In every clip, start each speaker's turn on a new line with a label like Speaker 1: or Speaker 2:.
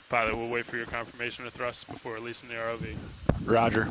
Speaker 1: Pilot, we'll wait for your confirmation of thrust before releasing the ROV.
Speaker 2: Roger.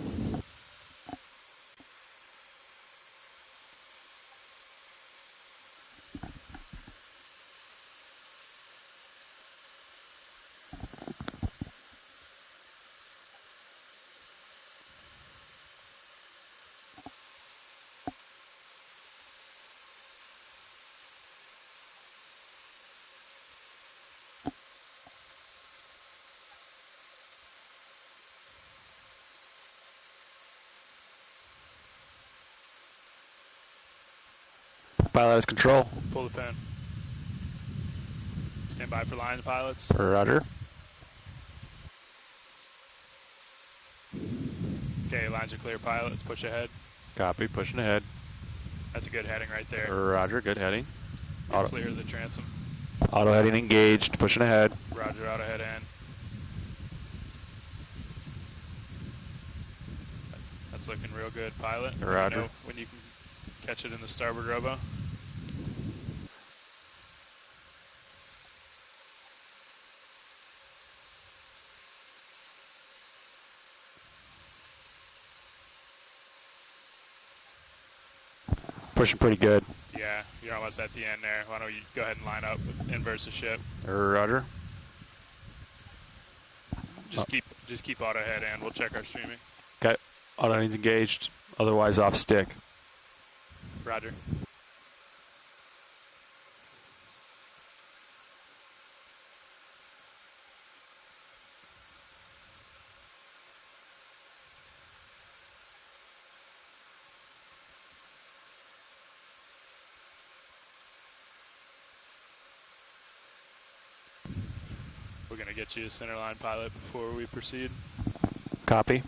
Speaker 2: Pilot has control.
Speaker 1: Pull the pin. Stand by for line, pilots.
Speaker 2: Roger.
Speaker 1: Okay, lines are clear, pilots. Push ahead.
Speaker 2: Copy, pushing ahead.
Speaker 1: That's a good heading right there.
Speaker 2: Roger, good heading.
Speaker 1: Auto clear the transom.
Speaker 2: Auto heading engaged, pushing ahead.
Speaker 1: Roger, auto head in. That's looking real good, pilot.
Speaker 2: Roger.
Speaker 1: Let me know when you can catch it in the starboard robo.
Speaker 2: Pushing pretty good.
Speaker 1: Yeah, you're almost at the end there. Why don't you go ahead and line up with inverse the ship?
Speaker 2: Roger.
Speaker 1: Just keep auto head in. We'll check our streaming.
Speaker 2: Okay. Auto heading's engaged. Otherwise off stick.
Speaker 1: Roger. We're going to get you a center line, pilot, before we proceed.
Speaker 2: Copy.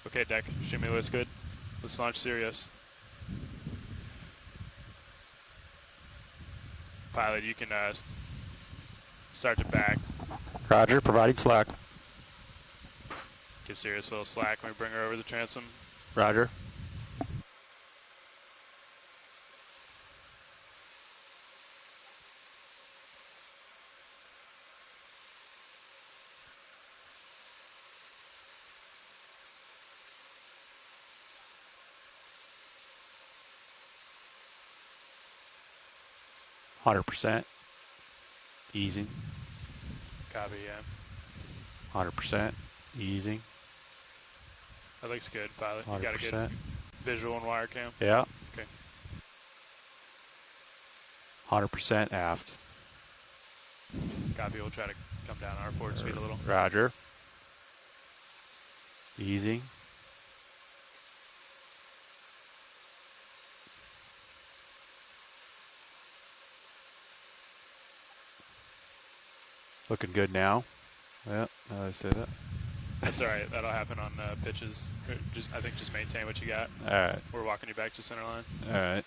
Speaker 1: Okay, deck. Streaming looks good. Let's launch Sirius. Pilot, you can start to back.
Speaker 2: Roger, providing slack.
Speaker 1: Give Sirius a little slack when we bring her over the transom.
Speaker 2: Roger. %. Easy.
Speaker 1: Copy, yeah.
Speaker 2: 100%. Easing.
Speaker 1: That looks good, pilot. You got a good
Speaker 2: 100%.
Speaker 1: visual and wire cam?
Speaker 2: Yeah.
Speaker 1: Okay.
Speaker 2: 100% aft.
Speaker 1: Copy. We'll try to come down our forward speed a little.
Speaker 2: Roger. Easing. Looking good now. Yeah, now that I say that.
Speaker 1: That's all right. That'll happen on pitches. I think just maintain what you got.
Speaker 2: All right.
Speaker 1: We're walking you back to center line.
Speaker 2: All right.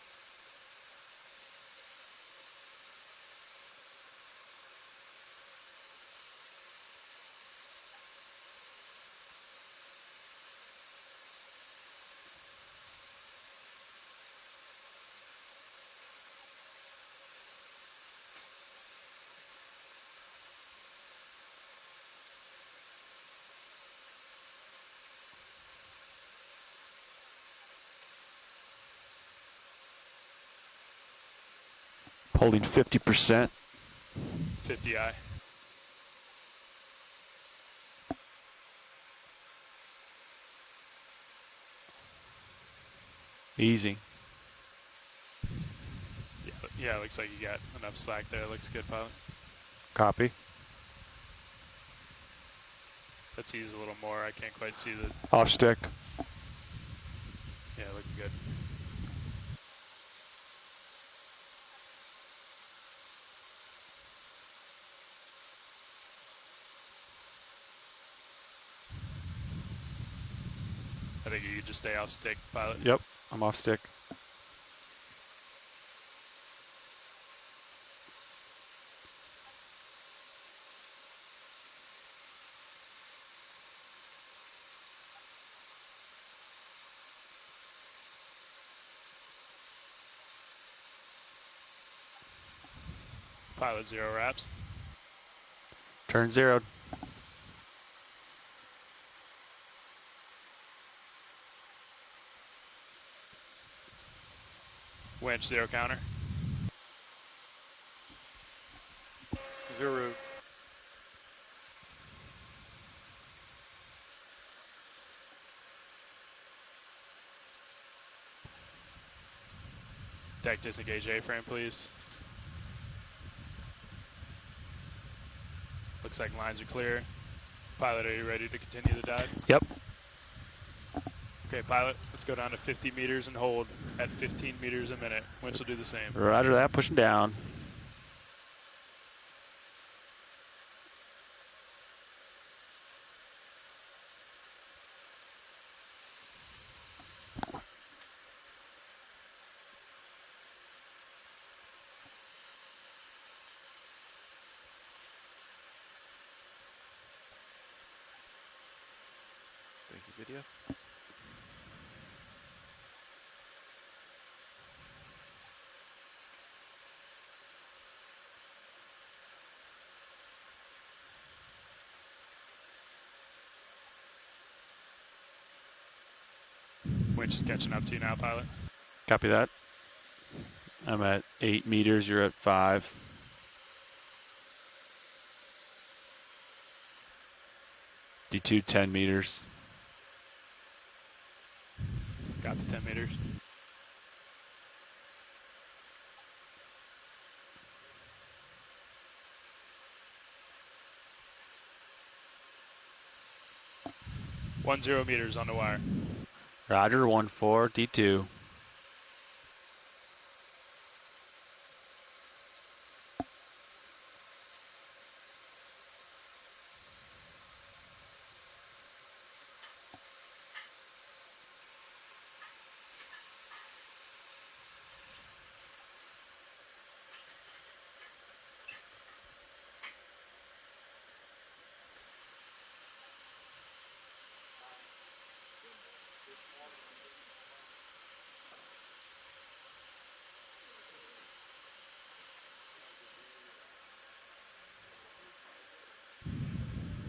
Speaker 2: Holding 50%.
Speaker 1: 50i.
Speaker 2: Easing.
Speaker 1: Yeah, looks like you got enough slack there. Looks good, pilot.
Speaker 2: Copy.
Speaker 1: Let's ease a little more. I can't quite see the...
Speaker 2: Off stick.
Speaker 1: Yeah, looking good. I think you could just stay off stick, pilot.
Speaker 2: Yep, I'm off stick.
Speaker 1: Pilot 0 wraps.
Speaker 2: Turn zeroed.
Speaker 1: Winch 0 counter.
Speaker 3: 0.
Speaker 1: Deck disengage A-frame, please. Looks like lines are clear. Pilot, are you ready to continue the dive?
Speaker 2: Yep.
Speaker 1: Okay, pilot, let's go down to 50 meters and hold at 15 meters a minute. Winch will do the same.
Speaker 2: Roger that, pushing down.
Speaker 3: Thank you, video.
Speaker 1: Winch is catching up to you now, pilot.
Speaker 2: Copy that. I'm at 8 meters, you're at 5. D2, 10 meters.
Speaker 1: Copy 10 meters. One 0 meters on the wire.
Speaker 2: Roger, 1-4, D2.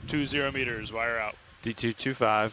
Speaker 1: Two 0 meters, wire out.
Speaker 2: D2, 2-5.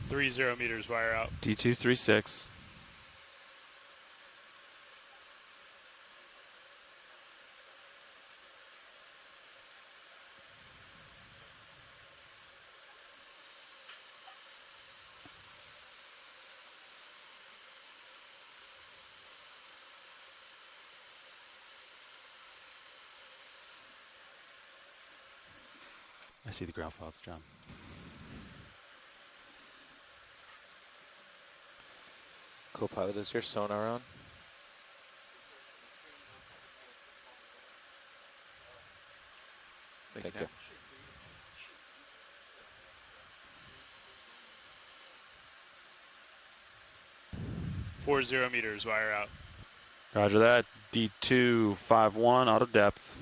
Speaker 1: 30 meters, wire out.
Speaker 2: D236. I see the ground faults, John.
Speaker 3: Co-pilot, is your sonar on? Thank you.
Speaker 1: 40 meters, wire out.
Speaker 2: Roger that. D251 out of depth.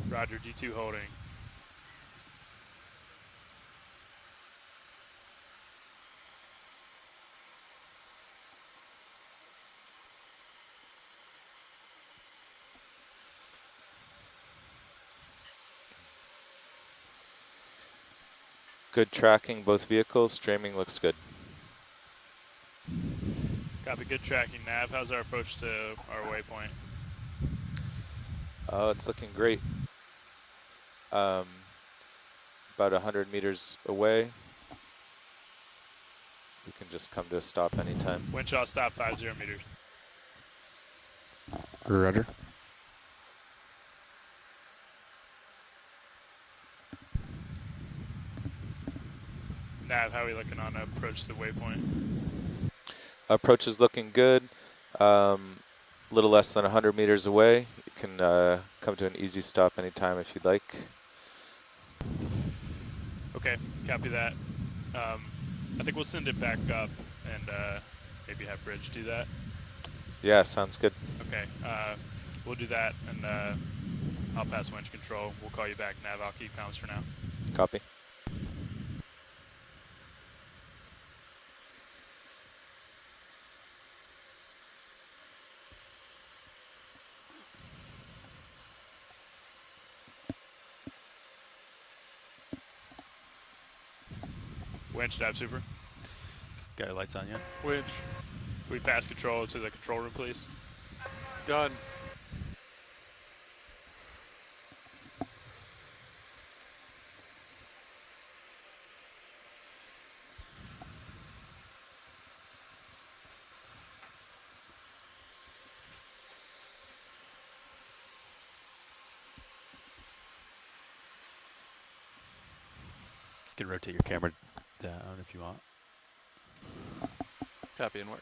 Speaker 1: Roger, D2 holding.
Speaker 3: Good tracking, both vehicles. Streaming looks good.
Speaker 1: Copy, good tracking, Nav. How's our approach to our waypoint?
Speaker 3: Oh, it's looking great. About 100 meters away. You can just come to a stop anytime.
Speaker 1: Wind shot stop 50 meters.
Speaker 2: Roger.
Speaker 1: Nav, how are we looking on approach to the waypoint?
Speaker 3: Approach is looking good. A little less than 100 meters away. You can come to an easy stop anytime if you'd like.
Speaker 1: Okay, copy that. I think we'll send it back up and maybe have Bridge do that.
Speaker 3: Yeah, sounds good.
Speaker 1: Okay, we'll do that, and I'll pass winch control. We'll call you back, Nav. I'll keep comms for now.
Speaker 3: Copy.
Speaker 1: Winch, dive super.
Speaker 2: Got your lights on yet?
Speaker 4: Winch.
Speaker 1: We pass control to the control room, please.
Speaker 4: Done.
Speaker 2: You can rotate your camera down if you want.
Speaker 4: Copy and work.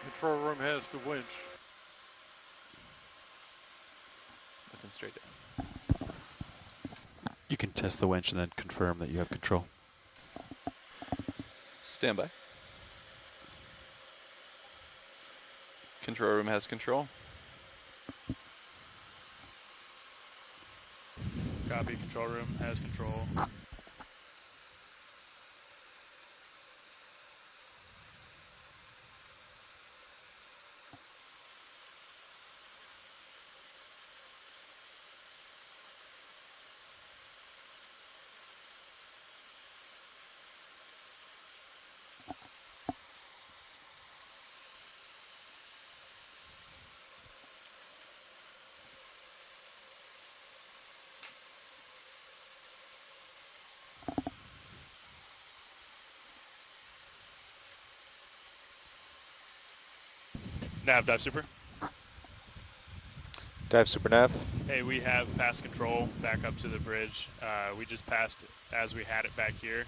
Speaker 4: Control room has the winch. Looking straight down.
Speaker 2: You can test the winch and then confirm that you have control.
Speaker 4: Stand by. Control room has control.
Speaker 1: Copy, control room has control. Nav, dive super.
Speaker 3: Dive super nav.
Speaker 1: Hey, we have passed control back up to the bridge. We just passed as we had it back here.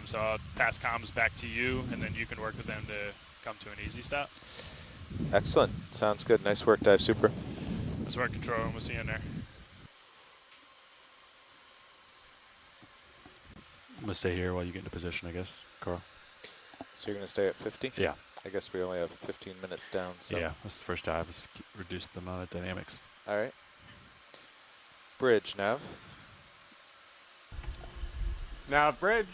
Speaker 1: So I'll pass comms back to you, and then you can work with them to come to an easy stop.
Speaker 3: Excellent. Sounds good. Nice work, dive super.
Speaker 1: Let's work control room. We'll see you in there.
Speaker 2: I'm going to stay here while you get into position, I guess, Carl.
Speaker 3: So you're going to stay at 50?
Speaker 2: Yeah.
Speaker 3: I guess we only have 15 minutes down. So.
Speaker 2: Yeah, that's the first dive. Let's reduce the amount of dynamics.
Speaker 3: All right. Bridge nav.
Speaker 5: Nav bridge.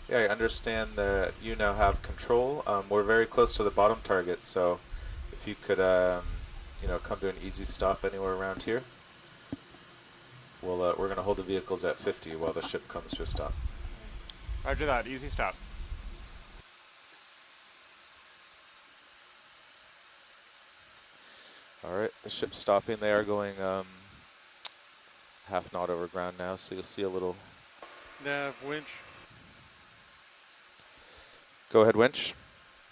Speaker 3: Yeah, I understand that you now have control. We're very close to the bottom target, so if you could, come to an easy stop anywhere around here. We're going to hold the vehicles at 50 while the ship comes to a stop.
Speaker 5: Roger that. Easy stop.
Speaker 3: All right, the ship's stopping. They are going half knot over ground now, so you'll see a little.
Speaker 4: Nav winch.
Speaker 3: Go ahead, winch.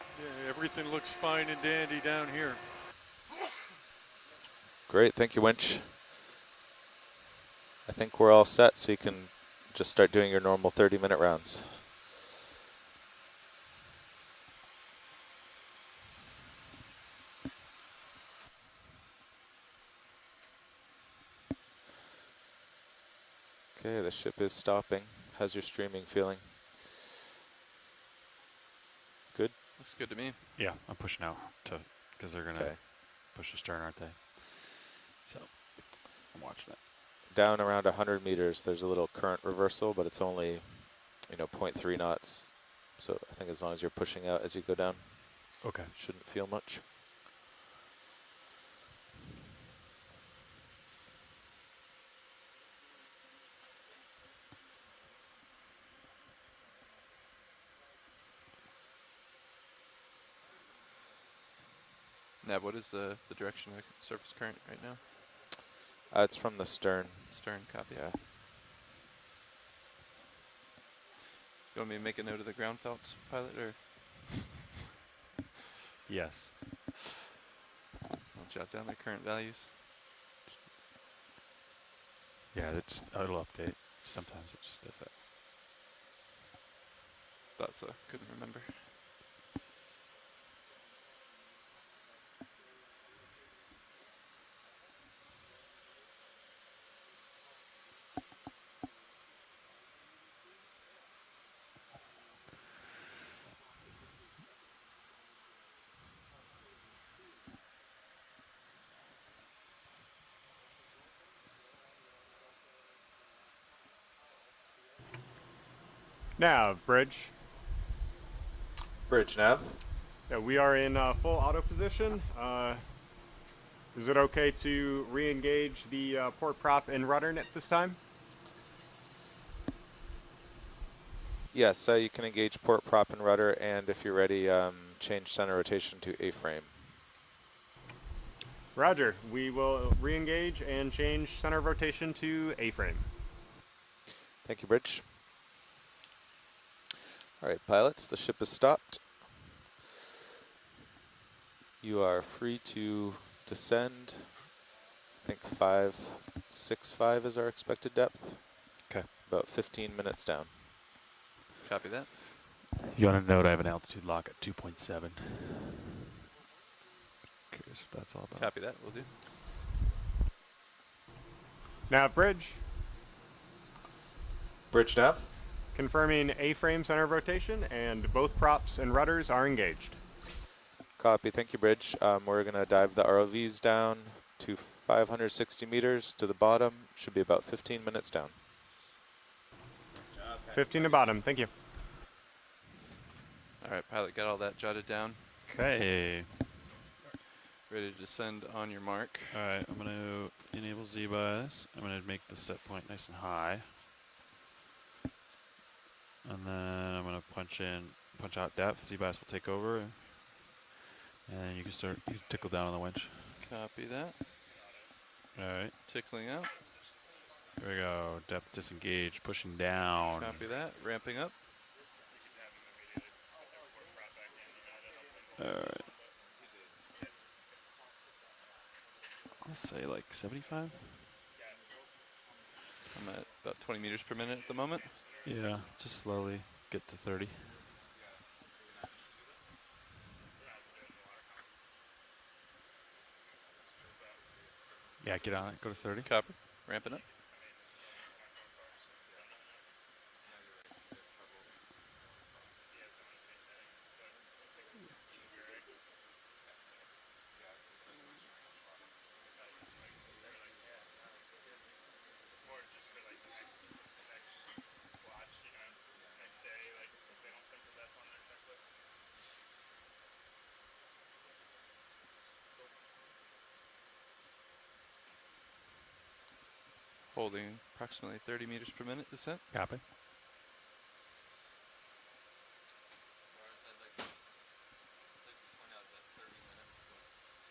Speaker 4: Yeah, everything looks fine and dandy down here.
Speaker 3: Great, thank you, winch. I think we're all set, so you can just start doing your normal 30-minute rounds. Okay, the ship is stopping. How's your streaming feeling? Good?
Speaker 4: Looks good to me.
Speaker 2: Yeah, I'm pushing out because they're gonna push the stern, aren't they? So I'm watching it.
Speaker 3: Down around 100 meters, there's a little current reversal, but it's only, 0.3 knots. So I think as long as you're pushing out as you go down,
Speaker 2: Okay.
Speaker 3: shouldn't feel much.
Speaker 4: Nav, what is the direction of surface current right now?
Speaker 3: It's from the stern.
Speaker 4: Stern, copy.
Speaker 3: Yeah.
Speaker 4: You want me to make a note of the ground felts, pilot, or
Speaker 2: Yes.
Speaker 4: I'll jot down the current values?
Speaker 2: Yeah, it'll update. Sometimes it just does that.
Speaker 4: Thought so. Couldn't remember.
Speaker 5: Nav bridge.
Speaker 3: Bridge nav.
Speaker 5: Yeah, we are in full auto position. Is it okay to re-engage the port prop and rudder net this time?
Speaker 3: Yes, you can engage port prop and rudder, and if you're ready, change center rotation to A-frame.
Speaker 5: Roger. We will re-engage and change center of rotation to A-frame.
Speaker 3: Thank you, Bridge. All right, pilots, the ship is stopped. You are free to descend. I think 565 is our expected depth.
Speaker 2: Okay.
Speaker 3: About 15 minutes down.
Speaker 4: Copy that.
Speaker 2: You want to note I have an altitude lock at 2.7. Curious what that's all about.
Speaker 4: Copy that. We'll do.
Speaker 5: Nav bridge.
Speaker 3: Bridge nav.
Speaker 5: Confirming A-frame center of rotation, and both props and rudders are engaged.
Speaker 3: Copy, thank you, Bridge. We're gonna dive the ROVs down to 560 meters to the bottom. Should be about 15 minutes down.
Speaker 5: 15 to bottom, thank you.
Speaker 4: All right, pilot, got all that jotted down.
Speaker 2: Okay.
Speaker 4: Ready to descend on your mark.
Speaker 2: All right, I'm going to enable Z-bias. I'm going to make the set point nice and high. And then I'm going to punch out depth. Z-bias will take over. And you can tickle down on the winch.
Speaker 4: Copy that.
Speaker 2: All right.
Speaker 4: Tickling out.
Speaker 2: There we go. Depth disengaged, pushing down.
Speaker 4: Copy that. Ramping up.
Speaker 2: All right. Let's say like 75.
Speaker 4: I'm at about 20 meters per minute at the moment.
Speaker 2: Yeah, just slowly get to 30. Yeah, get on it. Go to 30.
Speaker 4: Copy. Ramping up. Holding approximately 30 meters per minute descent.
Speaker 2: Copy.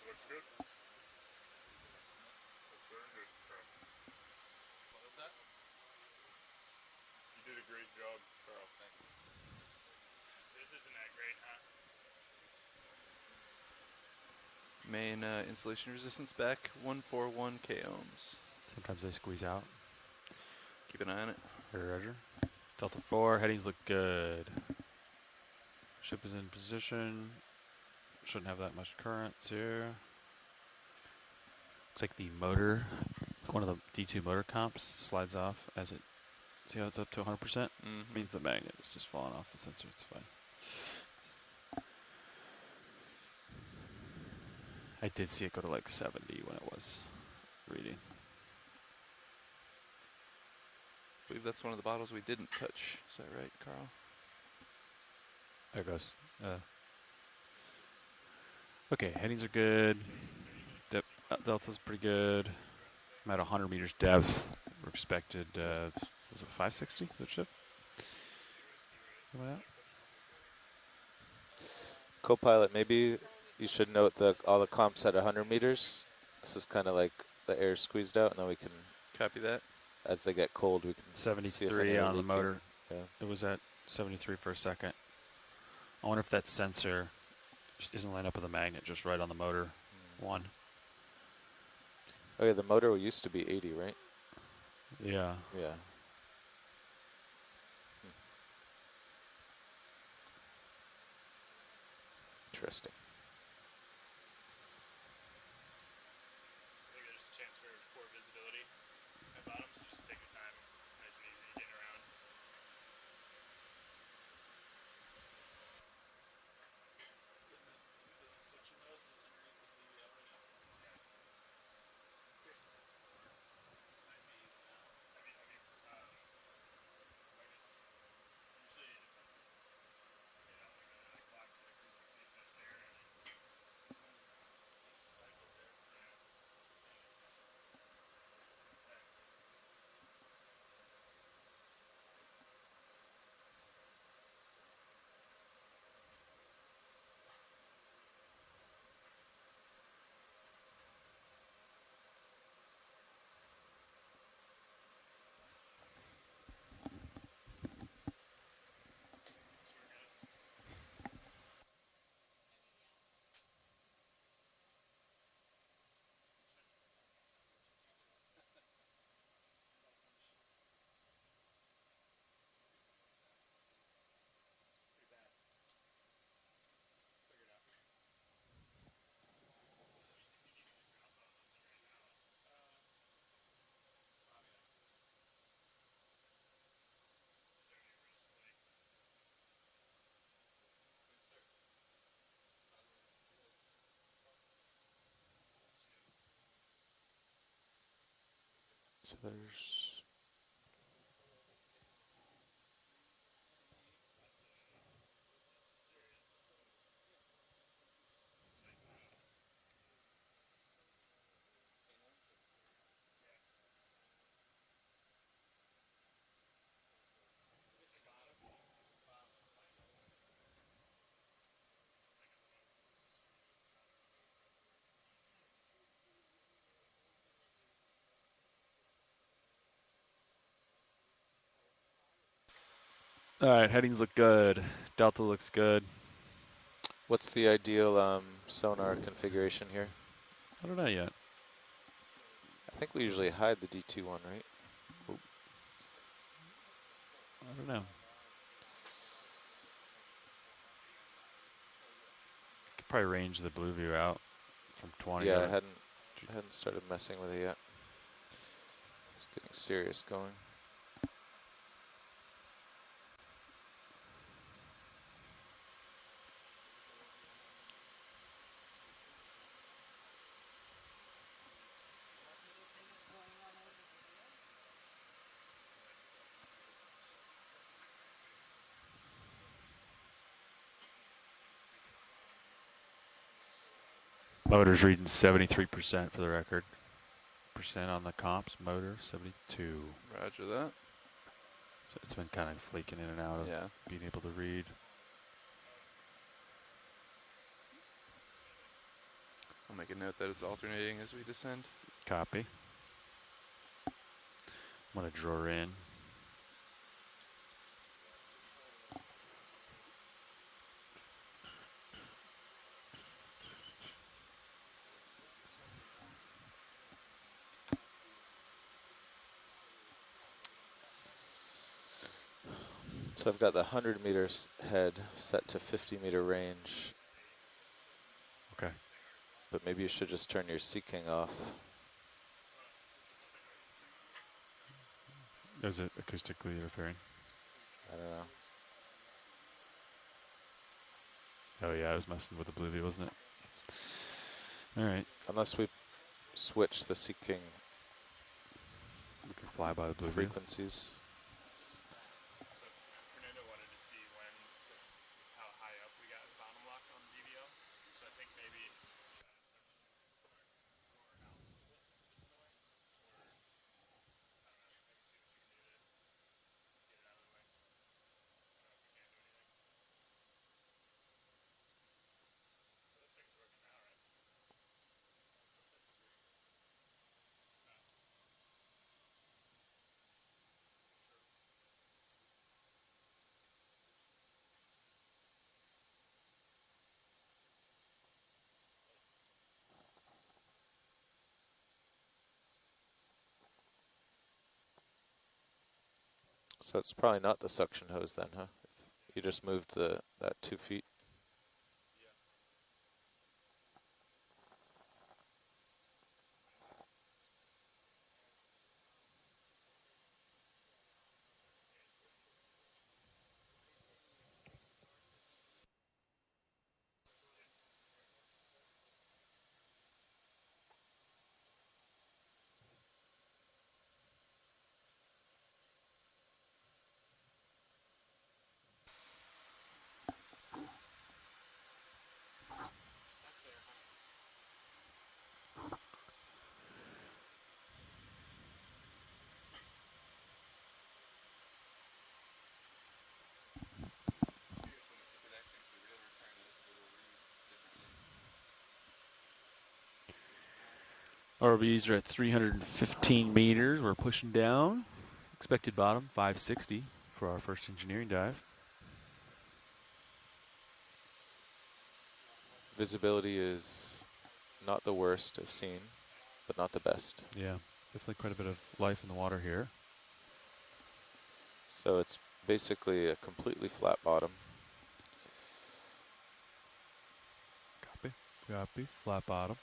Speaker 1: Looks good. That's very good, Carl.
Speaker 3: What was that?
Speaker 1: You did a great job, Carl.
Speaker 3: Thanks.
Speaker 1: This isn't that great, huh?
Speaker 4: Main insulation resistance back 141 k ohms.
Speaker 2: Sometimes they squeeze out.
Speaker 4: Keep an eye on it.
Speaker 2: Roger. Delta 4, headings look good. Ship is in position. Shouldn't have that much current here. It's like the motor, one of the D2 motor comps slides off as it, see how it's up to 100%?
Speaker 4: Mm-hmm.
Speaker 2: Means the magnet is just falling off the sensor, it's fine. I did see it go to like 70 when it was reading.
Speaker 4: I believe that's one of the bottles we didn't touch. Is that right, Carl?
Speaker 2: There it goes. Okay, headings are good. Delta's pretty good. I'm at 100 meters depth. We're expected, was it 560 that ship? Something like that?
Speaker 3: Co-pilot, maybe you should note all the comps at 100 meters. This is kind of like the air squeezed out, and then we can,
Speaker 4: Copy that.
Speaker 3: as they get cold, we can see if
Speaker 2: 73
Speaker 3: any are
Speaker 2: on the
Speaker 3: leaking.
Speaker 2: motor.
Speaker 3: Yeah.
Speaker 2: It was at 73 for a second. I wonder if that sensor just isn't lined up with the magnet, just right on the motor one.
Speaker 3: Oh yeah, the motor used to be 80, right?
Speaker 2: Yeah.
Speaker 3: Yeah. Interesting.
Speaker 1: I think there's a chance for poor visibility at bottom, so just take your time, nice and easy, getting around.
Speaker 3: So there's.
Speaker 2: All right, headings look good. Delta looks good.
Speaker 3: What's the ideal sonar configuration here?
Speaker 2: I don't know yet.
Speaker 3: I think we usually hide the D2 one, right?
Speaker 2: I don't know. Could probably range the blue view out from 20.
Speaker 3: Yeah,
Speaker 2: to
Speaker 3: I hadn't started messing with it yet. It's getting serious going.
Speaker 2: Motor's reading 73% for the record. 98% on the comps. Motor 72.
Speaker 4: Roger that.
Speaker 2: So it's been kind of flaking in and out of
Speaker 4: Yeah.
Speaker 2: being able to read.
Speaker 4: I'll make a note that it's alternating as we descend.
Speaker 2: Copy. I'm going to draw her in.
Speaker 3: So I've got the 100 meters head set to 50-meter range,
Speaker 2: Okay.
Speaker 3: but maybe you should just turn your seeking off.
Speaker 2: Is it acoustically interfering?
Speaker 3: I don't know.
Speaker 2: Oh yeah, I was messing with the blue view, wasn't it? All right.
Speaker 3: Unless we switch the seeking
Speaker 2: We can fly by the blue view.
Speaker 3: frequencies.
Speaker 1: So Fernando wanted to see how high up we got bottom lock on DVL. So I think maybe
Speaker 3: So it's probably not the suction hose then, huh? You just moved that 2 feet.
Speaker 2: RVs are at 315 meters. We're pushing down. Expected bottom 560 for our first engineering dive.
Speaker 3: Visibility is not the worst I've seen, but not the best.
Speaker 2: Yeah, definitely quite a bit of life in the water here.
Speaker 3: So it's basically a completely flat bottom.
Speaker 2: Copy. Copy. Flat bottom.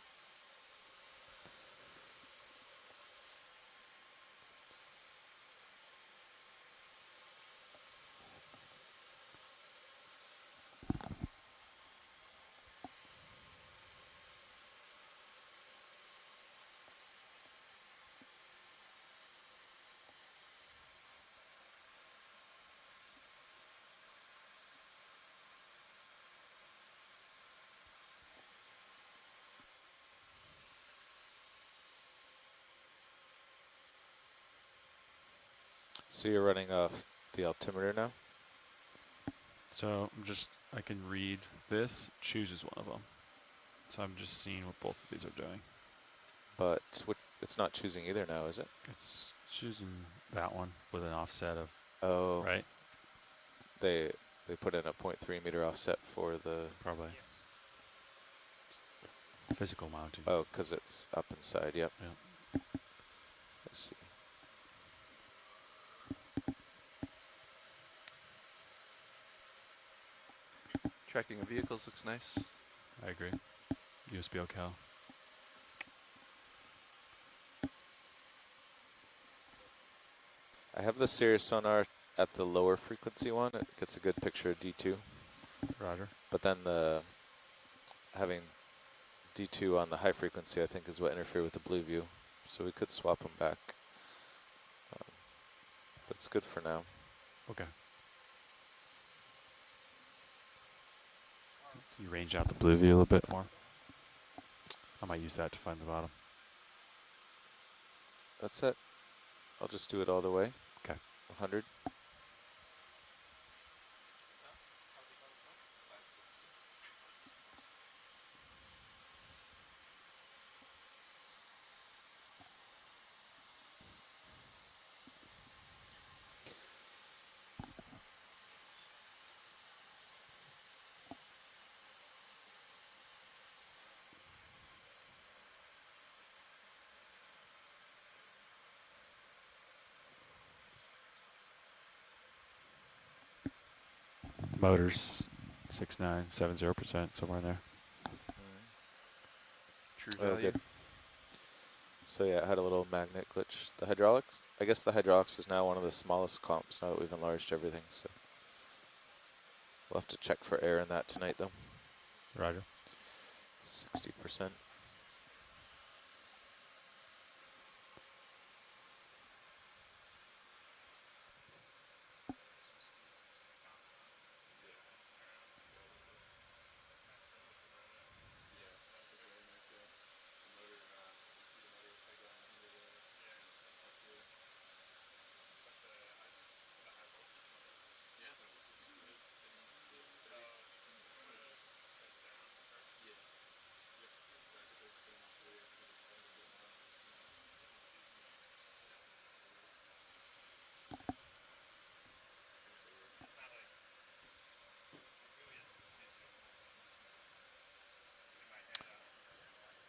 Speaker 3: So you're running off the altimeter now?
Speaker 2: So I can read this, chooses one of them. So I'm just seeing what both of these are doing.
Speaker 3: But it's not choosing either now, is it?
Speaker 2: It's choosing that one with an offset of,
Speaker 3: Oh,
Speaker 2: right?
Speaker 3: They put in a 0.3 meter offset for the,
Speaker 2: Probably. Physical mounting.
Speaker 3: oh, because it's up inside, yep.
Speaker 2: Yeah.
Speaker 3: Let's see.
Speaker 4: Tracking of vehicles looks nice.
Speaker 2: I agree. USB Ocal.
Speaker 3: I have the Sirius sonar at the lower frequency one. It gets a good picture of D2.
Speaker 2: Roger.
Speaker 3: But then having D2 on the high frequency, I think, is what interfered with the blue view. So we could swap them back. But it's good for now.
Speaker 2: Okay. Can you range out the blue view a little bit more? I might use that to find the bottom.
Speaker 3: That's it. I'll just do it all the way.
Speaker 2: Okay.
Speaker 3: 100.
Speaker 2: Motors 6970%, somewhere in there.
Speaker 4: True
Speaker 3: Oh,
Speaker 4: value.
Speaker 3: good. So yeah, it had a little magnet glitch. The hydraulics, I guess the hydraulics is now one of the smallest comps now that we've enlarged everything, so we'll have to check for air in that tonight though.
Speaker 2: Roger.
Speaker 3: 60%.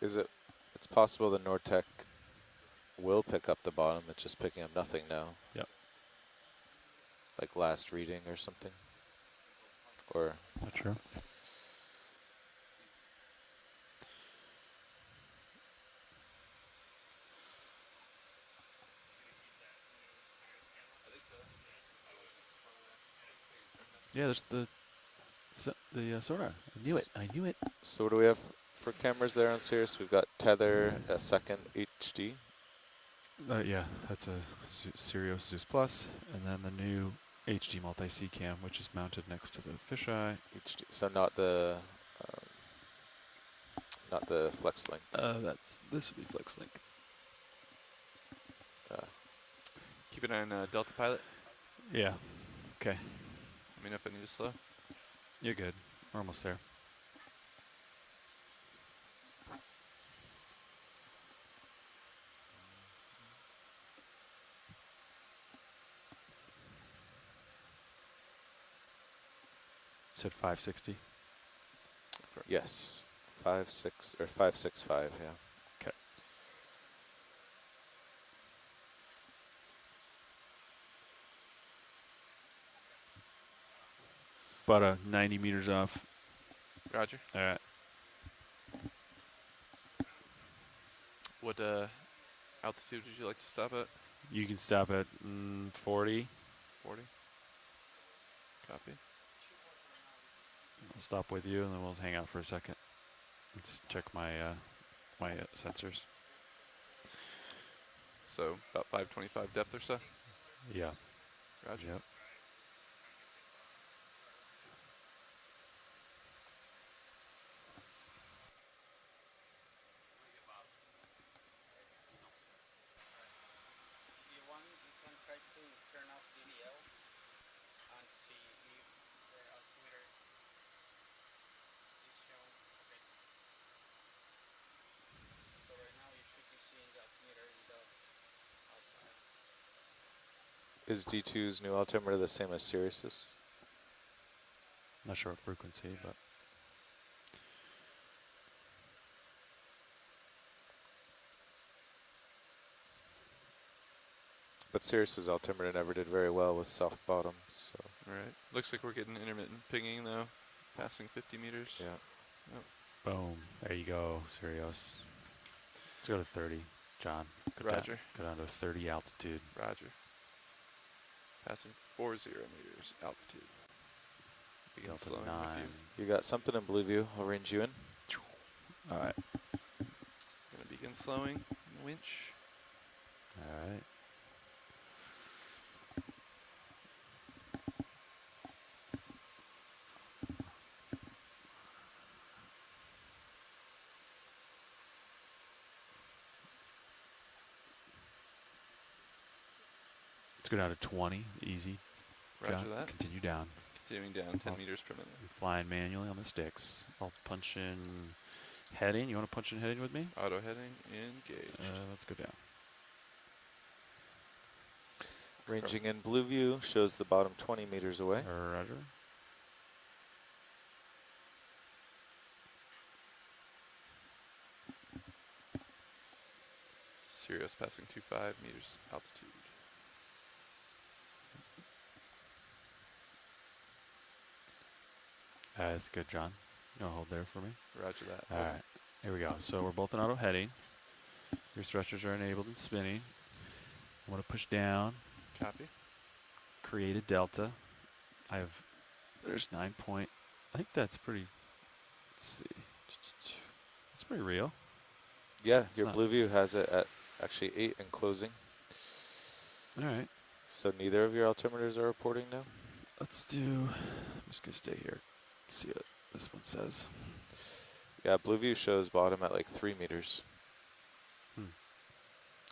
Speaker 3: Is it, it's possible the Nortec will pick up the bottom, it's just picking up nothing now.
Speaker 2: Yep.
Speaker 3: Like last reading or something? Or
Speaker 2: Not sure. Yeah, there's the sonar. I knew it. I knew it.
Speaker 3: so what do we have for cameras there on Sirius? We've got tether, a second HD.
Speaker 2: Yeah, that's a Sirius Zeus Plus, and then the new HD multi-C cam, which is mounted next to the fisheye.
Speaker 3: HD. So not the flex link.
Speaker 2: This would be FlexLink.
Speaker 4: Keep an eye on Delta Pilot.
Speaker 2: Yeah. Okay.
Speaker 4: Let me know if I need to slow.
Speaker 2: You're good. We're almost there. Said 560.
Speaker 3: Yes, 5.6 or 5.65. Yeah.
Speaker 2: Okay. About 90 meters off.
Speaker 4: Roger.
Speaker 2: All right.
Speaker 4: What altitude would you like to stop at?
Speaker 2: You can stop at 40.
Speaker 4: 40. Copy.
Speaker 2: I'll stop with you, and then we'll hang out for a second. Let's check my my sensors.
Speaker 4: So about 525 depth or so.
Speaker 2: Yeah.
Speaker 4: Roger.
Speaker 2: Yep.
Speaker 6: If you want, you can try to turn off DDL and see if the altimeter is shown. Okay. So right now you should be seeing the altimeter in the outside.
Speaker 3: Is D2's new altimeter the same as Sirius's?
Speaker 2: Not sure what frequency, but
Speaker 3: But Sirius's altimeter never did very well with soft bottoms. So
Speaker 4: All right. Looks like we're getting intermittent pinging though, passing 50 meters.
Speaker 3: yeah.
Speaker 2: boom. There you go, Sirius. Let's go to 30, John.
Speaker 4: Roger.
Speaker 2: Go down to 30 altitude.
Speaker 4: Roger. Passing 40 meters altitude. Begin
Speaker 2: Delta
Speaker 4: slowing
Speaker 2: 9.
Speaker 4: with you.
Speaker 3: You got something in Blueview. I'll range you in.
Speaker 2: All right.
Speaker 4: Gonna begin slowing. Winch.
Speaker 2: All right. Let's go down to 20. Easy.
Speaker 4: Roger
Speaker 2: John,
Speaker 4: that.
Speaker 2: continue down.
Speaker 4: Continuing down 10
Speaker 2: Oh.
Speaker 4: meters per minute.
Speaker 2: I'm flying manually on the sticks. I'll punch in heading. You want to punch in heading with me?
Speaker 4: Auto heading engaged.
Speaker 2: Let's go down.
Speaker 3: Ranging in blue view shows the bottom 20 meters away.
Speaker 2: Roger.
Speaker 4: Sirius passing 25 meters altitude.
Speaker 2: That's good, John. You want to hold there for me?
Speaker 4: Roger that.
Speaker 2: All right. Here we go. So we're both in auto heading. Your thrusters are enabled and spinning. I want to push down,
Speaker 4: Copy.
Speaker 2: create a delta. There's 9 point. I think that's pretty, let's see. That's pretty real.
Speaker 3: Yeah,
Speaker 2: It's
Speaker 3: your
Speaker 2: not-
Speaker 3: blue view has it at actually 8 and closing.
Speaker 2: All right.
Speaker 3: So neither of your altimeters are reporting now?
Speaker 2: Let's do, I'm just going to stay here. See what this one says.
Speaker 3: Yeah, blue view shows bottom at like 3 meters.
Speaker 2: Hmm.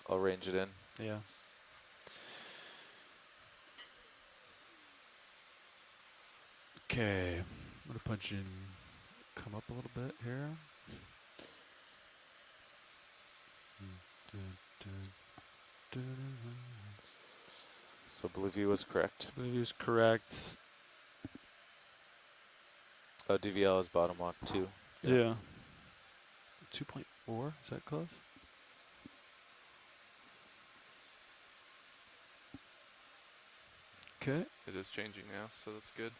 Speaker 3: I'll range it in.
Speaker 2: Yeah. Okay. I'm going to punch in, come up a little bit here.
Speaker 3: So blue view was correct.
Speaker 2: Blue view is correct.
Speaker 3: Oh, DVL is bottom lock too.
Speaker 2: Yeah. 2.4, is that close? Okay.
Speaker 4: It is changing now, so that's good.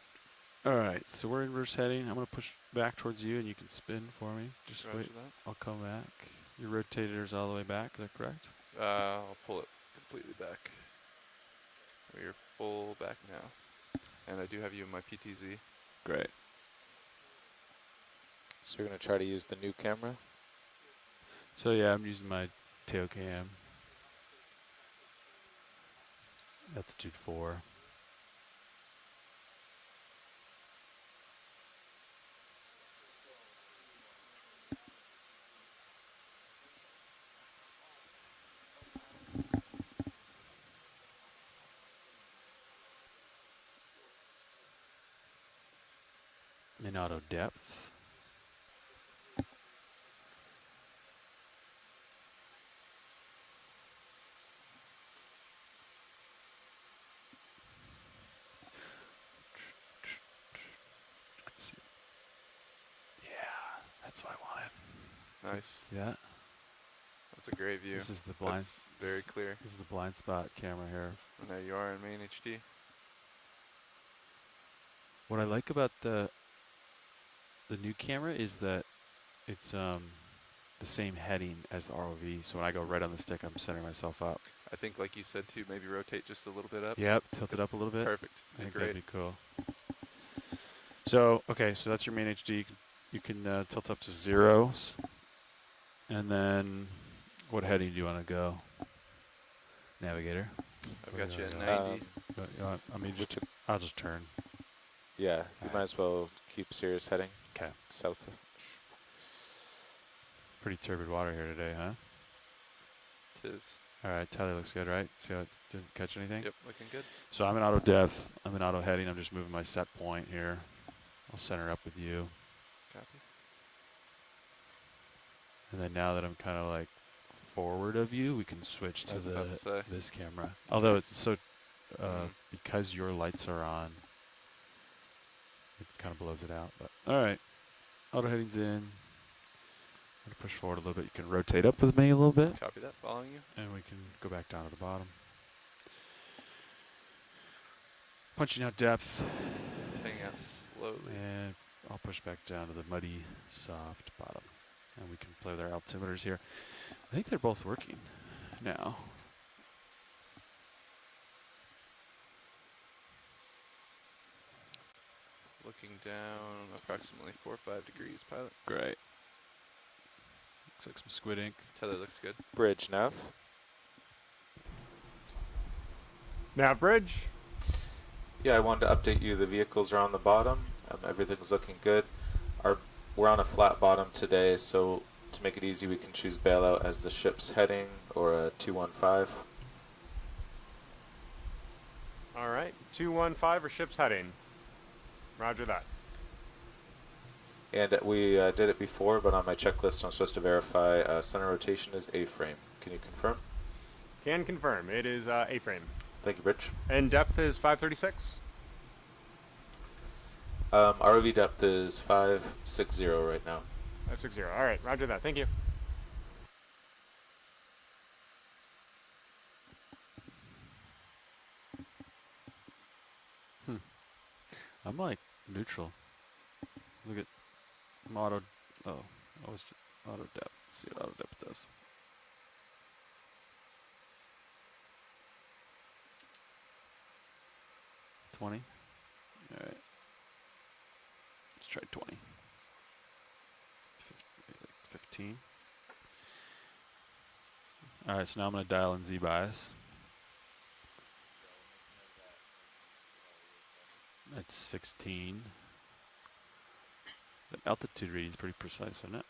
Speaker 2: All right, so we're inverse heading. I'm going to push back towards you, and you can spin for me. Just
Speaker 4: Roger
Speaker 2: wait.
Speaker 4: that.
Speaker 2: I'll come back. Your rotator's all the way back. Is that correct?
Speaker 4: I'll pull it completely back. We are full back now. And I do have you in my PTZ.
Speaker 2: Great.
Speaker 3: So you're going to try to use the new camera?
Speaker 2: So yeah, I'm using my tail cam. Altitude 4. In auto depth. Yeah, that's what I wanted.
Speaker 4: Nice.
Speaker 2: See that?
Speaker 4: That's a great view.
Speaker 2: This is the blind.
Speaker 4: That's very clear.
Speaker 2: This is the blind spot camera here.
Speaker 4: And there you are in main HD.
Speaker 2: What I like about the new camera is that it's the same heading as the ROV. So when I go right on the stick, I'm centering myself up.
Speaker 4: I think, like you said, too, maybe rotate just a little bit up.
Speaker 2: Yep, tilt it up a little bit.
Speaker 4: Perfect.
Speaker 2: I think
Speaker 4: Great.
Speaker 2: that'd be cool. So okay, so that's your main HD. You can tilt up to zeros, and then what heading do you want to go? Navigator.
Speaker 4: I've got you at
Speaker 2: Yeah.
Speaker 4: 90.
Speaker 2: You want- I mean, just, I'll just turn.
Speaker 3: Yeah, you
Speaker 2: Alright.
Speaker 3: might as well keep Sirius heading
Speaker 2: 'Kay.
Speaker 3: south.
Speaker 2: Pretty turbid water here today, huh?
Speaker 4: Tis.
Speaker 2: All right, Tyler looks good, right? See how it didn't catch anything?
Speaker 4: Yep, looking good.
Speaker 2: So I'm in auto depth. I'm in auto heading. I'm just moving my set point here. I'll center up with you.
Speaker 4: Copy.
Speaker 2: And then now that I'm kind of like forward of you, we can switch
Speaker 4: I
Speaker 2: to
Speaker 4: was about to say.
Speaker 2: this camera. Although it's so
Speaker 4: Mhm.
Speaker 2: because your lights are on, it kind of blows it out. But all right, auto heading's in. I'm gonna push forward a little bit. You can rotate up with me a little bit,
Speaker 4: Copy that. Following you.
Speaker 2: and we can go back down to the bottom. Punching out depth,
Speaker 4: Hang out slowly.
Speaker 2: and I'll push back down to the muddy, soft bottom. And we can play with our altimeters here. I think they're both working now.
Speaker 4: Looking down approximately 4 or 5 degrees, pilot.
Speaker 2: Great. Looks like some squid ink.
Speaker 4: Tether looks good.
Speaker 3: Bridge nav.
Speaker 5: Nav bridge.
Speaker 3: Yeah, I wanted to update you. The vehicles are on the bottom. Everything's looking good. We're on a flat bottom today, so to make it easy, we can choose bailout as the ship's heading or a 215.
Speaker 5: All right. 215 or ship's heading. Roger that.
Speaker 3: And we did it before, but on my checklist I'm supposed to verify center rotation is A-frame. Can you confirm?
Speaker 5: Can confirm. It is A-frame.
Speaker 3: Thank you, Rich.
Speaker 5: And depth is 536.
Speaker 3: ROV depth is 560 right now.
Speaker 5: 560. All right. Roger that. Thank you.
Speaker 2: I'm like neutral. Look at auto. Oh, I was auto depth. Let's see what auto depth does. $20. All right. Let's try 20. 15. All right, so now I'm going to dial in Z bias. That's 16. The altitude reading is pretty precise, isn't it?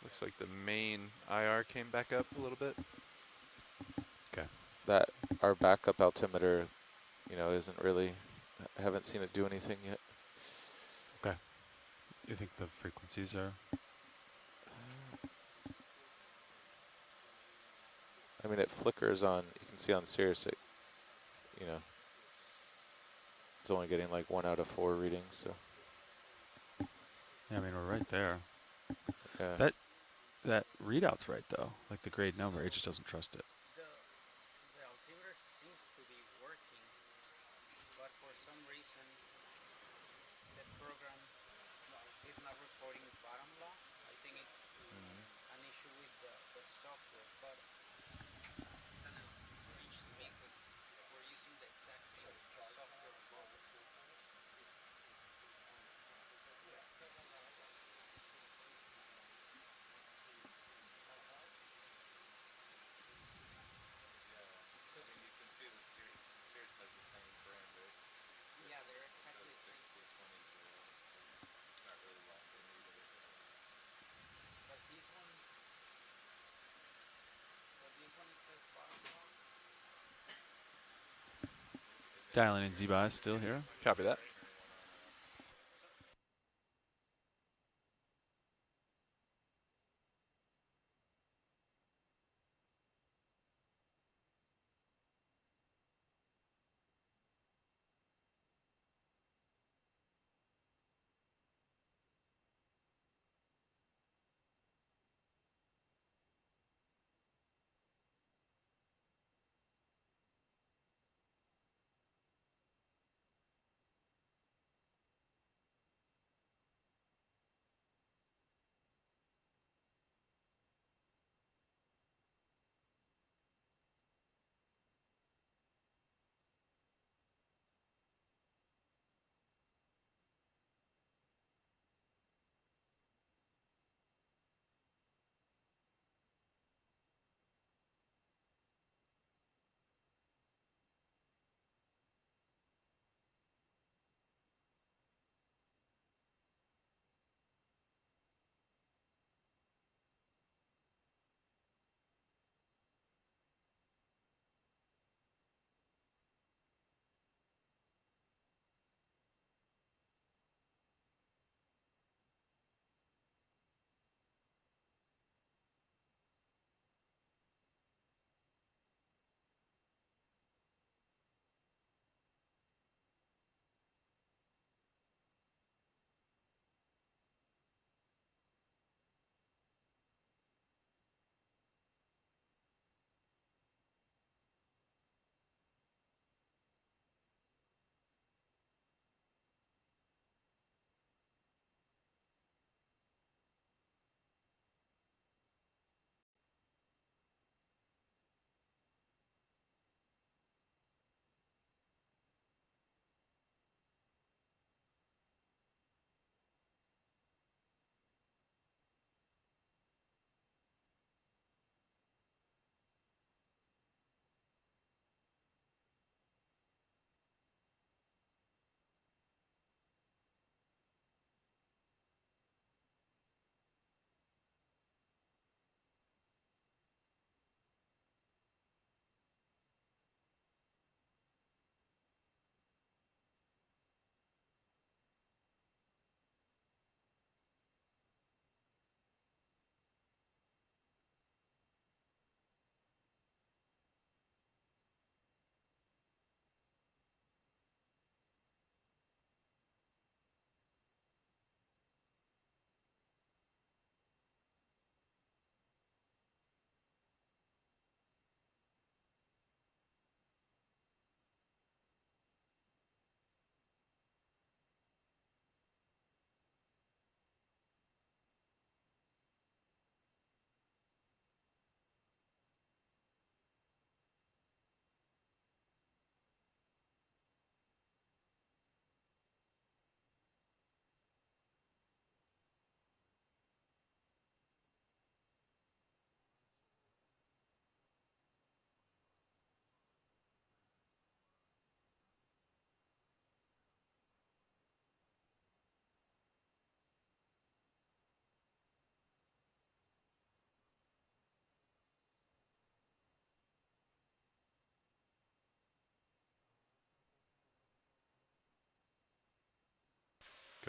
Speaker 4: Looks like the main IR came back up a little bit.
Speaker 2: Okay.
Speaker 3: That our backup altimeter, isn't really. I haven't seen it do anything yet.
Speaker 2: Okay. You think the frequencies are?
Speaker 3: I mean, it flickers on. You can see on Sirius, it's only getting like 1 out of 4 readings. So
Speaker 2: Yeah, I mean, we're right there.
Speaker 3: yeah.
Speaker 2: That readout's right though. Like the grade number, it just doesn't trust it.
Speaker 6: The altimeter seems to be working, but for some reason the program is not recording bottom law. I think it's an issue with the software, but it's kind of strange to me because we're using the exact same software both. Yeah, they're exactly the same. But this one it says bottom law.
Speaker 2: Dialing in Z bias still here.
Speaker 4: Copy that.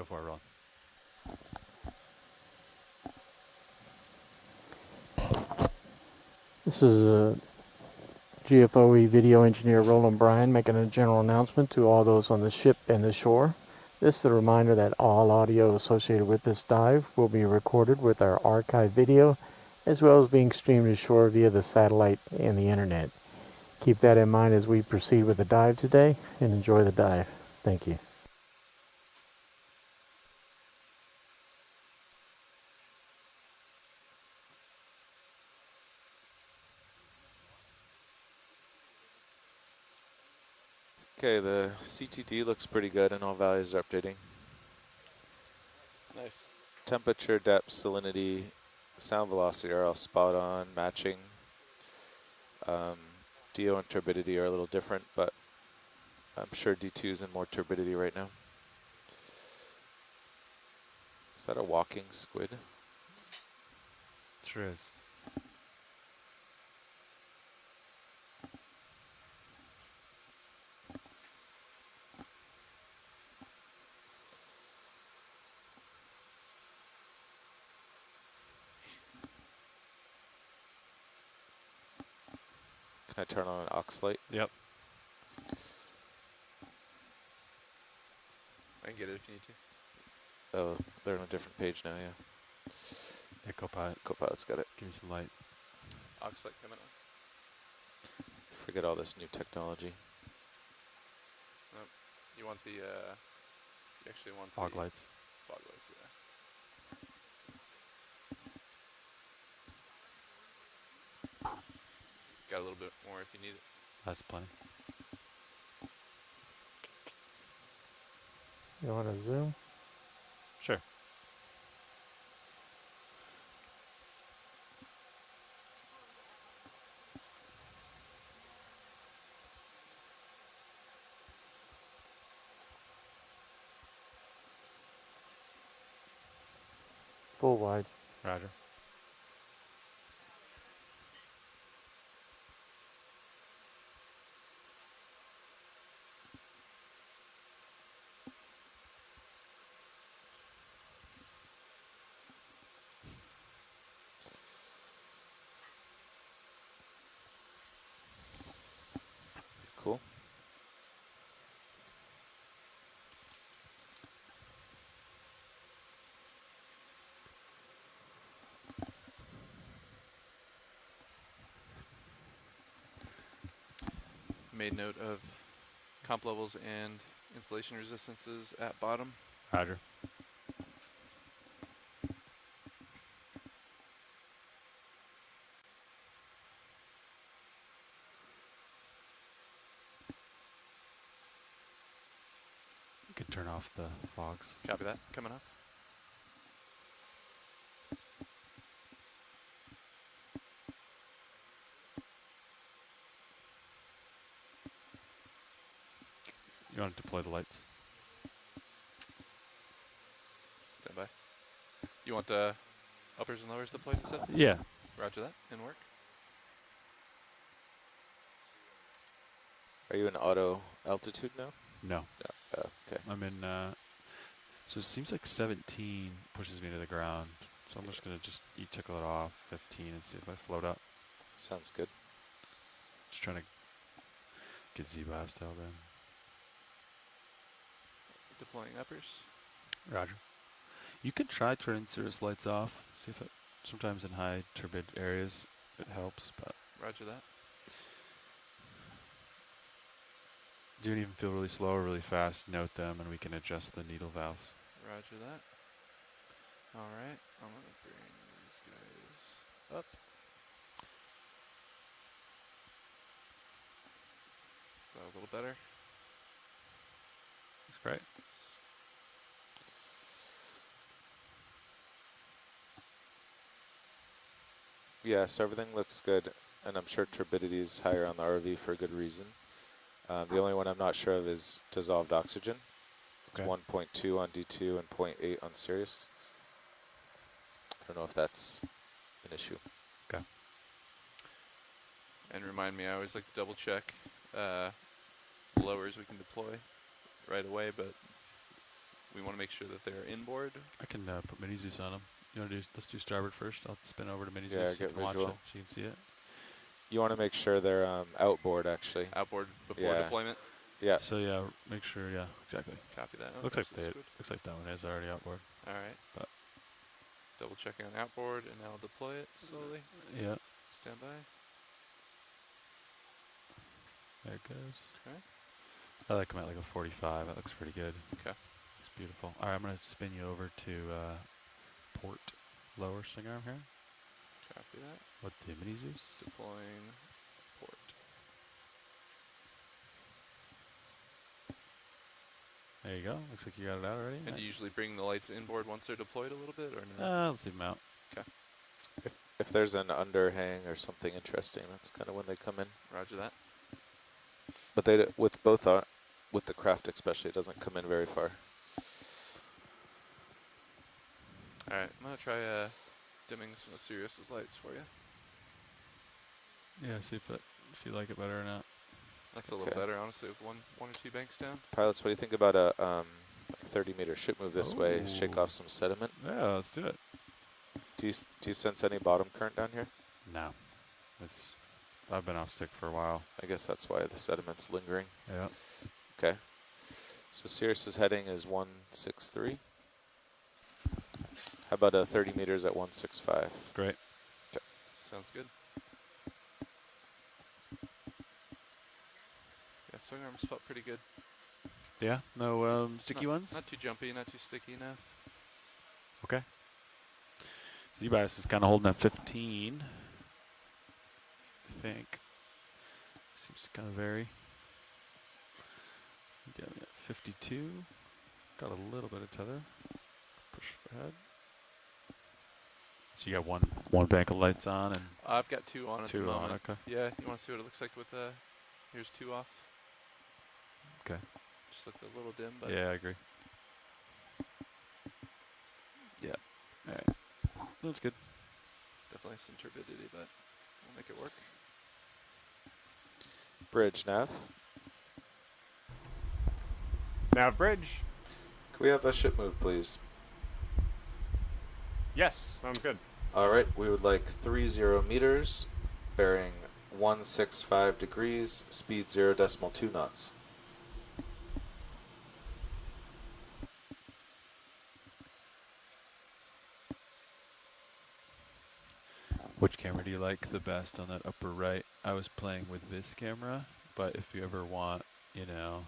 Speaker 2: Go for it, Ron.
Speaker 7: This is GFOE video engineer Roland Bryan making a general announcement to all those on the ship and the shore. This is a reminder that all audio associated with this dive will be recorded with our archive video, as well as being streamed to shore via the satellite and the internet. Keep that in mind as we proceed with the dive today, and enjoy the dive. Thank you.
Speaker 3: Okay, the CTD looks pretty good and all values are updating.
Speaker 4: Nice.
Speaker 3: Temperature, depth, salinity, sound velocity are all spot on, matching. DO and turbidity are a little different, but I'm sure D2 is in more turbidity right now. Is that a walking squid?
Speaker 2: Sure is.
Speaker 3: Can I turn on an aux light?
Speaker 2: Yep.
Speaker 4: I can get it if you need to.
Speaker 3: Oh, they're on a different page now, yeah.
Speaker 2: Yeah, Copilot.
Speaker 3: Copilot's got it.
Speaker 2: Give me some light.
Speaker 4: Aux light coming on.
Speaker 3: Forget all this new technology.
Speaker 4: You want the, you actually want
Speaker 2: Fog
Speaker 4: the
Speaker 2: lights.
Speaker 4: fog lights, yeah. Got a little bit more if you need it.
Speaker 2: That's plenty.
Speaker 7: You want to zoom?
Speaker 2: Sure.
Speaker 7: Full wide.
Speaker 2: Roger.
Speaker 3: Cool.
Speaker 4: Made note of comp levels and installation resistances at bottom.
Speaker 2: Roger. You can turn off the fogs.
Speaker 4: Copy that. Coming up.
Speaker 2: You want to deploy the lights?
Speaker 4: Stand by. You want uppers and lowers deployed, you said?
Speaker 2: Yeah.
Speaker 4: Roger that. In work.
Speaker 3: Are you in auto altitude now?
Speaker 2: No.
Speaker 3: No. Okay.
Speaker 2: I'm in, so it seems like 17 pushes me to the ground. So I'm just going to just tickle it off, 15, and see if I float up.
Speaker 3: Sounds good.
Speaker 2: Just trying to get Z-blast out then.
Speaker 4: Deploying uppers.
Speaker 2: Roger. You can try turning cirrus lights off. See if it, sometimes in high turbid areas it helps, but
Speaker 4: Roger that.
Speaker 2: do it even feel really slow or really fast, note them and we can adjust the needle valves.
Speaker 4: Roger that. Alright, I'm gonna bring these guys up. Is that a little better?
Speaker 2: That's great.
Speaker 3: Yeah, so everything looks good, and I'm sure turbidity is higher on the RV for a good reason. The only one I'm not sure of is dissolved oxygen. It's
Speaker 2: Okay.
Speaker 3: 1.2 on D2 and 0.8 on Sirius. I don't know if that's an issue.
Speaker 2: Okay.
Speaker 4: And remind me, I always like to double check lowers we can deploy right away, but we want to make sure that they're inboard.
Speaker 2: I can put mini Zeus on them. You want to do? Let's do starboard first. I'll spin over to mini
Speaker 3: Yeah,
Speaker 2: Zeus so you
Speaker 3: get
Speaker 2: can watch it.
Speaker 3: visual.
Speaker 2: So you can see it.
Speaker 3: You want to make sure they're outboard, actually.
Speaker 4: Outboard before
Speaker 3: Yeah.
Speaker 4: deployment.
Speaker 3: Yeah.
Speaker 2: So yeah, make sure. Yeah, exactly.
Speaker 4: Copy that. Oh,
Speaker 2: Looks like
Speaker 4: there's the
Speaker 2: they.
Speaker 4: squid.
Speaker 2: Looks like that one is already outboard.
Speaker 4: All right.
Speaker 2: But
Speaker 4: Double checking on outboard, and now I'll deploy it slowly.
Speaker 2: yeah,
Speaker 4: Stand by.
Speaker 2: there it goes.
Speaker 4: Okay.
Speaker 2: I like them at like a 45. That looks pretty good.
Speaker 4: Okay.
Speaker 2: It's beautiful. All right, I'm gonna spin you over to port lower string arm here
Speaker 4: Copy that.
Speaker 2: with the mini Zeus.
Speaker 4: Deploying port.
Speaker 2: There you go. Looks like you got it out already.
Speaker 4: And
Speaker 2: Nice.
Speaker 4: do you usually bring the lights inboard once they're deployed a little bit, or no?
Speaker 2: Let's leave them out.
Speaker 3: If there's an underhang or something interesting, that's kind of when they come in.
Speaker 4: Roger that.
Speaker 3: But they with both with the craft especially, it doesn't come in very far.
Speaker 4: All right, I'm gonna try dimming some of Sirius's lights for you.
Speaker 2: Yeah, see if you like it better or not.
Speaker 4: That's a little
Speaker 3: Okay.
Speaker 4: better, honestly, with one or two banks down.
Speaker 3: Pilots, what do you think about a 30-meter ship move this way? Shake
Speaker 2: Ooh.
Speaker 3: off some sediment.
Speaker 2: Yeah, let's do it.
Speaker 3: Do you sense any bottom current down here?
Speaker 2: No, I've been off stick for a while.
Speaker 3: I guess that's why the sediment's lingering.
Speaker 2: Yeah.
Speaker 3: Okay. So Sirius's heading is 163. How about 30 meters at 165?
Speaker 2: Great.
Speaker 4: Sounds good. Yeah, swing arms felt pretty good.
Speaker 2: Yeah. No sticky ones.
Speaker 4: Not too jumpy, not too sticky now.
Speaker 2: Okay. Z-bias is kind of holding at 15. I think. Seems to kind of vary. Yeah, we got 52. Got a little bit of tether. Push for head. So you got one bank of lights on and
Speaker 4: I've got two on at the
Speaker 2: two on.
Speaker 4: moment.
Speaker 2: Okay.
Speaker 4: Yeah, you want to see what it looks like with here's two off.
Speaker 2: Okay.
Speaker 4: Just looked a little dim, but
Speaker 2: Yeah, I agree. Yeah. All right. That's good.
Speaker 4: definitely some turbidity, but we'll make it work.
Speaker 3: Bridge, nav.
Speaker 5: Nav bridge.
Speaker 3: Can we have a ship move, please?
Speaker 5: Yes, sounds good.
Speaker 3: All right, we would like 30 meters, bearing 165 degrees, speed 0.2 knots.
Speaker 2: Which camera do you like the best on that upper right? I was playing with this camera, but if you ever want, you know,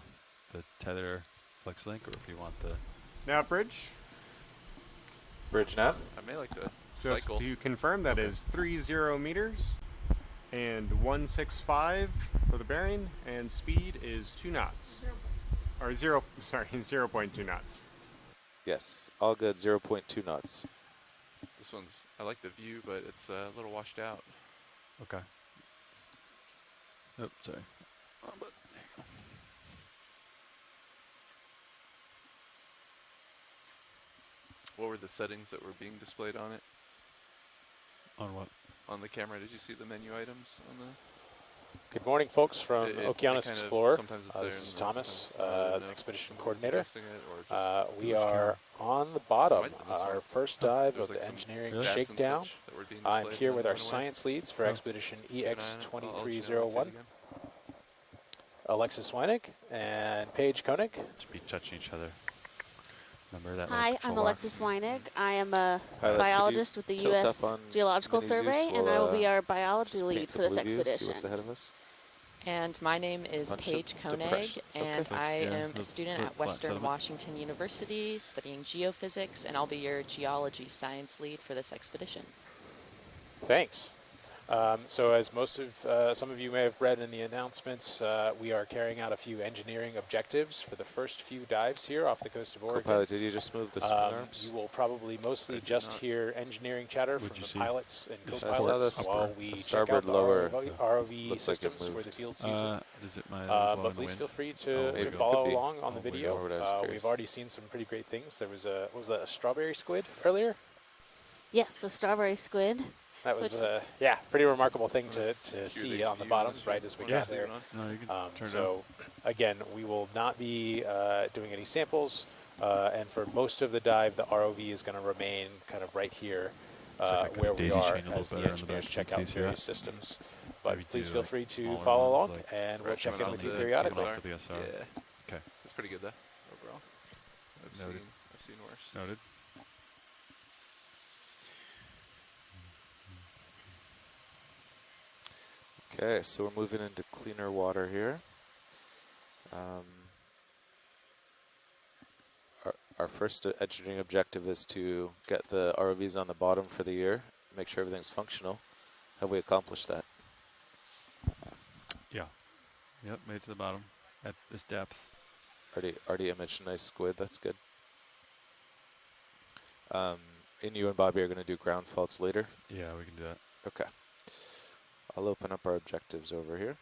Speaker 2: the tether flex link, or if you want the
Speaker 5: Nav bridge.
Speaker 3: Bridge nav.
Speaker 4: I may like to
Speaker 5: Just
Speaker 4: cycle.
Speaker 5: to confirm, that
Speaker 2: Okay.
Speaker 5: is 30 meters and 165 for the bearing, and speed is 2 knots. Or 0.2 knots.
Speaker 3: Yes, all good, 0.2 knots.
Speaker 4: This one's, I like the view, but it's a little washed out.
Speaker 2: Okay. Oh, sorry. Wrong button. There you go.
Speaker 4: What were the settings that were being displayed on it?
Speaker 2: On what?
Speaker 4: On the camera, did you see the menu items on the?
Speaker 8: Good morning, folks, from
Speaker 4: It
Speaker 8: Okeanos
Speaker 4: kind of-
Speaker 8: Explorer.
Speaker 4: sometimes it's there
Speaker 8: This
Speaker 4: and
Speaker 8: is
Speaker 4: then
Speaker 8: Thomas,
Speaker 4: sometimes it's not. I didn't know
Speaker 8: expedition
Speaker 4: if it was
Speaker 8: coordinator.
Speaker 4: adjusting it or just
Speaker 8: We
Speaker 2: Which
Speaker 8: are on the bottom,
Speaker 4: Might be this
Speaker 8: our
Speaker 4: one.
Speaker 8: first dive
Speaker 4: there's
Speaker 8: of
Speaker 4: like
Speaker 8: the
Speaker 4: some
Speaker 8: engineering
Speaker 4: stats and
Speaker 8: shakedown.
Speaker 4: such that were being
Speaker 8: I'm
Speaker 4: displayed
Speaker 8: here
Speaker 4: and
Speaker 8: with
Speaker 4: then
Speaker 8: our
Speaker 4: went away.
Speaker 8: science leads for
Speaker 2: Oh.
Speaker 8: expedition
Speaker 4: Keep an eye on it. I'll let you know when I see it
Speaker 8: EX2301,
Speaker 4: again.
Speaker 8: Alexis Weinig and Paige Koenig.
Speaker 2: Should be touching each other. Remember that?
Speaker 9: Hi,
Speaker 2: little
Speaker 9: I'm
Speaker 2: control
Speaker 9: Alexis
Speaker 2: box?
Speaker 9: Weinig. I am a
Speaker 3: Pilot, could you
Speaker 9: biologist with the
Speaker 3: tilt up
Speaker 9: U.S.
Speaker 3: on
Speaker 9: Geological
Speaker 3: Mini Zeus?
Speaker 9: Survey, and
Speaker 3: We'll,
Speaker 9: I will be our
Speaker 3: just
Speaker 9: biology
Speaker 3: paint
Speaker 9: lead
Speaker 3: the
Speaker 9: for this
Speaker 3: blue view, see
Speaker 9: expedition.
Speaker 3: what's ahead of us.
Speaker 10: And my name is
Speaker 3: Bunch of
Speaker 10: Paige Koenig,
Speaker 3: depressions, okay.
Speaker 10: and
Speaker 2: So,
Speaker 10: I
Speaker 2: yeah,
Speaker 10: am a
Speaker 2: the
Speaker 10: student
Speaker 2: flat
Speaker 10: at Western
Speaker 2: settlement.
Speaker 10: Washington University studying geophysics, and I'll be your geology science lead for this expedition.
Speaker 8: Thanks. So as most of some of you may have read in the announcements, we are carrying out a few engineering objectives for the first few dives here off the coast of Oregon.
Speaker 3: Co-pilot, did you just move the swing arms?
Speaker 8: You will probably mostly
Speaker 4: I did
Speaker 8: just
Speaker 4: not.
Speaker 8: hear engineering chatter
Speaker 2: Would
Speaker 8: from
Speaker 2: you
Speaker 8: the
Speaker 2: see
Speaker 8: pilots and
Speaker 2: this
Speaker 3: I saw
Speaker 8: co-pilots
Speaker 3: this
Speaker 8: while
Speaker 2: upper-
Speaker 8: we
Speaker 3: the
Speaker 8: check
Speaker 3: starboard
Speaker 8: out the
Speaker 3: lower,
Speaker 8: ROV
Speaker 3: looks like it
Speaker 8: systems for the
Speaker 3: moved.
Speaker 8: field season.
Speaker 2: Is it my
Speaker 8: But
Speaker 2: blowing
Speaker 8: please
Speaker 2: wind?
Speaker 8: feel free
Speaker 2: Oh,
Speaker 8: to
Speaker 2: there you
Speaker 3: go.
Speaker 8: follow
Speaker 3: Could be.
Speaker 8: along on the
Speaker 2: Oh, wait,
Speaker 8: video.
Speaker 3: over to us,
Speaker 8: We've
Speaker 3: curious.
Speaker 8: already seen some pretty great things. There was what was that, a strawberry squid earlier?
Speaker 9: Yes, the strawberry squid.
Speaker 8: That was,
Speaker 9: Which is-
Speaker 8: yeah, pretty remarkable thing to
Speaker 4: Let's cue
Speaker 8: see
Speaker 4: the
Speaker 8: on the
Speaker 4: view
Speaker 8: bottom
Speaker 4: this
Speaker 8: right
Speaker 4: one.
Speaker 8: as we
Speaker 4: What
Speaker 8: got
Speaker 4: is it
Speaker 8: there.
Speaker 4: on?
Speaker 2: No, you can turn it on.
Speaker 8: So again, we will not be doing any samples. And for most of the dive, the ROV is going to remain kind of right here
Speaker 2: Looks like I could
Speaker 8: where we
Speaker 2: daisy
Speaker 8: are
Speaker 2: chain a little
Speaker 8: as the
Speaker 2: better on the
Speaker 8: engineers
Speaker 2: back.
Speaker 8: check
Speaker 2: Can you
Speaker 8: out
Speaker 2: see
Speaker 8: various
Speaker 2: that?
Speaker 8: systems. But
Speaker 2: Maybe
Speaker 8: please
Speaker 2: do,
Speaker 8: feel
Speaker 2: like,
Speaker 8: free to
Speaker 2: smaller
Speaker 8: follow
Speaker 2: ones,
Speaker 8: along,
Speaker 2: like
Speaker 8: and we'll
Speaker 4: Right,
Speaker 8: check
Speaker 4: coming
Speaker 8: in
Speaker 4: off
Speaker 8: with you
Speaker 4: the
Speaker 8: periodically.
Speaker 4: SR.
Speaker 2: Off the SR.
Speaker 4: Yeah,
Speaker 2: Okay.
Speaker 4: that's pretty good though overall.
Speaker 2: Noted.
Speaker 4: I've seen worse.
Speaker 2: Noted.
Speaker 3: Okay, so we're moving into cleaner water here. Our first engineering objective is to get the ROVs on the bottom for the year, make sure everything's functional. Have we accomplished that?
Speaker 2: Yeah. Yep, made it to the bottom at this depth.
Speaker 3: Already imaged a nice squid, that's good. And you and Bobby are going to do ground faults later?
Speaker 2: Yeah, we can do that.
Speaker 3: Okay. I'll open up our objectives over here.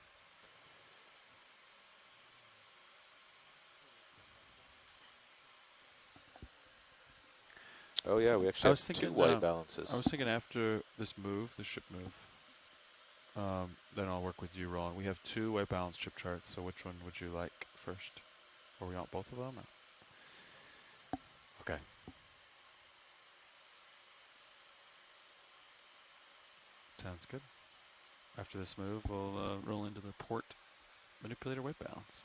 Speaker 3: Oh yeah, we actually have two white balances.
Speaker 2: I was thinking after this move, the ship move, then I'll work with you, Roland. We have 2 white balance chip charts, so which one would you like first? Or we want both of them? Or? Okay. Sounds good. After this move, we'll roll into the port manipulator white balance.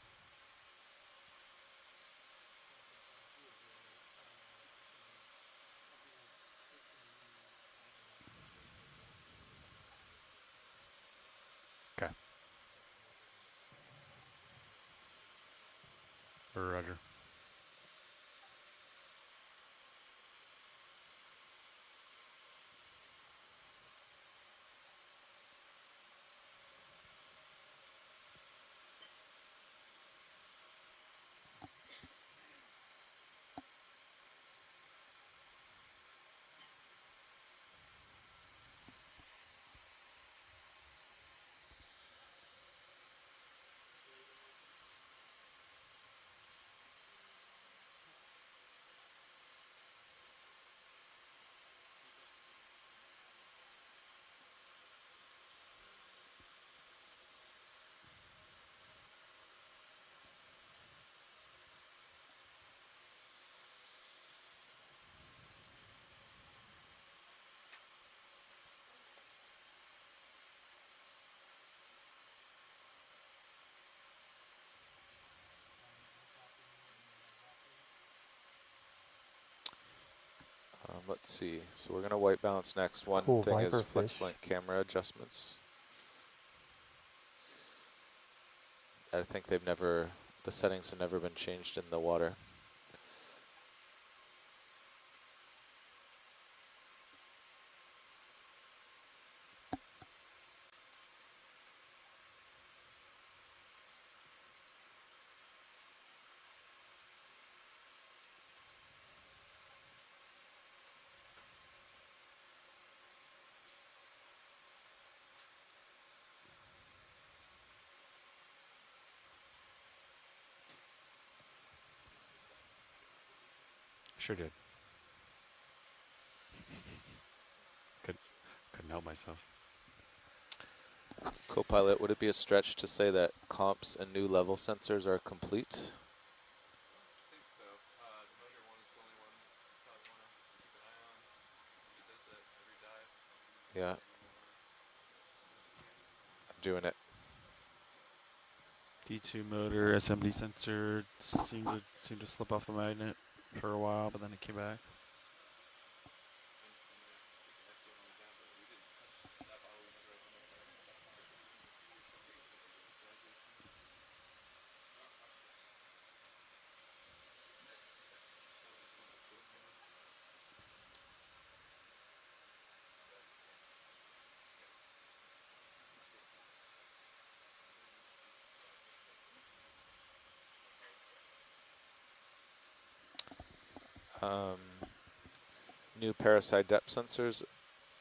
Speaker 2: Okay. Roger.
Speaker 3: Let's see. So we're going to white balance next. One
Speaker 7: Cool
Speaker 3: thing is
Speaker 7: viper
Speaker 3: flex
Speaker 7: fish.
Speaker 3: link camera adjustments. I think the settings have never been changed in the water.
Speaker 2: Sure did. Couldn't help myself.
Speaker 3: Copilot, would it be a stretch to say that comps and new level sensors are complete?
Speaker 4: I think so. The motor one is the only one probably want to keep an eye on. It does that every dive.
Speaker 3: Yeah. I'm doing it.
Speaker 2: D2 motor, SMD sensor seemed to slip off the magnet for a while, but then it came back.
Speaker 3: New parasite depth sensors.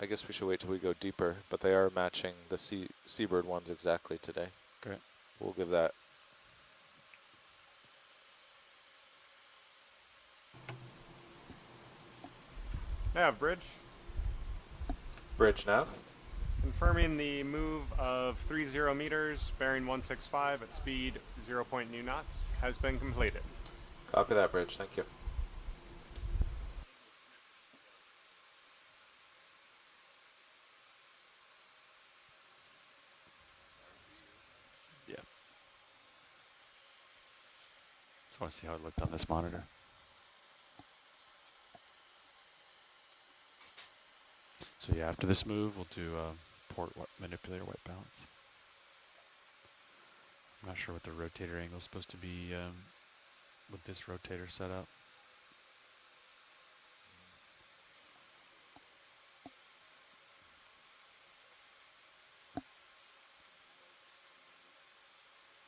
Speaker 3: I guess we should wait till we go deeper, but they are matching the seabird ones exactly today.
Speaker 2: Great.
Speaker 3: We'll give that.
Speaker 5: Nav bridge.
Speaker 3: Bridge nav.
Speaker 5: Confirming the move of 30 meters, bearing 165 at speed 0.2 knots has been completed.
Speaker 3: Copy that, bridge. Thank you.
Speaker 2: Just want to see how it looked on this monitor. So yeah, after this move, we'll do port manipulator white balance. I'm not sure what the rotator angle is supposed to be with this rotator setup.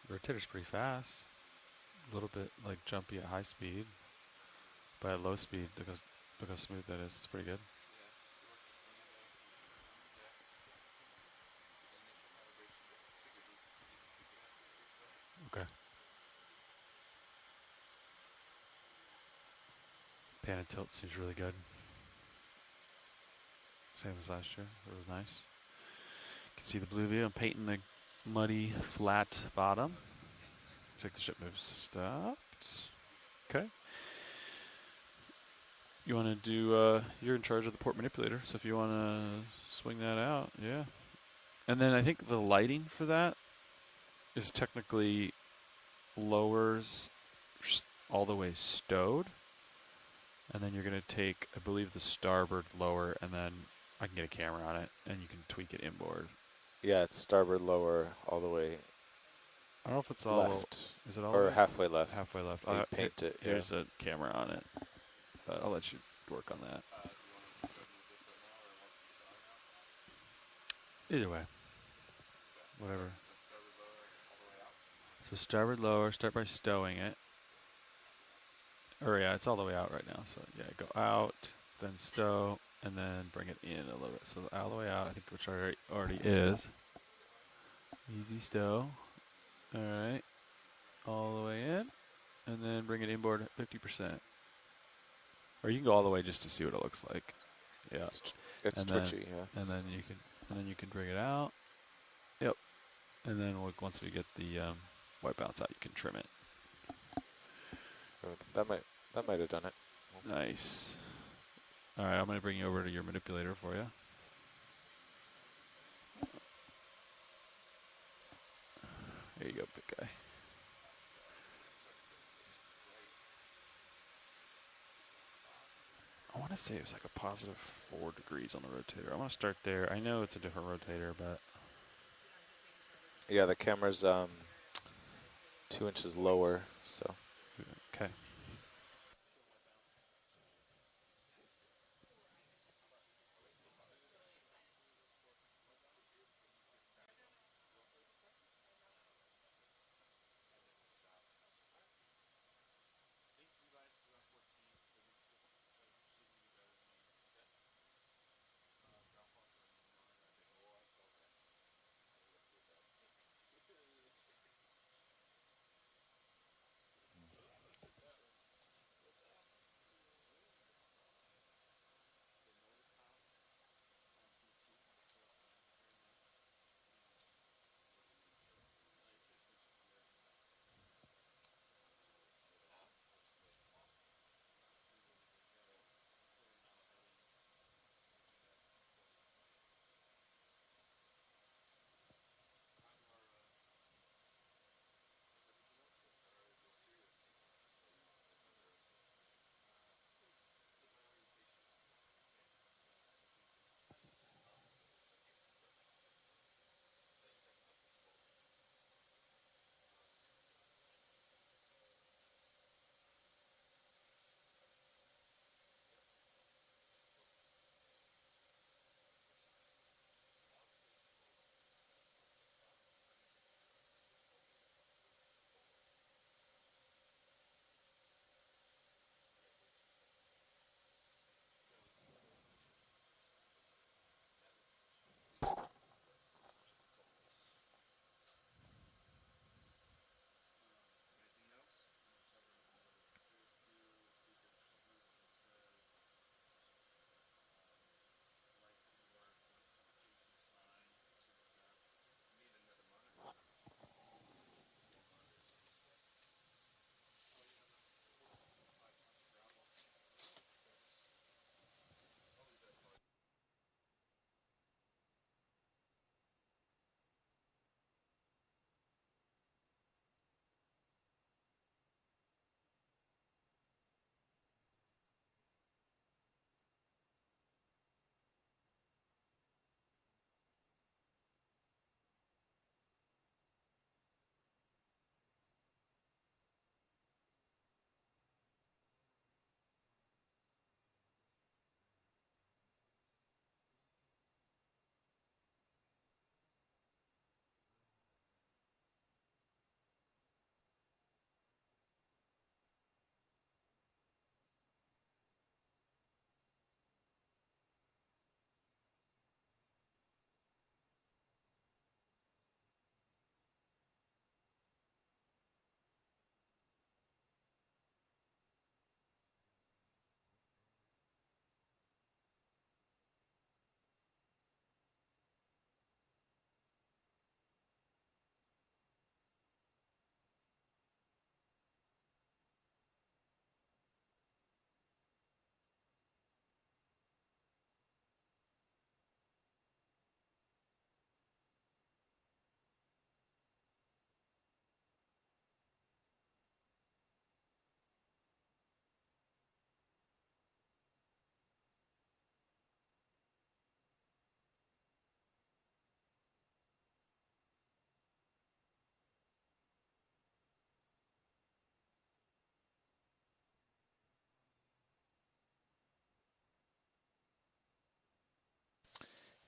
Speaker 2: Rotator's pretty fast. A little bit like jumpy at high speed, but at low speed, look how smooth that is. It's pretty good. Okay. Pan and tilt seems really good. Same as last year. It was nice. You can see the blue view. I'm painting the muddy, flat bottom. Looks like the ship move stopped. Okay. You want to do, you're in charge of the port manipulator, so if you want to swing that out, yeah. And then I think the lighting for that is technically lowers all the way stowed. And then you're going to take, I believe, the starboard lower, and then I can get a camera on it, and you can tweak it inboard.
Speaker 3: Yeah, it's starboard lower all the way
Speaker 2: I don't know if it's all
Speaker 3: left.
Speaker 2: Is it all
Speaker 3: Or
Speaker 2: the way?
Speaker 3: halfway left.
Speaker 2: Halfway left.
Speaker 3: You paint it, yeah.
Speaker 2: Here's a camera on it. But I'll let you work on that. Either way. Whatever. So starboard lower, start by stowing it. Or yeah, it's all the way out right now. So yeah, go out, then stow, and then bring it in a little bit. So all the way out, I think, which already is. Easy stow. All right. All the way in, and then bring it inboard at 50%. Or you can go all the way just to see what it looks like. Yeah.
Speaker 3: It's
Speaker 2: and
Speaker 3: twitchy,
Speaker 2: then,
Speaker 3: yeah.
Speaker 2: And then you can bring it out. Yep. And then once we get the white balance out, you can trim it.
Speaker 3: That might have done it.
Speaker 2: Nice. All right, I'm going to bring you over to your manipulator for you. There you go, big guy. I want to say it was like a positive 4 degrees on the rotator. I want to start there. I know it's a different rotator, but...
Speaker 3: Yeah, the camera's 2 inches lower, so...
Speaker 2: Okay.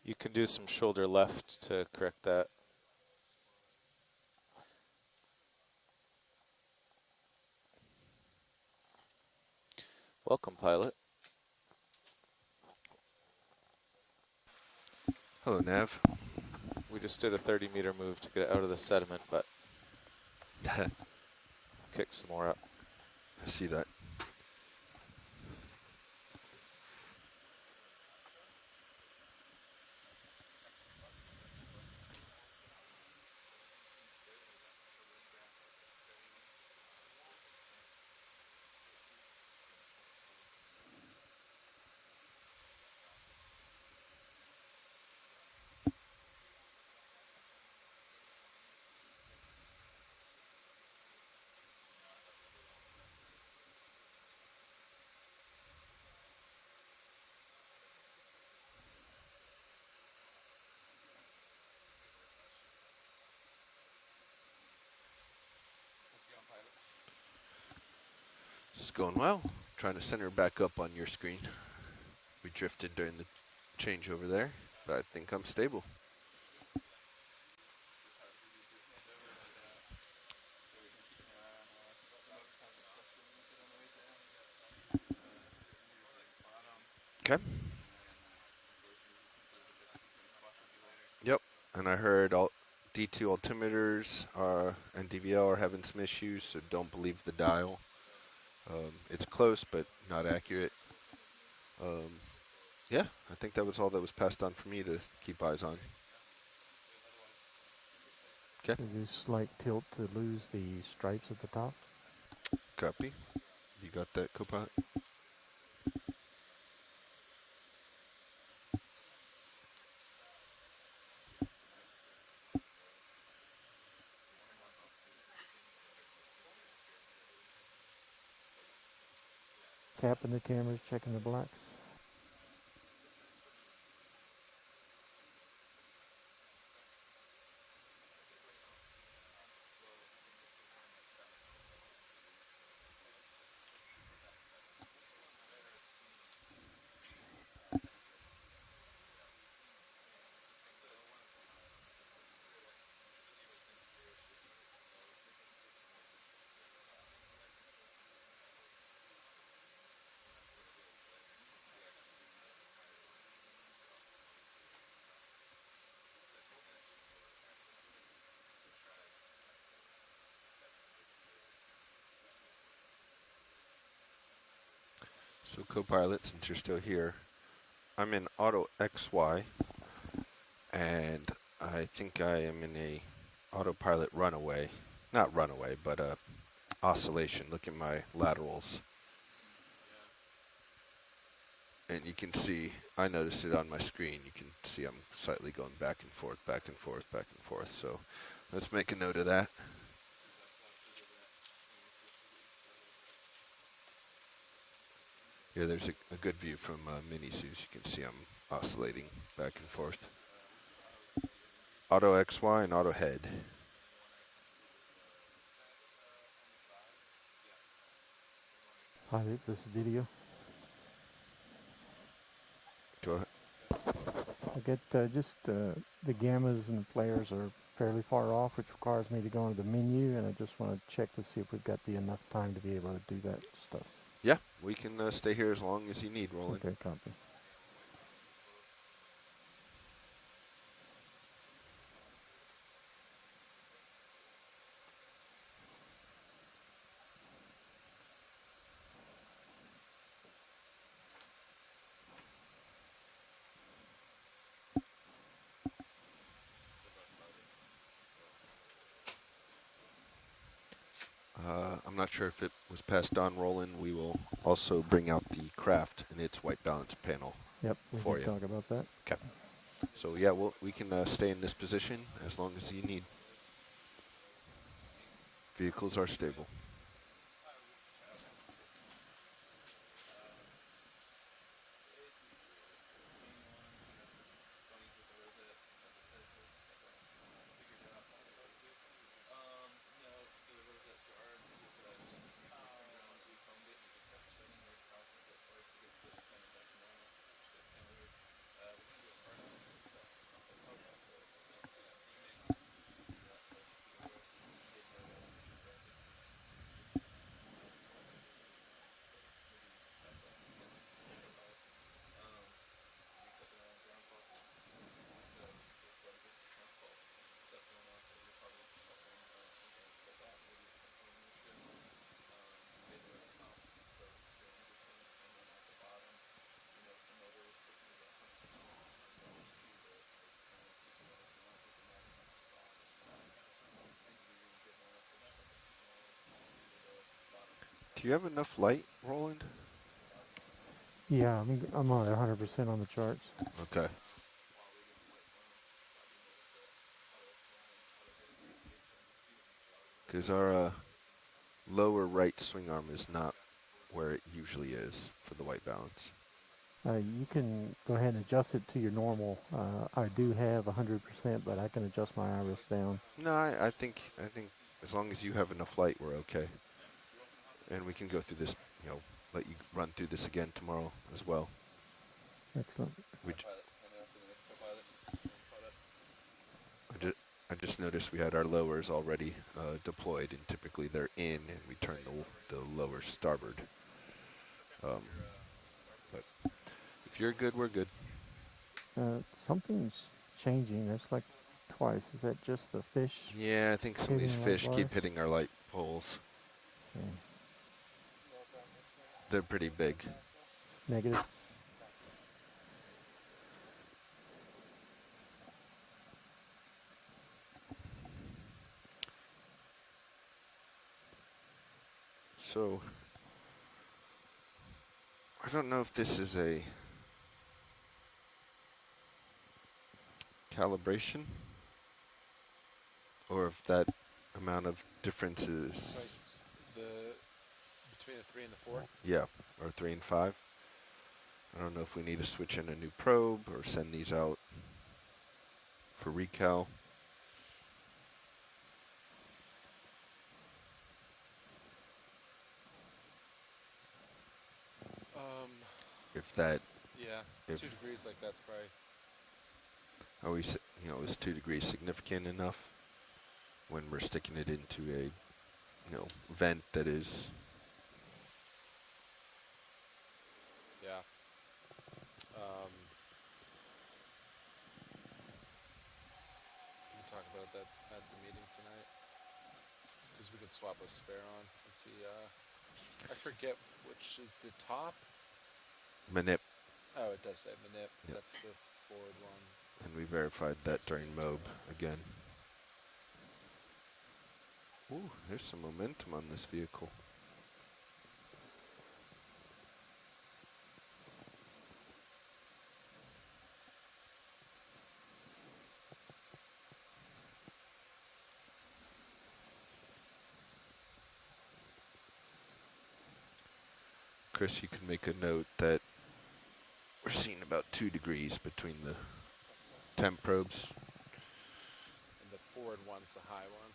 Speaker 3: You can do some shoulder left to correct that. Welcome, pilot.
Speaker 11: Hello, Nav.
Speaker 3: We just did a 30-meter move to get out of the sediment, but kick some more up.
Speaker 11: I see that. It's going well. Trying to center back up on your screen. We drifted during the change over there, but I think I'm stable. Okay. Yep, and I heard all D2 altimeters and DVL are having some issues, so don't believe the dial. It's close, but not accurate. Yeah, I think that was all that was passed on for me to keep eyes on. Okay.
Speaker 7: There's a slight tilt to lose the stripes at the top.
Speaker 11: Copy. You got that, Copilot?
Speaker 7: Tapping the cameras, checking the blacks.
Speaker 11: So Copilot, since you're still here, I'm in Auto XY, and I think I am in a autopilot runaway. Not runaway, but oscillation. Look at my laterals. And you can see, I noticed it on my screen, you can see I'm slightly going back and forth, back and forth, back and forth. So let's make a note of that. Yeah, there's a good view from Mini-Zeus. You can see I'm oscillating back and forth. Auto XY and auto head.
Speaker 7: Pilot, this is video.
Speaker 11: Go ahead.
Speaker 7: I get the gammas and flares are fairly far off, which requires me to go into the menu, and I just want to check to see if we've got enough time to be able to do that stuff.
Speaker 11: Yeah, we can stay here as long as you need, Roland.
Speaker 7: Okay, copy.
Speaker 11: I'm not sure if it was passed on, Roland. We will also bring out the craft and its white balance panel.
Speaker 7: Yep, we
Speaker 11: for
Speaker 7: can
Speaker 11: you.
Speaker 7: talk about that.
Speaker 11: Okay. So yeah, we can stay in this position as long as you need. Vehicles are stable. Do you have enough light, Roland?
Speaker 7: Yeah, I'm on 100% on the charts.
Speaker 11: Okay. Because our lower right swing arm is not where it usually is for the white balance.
Speaker 7: You can go ahead and adjust it to your normal. I do have 100%, but I can adjust my iris down.
Speaker 11: No, I think as long as you have enough light, we're okay. And we can go through this, let you run through this again tomorrow as well.
Speaker 7: Excellent.
Speaker 11: I just noticed we had our lowers already deployed, and typically they're in, and we turn the lower starboard. But if you're good, we're good.
Speaker 7: Something's changing. There's like twice. Is that just the fish?
Speaker 11: Yeah, I think some of these
Speaker 7: hitting light
Speaker 11: fish keep
Speaker 7: bars?
Speaker 11: hitting our light poles.
Speaker 7: Okay.
Speaker 11: They're pretty big.
Speaker 7: Negative.
Speaker 11: So, I don't know if this is a calibration or if that amount of difference is...
Speaker 8: Between the 3 and the 4?
Speaker 11: Yeah, or 3 and 5. I don't know if we need to switch in a new probe or send these out for recal. If that...
Speaker 8: Yeah, 2 degrees like that's probably...
Speaker 11: Always, is 2 degrees significant enough when we're sticking it into a, vent that is...
Speaker 8: Yeah. Can we talk about that at the meeting tonight? Because we could swap a spare on and see, I forget which is the top.
Speaker 11: Manip.
Speaker 8: Oh, it does say manip.
Speaker 11: Yep.
Speaker 8: That's the forward one.
Speaker 11: And we verified that during MOB again. Ooh, there's some momentum on this vehicle. Chris, you can make a note that we're seeing about 2 degrees between the temp probes.
Speaker 8: And the forward one's the high one.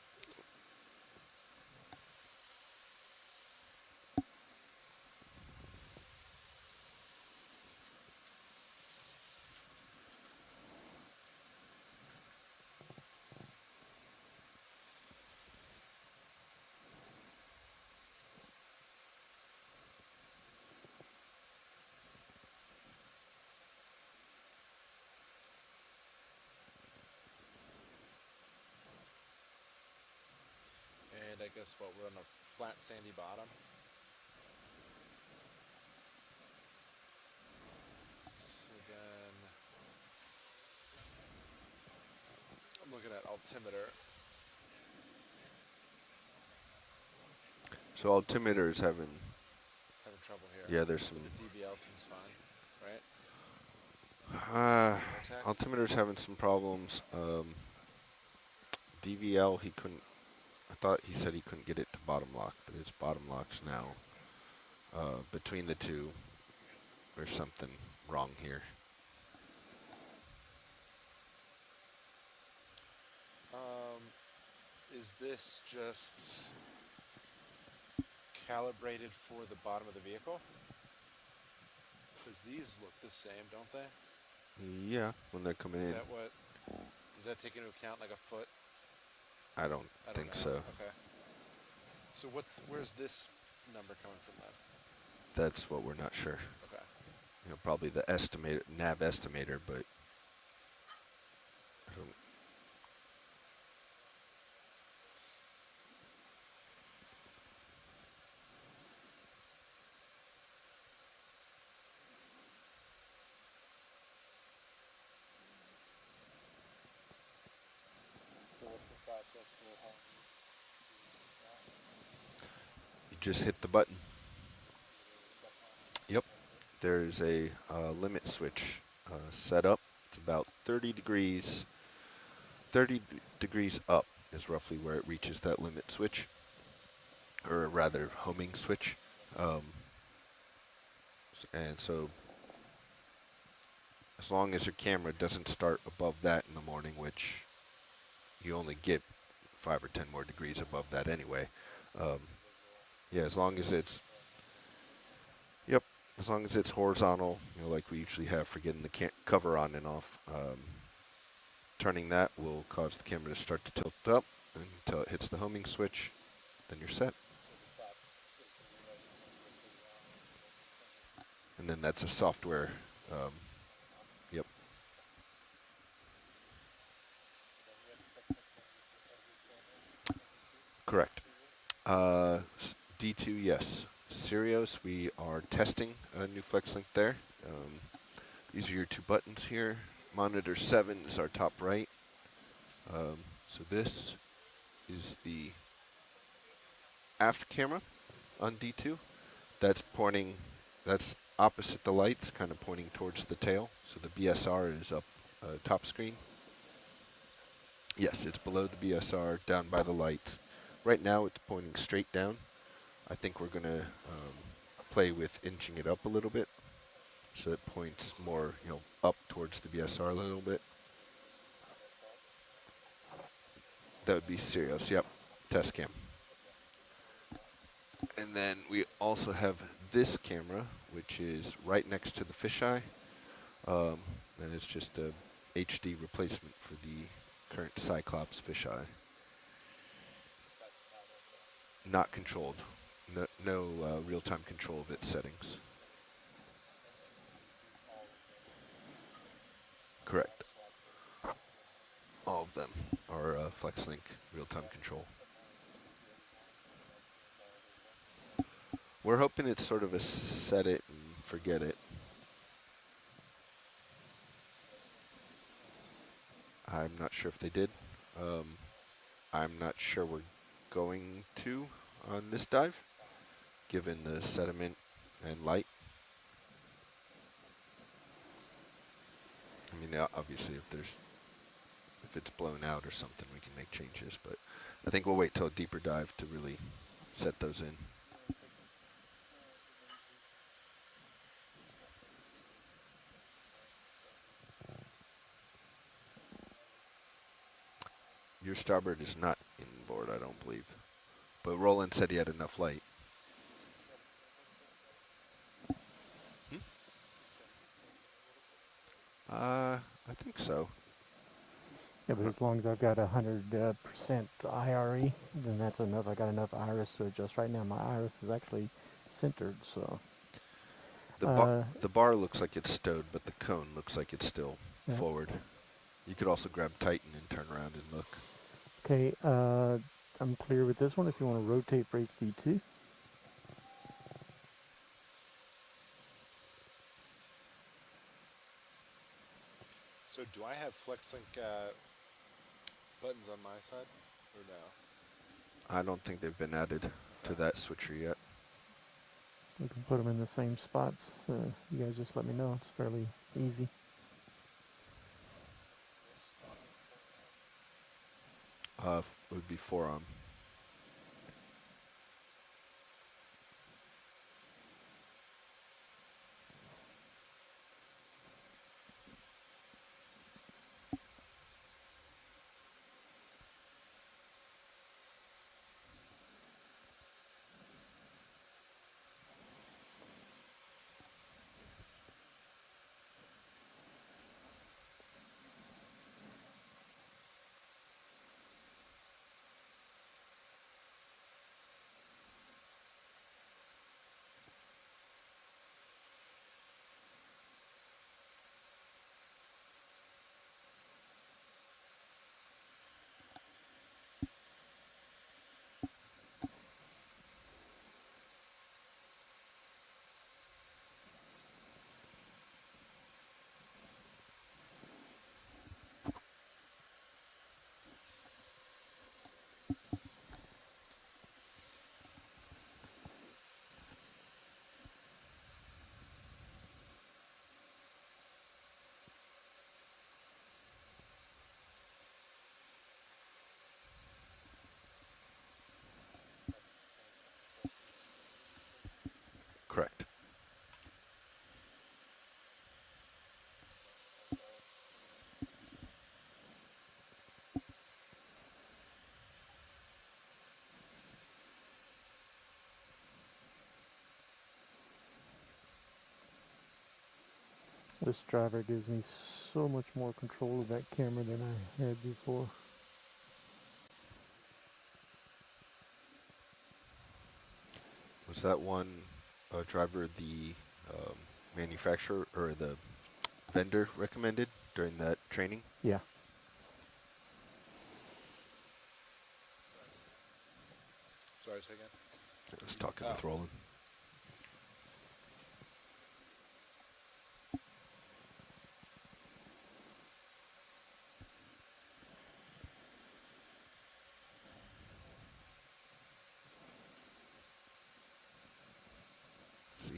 Speaker 8: And I guess what, we're on a flat sandy bottom. So then I'm looking at altimeter.
Speaker 11: So altimeter is having
Speaker 8: Trouble here.
Speaker 11: Yeah, there's some...
Speaker 8: But the DVL seems fine, right?
Speaker 11: Altimeter's having some problems. DVL, he couldn't... I thought he said he couldn't get it to bottom lock, but it's bottom locks now. Between the two, there's something wrong here.
Speaker 8: Is this just calibrated for the bottom of the vehicle? Because these look the same, don't they?
Speaker 11: Yeah, when they're coming
Speaker 8: Is
Speaker 11: in.
Speaker 8: that what? Does that take into account like a foot?
Speaker 11: I don't think
Speaker 8: know.
Speaker 11: so.
Speaker 8: Okay. So where's this number coming from then?
Speaker 11: That's what we're not sure.
Speaker 8: Okay.
Speaker 11: Probably the nav estimator, but I don't...
Speaker 8: So what's the process for how
Speaker 11: You just hit the button. there's a limit switch set up. It's about 30 degrees. 30 degrees up is roughly where it reaches that limit switch, or rather homing switch. And so as long as your camera doesn't start above that in the morning, which you only get 5 or 10 more degrees above that anyway. Yeah, as long as it's, as long as it's horizontal, like we usually have for getting the cover on and off, turning that will cause the camera to start to tilt up until it hits the homing switch, then you're set. And then that's a software, yep. Correct. D2, yes. Sirius, we are testing a new flex link there. These are your 2 buttons here. Monitor 7 is our top right. So this is the aft camera on D2. That's pointing, that's opposite the lights, kind of pointing towards the tail. So the BSR is up top screen. Yes, it's below the BSR, down by the lights. Right now it's pointing straight down. I think we're going to play with inching it up a little bit, so it points more, up towards the BSR a little bit. That would be Sirius, yep, test cam. And then we also have this camera, which is right next to the fisheye. And it's just a HD replacement for the current Cyclops fisheye. Not controlled. No real-time control of its settings. Correct. All of them are FlexLink real-time control. We're hoping it's sort of a set it and forget it. I'm not sure if they did. I'm not sure we're going to on this dive, given the sediment and light. I mean, obviously, if it's blown out or something, we can make changes. But I think we'll wait till a deeper dive to really set those in. Your starboard is not inboard, I don't believe. But Roland said he had enough light. I think so.
Speaker 7: Yeah, but as long as I've got 100% IRE, then that's enough. I got enough iris to adjust. Right now, my iris is actually centered, so.
Speaker 11: The bar looks like it's stowed, but the cone looks like it's still forward. You could also grab Titan and turn around and look.
Speaker 7: Okay, I'm clear with this one. If you want to rotate for HD2.
Speaker 5: So do I have FlexLink buttons on my side, or no?
Speaker 11: I don't think they've been added to that switcher yet.
Speaker 7: We can put them in the same spots. You guys just let me know. It's fairly easy.
Speaker 11: It would be forearm.
Speaker 7: This driver gives me so much more control of that camera than I had before.
Speaker 11: Was that one driver the manufacturer or the vendor recommended during that training?
Speaker 7: Yeah.
Speaker 4: Sorry, say again.
Speaker 11: I was talking with Roland.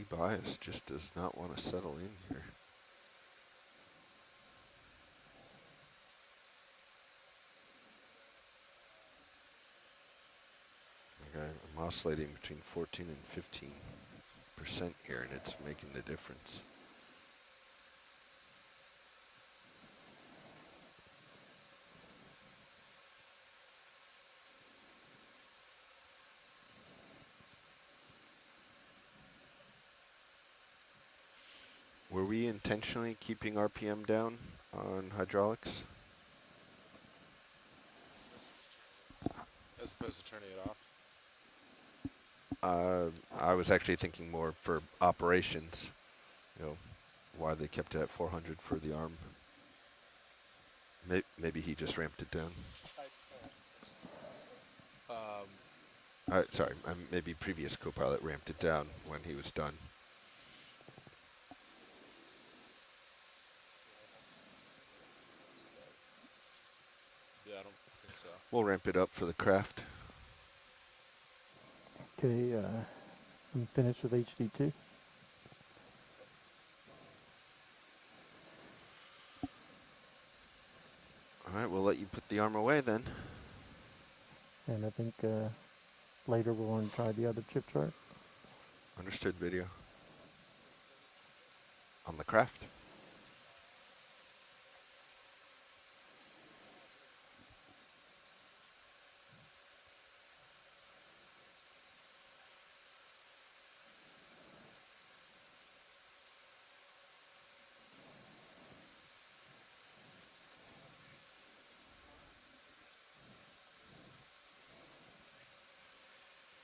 Speaker 11: Bias just does not want to settle in here. Okay, I'm oscillating between 14 and 15% here, and it's making the difference. Were we intentionally keeping RPM down on hydraulics?
Speaker 4: As opposed to turning it off?
Speaker 11: I was actually thinking more for operations, you know, why they kept it at 400 for the arm. Maybe he just ramped it down. Sorry, maybe previous co-pilot ramped it down when he was done.
Speaker 4: Yeah, I don't think so.
Speaker 11: We'll ramp it up for the craft.
Speaker 7: Okay, I'm finished with HD2.
Speaker 11: All right, we'll let you put the arm away then.
Speaker 7: And I think later we'll want to try the other chip chart.
Speaker 11: Understood, video. On the craft.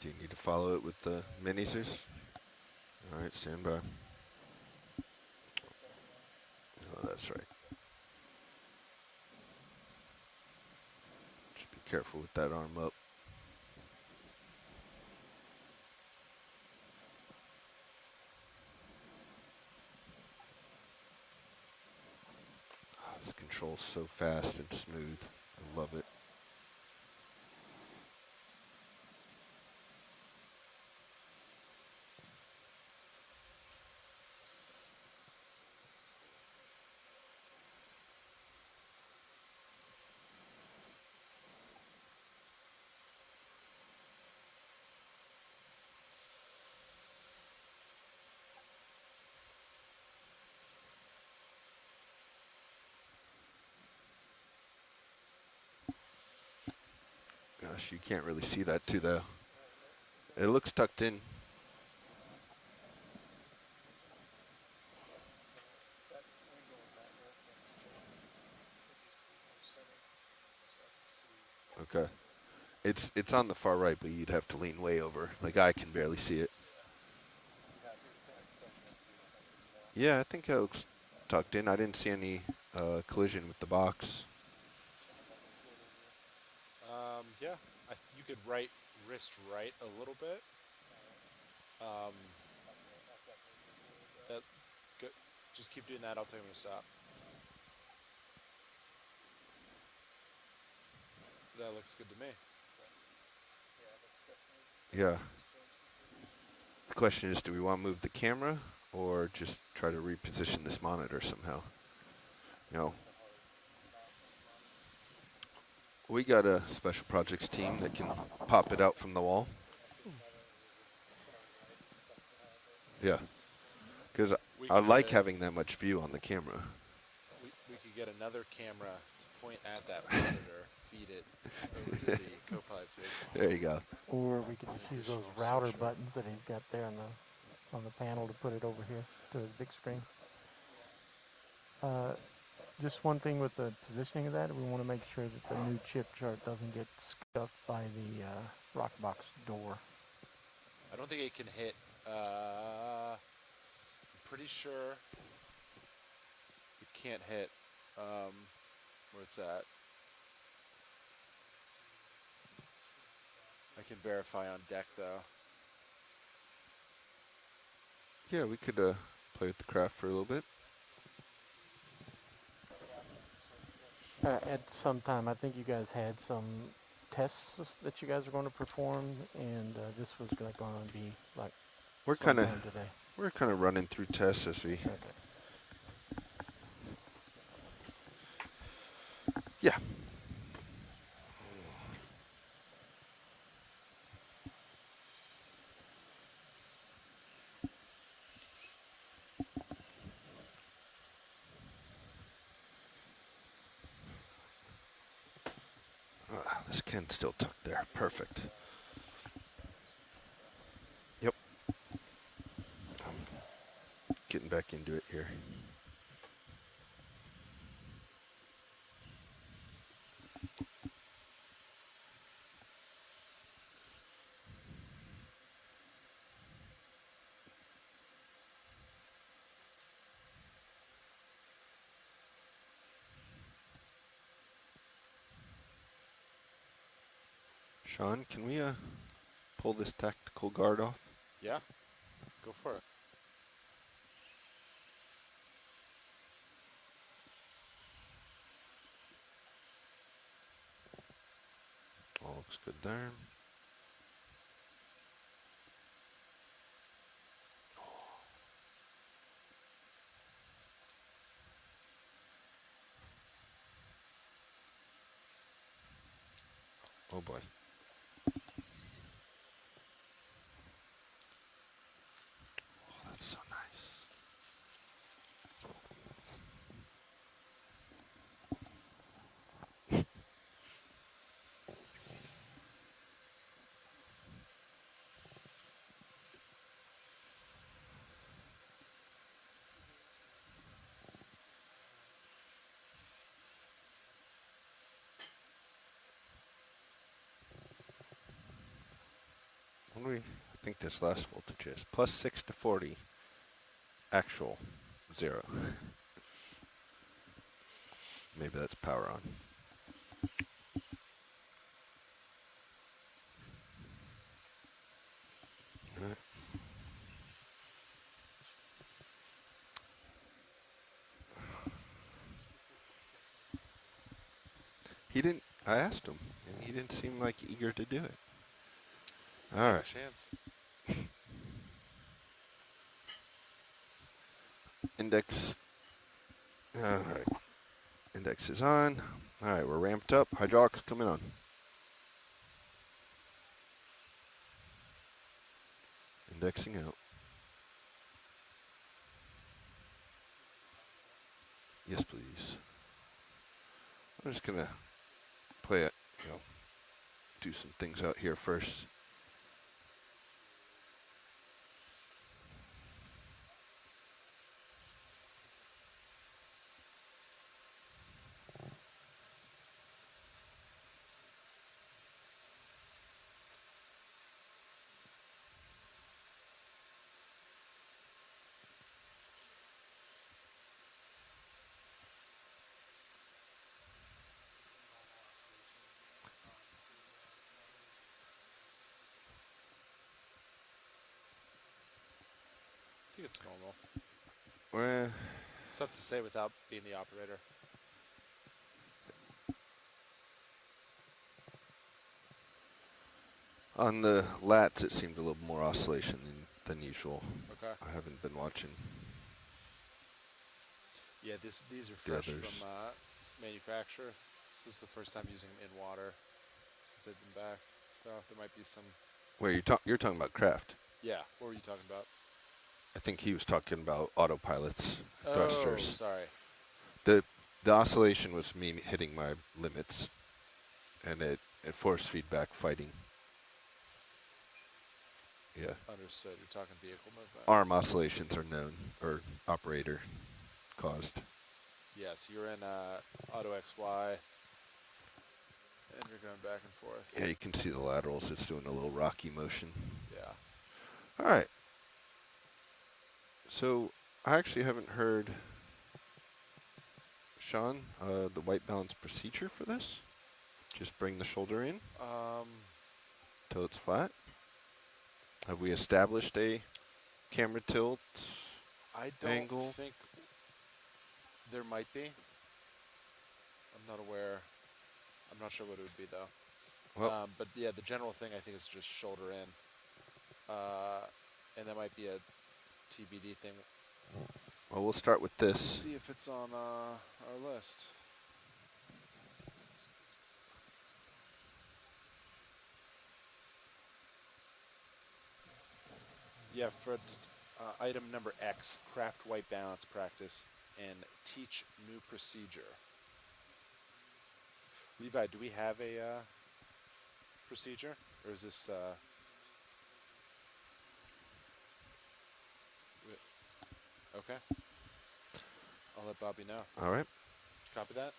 Speaker 11: Do you need to follow it with the minisers? All right, stand by. Oh, that's right. Just be careful with that arm up. Oh, this control's so fast and smooth. I love it. Gosh, you can't really see that too, though. It looks tucked in. Okay. It's on the far right, but you'd have to lean way over. Like, I can barely see it. Yeah, I think it looks tucked in. I didn't see any collision with the box.
Speaker 8: Yeah, you could wrist right a little bit. Just keep doing that. I'll tell you when to stop. That looks good to me.
Speaker 11: Yeah. The question is, do we want to move the camera or just try to reposition this monitor somehow? You know, we got a special projects team that can pop it out from the wall. Yeah. Because I like having that much view on the camera.
Speaker 8: We could get another camera to point at that monitor, feed it over to the co-pilot station.
Speaker 11: There you go.
Speaker 7: Or we could just use those router buttons that he's got there on the panel to put it over here to his big screen. Just one thing with the positioning of that, we want to make sure that the new chip chart doesn't get scuffed by the rock box door.
Speaker 12: I don't think it can hit. I'm pretty sure it can't hit where it's at. I can verify on deck though.
Speaker 11: Yeah, we could play with the craft for a little bit.
Speaker 7: At some time, I think you guys had some tests that you guys were going to perform, and this was going to be like
Speaker 11: We're
Speaker 7: sometime today.
Speaker 11: kind of running through tests as we.
Speaker 7: Okay.
Speaker 11: Yeah. This can's still tucked there. Perfect. Yep. Getting back into it here. Sean, can we pull this tactical guard off?
Speaker 12: Yeah, go for it.
Speaker 11: All looks good there. Oh boy. Oh, that's so nice. What do we think this last voltage is? Plus 6 to 40. Actual 0. Maybe that's power on. All right. He didn't. I asked him, and he didn't seem like eager to do it. All right.
Speaker 12: Chance.
Speaker 11: Index. All right. Index is on. All right, we're ramped up. Hydraulics coming on. Indexing out. Yes, please. I'm just gonna play it, do some things out here first.
Speaker 12: I think it's normal.
Speaker 11: Well,
Speaker 12: It's tough to say without being the operator.
Speaker 11: on the lats, it seemed a little more oscillation than usual.
Speaker 12: Okay.
Speaker 11: I haven't been watching.
Speaker 12: Yeah, these are
Speaker 11: The
Speaker 12: fresh
Speaker 11: others.
Speaker 12: from manufacturer. So this is the first time using them in water since they've been back. So there might be some.
Speaker 11: Where you're talking about craft?
Speaker 12: Yeah. What were you talking about?
Speaker 11: I think he was talking about autopilots, thrusters.
Speaker 12: Oh, sorry.
Speaker 11: The oscillation was me hitting my limits, and it forced feedback fighting. Yeah.
Speaker 12: Understood. You're talking vehicle movement.
Speaker 11: Arm oscillations are known, or operator caused.
Speaker 12: Yes, you're in auto XY, and you're going back and forth.
Speaker 11: Yeah, you can see the laterals. It's doing a little rocky motion.
Speaker 12: Yeah.
Speaker 11: All right. So I actually haven't heard, Sean, the white balance procedure for this. Just bring the shoulder in till it's flat. Have we established a camera tilt
Speaker 12: I don't
Speaker 11: angle?
Speaker 12: think there might be. I'm not aware. I'm not sure what it would be though.
Speaker 11: Well,
Speaker 12: but yeah, the general thing I think is just shoulder in, and that might be a TBD thing.
Speaker 11: well, we'll start with
Speaker 12: Let's
Speaker 11: this.
Speaker 12: see if it's on our list. Yeah, for item number X, craft white balance practice and teach new procedure. Levi, do we have a procedure, or is this? Okay. I'll let Bobby know.
Speaker 11: All right.
Speaker 12: Copy that.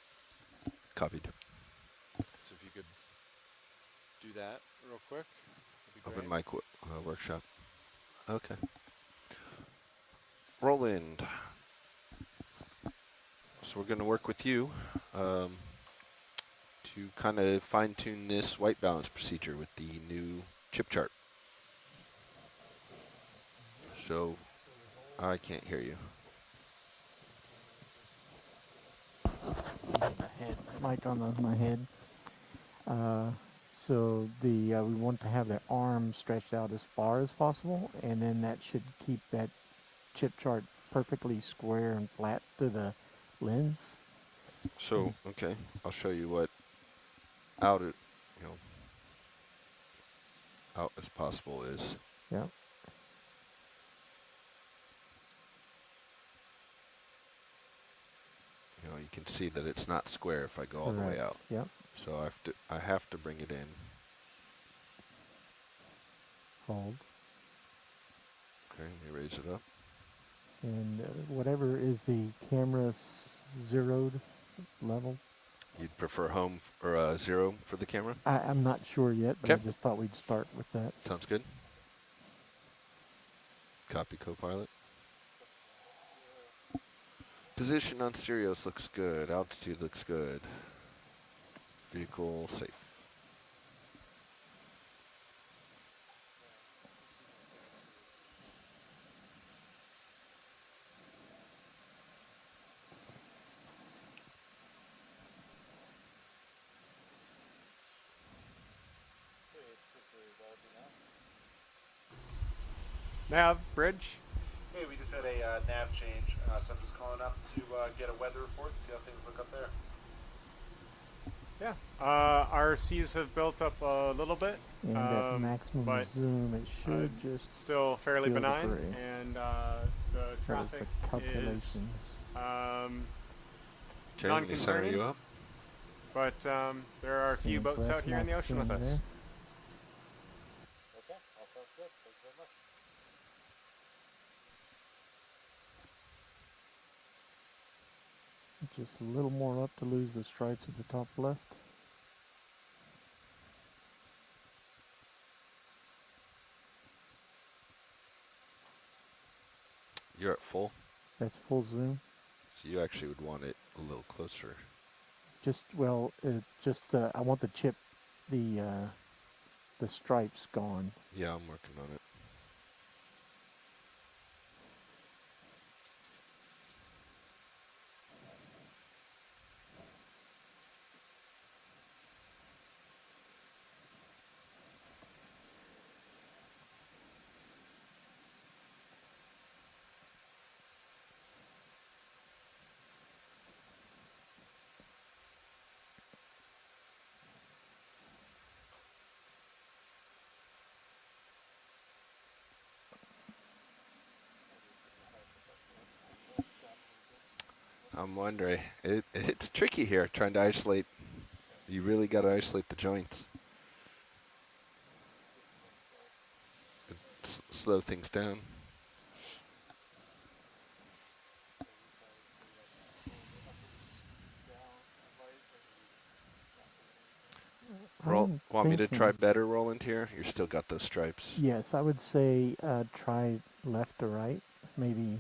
Speaker 11: Copied.
Speaker 12: So if you could do that real quick, that'd be
Speaker 11: Open
Speaker 12: great.
Speaker 11: mic workshop. Okay. Roland. So we're going to work with you to kind of fine-tune this white balance procedure with the new chip chart. So I can't hear you.
Speaker 7: My head, mic on my head. So we want to have the arm stretched out as far as possible, and then that should keep that chip chart perfectly square and flat to the lens.
Speaker 11: So, okay, I'll show you what out as possible is.
Speaker 7: Yeah.
Speaker 11: You can see that it's not square if I go all the way out.
Speaker 7: Yep.
Speaker 11: So I have to bring it in.
Speaker 7: Hold.
Speaker 11: Okay, let me raise it up.
Speaker 7: And whatever is the camera zeroed level.
Speaker 11: You'd prefer home or 0 for the camera?
Speaker 7: I'm not sure yet, but I just thought we'd start with that.
Speaker 11: Sounds good. Copy Copilot. Position on stereos looks good. Altitude looks good. Vehicle safe.
Speaker 5: Nav, bridge.
Speaker 12: Hey, we just had a nav change, so I'm just calling up to get a weather report and see how things look up there.
Speaker 5: Yeah. Our seas have built up a little bit.
Speaker 7: And at maximum
Speaker 5: but
Speaker 7: zoom, it should just
Speaker 5: still fairly
Speaker 7: feel the
Speaker 5: benign,
Speaker 7: gray.
Speaker 5: and the traffic is non-concerning.
Speaker 11: You up?
Speaker 5: But there are a few boats out here in the ocean with us.
Speaker 7: There.
Speaker 5: Okay, all sounds good. Thank you very much.
Speaker 7: Just a little more up to lose the stripes at the top left.
Speaker 11: You're at full?
Speaker 7: That's full zoom.
Speaker 11: So you actually would want it a little closer.
Speaker 7: I want the chip, the stripes gone.
Speaker 11: Yeah, I'm working on it. I'm wondering. It's tricky here trying to isolate. You really got to isolate the joints. Slow things down. Want me to try better Roland here? You still got those stripes.
Speaker 7: Yes, I would say try left to right, maybe.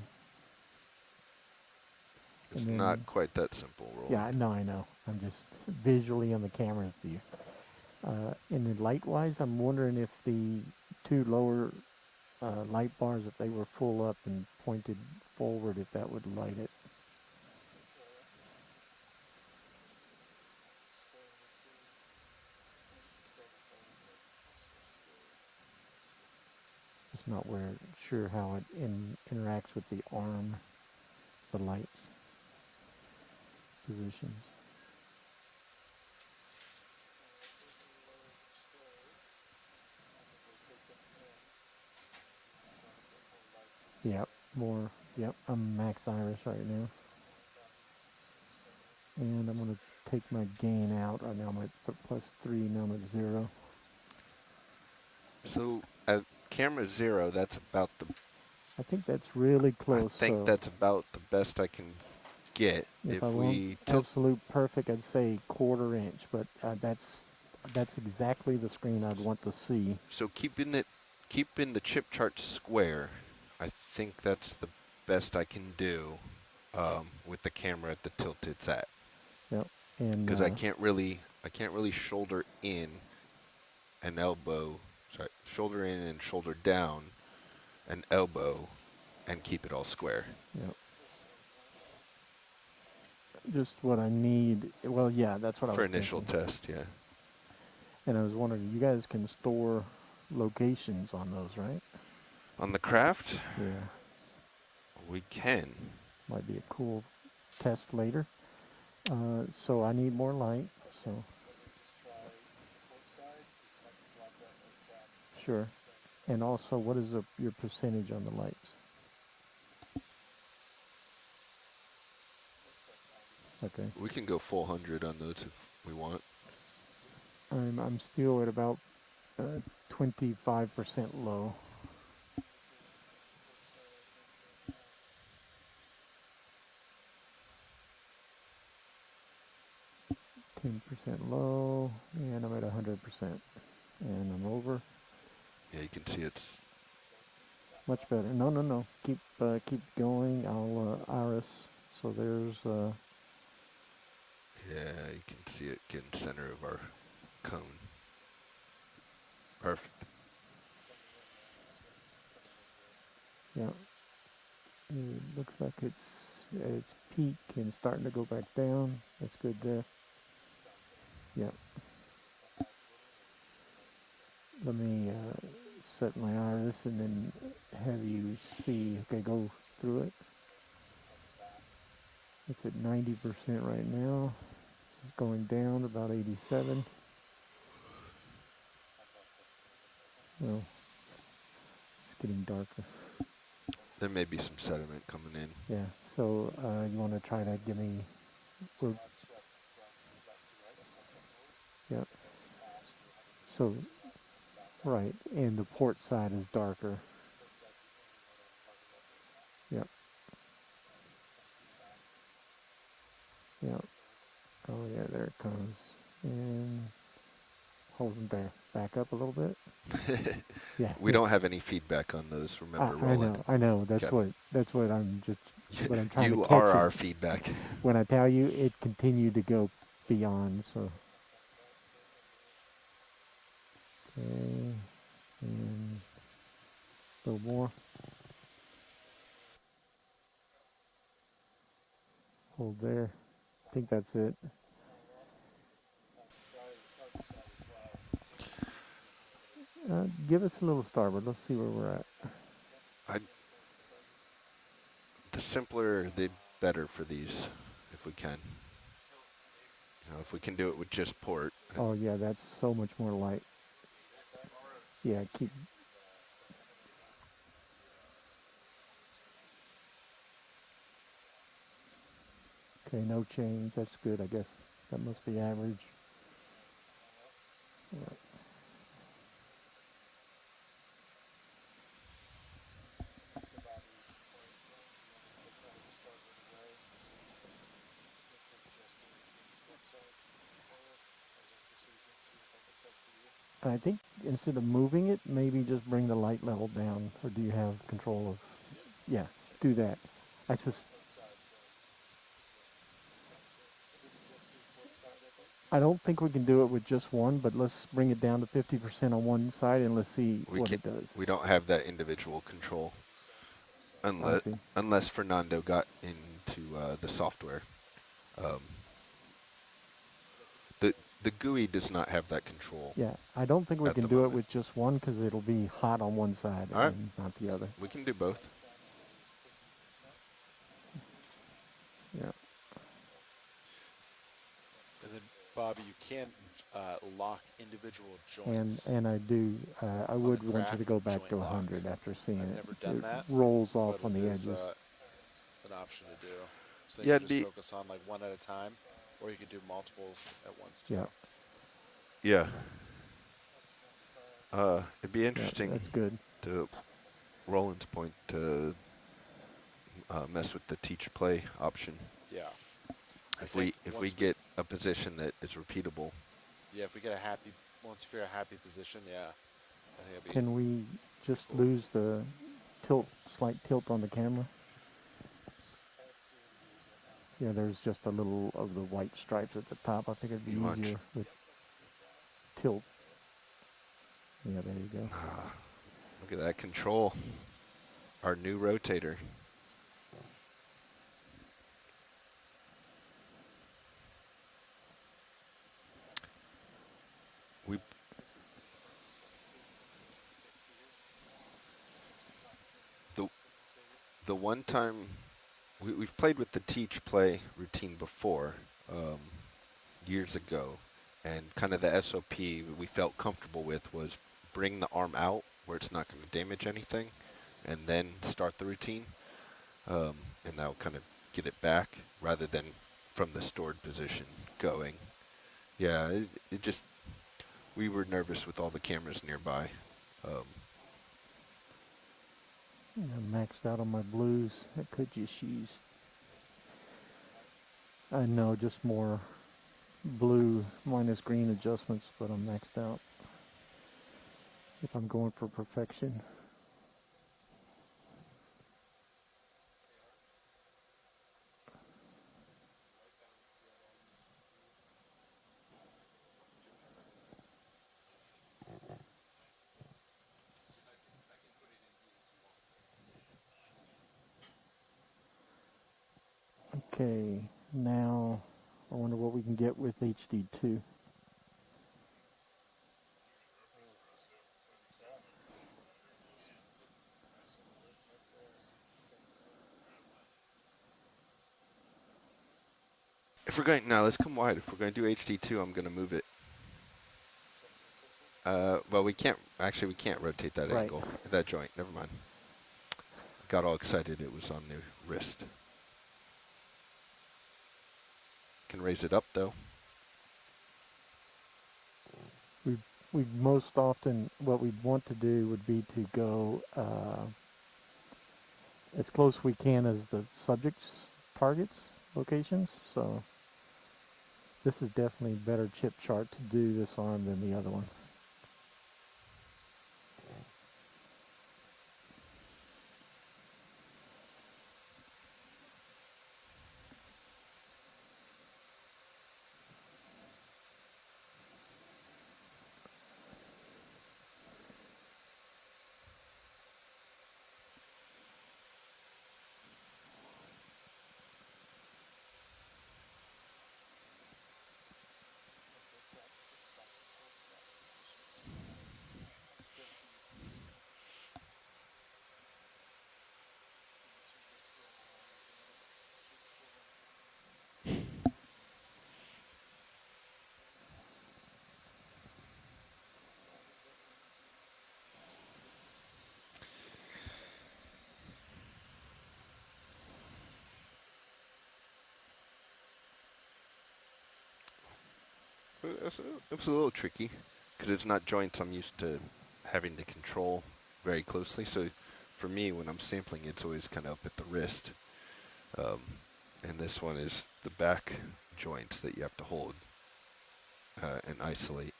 Speaker 11: It's not quite that simple, Roland.
Speaker 7: Yeah, no, I know. I'm just visually on the camera view. And then light-wise, I'm wondering if the two lower light bars, if they were full up and pointed forward, if that would light it. Just not sure how it interacts with the arm, the lights positions. Yep, yep, I'm max iris right now. And I'm going to take my gain out. Right now I'm at +3, now I'm at 0.
Speaker 11: So at camera 0, that's about the...
Speaker 7: I think that's really close.
Speaker 11: I think that's about the best I can get.
Speaker 7: If I want absolute perfect, I'd say 1/4 inch, but that's exactly the screen I'd want to see.
Speaker 11: So keeping the chip chart square, I think that's the best I can do with the camera at the tilt it's at.
Speaker 7: Yep. And
Speaker 11: because I can't really shoulder in and elbow, shoulder in and shoulder down, and elbow, and keep it all square.
Speaker 7: Yep. Just what I need. Well, yeah, that's what I was
Speaker 11: for initial
Speaker 7: thinking.
Speaker 11: test, yeah.
Speaker 7: And I was wondering, you guys can store locations on those, right?
Speaker 11: On the craft?
Speaker 7: Yeah.
Speaker 11: We can.
Speaker 7: Might be a cool test later. So I need more light, so. Sure. And also, what is your percentage on the lights? Okay.
Speaker 11: We can go full 100 on those if we want.
Speaker 7: I'm still at about 25% low. %, low, and I'm at 100%, and I'm over.
Speaker 11: Yeah, you can see it's
Speaker 7: much better. No. Keep going. I'll iris. So there's.
Speaker 11: Yeah, you can see it getting center of our cone. Perfect.
Speaker 7: Yeah. It looks like it's at its peak and starting to go back down. That's good there. Yeah. Let me set my iris and then have you see. Okay, go through it. It's at 90% right now. It's going down about 87. Well, it's getting darker.
Speaker 11: There may be some sediment coming in.
Speaker 7: Yeah, so you want to try to give me... Yeah. So, right, and the port side is darker. Yep. Yep. Oh yeah, there it comes. And hold them there. Back up a little bit. Yeah.
Speaker 11: We don't have any feedback on those, remember, Roland.
Speaker 7: I know. That's what I'm trying to catch.
Speaker 11: You are our feedback.
Speaker 7: When I tell you, it continued to go beyond, so. Okay. And a little more. Hold there. I think that's it. Give us a little starboard. Let's see where we're at.
Speaker 11: The simpler, the better for these, if we can. You know, if we can do it with just port.
Speaker 7: Oh yeah, that's so much more light. Yeah, keep. Okay, no change. That's good. I guess that must be average. Right. I think instead of moving it, maybe just bring the light level down. Or do you have control of? Yeah, do that. I just. I don't think we can do it with just one, but let's bring it down to 50% on one side and let's see what it does.
Speaker 11: We don't have that individual control unless
Speaker 7: see.
Speaker 11: unless Fernando got into the software. The GUI does not have that control.
Speaker 7: Yeah, I don't think we
Speaker 11: at
Speaker 7: can
Speaker 11: the
Speaker 7: do it
Speaker 11: moment.
Speaker 7: with just one because it'll be hot on one side
Speaker 11: All right.
Speaker 7: and not the other.
Speaker 11: We can do both.
Speaker 7: Yeah.
Speaker 12: And then, Bobby, you can lock individual joints.
Speaker 7: And I do. I would want you
Speaker 12: graph
Speaker 7: to go back
Speaker 12: joint
Speaker 7: to
Speaker 12: lock.
Speaker 7: 100 after seeing
Speaker 12: I've
Speaker 7: it.
Speaker 12: never done
Speaker 7: it
Speaker 12: that,
Speaker 7: rolls off
Speaker 12: but
Speaker 7: on
Speaker 12: it
Speaker 7: the
Speaker 12: is,
Speaker 7: edges.
Speaker 12: an option to do. So
Speaker 11: Yeah,
Speaker 12: you
Speaker 11: it'd
Speaker 12: can
Speaker 11: be-
Speaker 12: just focus on like one at a time, or you could do multiples at once too.
Speaker 7: Yeah.
Speaker 11: Yeah. It'd be interesting.
Speaker 7: That's good.
Speaker 11: To Roland's point, to mess with the teach play option.
Speaker 12: Yeah.
Speaker 11: If we get a position that is repeatable.
Speaker 12: Yeah, if we get once you figure a happy position, yeah. I think it'd be
Speaker 7: Can we just
Speaker 12: cool.
Speaker 7: lose the slight tilt on the camera? Yeah, there's just a little of the white stripes at the top. I think it'd be easier with tilt. Yeah, there you go.
Speaker 11: Look at that control. Our new rotator. The one time we've played with the teach play routine before, years ago, and kind of the SOP we felt comfortable with was bring the arm out where it's not going to damage anything, and then start the routine, and that'll kind of get it back rather than from the stored position going. Yeah, it just, we were nervous with all the cameras nearby.
Speaker 7: I'm maxed out on my blues. I could just use, I know, just more blue minus green adjustments, but I'm maxed out if I'm going for perfection. Okay, now I wonder what we can get with HD2.
Speaker 11: If we're going, now let's come wide. If we're going to do HD2, I'm going to move it. Well, we can't rotate that angle, that joint. Never mind. Got all excited. It was on the wrist. Can raise it up though.
Speaker 7: We most often, what we'd want to do would be to go as close we can as the subject's targets locations. So this is definitely a better chip chart to do this arm than the other one.
Speaker 11: It was a little tricky because it's not joints I'm used to having to control very closely. So for me, when I'm sampling, it's always kind of up at the wrist. And this one is the back joints that you have to hold and isolate.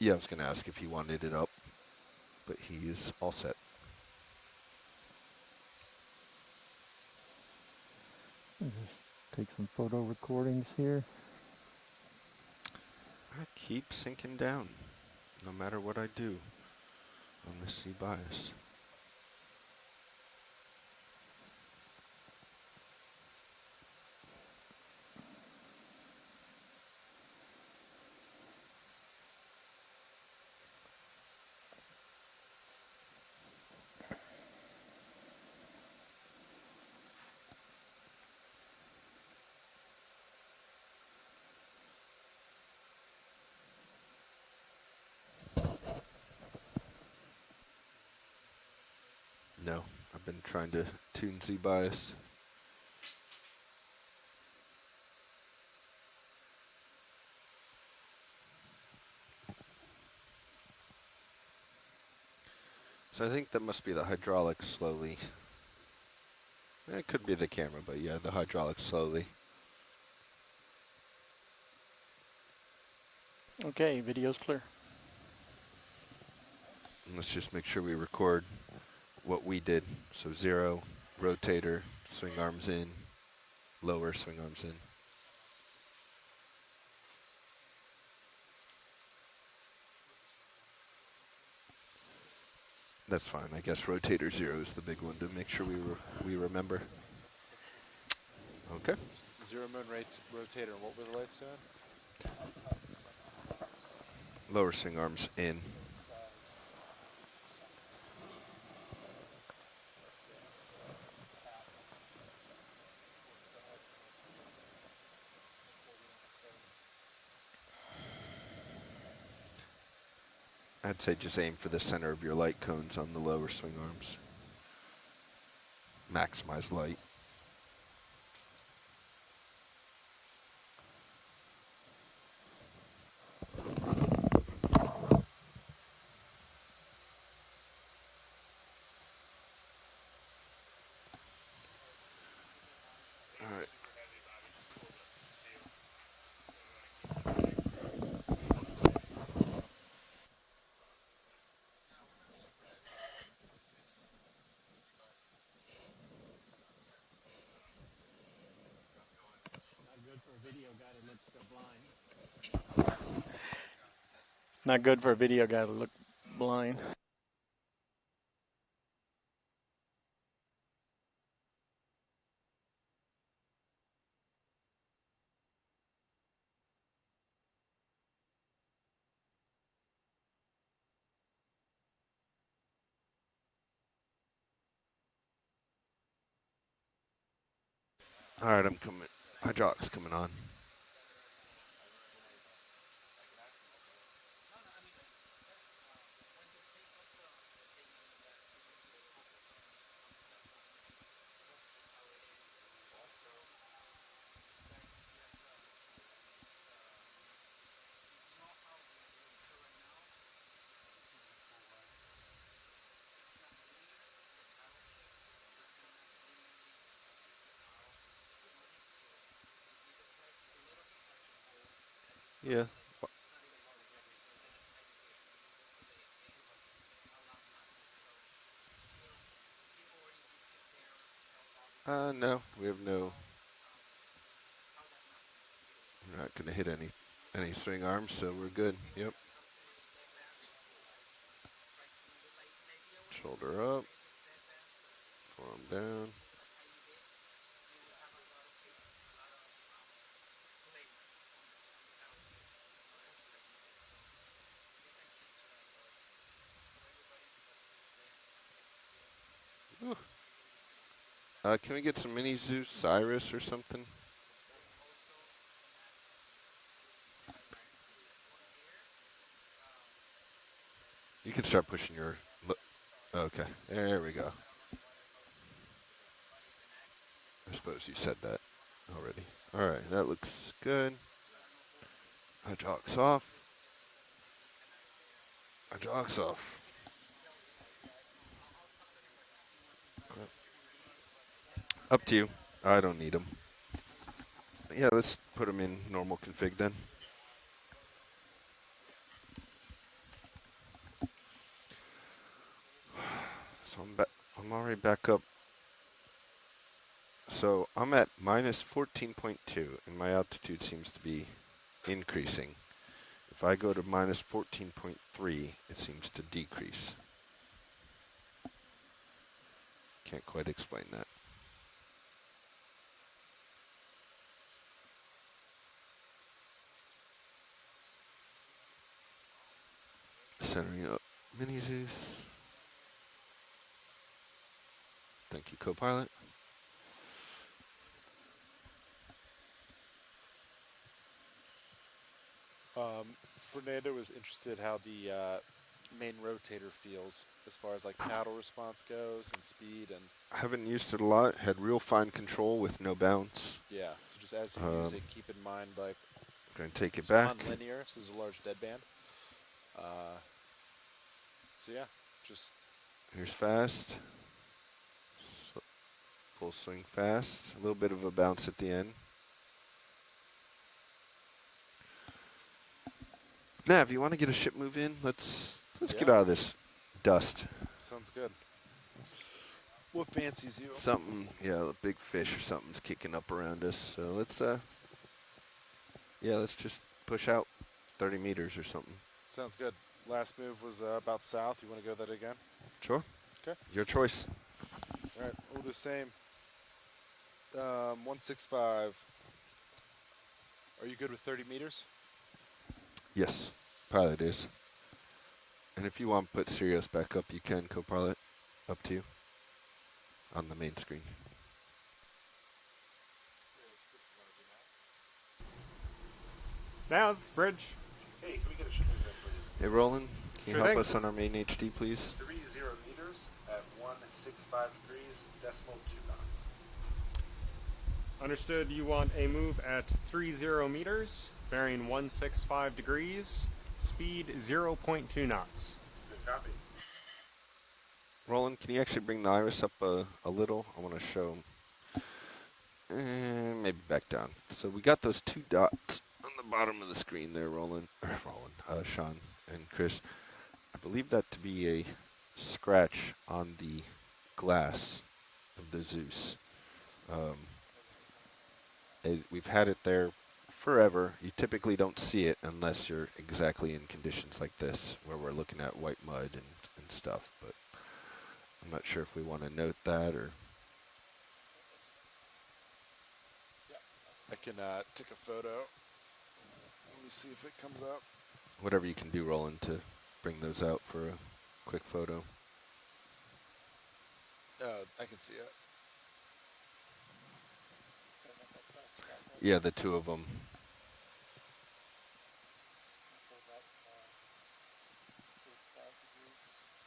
Speaker 11: Yeah, I was going to ask if he wanted it up, but he is all set.
Speaker 7: Just take some photo recordings here.
Speaker 11: I keep sinking down, no matter what I do on the sea bias. No, I've been trying to tune Z bias. So I think that must be the hydraulics slowly. It could be the camera, but yeah, the hydraulics slowly.
Speaker 7: Okay, video's clear.
Speaker 11: And let's just make sure we record what we did. So 0, rotator, swing arms in, lower, swing arms in. That's fine. I guess rotator 0 is the big one to make sure we remember. Okay.
Speaker 12: 0 moon rotator. And what were the lights doing?
Speaker 11: Lower swing arms in. I'd say just aim for the center of your light cones on the lower swing arms. Maximize light. All right.
Speaker 7: Not good for a video guy to look blind.
Speaker 11: All right, I'm coming. Hydraulics coming on. Yeah. No, we have no. We're not going to hit any swing arms, so we're good. Yep. Shoulder up, forearm down. Ooh. Can we get some mini Zeus Cyrus or something? You can start pushing your. Okay, there we go. I suppose you said that already. All right, that looks good. Hydraulics off. Hydraulics off. Up to you. I don't need them. Yeah, let's put them in normal config then. So I'm already back up. So I'm at minus 14.2, and my altitude seems to be increasing. If I go to minus 14.3, it seems to decrease. Can't quite explain that. Centering up Mini Zeus. Thank you, co-pilot.
Speaker 12: Fernando was interested how the main rotator feels as far as like paddle response goes and speed and.
Speaker 11: I haven't used it a lot. Had real fine control with no bounce.
Speaker 12: Yeah, so just as you use it, keep in mind like.
Speaker 11: Going to take it
Speaker 12: so
Speaker 11: back.
Speaker 12: Non-linear, so there's a large deadband. So yeah, just.
Speaker 11: Here's fast. So full swing fast. A little bit of a bounce at the end. Nav, you want to get a ship move in? Let's get out of this dust.
Speaker 12: Sounds good. What fancies you?
Speaker 11: Something, yeah, a big fish or something's kicking up around us. So let's just push out 30 meters or something.
Speaker 12: Sounds good. Last move was about south. You want to go that again?
Speaker 11: Sure.
Speaker 12: Okay.
Speaker 11: Your choice.
Speaker 12: All right, we'll do the same. 165. Are you good with 30 meters?
Speaker 11: Yes, pilot is. And if you want to put Sirius back up, you can, co-pilot. Up to you. On the main screen.
Speaker 5: Nav, bridge.
Speaker 13: Hey, can we get a ship move in, please?
Speaker 11: Hey, Roland, can you
Speaker 5: Sure
Speaker 11: help
Speaker 5: thing.
Speaker 11: us on our main HD, please?
Speaker 13: 30 meters at 165 degrees, decimal 2 knots.
Speaker 5: Understood. You want a move at 30 meters, bearing 165 degrees, speed 0.2 knots.
Speaker 13: Good copy.
Speaker 11: Roland, can you actually bring the iris up a little? I want to show and maybe back down. So we got those two dots on the bottom of the screen there, Sean and Chris. I believe that to be a scratch on the glass of the Zeus. We've had it there forever. You typically don't see it unless you're exactly in conditions like this, where we're looking at white mud and stuff, but I'm not sure if we want to note that or...
Speaker 12: I can take a photo. Let me see if it comes up.
Speaker 11: Whatever you can do, Roland, to bring those out for a quick photo.
Speaker 12: I can see it.
Speaker 11: Yeah, the two of them.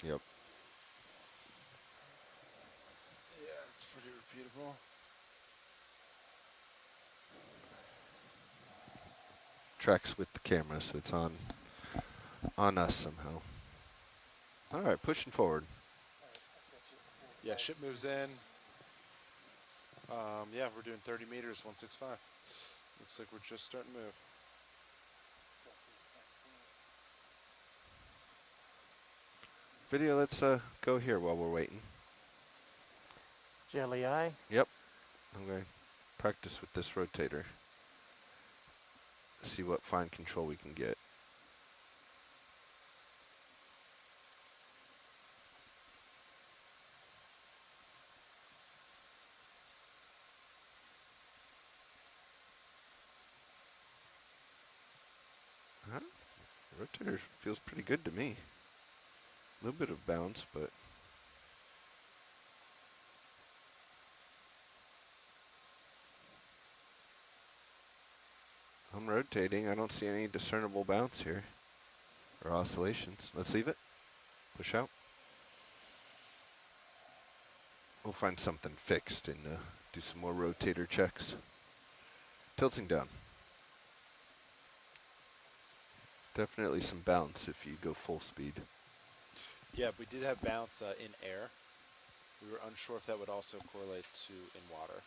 Speaker 11: Yep.
Speaker 12: Yeah, it's pretty repeatable.
Speaker 11: Tracks with the camera, so it's on us somehow. All right, pushing forward.
Speaker 12: Yeah, ship moves in. Yeah, we're doing 30 meters, 165. Looks like we're just starting to move.
Speaker 11: Video, let's go here while we're waiting.
Speaker 7: Jelly eye.
Speaker 11: Yep. I'm going to practice with this rotator. See what fine control we can get. Rotator feels pretty good to me. A little bit of bounce, but I'm rotating. I don't see any discernible bounce here or oscillations. Let's leave it. Push out. We'll find something fixed and do some more rotator checks. Tilting down. Definitely some bounce if you go full speed.
Speaker 12: Yeah, we did have bounce in air. We were unsure if that would also correlate to in water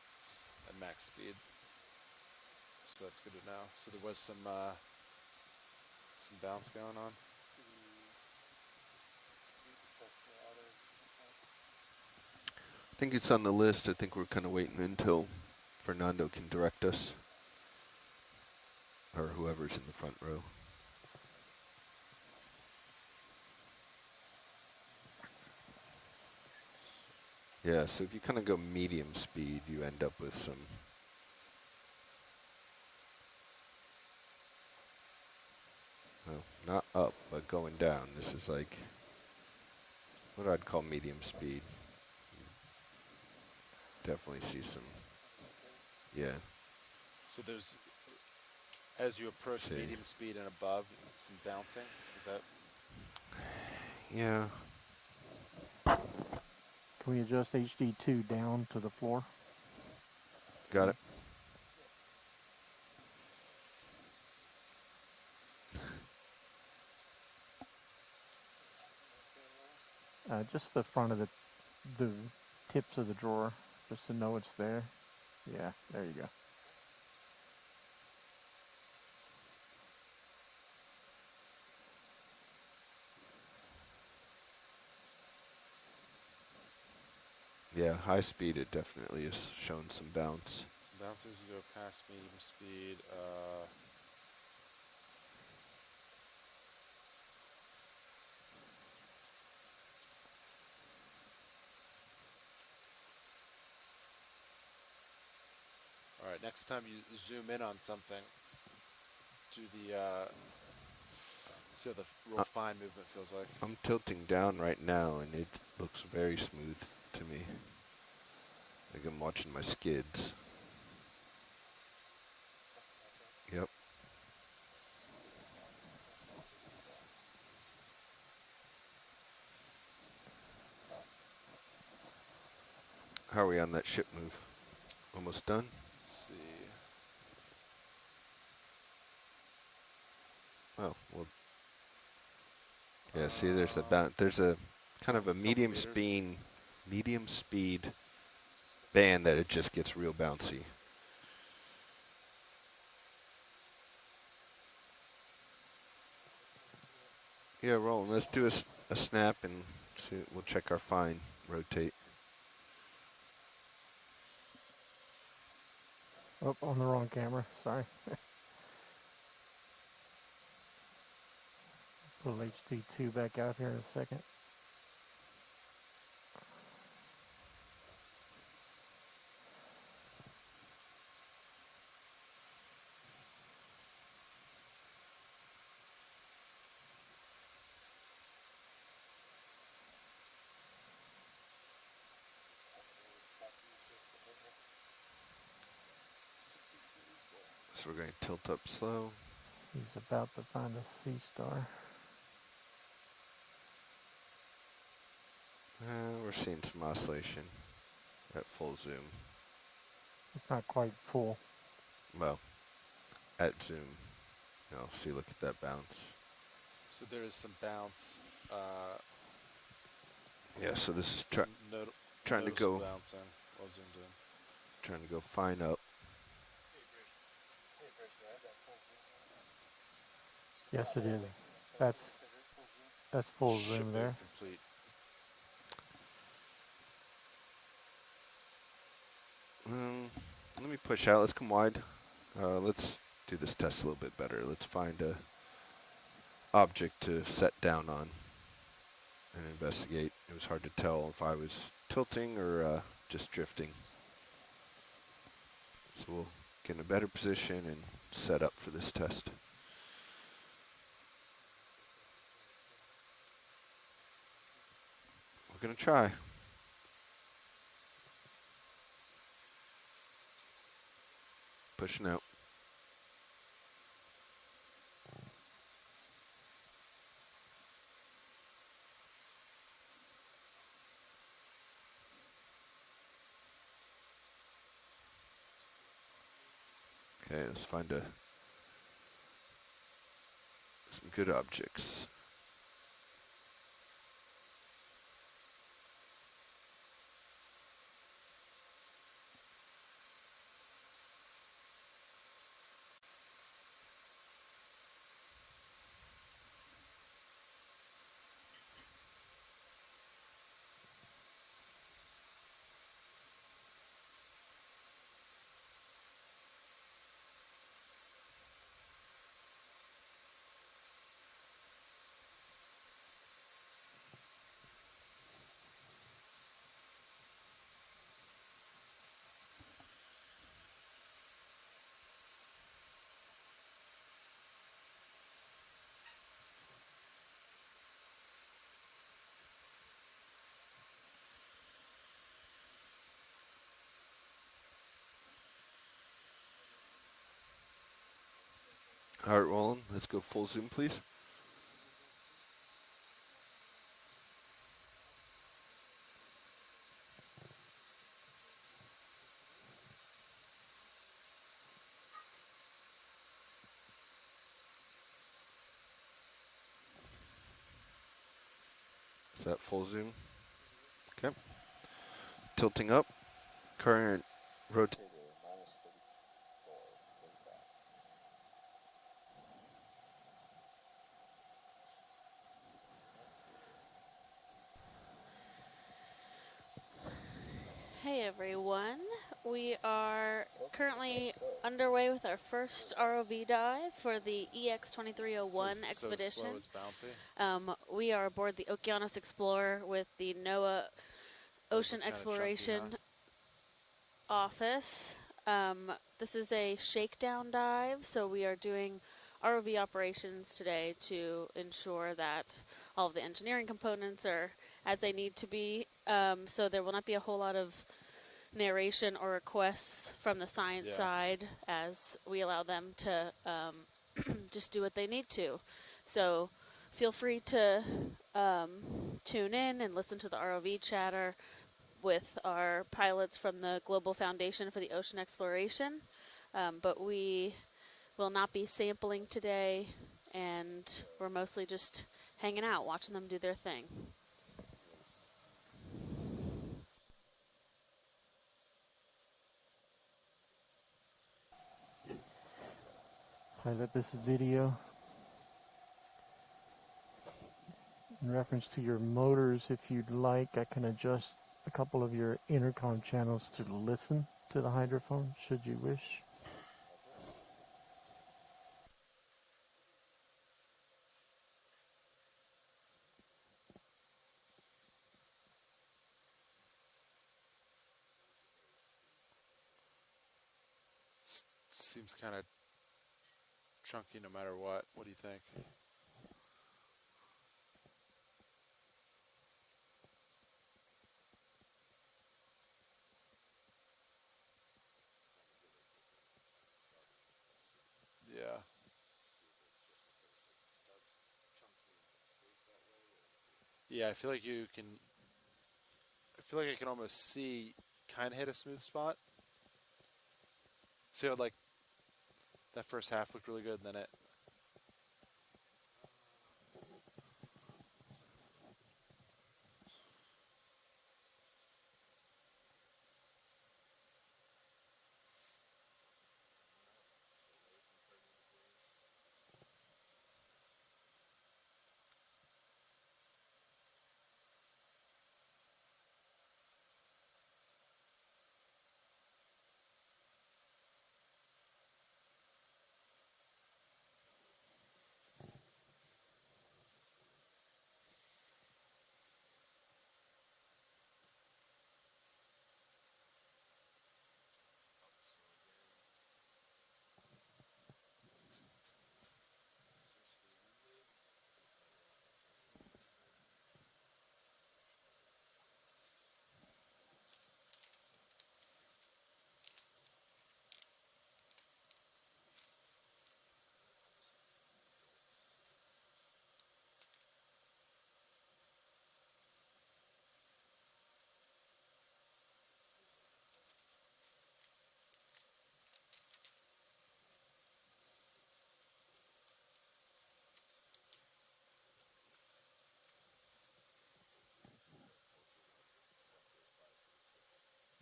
Speaker 12: at max speed. So that's good to know. So there was some bounce going on.
Speaker 11: I think it's on the list. I think we're kind of waiting until Fernando can direct us, or whoever's in the front row. Yeah, so if you kind of go medium speed, you end up with some well, not up, but going down. This is like what I'd call medium speed. Definitely see some, yeah.
Speaker 12: So there's, as you approach medium speed and above, some bouncing. Is that?
Speaker 11: Yeah.
Speaker 7: Can we adjust HD2 down to the floor?
Speaker 11: Got it.
Speaker 7: Just the front of the tips of the drawer, just to know it's there. Yeah, there you go.
Speaker 11: Yeah, high speed, it definitely is showing some bounce.
Speaker 12: Some bounces, you go past medium speed. All right, next time you zoom in on something, do the, see how the real fine movement feels like.
Speaker 11: I'm tilting down right now, and it looks very smooth to me. Like I'm watching my skids. Yep. How are we on that ship move? Almost done?
Speaker 12: Let's see.
Speaker 11: Oh, well. Yeah, see, there's the bounce. There's a kind of a medium speed band that it just gets real bouncy. Yeah, rolling. Let's do a snap and see. We'll check our fine. Rotate.
Speaker 7: Oh, on the wrong camera. Sorry. Pull HD2 back out here in a second.
Speaker 11: So we're going to tilt up slow.
Speaker 7: He's about to find a sea star.
Speaker 11: We're seeing some oscillation at full zoom.
Speaker 7: It's not quite full.
Speaker 11: Well, at zoom. You know, see, look at that bounce.
Speaker 12: So there is some bounce.
Speaker 11: Yeah, so this is trying to go
Speaker 12: bouncing while zoomed in.
Speaker 11: Trying to go fine up.
Speaker 7: Yes, it is. That's full zoom there.
Speaker 12: Complete.
Speaker 11: Let me push out. Let's come wide. Let's do this test a little bit better. Let's find a object to set down on and investigate. It was hard to tell if I was tilting or just drifting. So we'll get in a better position and set up for this test. We're going to try. Pushing out. Okay, let's find some good objects. All right, Roland, let's go full zoom, please. Is that full zoom? Okay. Tilting up. Current rotate.
Speaker 9: Hey everyone, we are currently underway with our first ROV dive for the EX2301 expedition.
Speaker 12: So slow, it's bouncy.
Speaker 9: We are aboard the Okeanos Explorer with the NOAA Ocean Exploration
Speaker 12: chunky,
Speaker 9: Office. This is a shakedown dive, so we are doing ROV operations today to ensure that all of the engineering components are as they need to be. So there will not be a whole lot of narration or requests from the science side as we allow them to just do what they need to. So feel free to tune in and listen to the ROV chatter with our pilots from the Global Foundation for the Ocean Exploration. But we will not be sampling today, and we're mostly just hanging out, watching them do their thing.
Speaker 7: Pilot, this is video. In reference to your motors, if you'd like, I can adjust a couple of your intercom channels to listen to the hydrophone, should you wish.
Speaker 12: Seems kind of chunky no matter what. What do you think? Yeah. Yeah, I feel like you can. I feel like I can almost see, kind of hit a smooth spot. See how like that first half looked really good, and then it.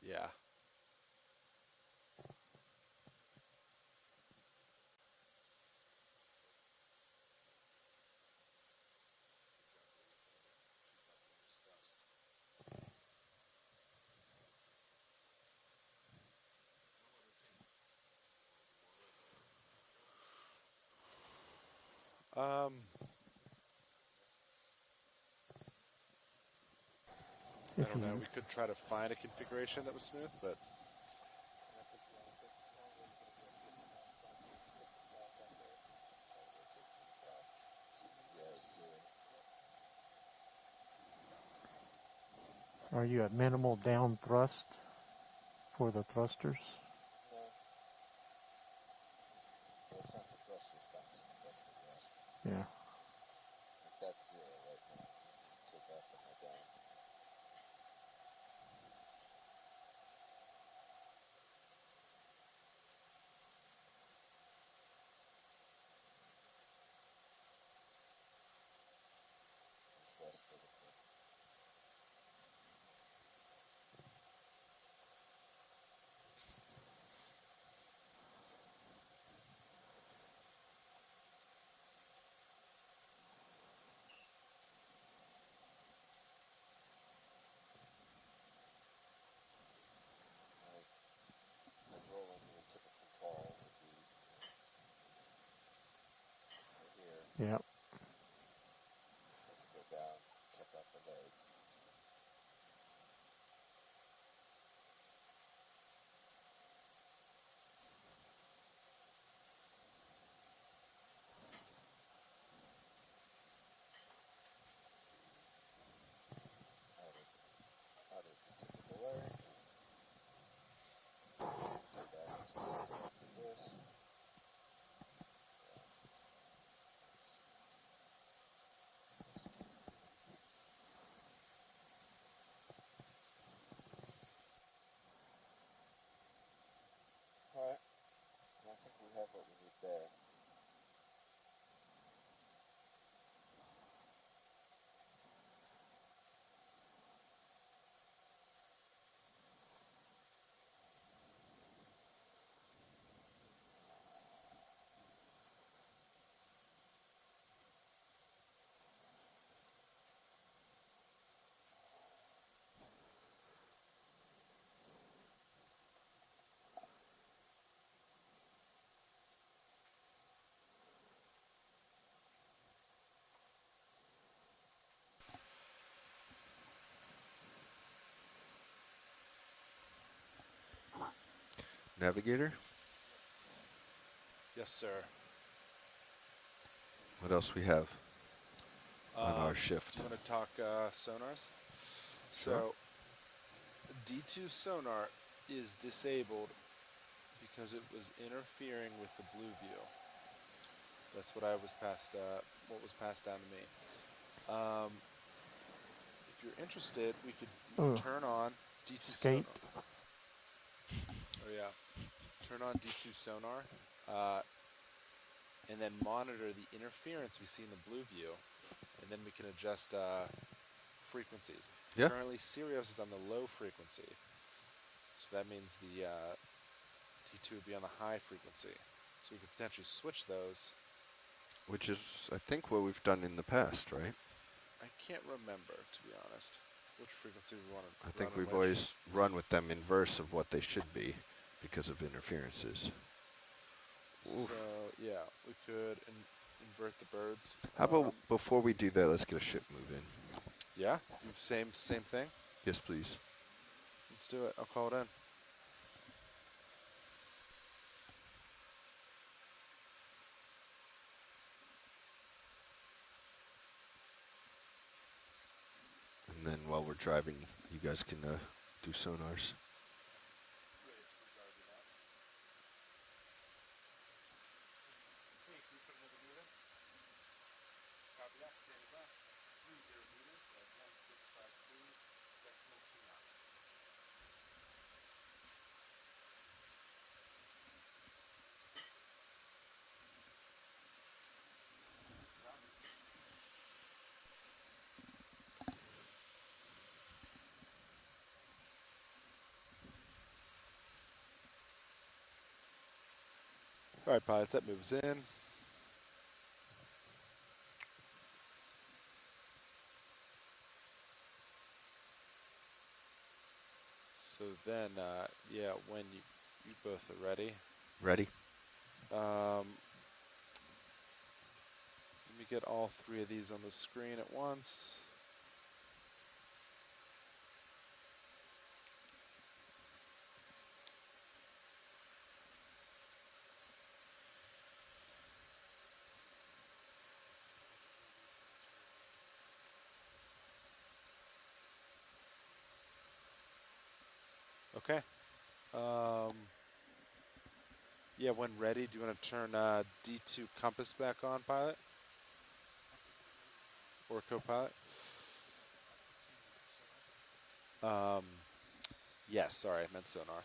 Speaker 12: Yeah. I don't know. We could try to find a configuration that was smooth, but.
Speaker 7: Are you at minimal down thrust for the thrusters? Yep.
Speaker 3: Let's go down, check out the leg. Out of typical leg. Take that into this. Alright, I think we have what we need there.
Speaker 11: Navigator,
Speaker 12: Yes, sir.
Speaker 11: what else we have on our shift?
Speaker 12: Do you want to talk sonars?
Speaker 11: Sure.
Speaker 12: So, D2 sonar is disabled because it was interfering with the blue view. That's what I was passed. What was passed down to me. If you're interested, we could turn on D2
Speaker 7: Skate.
Speaker 12: sonar. Oh yeah, turn on D2 sonar, and then monitor the interference we see in the blue view, and then we can adjust frequencies.
Speaker 11: Yeah.
Speaker 12: Currently, Sirius is on the low frequency, so that means the T2 would be on the high frequency. So we could potentially switch those.
Speaker 11: Which is, I think, what we've done in the past, right?
Speaker 12: I can't remember, to be honest, which frequency we want to.
Speaker 11: I think we've always run with them inverse of what they should be because of interferences.
Speaker 12: So yeah, we could invert the birds.
Speaker 11: How about before we do that, let's get a ship move in.
Speaker 12: Yeah, do same thing.
Speaker 11: Yes, please.
Speaker 12: Let's do it. I'll call it in.
Speaker 11: And then while we're driving, you guys can do sonars.
Speaker 12: All right, pilots, that moves in. So then, yeah, when you both are ready.
Speaker 11: Ready?
Speaker 12: Let me get all three of these on the screen at once. Okay. Yeah, when ready, do you want to turn D2 compass back on, pilot? Or co-pilot? Yes, sorry, I meant sonar.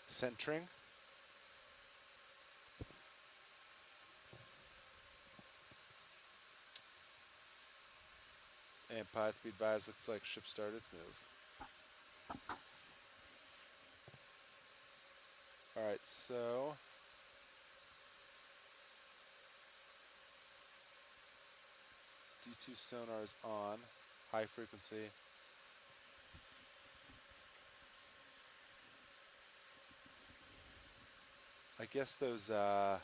Speaker 12: Centering. And pilot speed advised, looks like ship started its move. Alright, so D2 sonar is on, high frequency. I guess those, I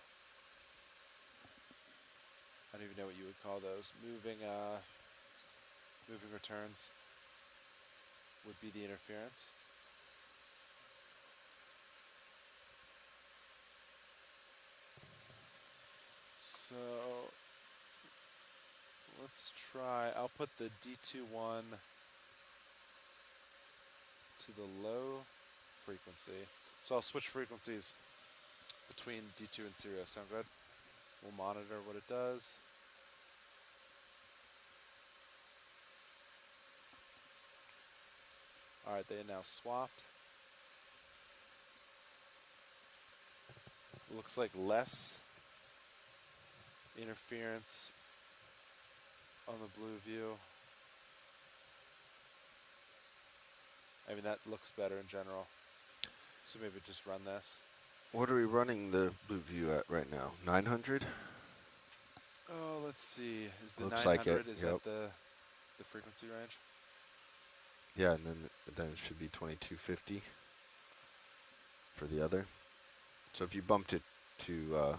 Speaker 12: don't even know what you would call those, moving returns would be the interference. So let's try, I'll put the D21 to the low frequency. So I'll switch frequencies between D2 and Sirius. Sound good? We'll monitor what it does. Alright, they are now swapped. Looks like less interference on the blue view. I mean, that looks better in general. So maybe just run this.
Speaker 11: What are we running the blue view at right now? 900?
Speaker 12: Oh, let's see. Is the
Speaker 11: Looks
Speaker 12: 900,
Speaker 11: like it,
Speaker 12: is
Speaker 11: yep.
Speaker 12: that the frequency range?
Speaker 11: Yeah, and then it should be 2250 for the other. So if you bumped it to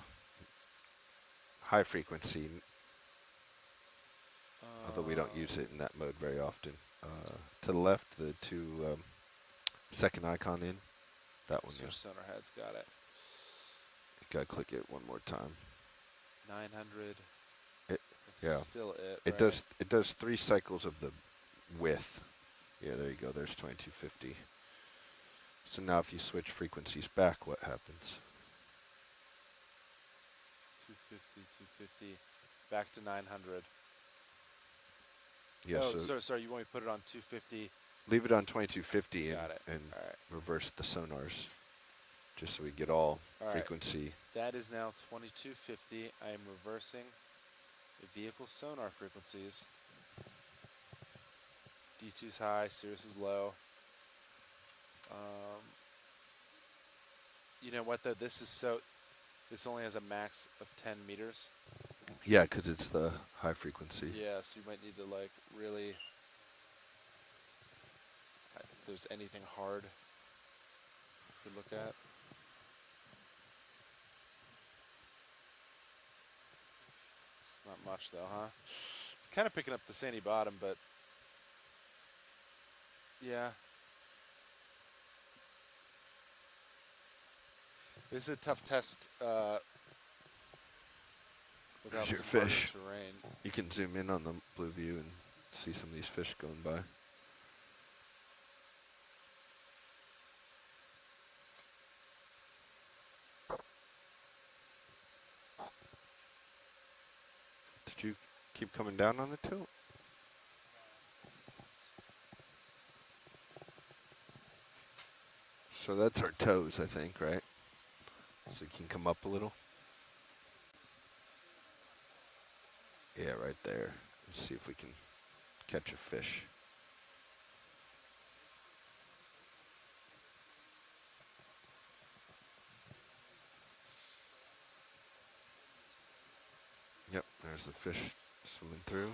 Speaker 11: high frequency, although we don't use it in that mode very often, to the left, the two second icon in, that one.
Speaker 12: Switch sonar heads, got it.
Speaker 11: You gotta click it one more time.
Speaker 12: 900.
Speaker 11: It,
Speaker 12: It's
Speaker 11: yeah,
Speaker 12: still it.
Speaker 11: it
Speaker 12: right?
Speaker 11: does 3 cycles of the width. Yeah, there you go. There's 2250. So now if you switch frequencies back, what happens?
Speaker 12: 250, back to 900.
Speaker 11: Yeah,
Speaker 12: oh,
Speaker 11: so
Speaker 12: sorry, you want me to put it on 250?
Speaker 11: leave it on 2250
Speaker 12: Got it.
Speaker 11: and
Speaker 12: All right.
Speaker 11: reverse the sonars, just so we get all
Speaker 12: All right.
Speaker 11: frequency.
Speaker 12: That is now 2250. I am reversing the vehicle sonar frequencies. D2 is high, Sirius is low. You know what though? This only has a max of 10 meters.
Speaker 11: Yeah, because it's the high frequency.
Speaker 12: Yeah, so you might need to like really, if there's anything hard to look at. It's not much though, huh? It's kind of picking up the sandy bottom, but yeah. This is a tough test without
Speaker 11: There's your
Speaker 12: some harder
Speaker 11: fish.
Speaker 12: terrain.
Speaker 11: You can zoom in on the blue view and see some of these fish going by. Did you keep coming down on the tilt? So that's our toes, I think, right? So you can come up a little. Yeah, right there. Let's see if we can catch a fish. Yep, there's the fish swimming through.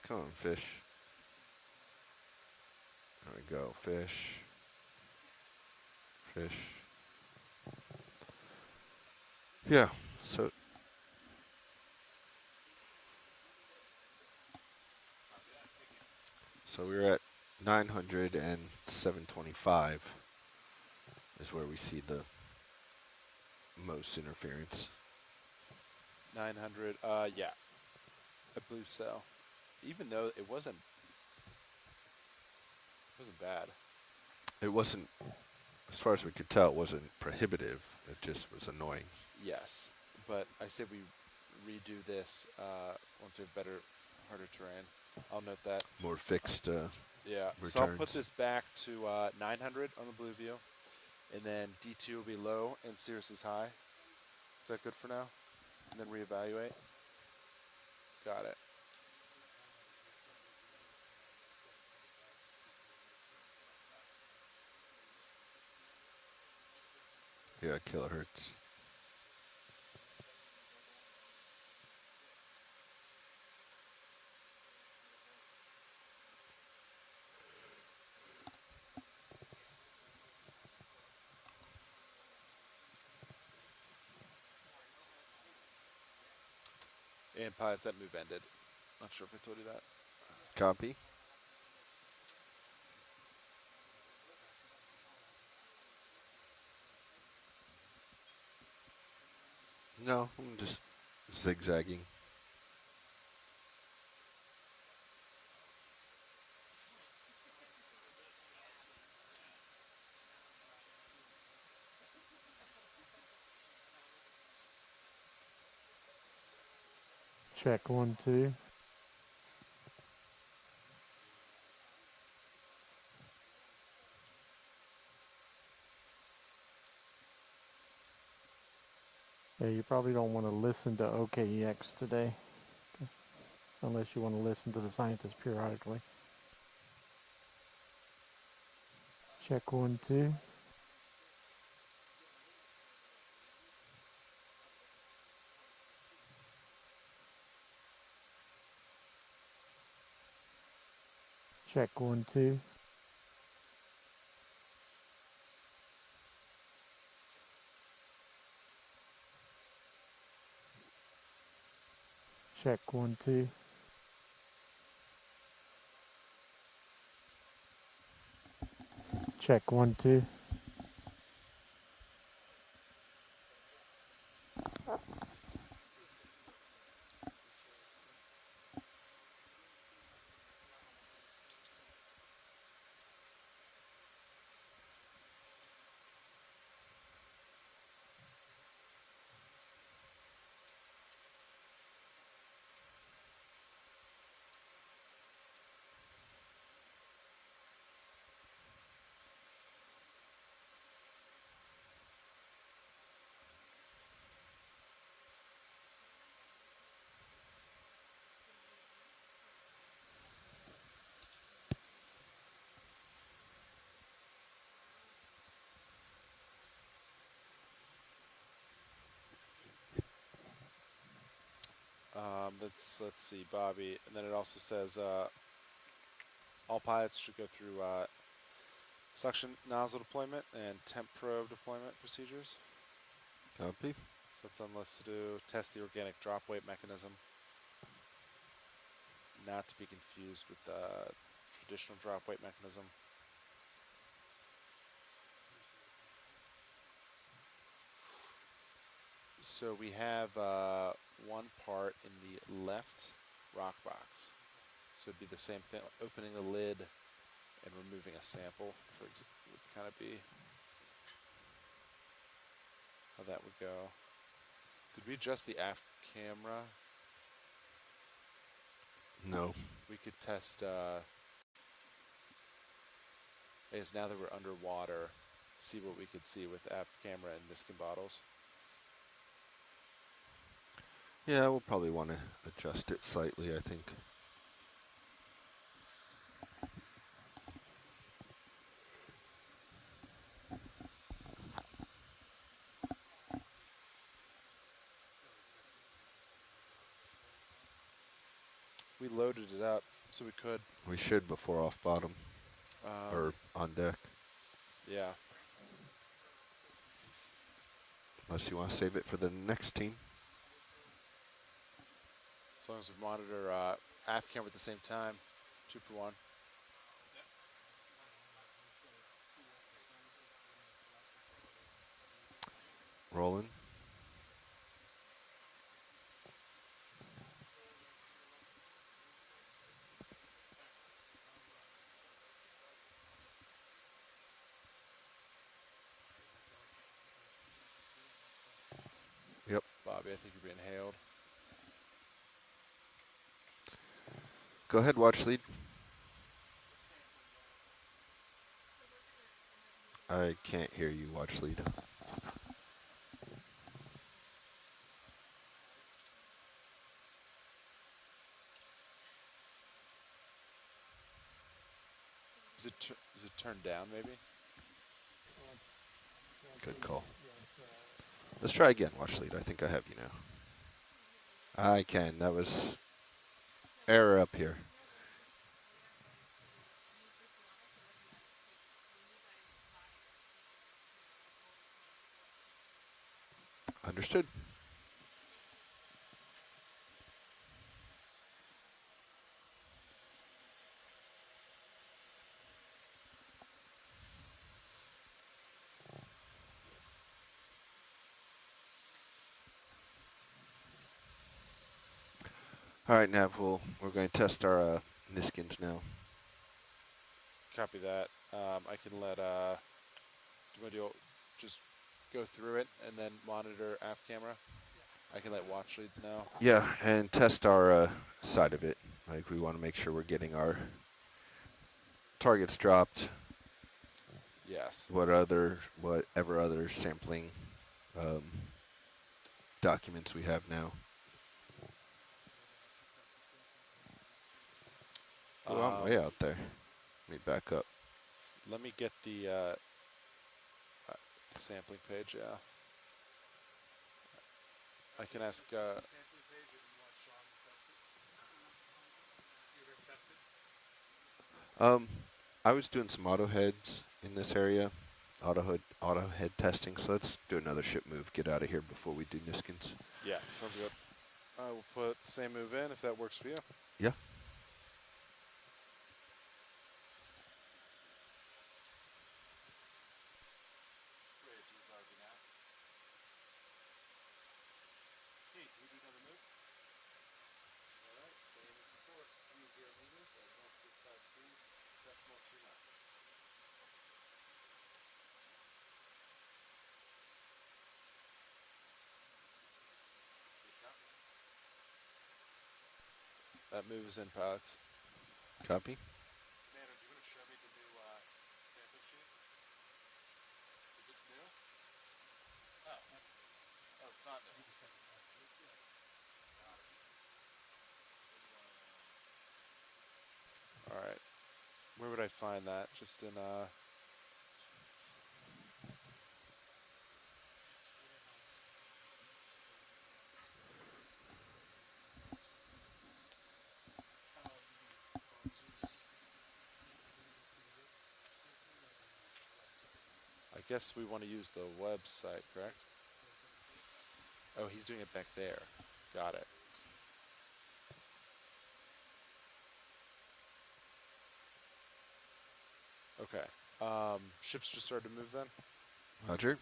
Speaker 11: Come on, fish. There we go, fish. Fish. Yeah, so we're at 900 and 725 is where we see the most interference.
Speaker 12: 900, yeah. I believe so. Even though it wasn't bad.
Speaker 11: It wasn't, as far as we could tell, it wasn't prohibitive. It just was annoying.
Speaker 12: Yes, but I said we redo this once we have better, harder terrain. I'll note that.
Speaker 11: More fixed
Speaker 12: yeah.
Speaker 11: returns.
Speaker 12: So I'll put this back to 900 on the blue view, and then D2 will be low and Sirius is high. Is that good for now? And then reevaluate. Got it.
Speaker 11: Yeah, kilohertz.
Speaker 12: And pilots, that move ended. Not sure if I told you that.
Speaker 11: Copy. No, I'm just zigzagging.
Speaker 7: Check 1, 2. Yeah, you probably don't want to listen to OKEX today, unless you want to listen to the scientists periodically. Check 1, 2. Check 1, 2. Check 1, 2. Check 1, 2.
Speaker 12: Let's see, Bobby. And then it also says all pilots should go through suction nozzle deployment and temp probe deployment procedures.
Speaker 11: Copy.
Speaker 12: So it's on list to do. Test the organic drop weight mechanism. Not to be confused with the traditional drop weight mechanism. So we have one part in the left rock box. So it'd be the same thing, like opening the lid and removing a sample, for example, would kind of be how that would go. Did we adjust the aft camera?
Speaker 11: No.
Speaker 12: We could test, I guess now that we're underwater, see what we could see with aft camera and Niskin bottles.
Speaker 11: Yeah, we'll probably want to adjust it slightly, I think.
Speaker 12: We loaded it up, so we could.
Speaker 11: We should before off bottom. Or on deck.
Speaker 12: Yeah.
Speaker 11: Unless you want to save it for the next team.
Speaker 12: As long as we monitor aft camera at the same time, 2 for 1.
Speaker 11: Rolling. Yep.
Speaker 12: Bobby, I think you're being hailed.
Speaker 11: Go ahead, watch lead. I can't hear you, watch lead.
Speaker 12: Is it turned down, maybe?
Speaker 11: Good call. Let's try again, watch lead. I think I have you now. I can. That was error up here. Understood. All right, Nav, we're going to test our Niskins now.
Speaker 12: Copy that. I can let, do you want to just go through it and then monitor aft camera? I can let watch leads now.
Speaker 11: Yeah, and test our side of it. Like, we want to make sure we're getting our targets dropped.
Speaker 12: Yes.
Speaker 11: Whatever other sampling documents we have now. Oh, I'm way out there. Let me back up.
Speaker 12: Let me get the sampling page, yeah. I can ask...
Speaker 11: I was doing some auto heads in this area, auto head testing. So let's do another ship move. Get out of here before we do Niskins.
Speaker 12: Yeah, sounds good. I will put the same move in if that works for you.
Speaker 11: Yeah.
Speaker 12: Hey, can we do another move? Alright, same as before. Coming 0 meters at 165 degrees, decimal 2 knots. That move is in, pilots.
Speaker 11: Copy.
Speaker 12: Commander, do you want to show me the new sample sheet? Is it new? Oh, it's not new. All right. Where would I find that? Just in I guess we want to use the website, correct? Oh, he's doing it back there. Got it. Okay. Ships just started to move then?
Speaker 11: Roger.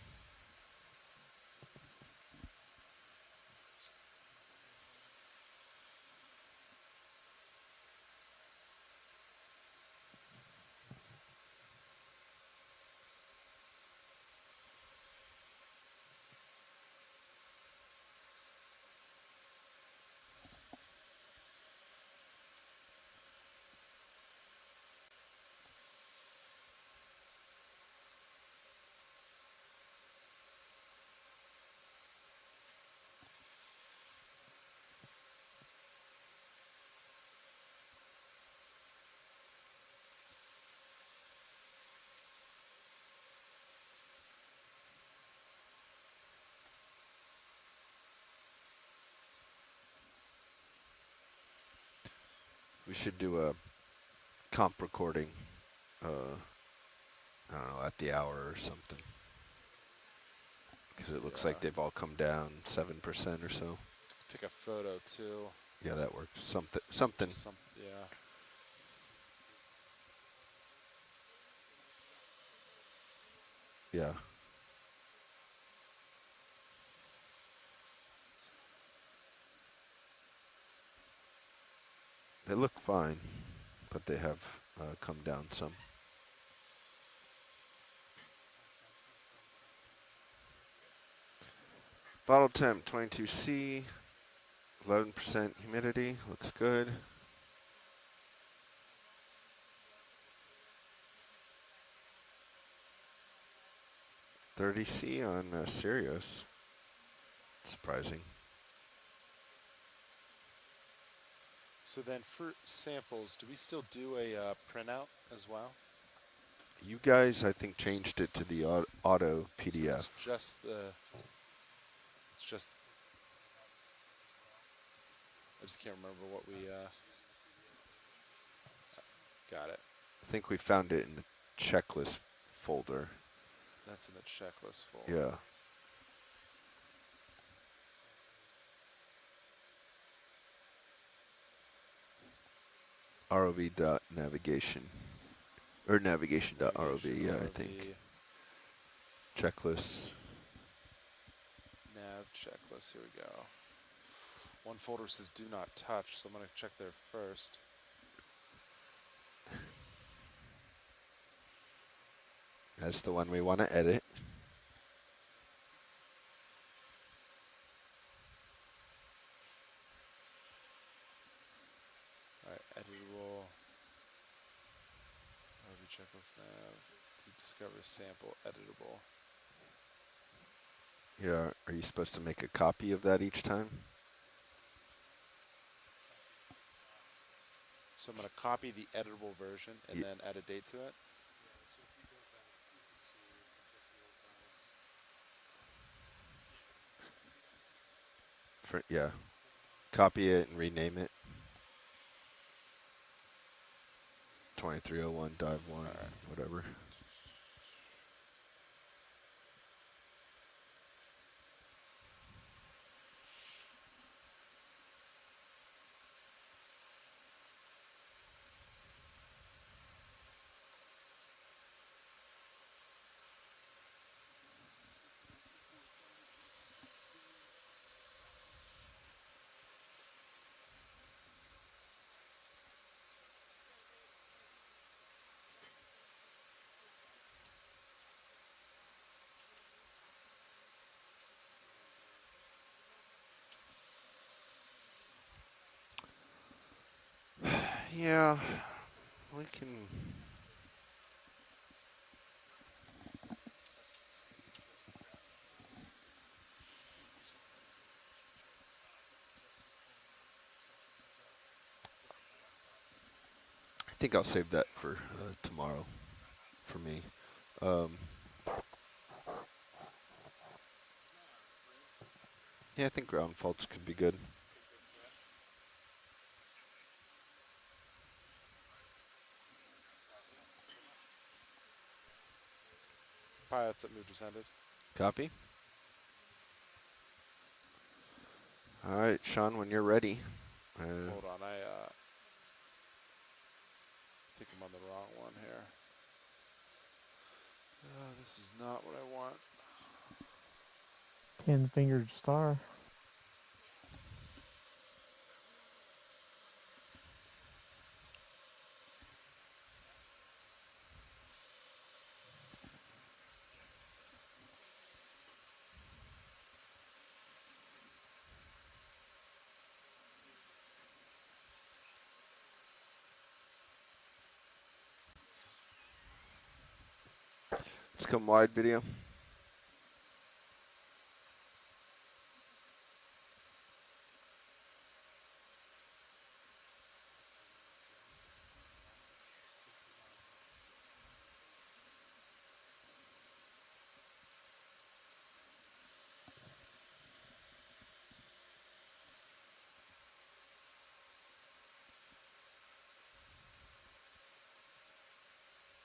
Speaker 11: We should do a comp recording, I don't know, at the hour or something. Because it looks like they've all come down 7% or so.
Speaker 12: Take a photo too.
Speaker 11: Yeah, that works. Something.
Speaker 12: Yeah.
Speaker 11: Yeah. They look fine, but they have come down some. Bottle temp 22C, 11% humidity, looks good. 30C on Sirius. Surprising.
Speaker 12: So then for samples, do we still do a printout as well?
Speaker 11: You guys, I think, changed it to the auto PDF.
Speaker 12: So it's just the... It's just I just can't remember what we got it.
Speaker 11: I think we found it in the checklist folder.
Speaker 12: That's in the checklist folder.
Speaker 11: Yeah. ROV.navigation. Or navigation.rov, yeah, I think. Checklists.
Speaker 12: Nav checklist, here we go. One folder says do not touch, so I'm going to check there first.
Speaker 11: That's the one we want to edit.
Speaker 12: Alright, editable. RV checklist nav. Discover sample editable.
Speaker 11: Yeah, are you supposed to make a copy of that each time?
Speaker 12: So I'm going to copy the editable version and then add a date to it.
Speaker 11: Yeah. Copy it and rename it. 2301 dive 1, whatever. Yeah, we can. I think I'll save that for tomorrow for me. Yeah, I think ground faults could be good.
Speaker 12: Pilots at move descended.
Speaker 11: Copy. All right, Sean, when you're ready.
Speaker 12: Hold on, I think I'm on the wrong one here. This is not what I want.
Speaker 7: 10-fingered star.
Speaker 11: Let's come wide video.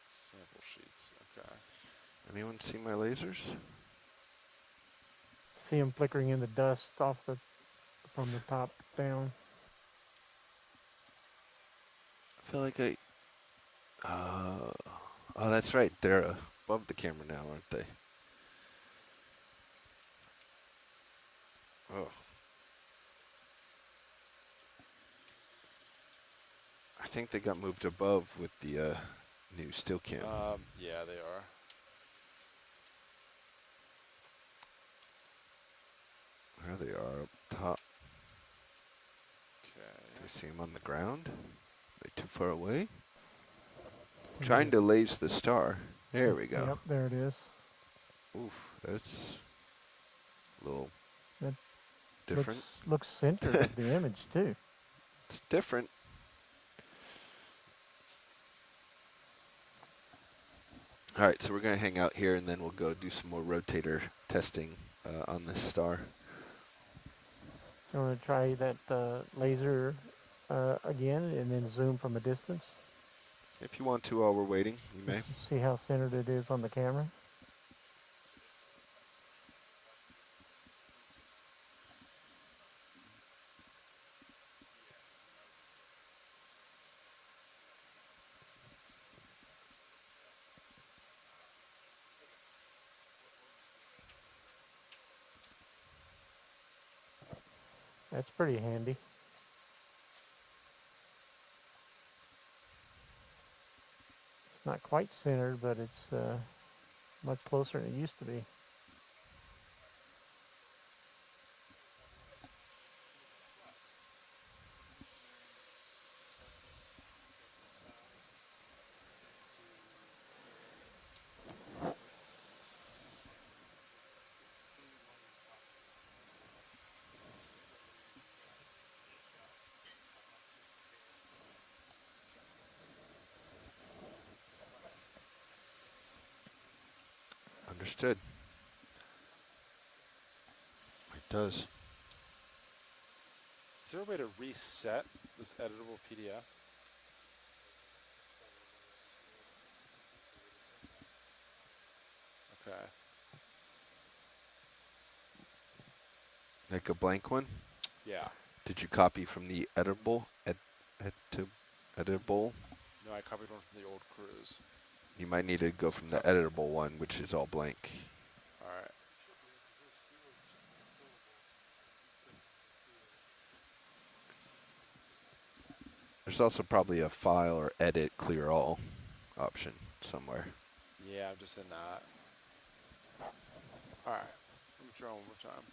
Speaker 12: Sample sheets, okay.
Speaker 11: Anyone see my lasers?
Speaker 7: See them flickering in the dust off from the top down.
Speaker 11: I feel like I. Oh, that's right. They're above the camera now, aren't they? Oh. I think they got moved above with the new still cam.
Speaker 12: Yeah, they are.
Speaker 11: There they are up top.
Speaker 12: Okay.
Speaker 11: Do you see them on the ground? Are they too far away? Trying to laze the star. There we go.
Speaker 7: Yep, there it is.
Speaker 11: Oof, that's a little
Speaker 7: That
Speaker 11: different.
Speaker 7: Looks centered of the image too.
Speaker 11: It's different. All right, so we're going to hang out here and then we'll go do some more rotator testing on this star.
Speaker 7: You want to try that laser again and then zoom from a distance?
Speaker 11: If you want to while we're waiting, you may.
Speaker 7: See how centered it is on the camera? That's pretty handy. It's not quite centered, but it's much closer than it used to be.
Speaker 11: Understood. It does.
Speaker 12: Is there a way to reset this editable PDF? Okay.
Speaker 11: Like a blank one?
Speaker 12: Yeah.
Speaker 11: Did you copy from the editable? Editable?
Speaker 12: No, I copied one from the old cruise.
Speaker 11: You might need to go from the editable one, which is all blank.
Speaker 12: All right.
Speaker 11: There's also probably a file or edit clear all option somewhere.
Speaker 12: Yeah, I'm just in that. All right. Let me try one more time.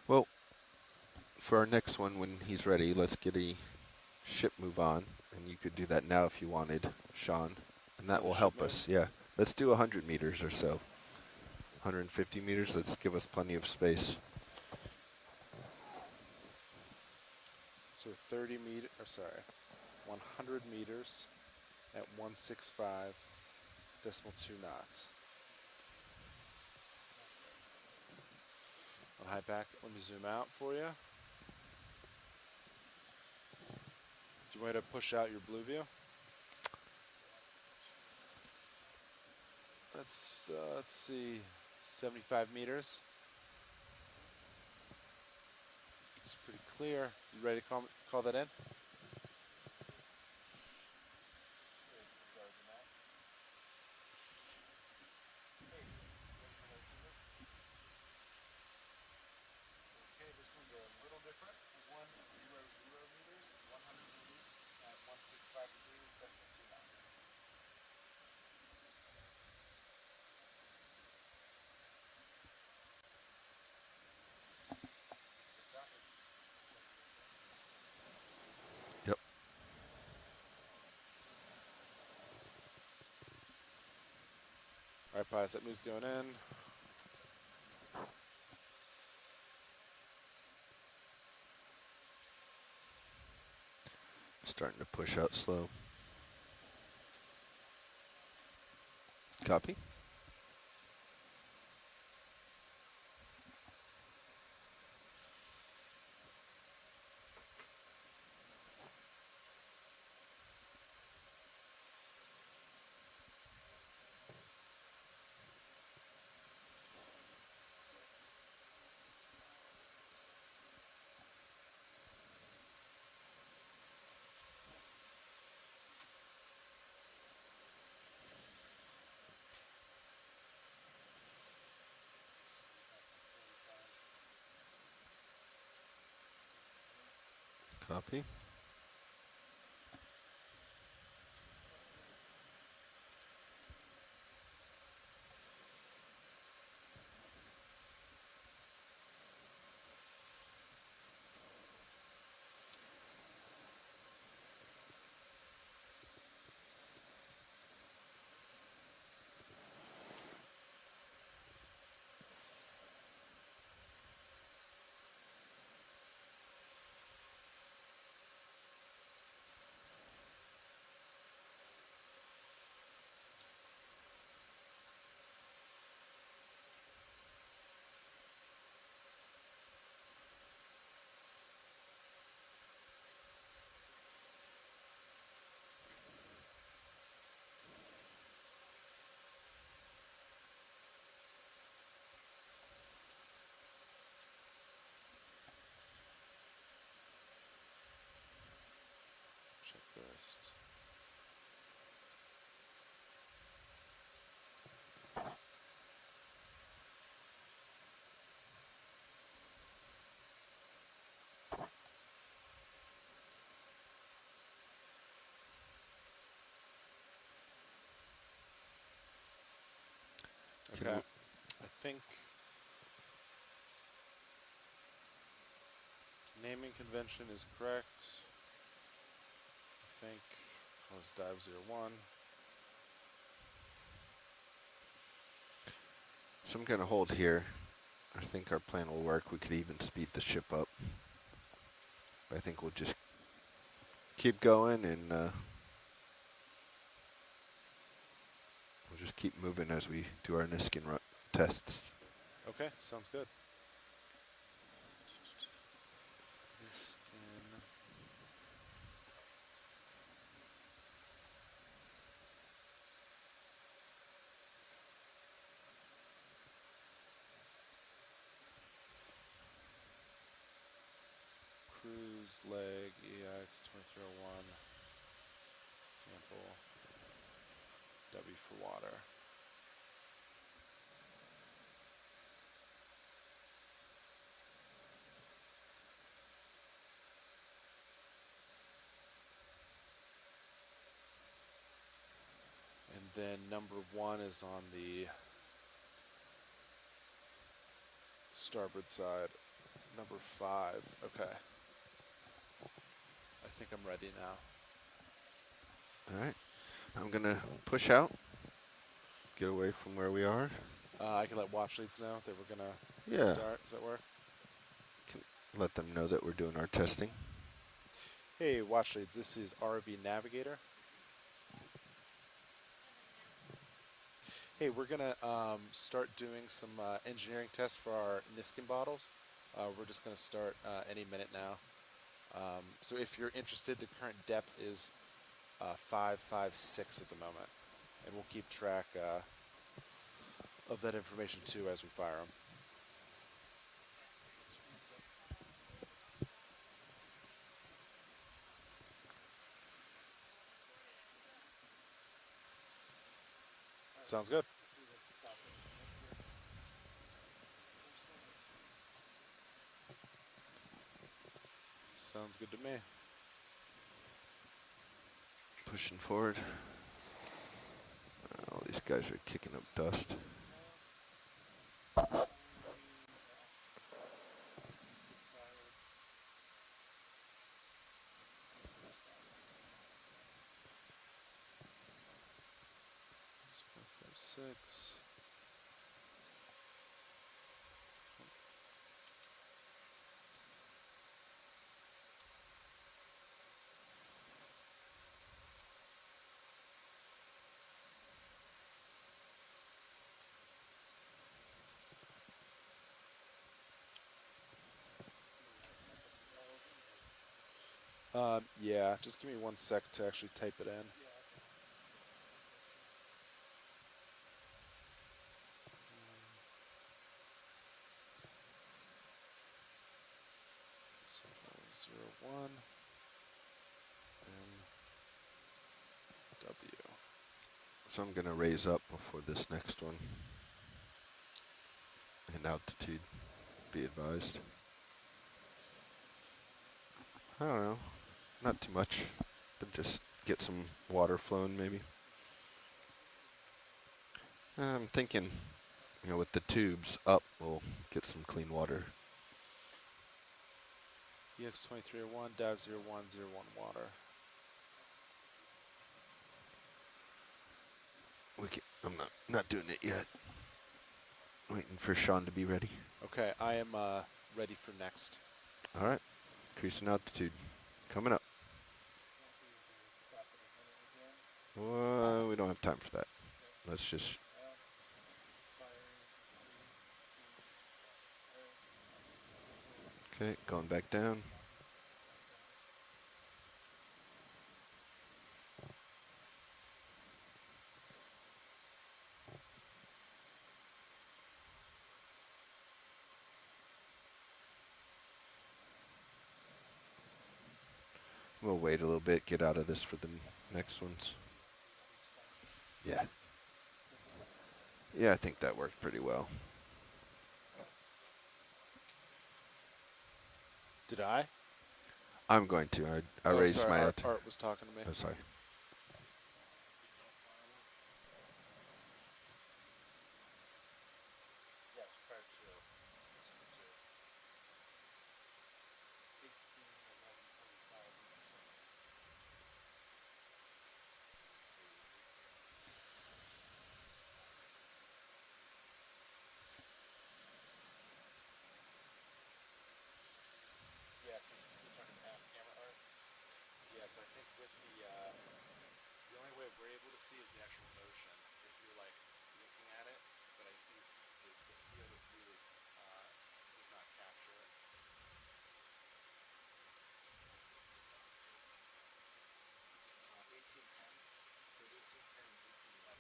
Speaker 11: Well, for our next one, when he's ready, let's get a ship move on. And you could do that now if you wanted, Sean. And that will help us. Yeah. Let's do 100 meters or so. 150 meters. Let's give us plenty of space.
Speaker 12: So 30 meter, or sorry, 100 meters at 165.2 knots. I'll hide back. Let me zoom out for you. Do you want me to push out your blue view? Let's see, 75 meters. It's pretty clear. You ready to call that in? Okay, this one's a little different. 100 meters, 100 meters at 165 degrees, decimal 2 knots.
Speaker 11: Yep.
Speaker 12: All right, pilots, that move's going in.
Speaker 11: Starting to push out slow. Copy. Copy.
Speaker 12: just. Okay, I think naming convention is correct. I think let's dive 01.
Speaker 11: So I'm going to hold here. I think our plan will work. We could even speed the ship up. But I think we'll just keep going and we'll just keep moving as we do our Niskin tests.
Speaker 12: Okay, sounds good. Cruise leg EX2301 sample W for water. And then number 1 is on the starboard side. Number 5. Okay. I think I'm ready now.
Speaker 11: All right. I'm going to push out, get away from where we are.
Speaker 12: I can let watch leads know that we're going to
Speaker 11: Yeah.
Speaker 12: start. Does that work?
Speaker 11: Can let them know that we're doing our testing.
Speaker 12: Hey, watch leads. This is RV Navigator. Hey, we're going to start doing some engineering tests for our Niskin bottles. We're just going to start any minute now. So if you're interested, the current depth is 556 at the moment. And we'll keep track of that information too as we fire them. Sounds good. Sounds good to me.
Speaker 11: Pushing forward. All these guys are kicking up dust.
Speaker 12: Six. Yeah, just give me 1 sec to actually type it in. So 01 and W.
Speaker 11: So I'm going to raise up before this next one. And altitude, be advised. I don't know. Not too much, but just get some water flowing maybe. I'm thinking, with the tubes up, we'll get some clean water.
Speaker 12: EX2301, dive 0101 water.
Speaker 11: I'm not doing it yet. Waiting for Sean to be ready.
Speaker 12: Okay, I am ready for next.
Speaker 11: All right. Increasing altitude. Coming up. We don't have time for that. Let's just... Okay, going back down. We'll wait a little bit, get out of this for the next ones. Yeah. Yeah, I think that worked pretty well.
Speaker 12: Did I?
Speaker 11: I'm going to. I raised
Speaker 12: sorry,
Speaker 11: my...
Speaker 12: Art was talking to me.
Speaker 11: Oh, sorry.
Speaker 12: Yes, prior to squid 2. 18, 11.25. Yes, you're talking half camera art? Yes, I think with the only way we're able to see is the actual motion. If you're like looking at it, but I think the field of view is does not capture it. 1810. So 1810 and 1811.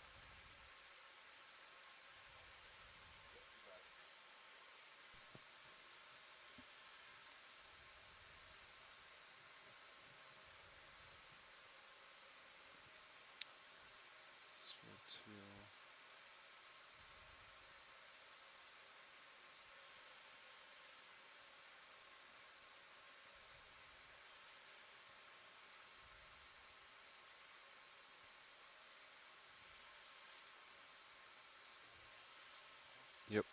Speaker 12: Yep, you got it. Squid 2.
Speaker 11: Yep.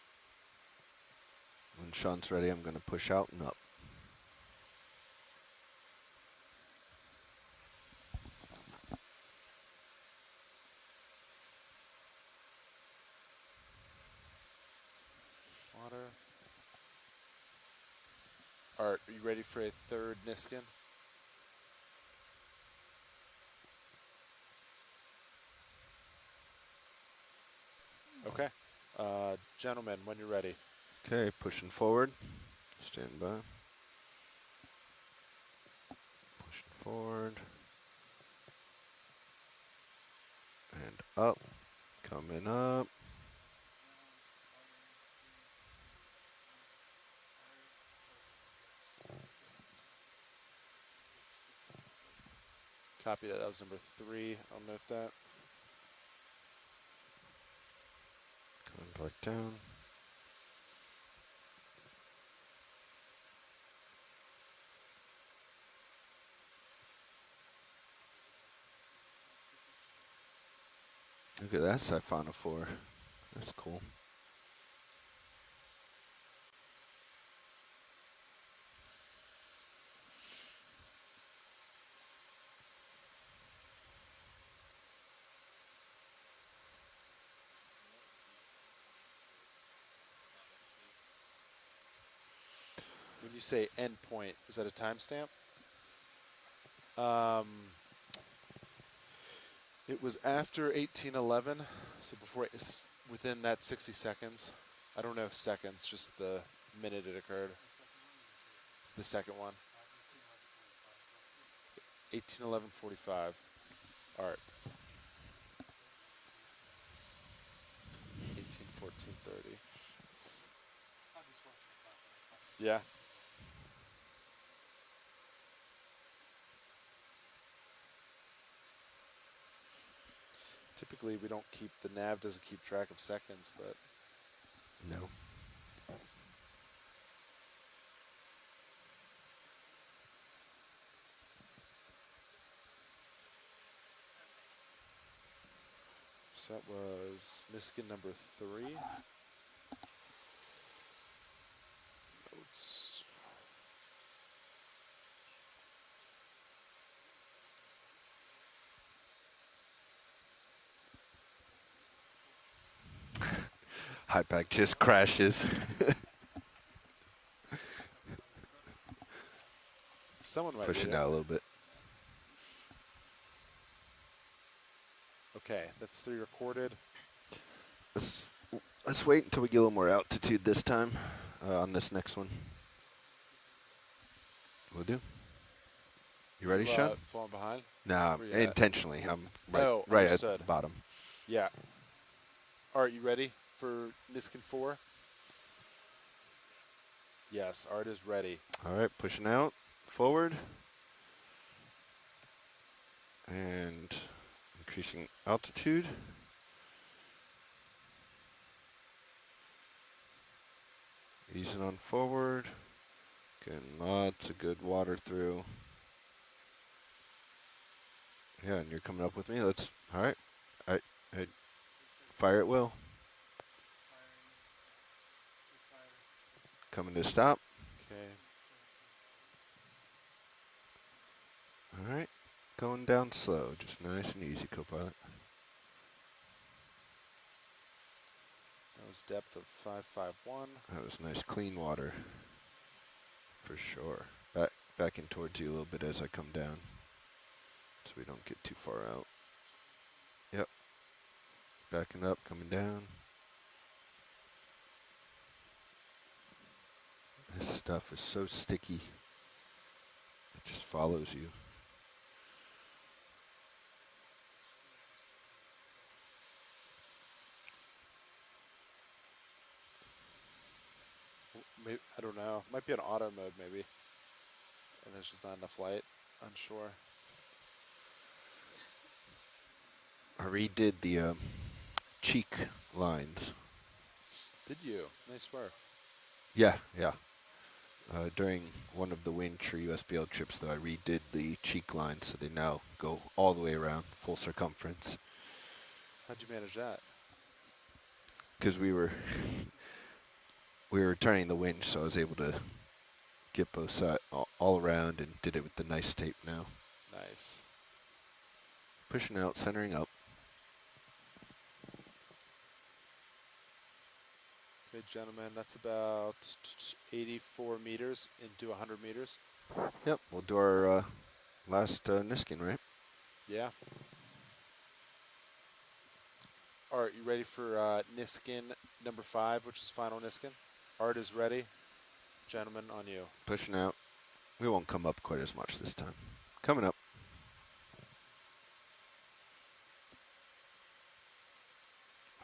Speaker 11: When Sean's ready, I'm going to push out and up.
Speaker 12: Water. Art, are you ready for a third Niskin? Okay. Gentlemen, when you're ready.
Speaker 11: Okay, pushing forward. Stand by. Pushing forward. And up. Coming up.
Speaker 12: Copy that. That was number 3. I'll note that.
Speaker 11: Coming back down. Look at that Siphona 4. That's cool.
Speaker 12: When you say endpoint, is that a timestamp? It was after 1811, so before it's within that 60 seconds. I don't know seconds, just the minute it occurred. It's the second one. 1811.45. Art. 1814.30. Yeah. Typically, we don't keep, the nav doesn't keep track of seconds, but.
Speaker 11: No.
Speaker 12: So that was Niskin number 3. Notes.
Speaker 11: High pack just crashes.
Speaker 12: Someone might
Speaker 11: Push it
Speaker 12: read
Speaker 11: down a little bit.
Speaker 12: Okay, that's 3 recorded.
Speaker 11: Let's wait until we get a little more altitude this time on this next one. We'll do. You ready, Sean?
Speaker 12: Falling behind?
Speaker 11: Nah,
Speaker 12: Where you at?
Speaker 11: intentionally. I'm
Speaker 12: Oh,
Speaker 11: right at
Speaker 12: understood.
Speaker 11: the bottom.
Speaker 12: Yeah. Art, you ready for Niskin 4? Yes, Art is ready.
Speaker 11: All right, pushing out, forward. Increasing altitude. Easing on forward. Getting lots of good water through. Yeah, and you're coming up with me. Let's, all right. I fire at will. Coming to stop.
Speaker 4: Okay.
Speaker 11: All right. Going down slow. Just nice and easy, co-pilot.
Speaker 12: That was depth of 551.
Speaker 11: That was nice clean water. For sure. Back in towards you a little bit as I come down. So we don't get too far out. Yep. Backing up, coming down. This stuff is so sticky. It just follows you.
Speaker 12: Maybe, I don't know. Might be on auto mode, maybe. And there's just not enough light. Unsure.
Speaker 11: I redid the cheek lines.
Speaker 12: Did you? Nice work.
Speaker 11: Yeah. During one of the Windtree USBL trips, though, I redid the cheek lines, so they now go all the way around, full circumference.
Speaker 12: How'd you manage that?
Speaker 11: Because we were turning the winch, so I was able to get both sides all around and did it with the nice tape now.
Speaker 12: Nice.
Speaker 11: Pushing out, centering up.
Speaker 12: Okay, gentlemen, that's about 84 meters into 100 meters.
Speaker 11: Yep, we'll do our last Niskin, right?
Speaker 12: Yeah. All right, you ready for Niskin number 5, which is final Niskin? Art is ready. Gentlemen, on you.
Speaker 11: Pushing out. We won't come up quite as much this time. Coming up.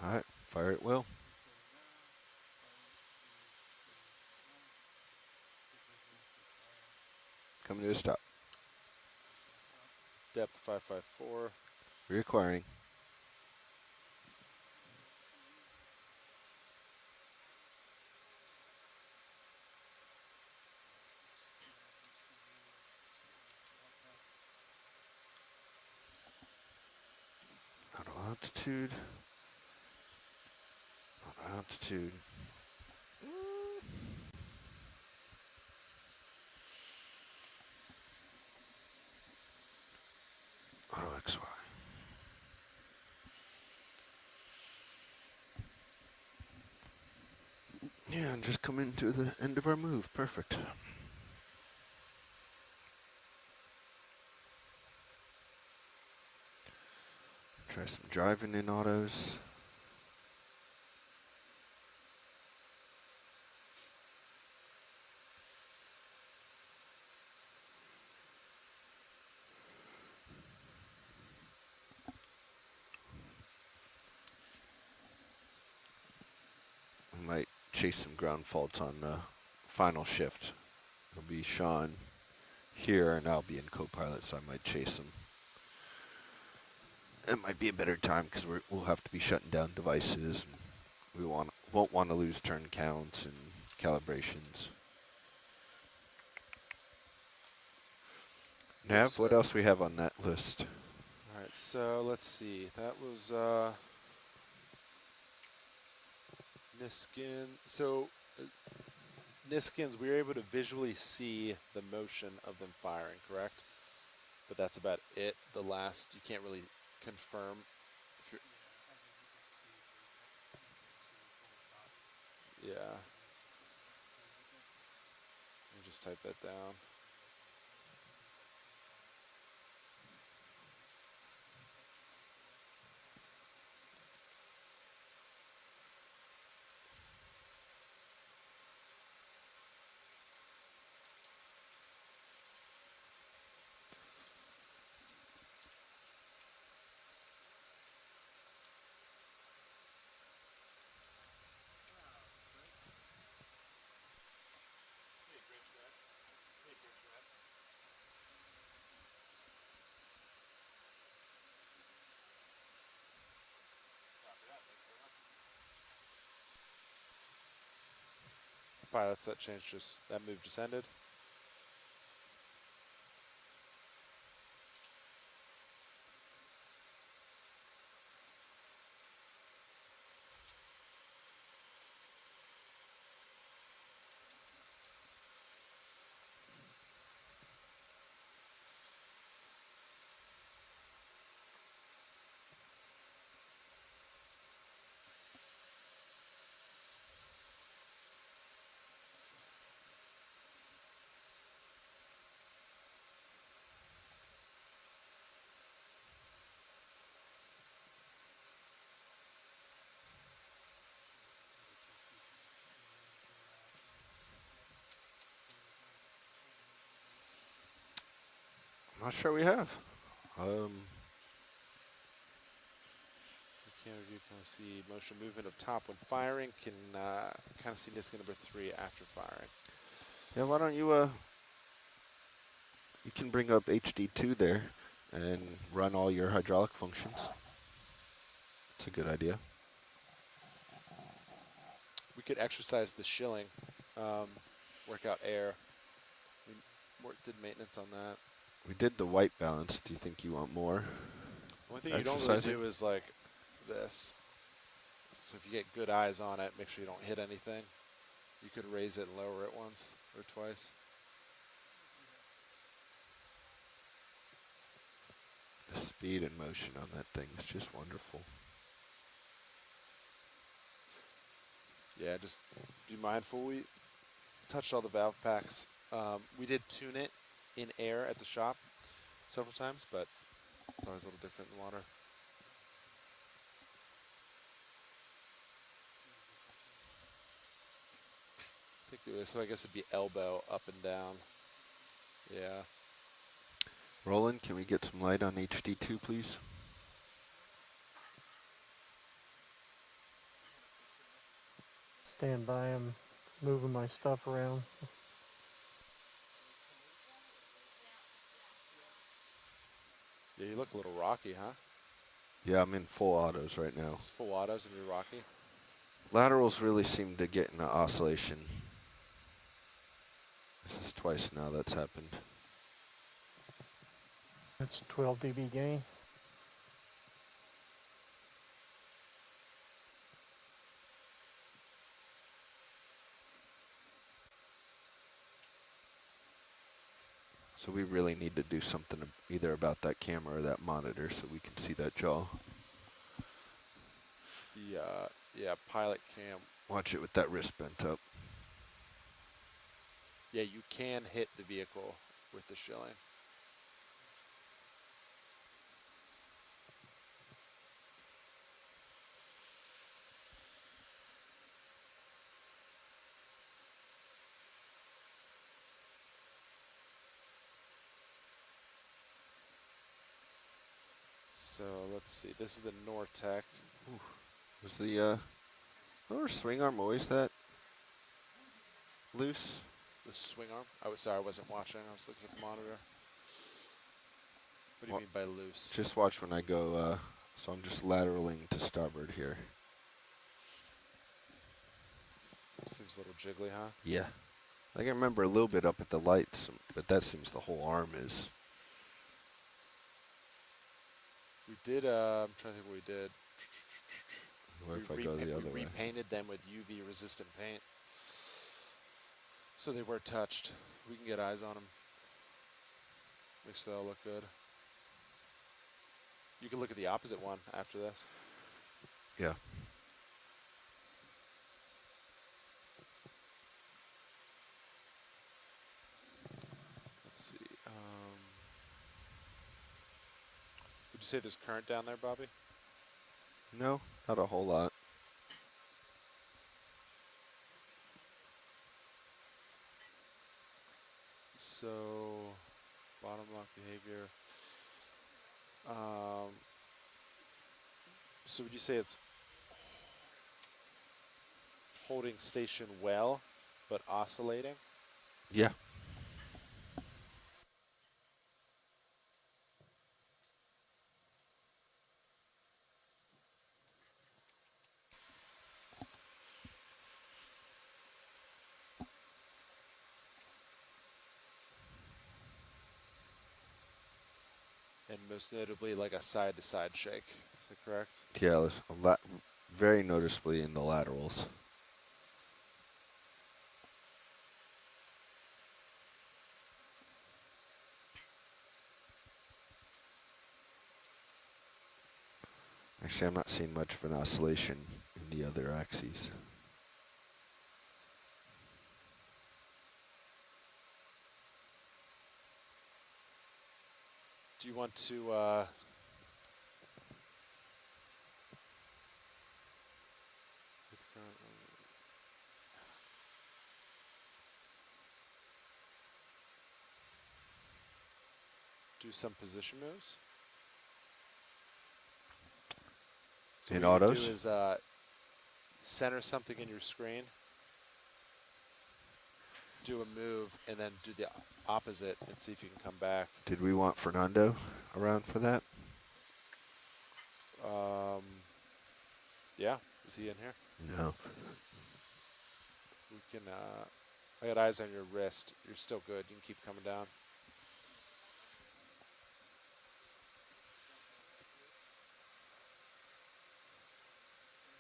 Speaker 11: All right, fire at will. Coming to a stop.
Speaker 12: Depth 554.
Speaker 11: Reacquiring. Auto altitude. Auto altitude. Auto XY. Yeah, and just coming to the end of our move. Perfect. Try some driving in autos. We might chase some ground faults on final shift. It'll be Sean here, and I'll be in co-pilot, so I might chase him. It might be a better time because we'll have to be shutting down devices. And we won't want to lose turn counts and calibrations. Nav, what else we have on that list?
Speaker 12: All right, so let's see. That was Niskin. So Niskins, we were able to visually see the motion of them firing, correct? But that's about it. The last, you can't really confirm. If you're, yeah. Let me just type that down. pilots, that change that move just ended.
Speaker 11: I'm not sure we have.
Speaker 12: Camera view can see motion movement of top when firing. Can kind of see disc number 3 after firing.
Speaker 11: Yeah, why don't you, you can bring up HD2 there and run all your hydraulic functions. It's a good idea.
Speaker 12: We could exercise the shilling, work out air. We did maintenance on that.
Speaker 11: We did the white balance. Do you think you want more?
Speaker 12: One thing you don't really do is like this. So if you get good eyes on it, make sure you don't hit anything. You could raise it and lower it once or twice.
Speaker 11: The speed and motion on that thing is just wonderful.
Speaker 12: Yeah, just be mindful. We touched all the valve packs. We did tune it in air at the shop several times, but it's always a little different in water. So I guess it'd be elbow up and down. Yeah.
Speaker 11: Roland, can we get some light on HD2, please?
Speaker 7: Stand by. I'm moving my stuff around.
Speaker 12: Yeah, you look a little rocky, huh?
Speaker 11: Yeah, I'm in full autos right now.
Speaker 12: It's full autos and you're rocky.
Speaker 11: Laterals really seem to get in an oscillation. This is twice now that's happened.
Speaker 7: That's 12 dB gain.
Speaker 11: So we really need to do something either about that camera or that monitor so we can see that jaw.
Speaker 12: Yeah, pilot cam.
Speaker 11: Watch it with that wrist bent up.
Speaker 12: Yeah, you can hit the vehicle with the shilling. So let's see. This is the Nortec.
Speaker 11: Was the lower swing arm always that loose?
Speaker 12: The swing arm? Sorry, I wasn't watching. I was looking at the monitor. What do you mean by loose?
Speaker 11: Just watch when I go, so I'm just lateraling to starboard here.
Speaker 12: Seems a little jiggly, huh?
Speaker 11: Yeah. I can remember a little bit up at the lights, but that seems the whole arm is.
Speaker 12: We did, I'm trying to think what we did.
Speaker 11: What if I go the other way?
Speaker 12: We repainted them with UV resistant paint. So they were touched. We can get eyes on them. Makes they all look good. You can look at the opposite one after this.
Speaker 11: Yeah.
Speaker 12: Let's see. Would you say there's current down there, Bobby?
Speaker 11: No, not a whole lot.
Speaker 12: So, bottom lock behavior. So would you say it's holding station well, but oscillating?
Speaker 11: Yeah.
Speaker 12: And most notably, like a side-to-side shake. Is that correct?
Speaker 11: Yeah, very noticeably in the laterals. Actually, I'm not seeing much of an oscillation in the other axes.
Speaker 12: Do you want to do some position moves? So
Speaker 11: In
Speaker 12: what you
Speaker 11: autos?
Speaker 12: do is center something in your screen, do a move, and then do the opposite and see if you can come back.
Speaker 11: Did we want Fernando around for that?
Speaker 12: Yeah, is he in here?
Speaker 11: No.
Speaker 12: We can. I got eyes on your wrist. You're still good. You can keep coming down.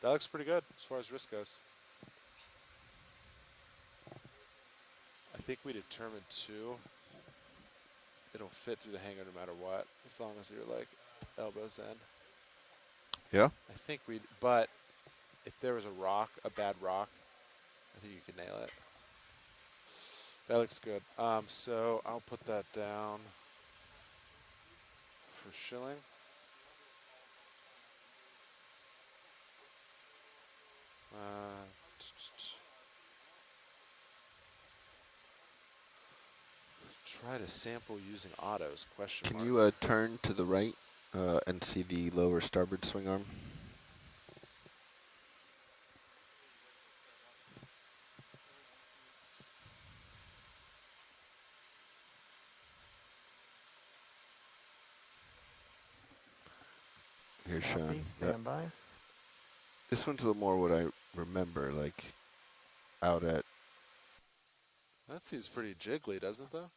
Speaker 12: That looks pretty good as far as wrist goes. I think we determined 2. It'll fit through the hanger no matter what, as long as you're like elbows in.
Speaker 11: Yeah?
Speaker 12: I think but if there was a bad rock, I think you could nail it. That looks good. So I'll put that down for shilling. Try to sample using autos, question
Speaker 11: Can
Speaker 12: mark.
Speaker 11: you turn to the right and see the lower starboard swing arm? Here's
Speaker 7: Copy,
Speaker 11: Sean.
Speaker 7: stand by.
Speaker 11: This one's a little more what I remember, like out at.
Speaker 12: That seems pretty jiggly, doesn't it, though?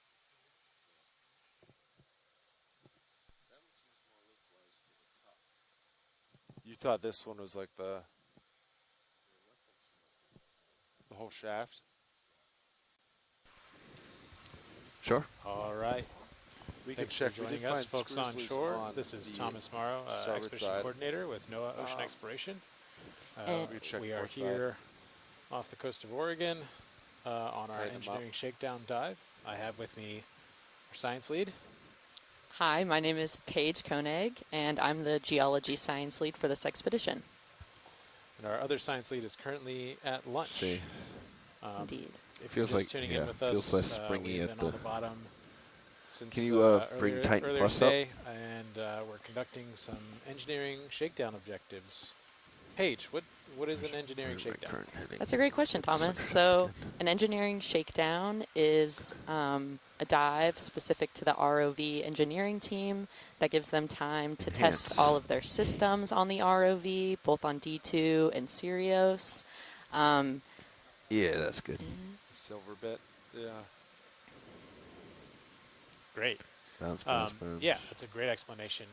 Speaker 12: You thought this one was like the whole shaft?
Speaker 11: Sure.
Speaker 8: All right.
Speaker 12: We
Speaker 8: Thanks
Speaker 12: can check.
Speaker 8: for joining
Speaker 12: we
Speaker 8: us,
Speaker 12: find
Speaker 8: folks
Speaker 12: screws
Speaker 8: on
Speaker 12: loose
Speaker 8: shore.
Speaker 12: on
Speaker 8: This is
Speaker 12: the
Speaker 8: Thomas Morrow,
Speaker 12: starboard
Speaker 8: Expedition
Speaker 12: side.
Speaker 8: Coordinator with NOAA Ocean Exploration.
Speaker 12: We check
Speaker 8: We are
Speaker 12: port side.
Speaker 8: here off the coast of Oregon on our
Speaker 12: Tighten 'em
Speaker 8: engineering
Speaker 12: up.
Speaker 8: shakedown dive. I have with me our science lead.
Speaker 10: Hi, my name is Paige Koenig, and I'm the geology science lead for this expedition.
Speaker 8: And our other science lead is currently at lunch.
Speaker 11: See.
Speaker 10: Indeed.
Speaker 8: If
Speaker 11: Feels
Speaker 8: you're just
Speaker 11: like-
Speaker 8: tuning
Speaker 11: yeah,
Speaker 8: in with
Speaker 11: feels
Speaker 8: us,
Speaker 11: less springy
Speaker 8: we've
Speaker 11: at
Speaker 8: been
Speaker 11: the-
Speaker 8: on the bottom since
Speaker 11: Can you bring Titan
Speaker 8: earlier
Speaker 11: Plus up?
Speaker 8: today, and we're conducting some engineering shakedown objectives. Paige, what is an engineering shakedown?
Speaker 10: That's a great question, Thomas. So an engineering shakedown is a dive specific to the ROV engineering team that gives them time to
Speaker 11: Enhance.
Speaker 10: test all of their systems on the ROV, both on D2 and Sirius.
Speaker 11: Yeah, that's good.
Speaker 12: Silver bit. Yeah.
Speaker 8: Great.
Speaker 11: Bounce, bounce, bounce.
Speaker 8: Yeah, that's a great explanation.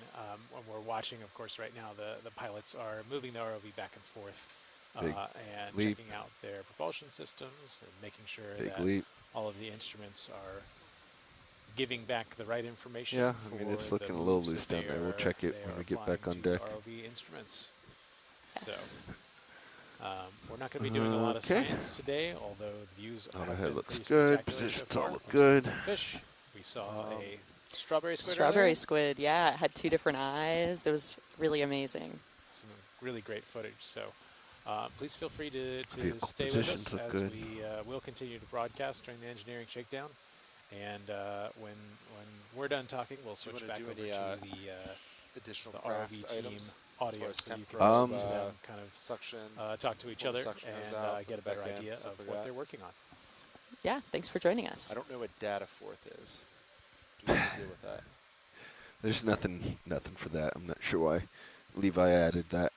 Speaker 8: When we're watching, of course, right now, the pilots are moving the ROV back and forth
Speaker 11: Big
Speaker 8: and
Speaker 11: leap.
Speaker 8: checking out their propulsion systems and making sure
Speaker 11: Big
Speaker 8: that
Speaker 11: leap.
Speaker 8: all of the instruments are giving back the right information.
Speaker 11: Yeah, I mean, it's
Speaker 8: for
Speaker 11: looking
Speaker 8: the
Speaker 11: a little
Speaker 8: moves
Speaker 11: loose
Speaker 8: that
Speaker 11: down
Speaker 8: they
Speaker 11: there. We'll
Speaker 8: are-
Speaker 11: check it
Speaker 8: they
Speaker 11: when
Speaker 8: are
Speaker 11: we get back
Speaker 8: applying
Speaker 11: on
Speaker 8: to the
Speaker 11: deck.
Speaker 8: ROV instruments.
Speaker 10: Yes.
Speaker 8: So we're not going to be doing a lot of
Speaker 11: Okay.
Speaker 8: science today, although the views have
Speaker 11: Autohead
Speaker 8: been
Speaker 11: looks
Speaker 8: pretty
Speaker 11: good.
Speaker 8: spectacular
Speaker 11: Positions
Speaker 8: so
Speaker 11: all
Speaker 8: far.
Speaker 11: look
Speaker 8: We've seen
Speaker 11: good.
Speaker 8: some fish. We saw a strawberry squid
Speaker 10: Strawberry
Speaker 8: earlier.
Speaker 10: squid, yeah, it had 2 different eyes. It was really amazing.
Speaker 8: Some really great footage. So please feel free to
Speaker 11: Vehicle
Speaker 8: stay with us
Speaker 11: positions look
Speaker 8: as
Speaker 11: good.
Speaker 8: we will continue to broadcast during the engineering shakedown. And when we're done talking, we'll switch
Speaker 12: wanna
Speaker 8: back
Speaker 12: do
Speaker 8: over
Speaker 12: any,
Speaker 8: to the
Speaker 12: additional
Speaker 8: ROV
Speaker 12: craft
Speaker 8: team
Speaker 12: items
Speaker 8: audio,
Speaker 12: as
Speaker 8: so
Speaker 12: far as
Speaker 8: you can
Speaker 12: temp
Speaker 8: listen
Speaker 11: goes,
Speaker 8: to them kind of
Speaker 12: suction,
Speaker 8: talk to each
Speaker 12: pull the
Speaker 8: other
Speaker 12: suction hose
Speaker 8: and
Speaker 12: out,
Speaker 8: get a
Speaker 12: put it
Speaker 8: better
Speaker 12: back in,
Speaker 8: idea
Speaker 12: stuff
Speaker 8: of
Speaker 12: like
Speaker 8: what
Speaker 12: that.
Speaker 8: they're working on.
Speaker 10: Yeah, thanks for joining us.
Speaker 12: I don't know what data forth is. Do we have to deal with that?
Speaker 11: There's nothing for that. I'm not sure why Levi added that.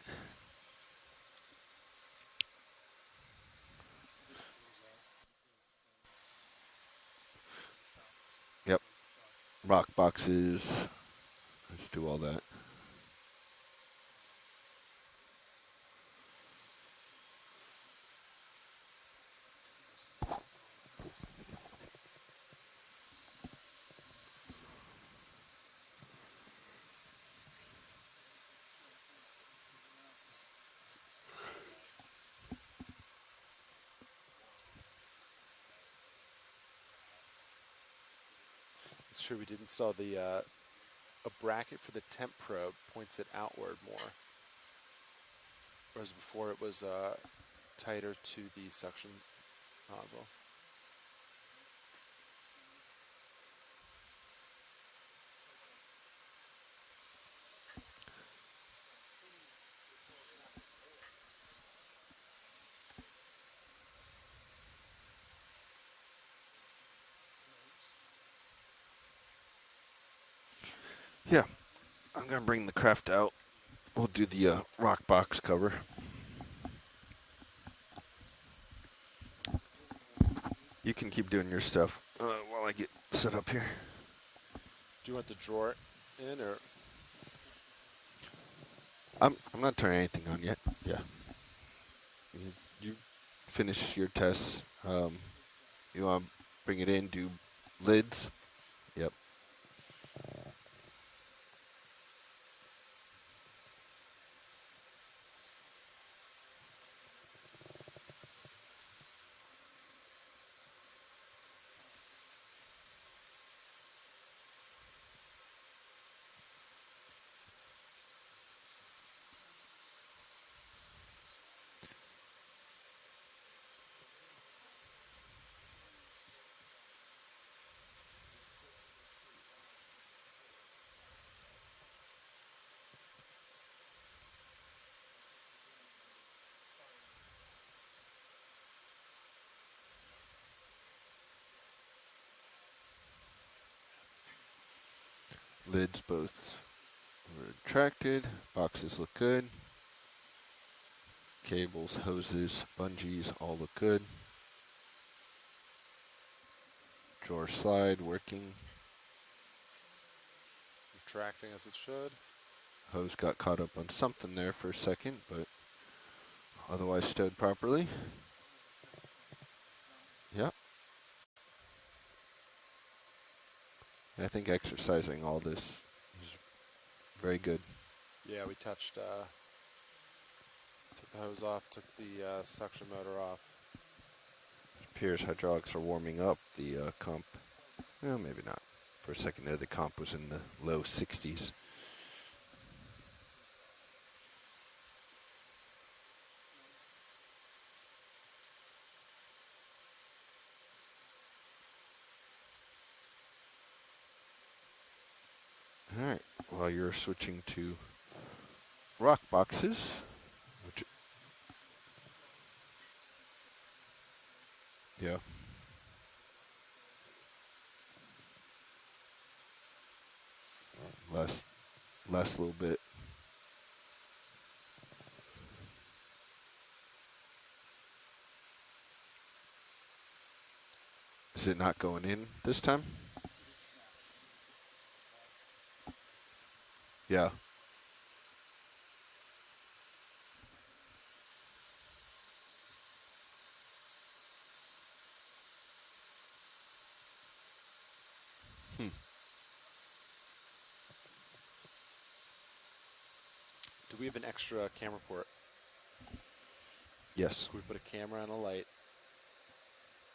Speaker 11: Yep. Rock boxes. Let's do all that.
Speaker 12: It's true, we did install the a bracket for the temp probe, points it outward more. Whereas before it was tighter to the suction nozzle.
Speaker 11: Yeah, I'm gonna bring the craft out. We'll do the rock box cover. You can keep doing your stuff while I get set up here.
Speaker 12: Do you want the drawer in or?
Speaker 11: I'm not turning anything on yet. Yeah. You finish your tests. You want to bring it in, do lids? Yep. Lids both retracted. Boxes look good. Cables, hoses, bungees all look good. Drawer slide working.
Speaker 12: Retracting as it should.
Speaker 11: Hose got caught up on something there for a second, but otherwise stowed properly. Yep. I think exercising all this is very good.
Speaker 12: Yeah, we touched, took the hose off, took the suction motor off.
Speaker 11: It appears hydraulics are warming up. The comp, well, maybe not. For a second there, the comp was in the low 60s. All right, while you're switching to rock boxes, which, yeah. Last little bit. Is it not going in this time? Yeah.
Speaker 12: Do we have an extra camera port?
Speaker 11: Yes.
Speaker 12: We put a camera and a light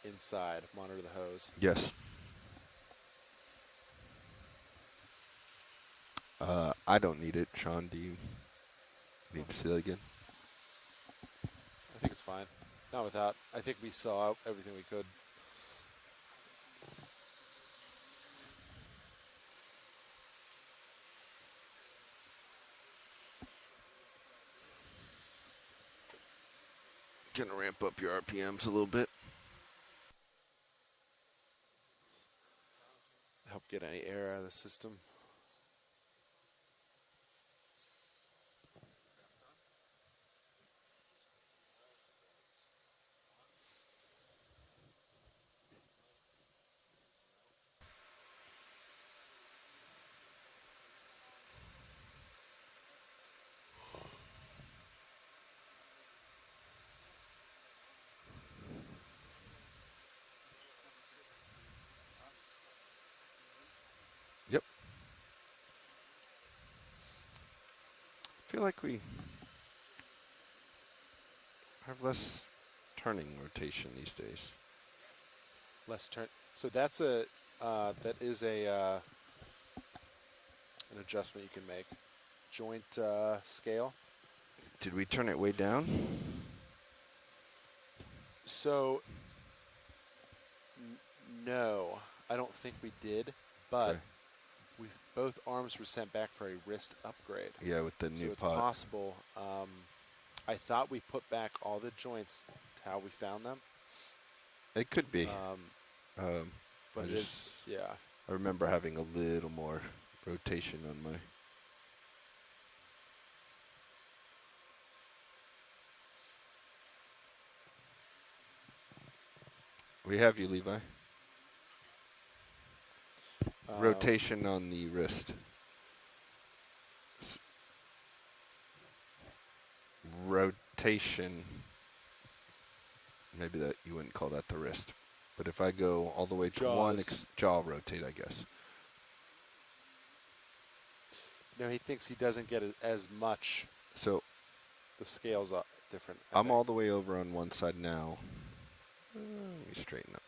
Speaker 12: inside, monitor the hose.
Speaker 11: Yes. I don't need it. Sean, do you need to see that again?
Speaker 12: I think it's fine. Not without. I think we saw everything we could.
Speaker 11: Gonna ramp up your RPMs a little bit.
Speaker 12: Help get any air out of the system.
Speaker 11: feel like we have less turning rotation these days.
Speaker 12: Less turn. So that's a that is a an adjustment you can make. Joint scale.
Speaker 11: Did we turn it way down?
Speaker 12: So no, I don't think we did, but
Speaker 11: Okay.
Speaker 12: we both arms were sent back for a wrist upgrade.
Speaker 11: Yeah, with the
Speaker 12: So
Speaker 11: new
Speaker 12: it's
Speaker 11: pot.
Speaker 12: possible. I thought we put back all the joints to how we found them.
Speaker 11: It could be.
Speaker 12: But
Speaker 11: I
Speaker 12: it is, yeah.
Speaker 11: I remember having a little more rotation on my. We have you, Levi. Rotation on the wrist. Rotation. Maybe that you wouldn't call that the wrist. But if I go all the way to one jaw rotate, I guess.
Speaker 12: No, he thinks he doesn't get as much.
Speaker 11: So
Speaker 12: the scale's different.
Speaker 11: I'm all the way over on one side now. Let me straighten up.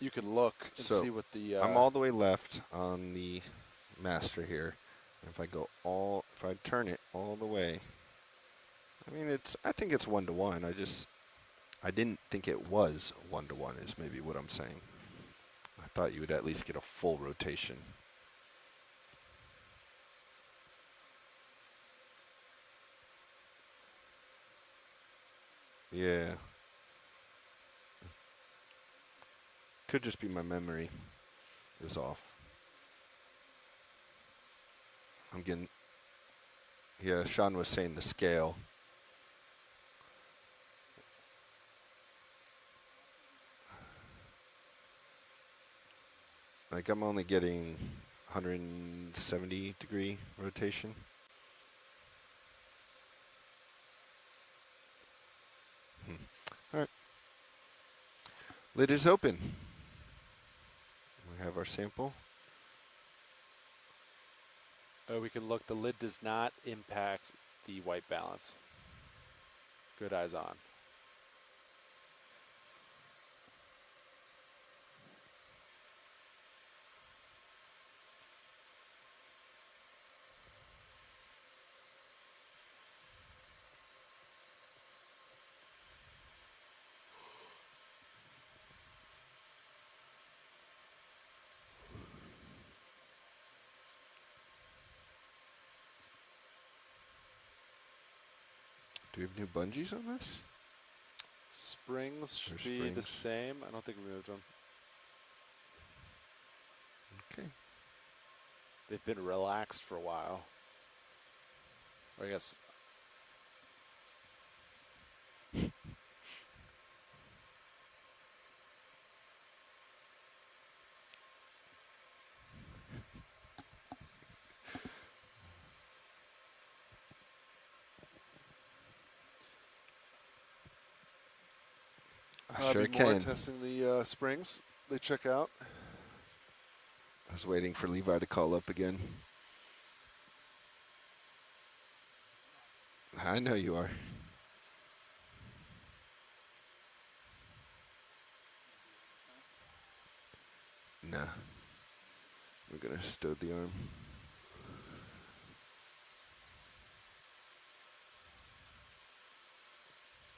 Speaker 12: You can look and
Speaker 11: So
Speaker 12: see what the.
Speaker 11: I'm all the way left on the master here. If I go if I turn it all the way, I mean I think it's 1-to-1. I didn't think it was 1-to-1 is maybe what I'm saying. I thought you would at least get a full rotation. Yeah. Could just be my memory is off. I'm getting, yeah, Sean was saying the scale. Like I'm only getting 170 degree rotation. All right. Lid is open. We have our sample.
Speaker 12: Oh, we can look. The lid does not impact the white balance. Good eyes on.
Speaker 11: Do we have new bungees on this?
Speaker 12: Springs should be the same. I don't think we moved them.
Speaker 11: Okay.
Speaker 12: They've been relaxed for a while. Or I guess.
Speaker 11: Sure
Speaker 12: be more
Speaker 11: can.
Speaker 12: testing the springs. They check out.
Speaker 11: I was waiting for Levi to call up again. I know you are. Nah. We're going to stow the arm.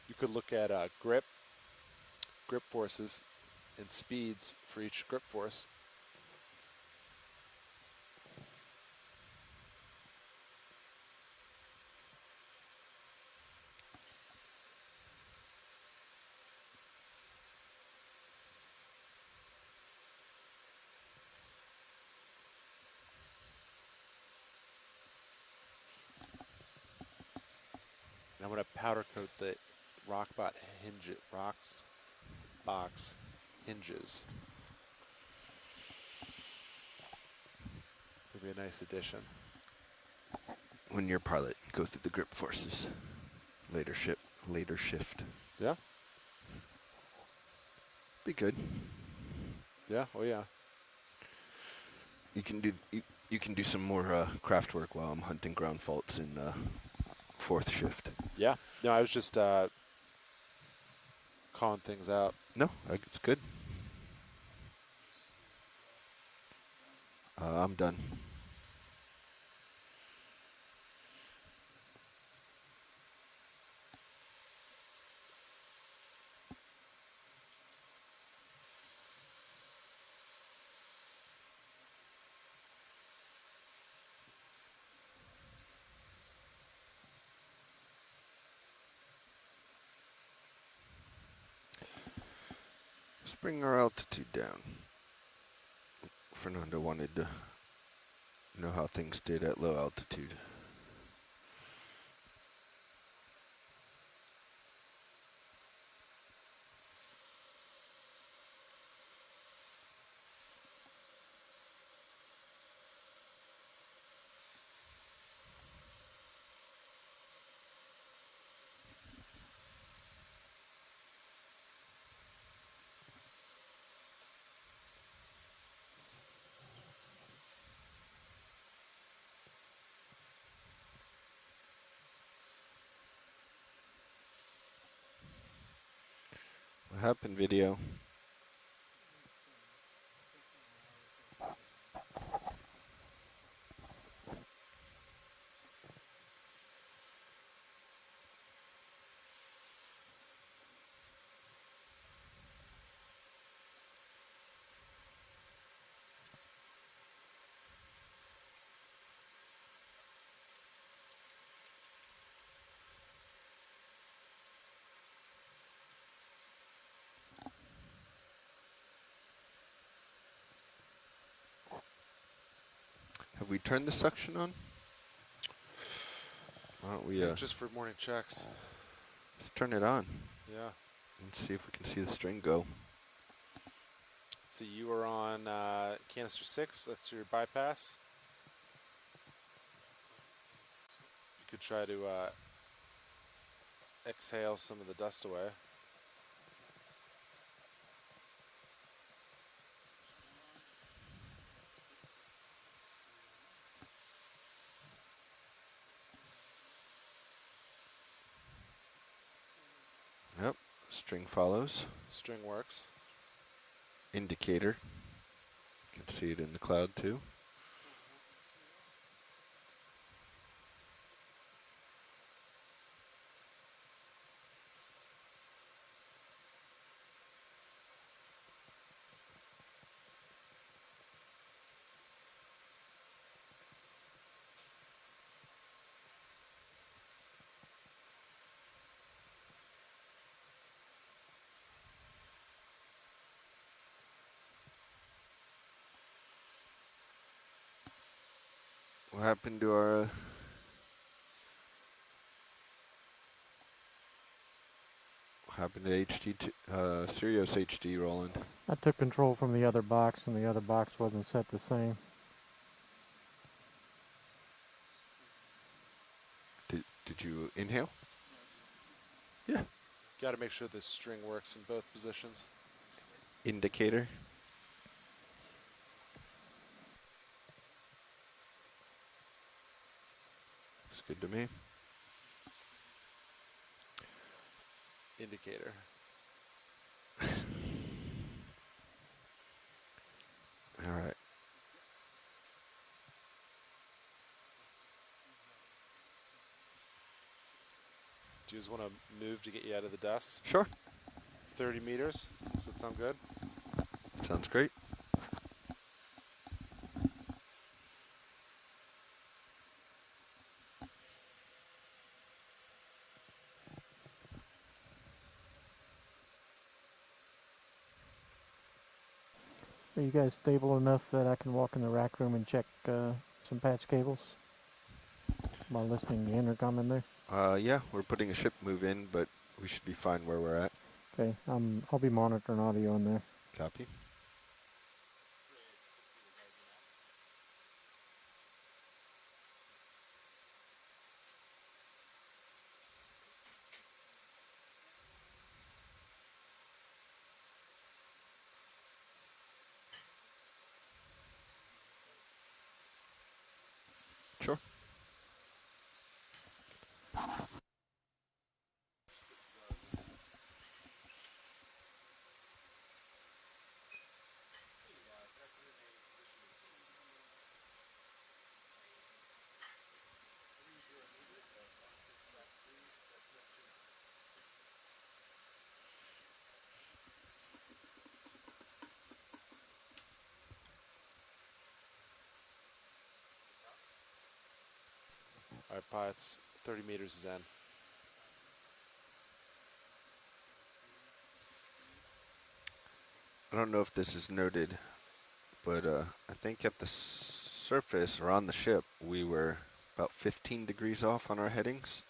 Speaker 12: You could look at grip forces, and speeds for each grip force. I'm going to powder coat the Rockbox hinges. It'll be a nice addition.
Speaker 11: When your pilot, go through the grip forces. Later shift.
Speaker 12: Yeah.
Speaker 11: Be good.
Speaker 12: Yeah. Oh yeah.
Speaker 11: You can do you can do some more craft work while I'm hunting ground faults in fourth shift.
Speaker 12: Yeah. No, I was just calling things out.
Speaker 11: No, it's good. I'm done. Let's bring our altitude down. Fernando wanted to know how things did at low altitude. What happened, video? Have we turned the suction on? Why don't we
Speaker 12: Just for morning checks.
Speaker 11: let's turn it on
Speaker 12: Yeah.
Speaker 11: and see if we can see the string go.
Speaker 12: Let's see, you are on canister 6. That's your bypass. You could try to exhale some of the dust away.
Speaker 11: Yep, string follows.
Speaker 12: String works.
Speaker 11: Indicator. You can see it in the cloud too. What happened to our what happened to Sirius HD, Roland?
Speaker 7: I took control from the other box, and the other box wasn't set the same.
Speaker 11: Did you inhale?
Speaker 12: Yeah. Got to make sure the string works in both positions.
Speaker 11: Indicator. It's good to me.
Speaker 12: Indicator.
Speaker 11: All right.
Speaker 12: Do you just want to move to get you out of the dust?
Speaker 11: Sure.
Speaker 12: 30 meters. Does that sound good?
Speaker 11: Sounds great.
Speaker 7: Are you guys stable enough that I can walk in the rack room and check some patch cables while listening to the intercom in there?
Speaker 11: Yeah, we're putting a ship move in, but we should be fine where we're at.
Speaker 7: Okay, I'll be monitoring audio in there.
Speaker 11: Copy. Sure.
Speaker 12: All right, pilots, 30 meters is in.
Speaker 11: I don't know if this is noted, but I think at the surface or on the ship, we were about 15 degrees off on our headings.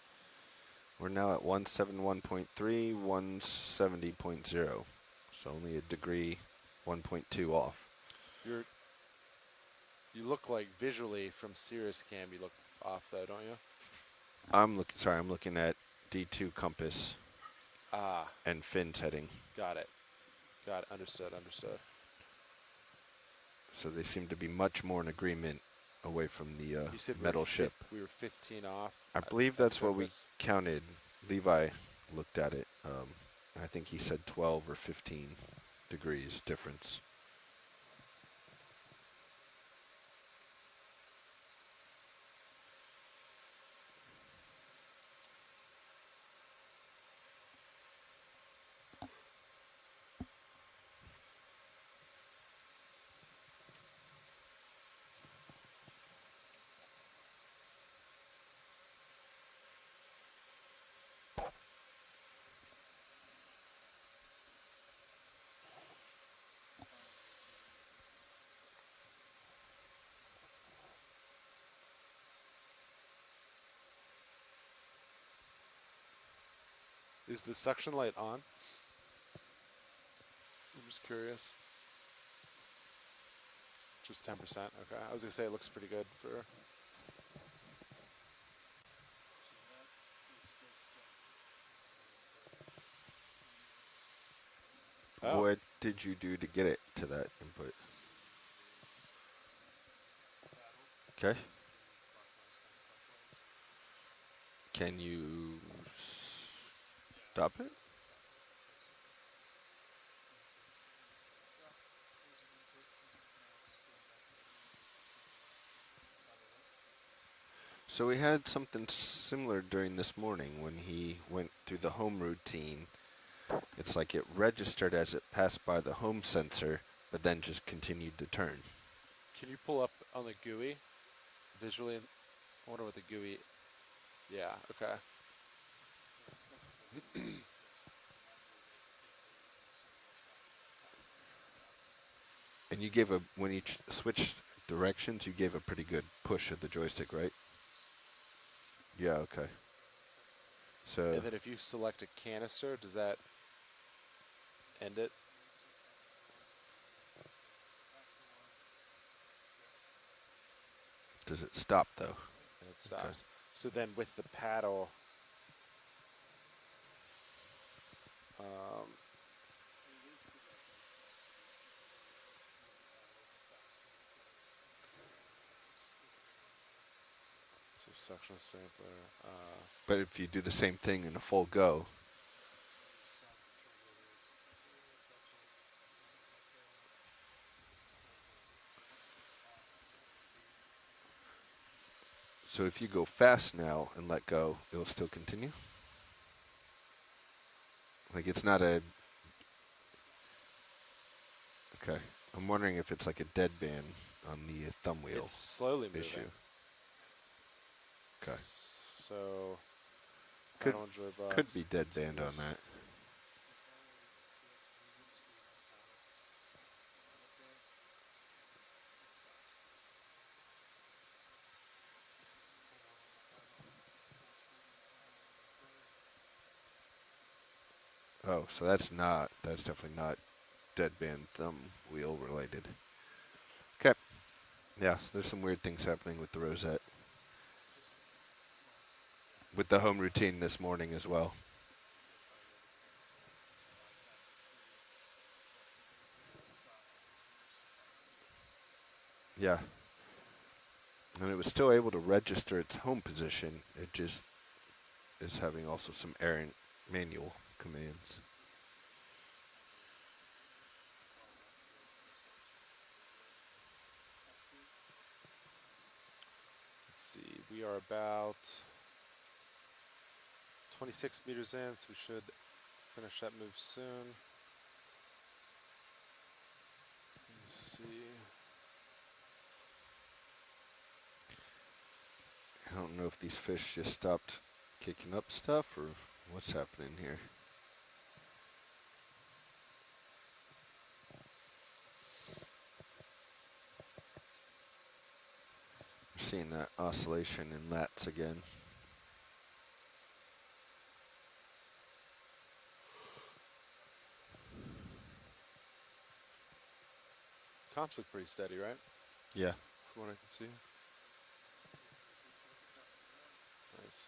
Speaker 11: We're now at 171.3, 170.0. So only a degree, 1.2 off.
Speaker 12: You look like visually from Cirrus Cam, you look off though, don't you?
Speaker 11: I'm looking at D2 compass
Speaker 12: Ah,
Speaker 11: and Finn's heading.
Speaker 12: got it. Got it. Understood. Understood.
Speaker 11: So they seem to be much more in agreement away from the
Speaker 12: You said
Speaker 11: metal ship.
Speaker 12: We were 15 off.
Speaker 11: I believe that's what we counted. Levi looked at it. I think he said 12 or 15 degrees difference.
Speaker 12: Is the suction light on? I'm just curious. Just 10%. Okay. I was gonna say it looks pretty good for. Oh.
Speaker 11: What did you do to get it to that input? Okay. Can you stop it? So we had something similar during this morning when he went through the home routine. It's like it registered as it passed by the home sensor, but then just continued to turn.
Speaker 12: Can you pull up on the GUI visually? I wonder what the GUI. Yeah. Okay.
Speaker 11: And you gave when you switched directions, you gave a pretty good push of the joystick, right? Yeah, okay. So.
Speaker 12: And then if you select a canister, does that end it?
Speaker 11: Does it stop though?
Speaker 12: And it stops.
Speaker 11: Okay.
Speaker 12: So then with the paddle, so suction sampler.
Speaker 11: But if you do the same thing in a full go, so if you go fast now and let go, it'll still continue? Like it's not a... Okay. I'm wondering if it's like a deadband on the thumb wheel.
Speaker 12: It's slowly moving.
Speaker 11: Issue. Okay.
Speaker 12: So
Speaker 11: Could be deadband on that. Oh, so that's definitely not deadband thumb wheel related. Okay. Yeah, so there's some weird things happening with the rosette. With the home routine this morning as well. Yeah. And it was still able to register its home position. It just is having also some errant manual commands.
Speaker 12: Let's see, we are about 26 meters in, so we should finish that move soon. Let's see.
Speaker 11: I don't know if these fish just stopped kicking up stuff or what's happening here. We're seeing that oscillation in lats again.
Speaker 12: Comps look pretty steady, right?
Speaker 11: Yeah.
Speaker 12: From what I can see. Nice.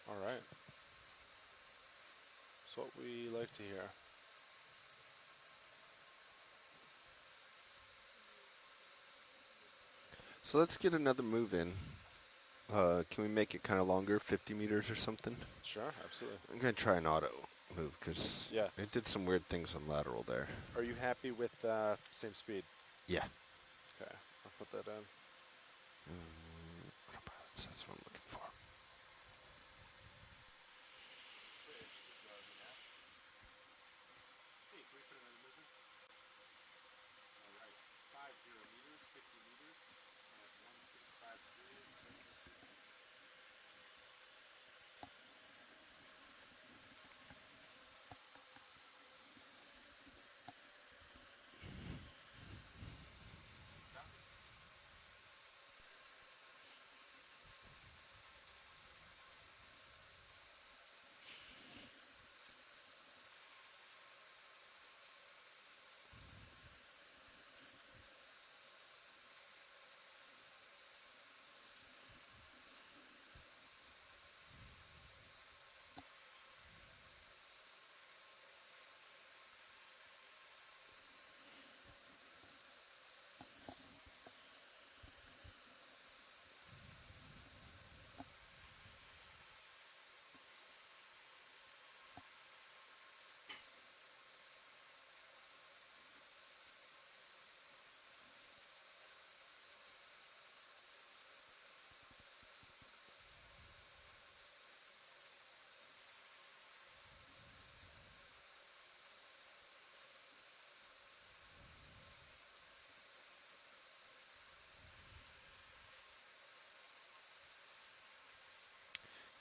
Speaker 12: All right. That's what we like to hear.
Speaker 11: So let's get another move in. Can we make it kind of longer, 50 meters or something?
Speaker 12: Sure, absolutely.
Speaker 11: I'm going to try an auto move because it did some weird things on lateral there.
Speaker 12: Are you happy with same speed?
Speaker 11: Yeah.
Speaker 12: Okay, I'll put that in.
Speaker 11: Autopilots, that's what I'm looking for.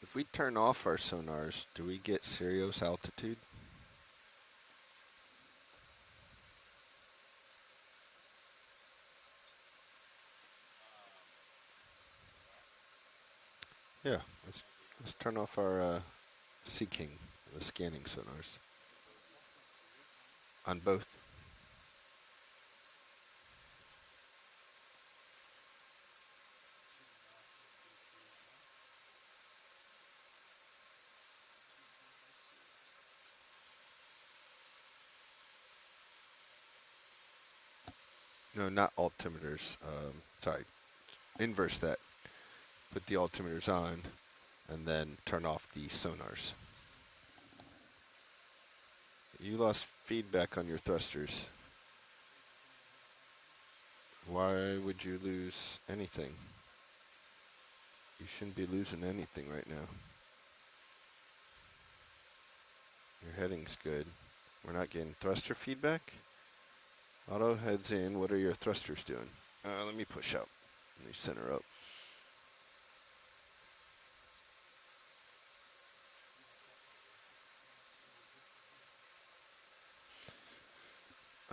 Speaker 11: If we turn off our sonars, do we get Sirius altitude? Yeah, let's turn off our Sea King, the scanning sonars. On both. No, not altimeters. Sorry, inverse that. Put the altimeters on, and then turn off the sonars. You lost feedback on your thrusters. Why would you lose anything? You shouldn't be losing anything right now. Your heading's good. We're not getting thruster feedback. Auto heads in. What are your thrusters doing? Let me push up. Let me center up.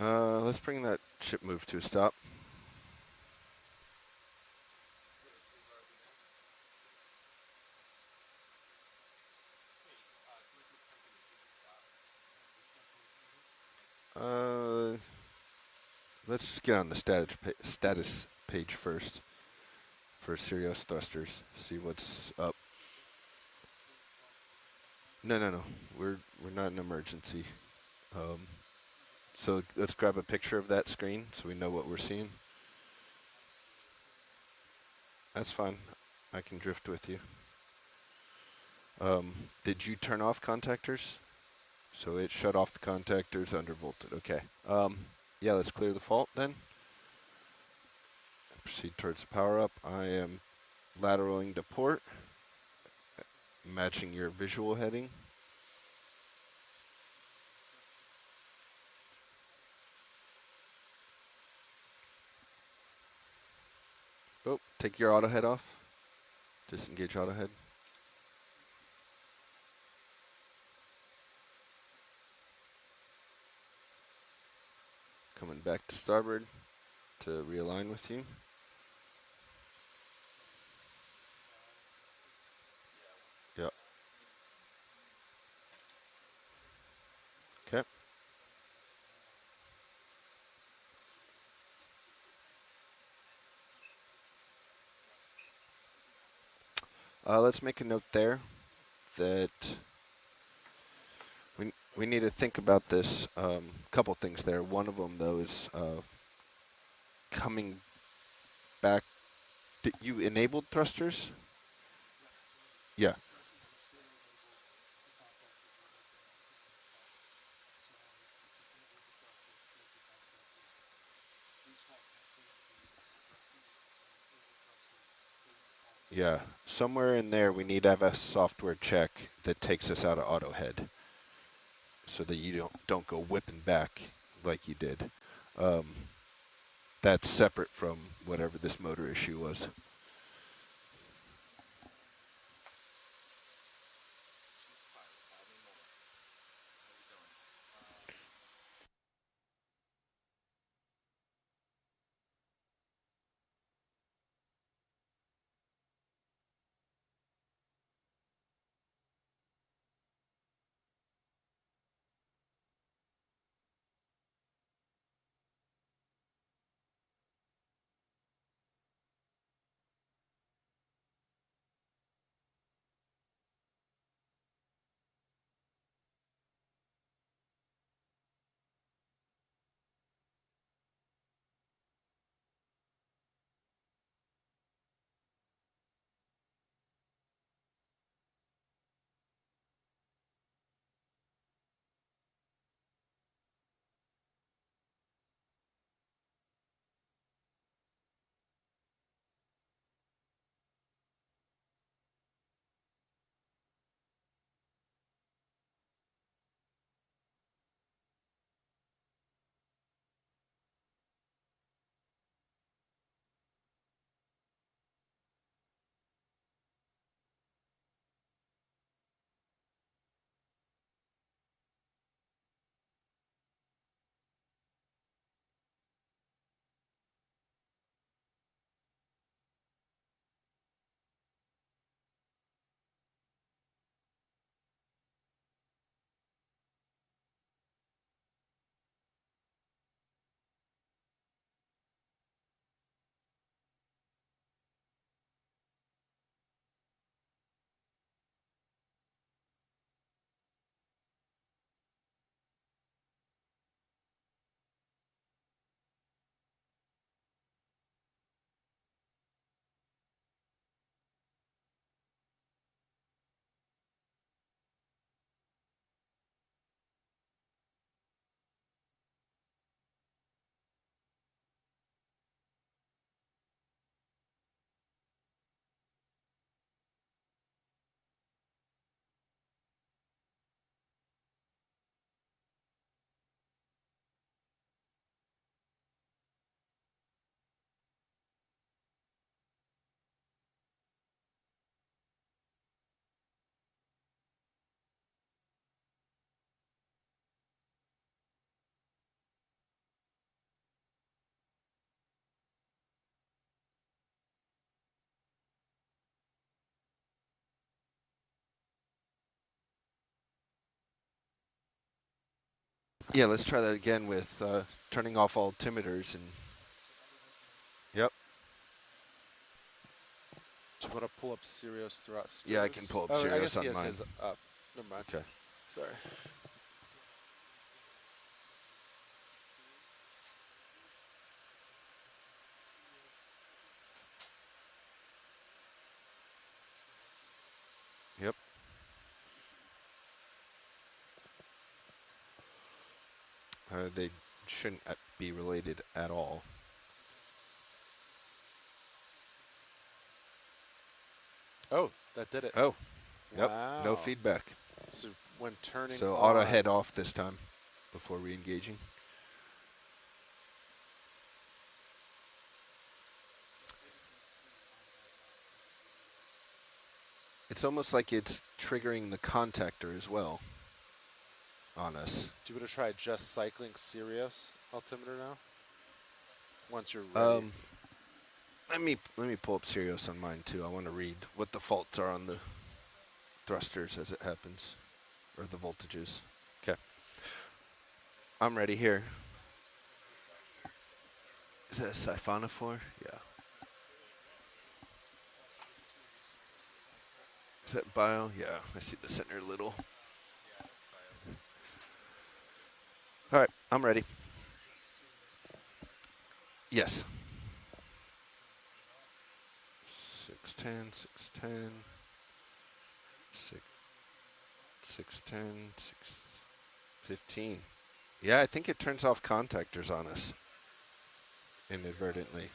Speaker 11: Let's bring that ship move to a stop. Let's just get on the status page first for Sirius thrusters. See what's up. No. We're not an emergency. So let's grab a picture of that screen so we know what we're seeing. That's fine. I can drift with you. Did you turn off contactors? So it shut off the contactors, undervolted. Okay. Yeah, let's clear the fault then. Proceed towards the power up. I am lateraling to port, matching your visual heading. Oh, take your auto head off. Disengage auto head. Coming back to starboard to realign with you. Yep. Okay. Let's make a note there that we need to think about this. Couple things there. One of them, though, is coming back. Did you enabled thrusters? Yeah. Yeah. Somewhere in there, we need to have a software check that takes us out of auto head, so that you don't go whipping back like you did. That's separate from whatever this motor issue was. Yeah, let's try that again with turning off altimeters and. Yep.
Speaker 12: Do you want to pull up Sirius thrusters?
Speaker 11: Yeah, I can pull up
Speaker 12: Oh, I
Speaker 11: Sirius
Speaker 12: guess he
Speaker 11: on
Speaker 12: has
Speaker 11: mine.
Speaker 12: his up. Never mind.
Speaker 11: Okay.
Speaker 12: Sorry.
Speaker 11: Yep. They shouldn't be related at all.
Speaker 12: Oh, that did it.
Speaker 11: Oh. Yep.
Speaker 12: Wow.
Speaker 11: No feedback.
Speaker 12: So when turning
Speaker 11: So
Speaker 12: on,
Speaker 11: auto head off this time before re-engaging. It's almost like it's triggering the contactor as well on us.
Speaker 12: Do you want to try just cycling Sirius altimeter now? Once you're ready.
Speaker 11: Let me pull up Sirius on mine too. I want to read what the faults are on the thrusters as it happens, or the voltages. Okay. I'm ready here. Is that a siphonophore? Yeah. Is that bio? Yeah, I see the center little. All right, I'm ready. Yes. 610, 610, 610, 615. Yeah, I think it turns off contactors on us inadvertently.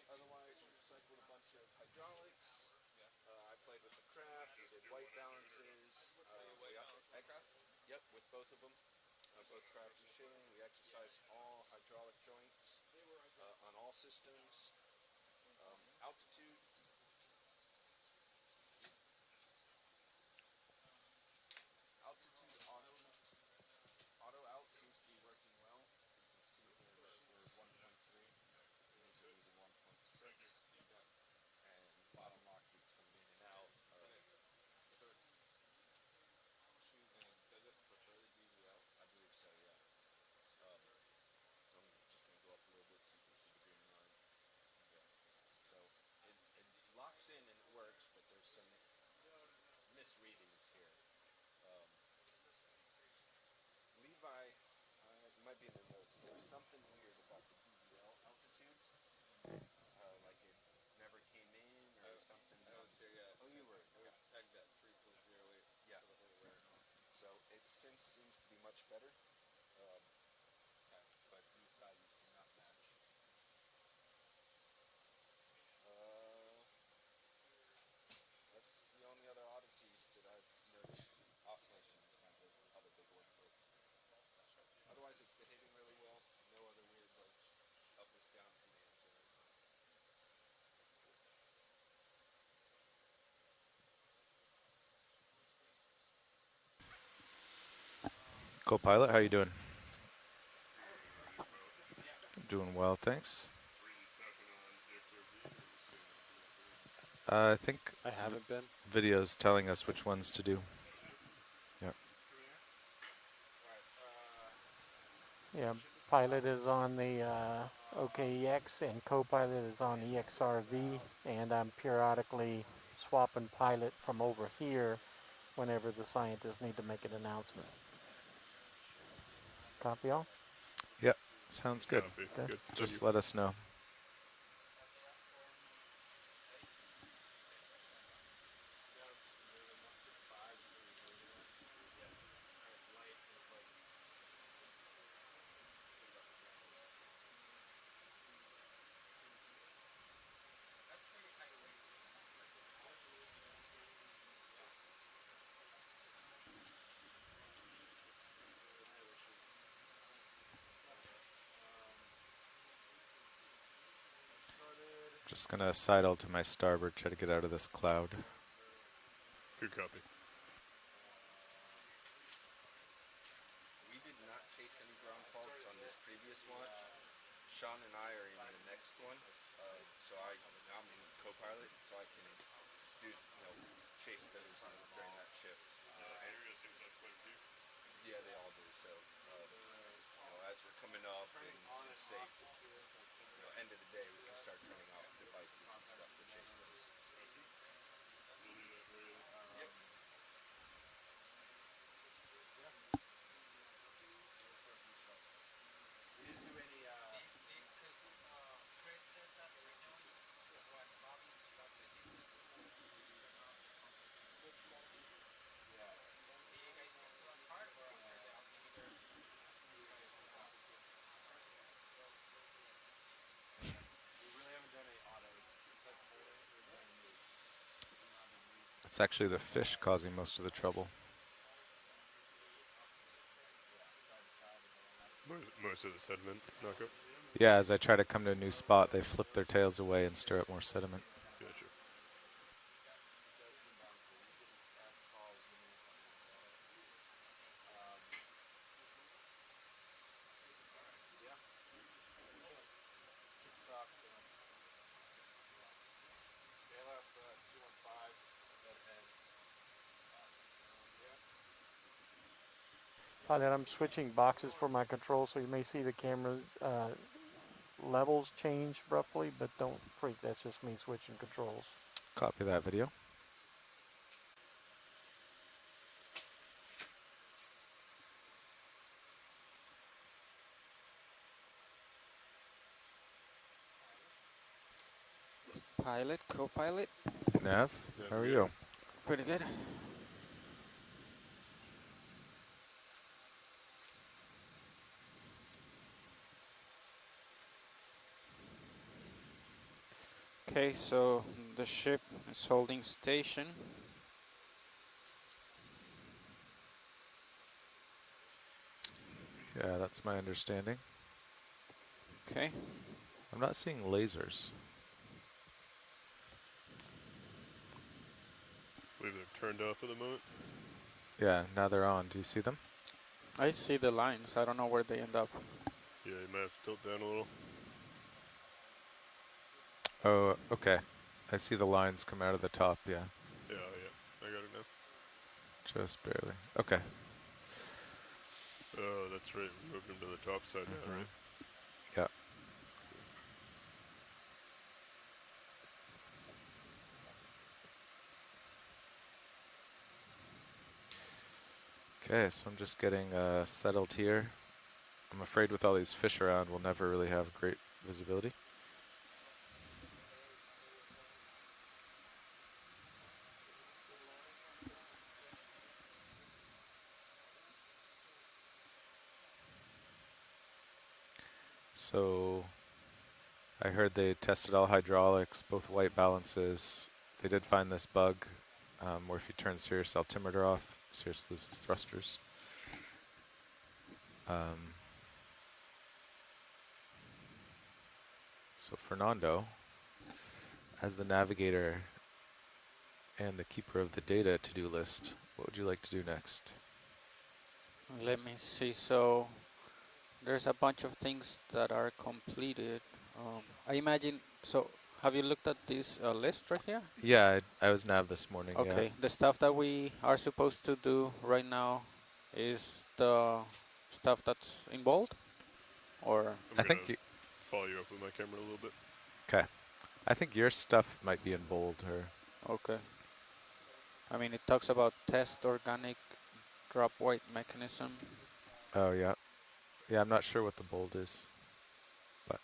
Speaker 11: Otherwise, we cycled a bunch of hydraulics. I played with the craft. We did white balances. Aircraft? Yep, with both of them. Both craft and shilling. We exercised all hydraulic joints on all systems. Altitude. Altitude auto out seems to be working well. You can see here that we're 1.3. These are reading 1.6. And bottom lock keeps coming in and out. So it's choosing, does it prefer the DVL? I believe so, yeah. So I'm just going to go up a little bit so you can see the green line. Yeah. So it locks in and it works, but there's some misreadings here. Levi, it might be in the notes, there was something weird about the DVL altitude. Like it never came in or something. I was here, yeah. Oh, you were? It was pegged at 3.08 yeah. for the whole way. So it since seems to be much better. But these values do not match. That's the only other oddities that I've noticed. Oscillation is kind of the other big one, but otherwise it's behaving really well. No other weird like up is down commands or anything.
Speaker 3: Co-pilot, how you doing? Doing well, thanks. I think
Speaker 12: I haven't been.
Speaker 3: video's telling us which ones to do. Yep.
Speaker 7: Yeah, pilot is on the OKEX and co-pilot is on EXRV, and I'm periodically swapping pilot from over here whenever the scientists need to make an announcement. Copy all?
Speaker 3: Yep, sounds good.
Speaker 7: Okay.
Speaker 1: Good.
Speaker 3: Just let us know. Just gonna sidle to my starboard, try to get out of this cloud.
Speaker 14: Good copy.
Speaker 11: We did not chase any ground faults on this previous launch. Sean and I are in the next one, so I'm in co-pilot, so I can do, chase those during that shift. Yeah, they all do. So, as we're coming up and safe, end of the day, we can start turning off devices and stuff to chase this. Yep.
Speaker 6: We didn't do any, because Chris said that they were doing what Bobby instructed him to do. Yeah. Did you guys get to that part or after the altimeter?
Speaker 12: We really haven't done any autos except for we're doing moves.
Speaker 3: It's actually the fish causing most of the trouble.
Speaker 14: Most of the sediment knockup.
Speaker 3: Yeah, as I try to come to a new spot, they flip their tails away and stir up more sediment.
Speaker 14: Gotcha.
Speaker 12: Bailout's 215, dead ahead.
Speaker 7: Pilot, I'm switching boxes for my control, so you may see the camera levels change roughly, but don't freak, that's just me switching controls.
Speaker 3: Copy that video.
Speaker 6: Pilot, co-pilot.
Speaker 3: Nav, how are you?
Speaker 6: Pretty good. Okay, so the ship is holding station.
Speaker 3: Yeah, that's my understanding.
Speaker 6: Okay.
Speaker 3: I'm not seeing lasers.
Speaker 14: I believe they're turned off at the moment.
Speaker 3: Yeah, now they're on. Do you see them?
Speaker 6: I see the lines. I don't know where they end up.
Speaker 14: Yeah, you might have to tilt down a little.
Speaker 3: Oh, okay. I see the lines come out of the top, yeah.
Speaker 14: Yeah, I got it now.
Speaker 3: Just barely. Okay.
Speaker 14: Oh, that's right. We moved them to the top side now, right?
Speaker 3: Yeah. Okay, so I'm just getting settled here. I'm afraid with all these fish around, we'll never really have great visibility. So I heard they tested all hydraulics, both white balances. They did find this bug where if you turn Cirrus altimeter off, Cirrus loses thrusters. So Fernando, as the navigator and the keeper of the data to-do list, what would you like to do next?
Speaker 6: Let me see. So there's a bunch of things that are completed. I imagine. So have you looked at this list right here?
Speaker 3: Yeah, I was nav this morning.
Speaker 6: Okay.
Speaker 3: Yeah.
Speaker 6: The stuff that we are supposed to do right now is the stuff that's in bold, or
Speaker 3: I think you
Speaker 14: follow you up with my camera a little bit.
Speaker 3: Okay. I think your stuff might be in bold, or
Speaker 6: okay. I mean, it talks about test organic drop weight mechanism.
Speaker 3: oh yeah, yeah. I'm not sure what the bold is, but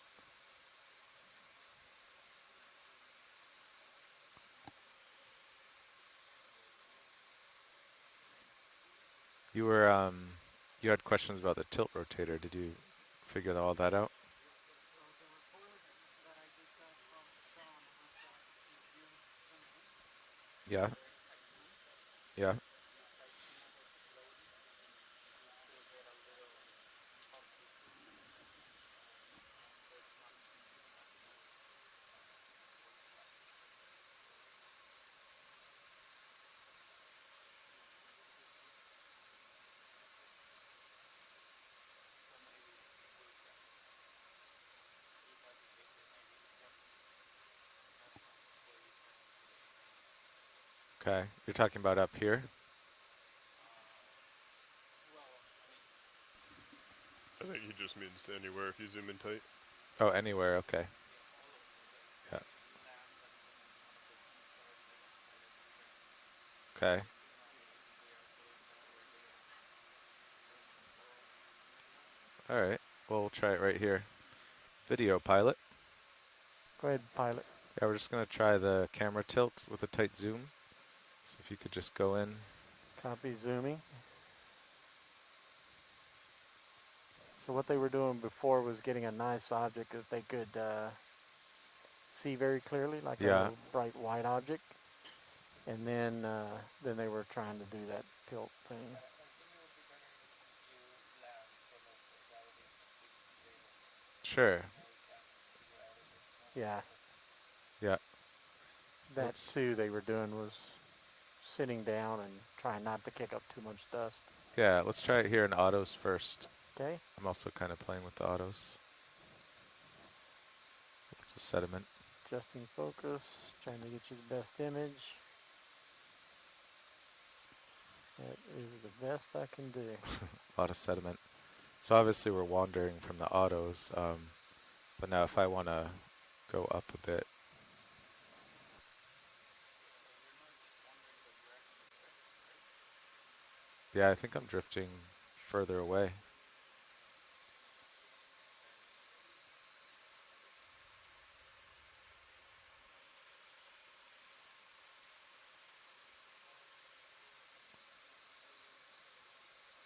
Speaker 3: you were you had questions about the tilt rotator. Did you figure all that out? Yeah. Yeah. Okay, you're talking about up here?
Speaker 14: I think he just means anywhere if you zoom in tight.
Speaker 3: Oh, anywhere, okay. Yeah. Okay. All right, we'll try it right here. Video pilot.
Speaker 7: Go ahead, pilot.
Speaker 3: Yeah, we're just going to try the camera tilt with a tight zoom. So if you could just go in.
Speaker 7: Copy zooming. So what they were doing before was getting a nice object that they could see very clearly, like
Speaker 3: Yeah.
Speaker 7: a bright white object. And then they were trying to do that tilt thing.
Speaker 3: Sure.
Speaker 7: Yeah.
Speaker 3: Yeah.
Speaker 7: That
Speaker 3: Let's-
Speaker 7: too they were doing was sitting down and trying not to kick up too much dust.
Speaker 3: Yeah, let's try it here in autos first.
Speaker 7: Okay.
Speaker 3: I'm also kind of playing with the autos. Lots of sediment.
Speaker 7: Adjusting focus, trying to get you the best image. That is the best I can do.
Speaker 3: A lot of sediment. So obviously we're wandering from the autos, but now if I want to go up a bit. Yeah, I think I'm drifting further away.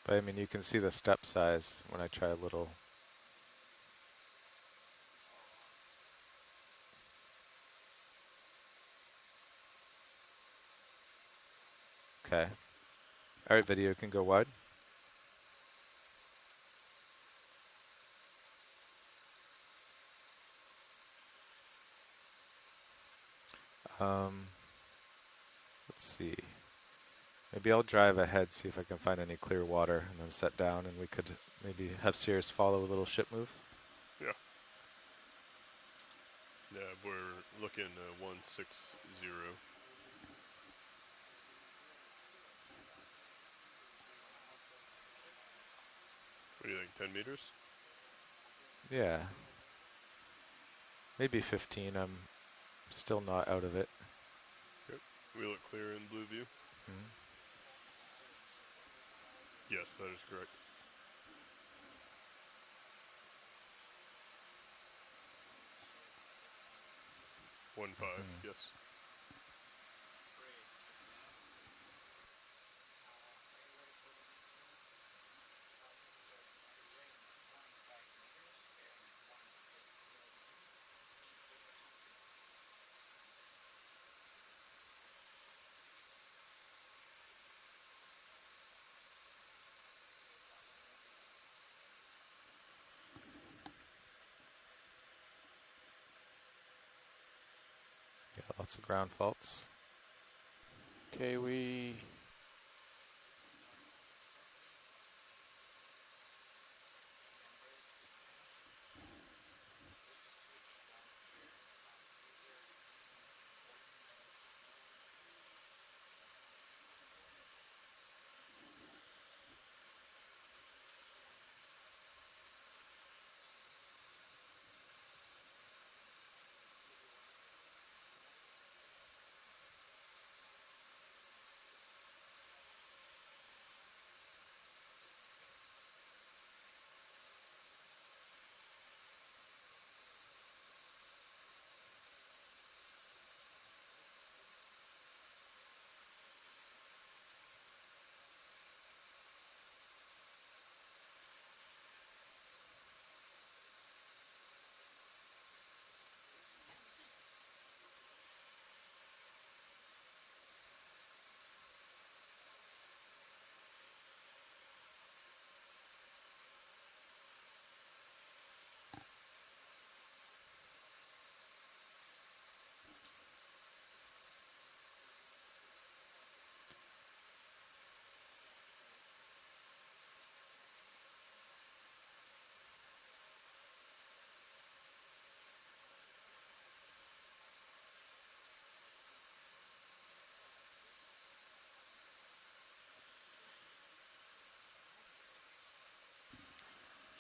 Speaker 3: But I mean, you can see the step size when I try a little. Okay. All right, video can go wide. Let's see. Maybe I'll drive ahead, see if I can find any clear water, and then set down, and we could maybe have Sears follow a little ship move.
Speaker 14: Yeah. Yeah, we're looking 160. What do you think, 10 meters?
Speaker 3: Yeah. Maybe 15. I'm still not out of it.
Speaker 14: Yep. We look clear in blue view.
Speaker 3: Mm-hmm.
Speaker 14: Yes, that is correct. One five, yes.
Speaker 3: Yeah, lots of ground faults.
Speaker 7: Okay, we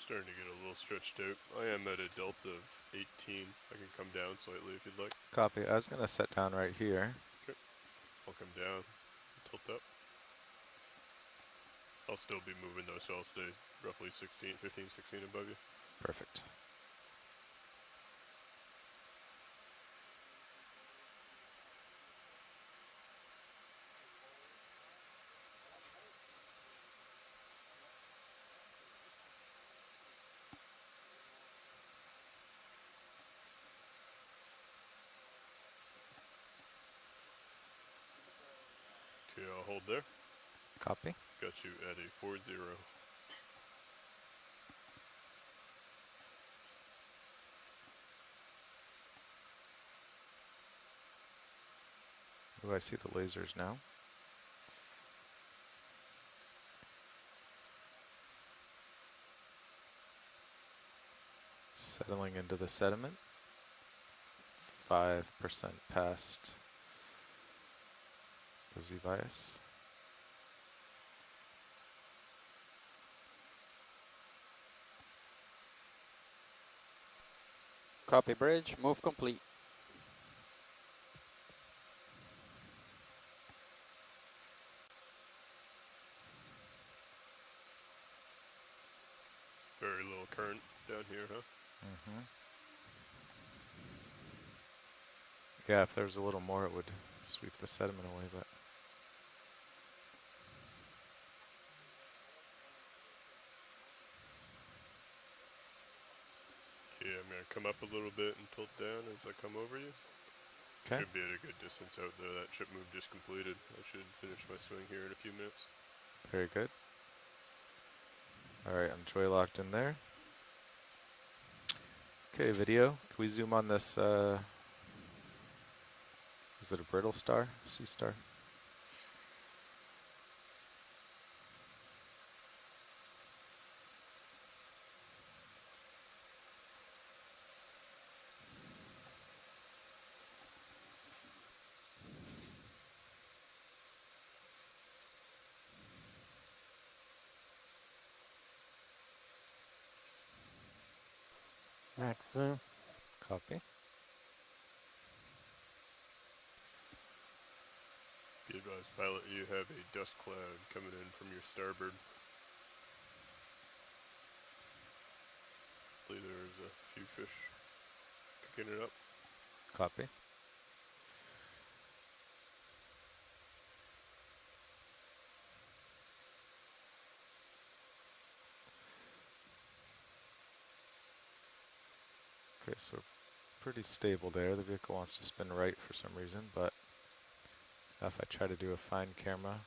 Speaker 14: Starting to get a little stretched out. I am at a delta of 18. I can come down slightly if you'd like.
Speaker 3: Copy. I was going to set down right here.
Speaker 14: Okay. I'll come down, tilt up. I'll still be moving though, so I'll stay roughly 15, 16 above you.
Speaker 3: Perfect.
Speaker 14: Okay, I'll hold there.
Speaker 3: Copy.
Speaker 14: Got you at a 40.
Speaker 3: Oh, I see the lasers now. Settling into the sediment. 5% past the Z-bias.
Speaker 6: Copy bridge, move complete.
Speaker 14: Very little current down here, huh?
Speaker 3: Mm-hmm. Yeah, if there was a little more, it would sweep the sediment away, but
Speaker 14: Okay, I'm going to come up a little bit and tilt down as I come over you.
Speaker 3: okay.
Speaker 14: Should be at a good distance out there. That chip move just completed. I should finish my swing here in a few minutes.
Speaker 3: Very good. All right, I'm joy locked in there. Okay, video. Can we zoom on this? Is it a brittle star? Sea star?
Speaker 7: Max zoom.
Speaker 3: Copy.
Speaker 14: Be advised, pilot, you have a dust cloud coming in from your starboard. I believe there's a few fish cooking it up.
Speaker 3: Copy. Okay, so we're pretty stable there. The vehicle wants to spin right for some reason, but now if I try to do a fine camera,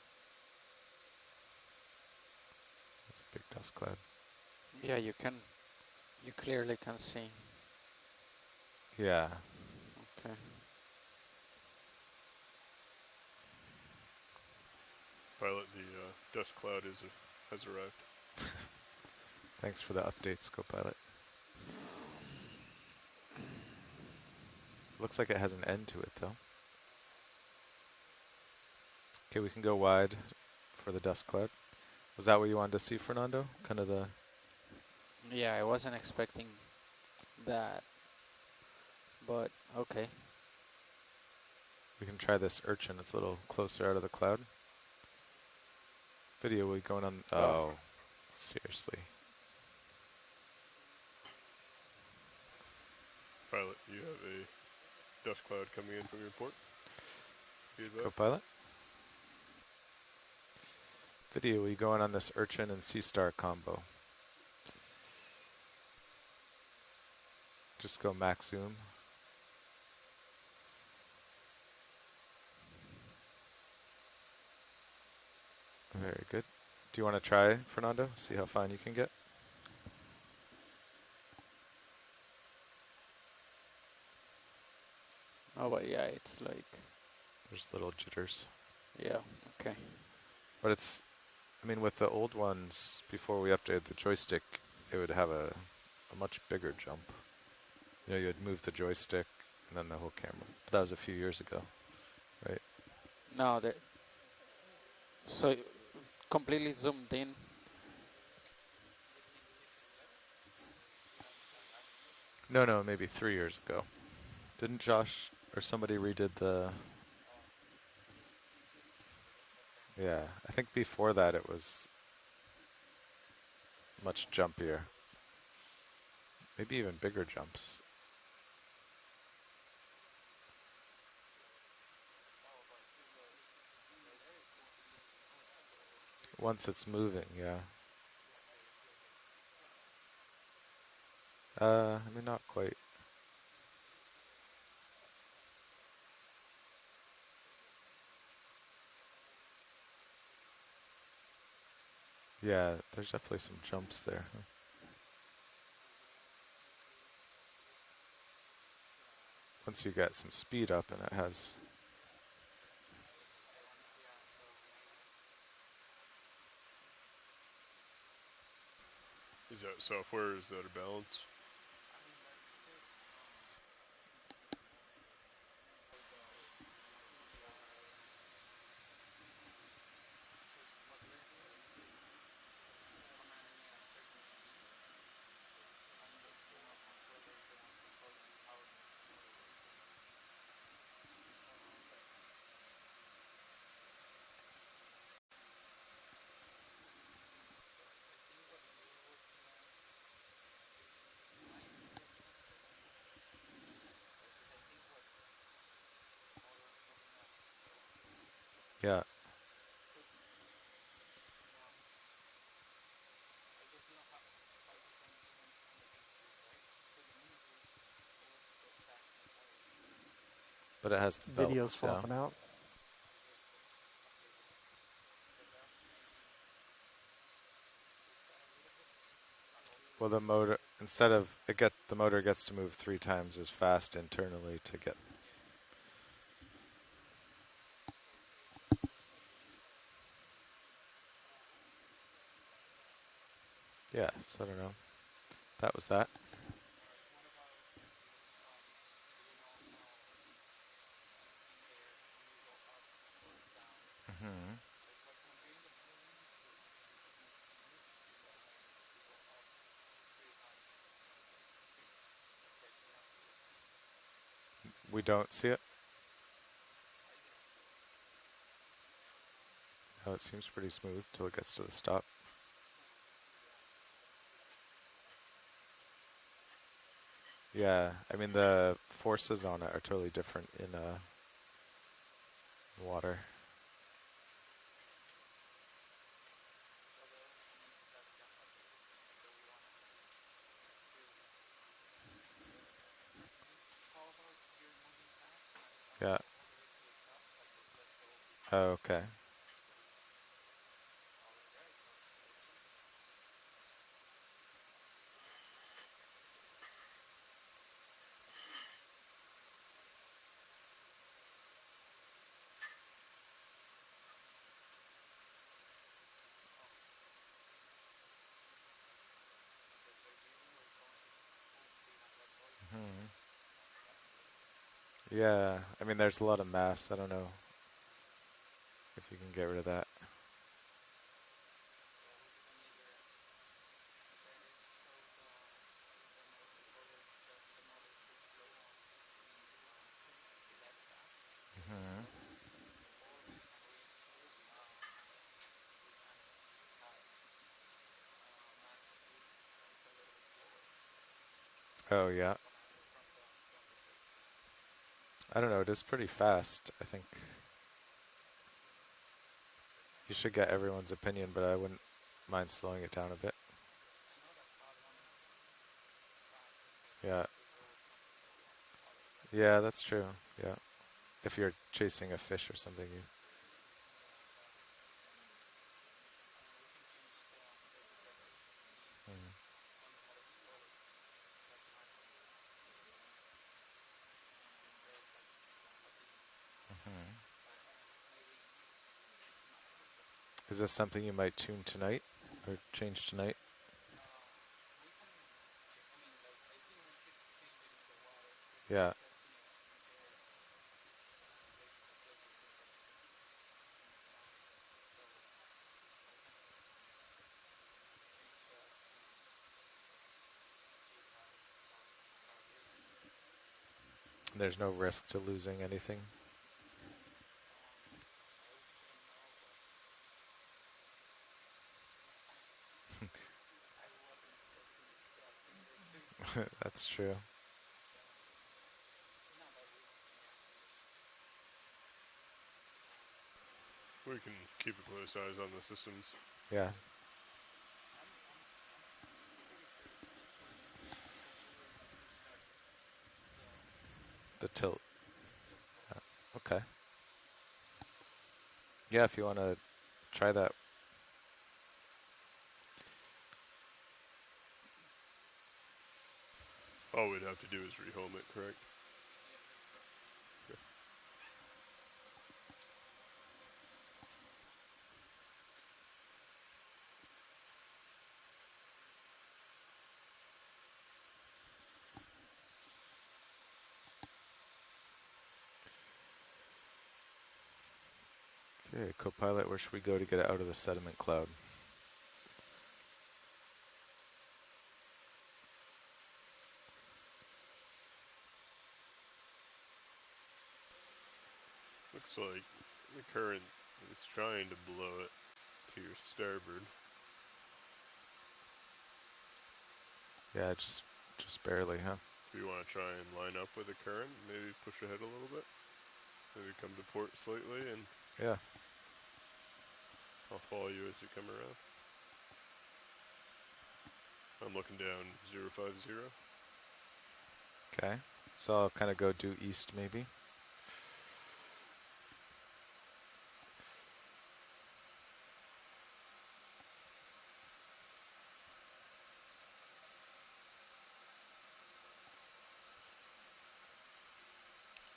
Speaker 3: it's a big dust cloud.
Speaker 6: Yeah, you clearly can see.
Speaker 3: Yeah.
Speaker 6: Okay.
Speaker 14: Pilot, the dust cloud has arrived.
Speaker 3: Thanks for the updates, co-pilot. Looks like it has an end to it, though. Okay, we can go wide for the dust cloud. Was that what you wanted to see, Fernando? Kind of the...
Speaker 6: Yeah, I wasn't expecting that, but okay.
Speaker 3: We can try this urchin. It's a little closer out of the cloud. Video, we going on... Oh, seriously.
Speaker 14: Pilot, you have a dust cloud coming in from your port.
Speaker 3: Co-pilot? Video, we going on this urchin and sea star combo. Just go max zoom. Very good. Do you want to try, Fernando? See how fine you can get?
Speaker 6: Oh, but yeah, it's like...
Speaker 3: There's little jitters.
Speaker 6: Yeah, okay.
Speaker 3: But it's, I mean, with the old ones, before we updated the joystick, it would have a much bigger jump. You know, you would move the joystick and then the whole camera. But that was a few years ago, right?
Speaker 6: No, so completely zoomed in.
Speaker 3: No, maybe 3 years ago. Didn't Josh or somebody redid the... Yeah, I think before that it was much jumpier. Maybe even bigger jumps. Once it's moving, yeah. I mean, not quite. Yeah, there's definitely some jumps there. Once you get some speed up and it has...
Speaker 14: Is that software? Is that a balance?
Speaker 3: Yeah. But it has the
Speaker 7: Video's
Speaker 3: belts, yeah.
Speaker 7: flopping out.
Speaker 3: Well, the motor, the motor gets to move 3 times as fast internally to get... Yeah, so I don't know. That was that. Mm-hmm. We don't see it? No, it seems pretty smooth till it gets to the stop. Yeah, I mean the forces on it are totally different in water. Yeah. Oh, okay. Hmm. Yeah, I mean there's a lot of mass. I don't know if you can get rid of that. Hmm. Oh, yeah. I don't know, it is pretty fast, I think. You should get everyone's opinion, but I wouldn't mind slowing it down a bit. Yeah. Yeah, that's true. Yeah. If you're chasing a fish or something, you... Mm-hmm. Is this something you might tune tonight or change tonight? Yeah. There's no risk to losing anything. That's true.
Speaker 14: We can keep a close eyes on the systems.
Speaker 3: Yeah. The tilt. Yeah. Okay. Yeah, if you want to try that.
Speaker 14: All we'd have to do is rehome it, correct? Okay.
Speaker 3: Okay, co-pilot, where should we go to get out of the sediment cloud?
Speaker 14: Looks like the current is trying to blow it to your starboard.
Speaker 3: Yeah, just barely, huh?
Speaker 14: Do you want to try and line up with the current? Maybe push ahead a little bit? Maybe come to port slightly and
Speaker 3: Yeah.
Speaker 14: I'll follow you as you come around. I'm looking down 050.
Speaker 3: Okay. So I'll kind of go due east maybe.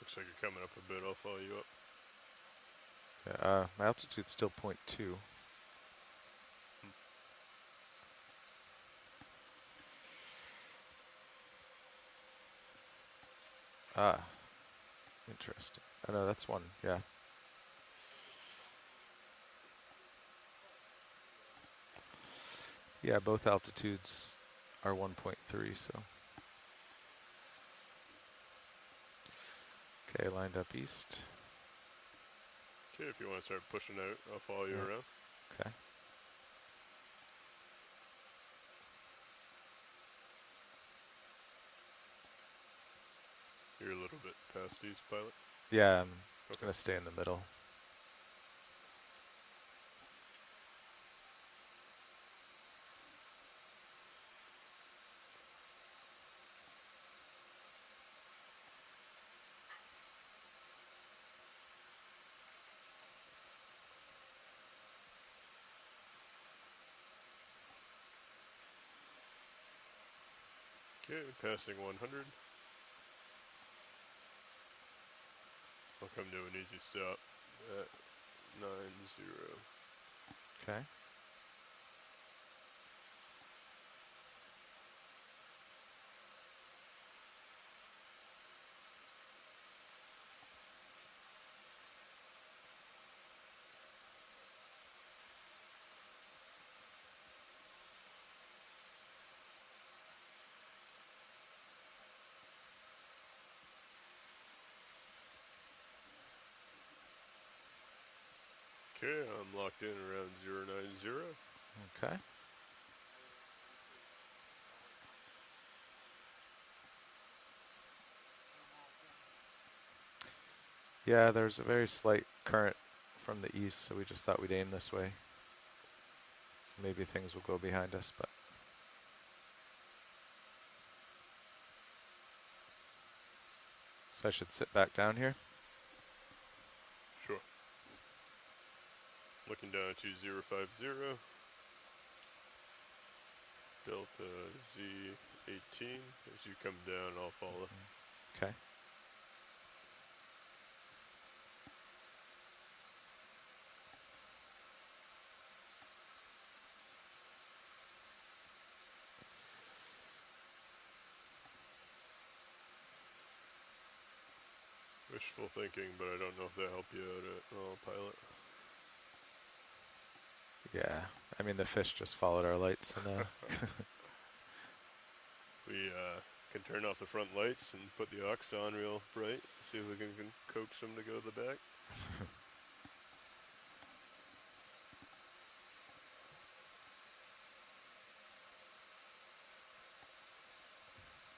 Speaker 14: Looks like you're coming up a bit. I'll follow you up.
Speaker 3: Yeah, my altitude's still 0.2. Ah, interesting. Oh no, that's one, yeah. Yeah, both altitudes are 1.3, so. Okay, lined up east.
Speaker 14: Okay, if you want to start pushing out, I'll follow you around.
Speaker 3: Okay.
Speaker 14: You're a little bit past east, pilot.
Speaker 3: Yeah, I'm gonna stay in the middle.
Speaker 14: Okay, passing 100. I'll come to an easy stop at 90.
Speaker 3: Okay.
Speaker 14: Okay, I'm locked in around 090.
Speaker 3: Okay. Yeah, there's a very slight current from the east, so we just thought we'd aim this way. Maybe things will go behind us, but. So I should sit back down here?
Speaker 14: Sure. Looking down to 050. Delta Z18. As you come down, I'll follow.
Speaker 3: Okay.
Speaker 14: Wishful thinking, but I don't know if that'll help you out at all, pilot.
Speaker 3: Yeah, I mean the fish just followed our lights and
Speaker 14: We can turn off the front lights and put the aux on real bright. See if we can coax them to go to the back.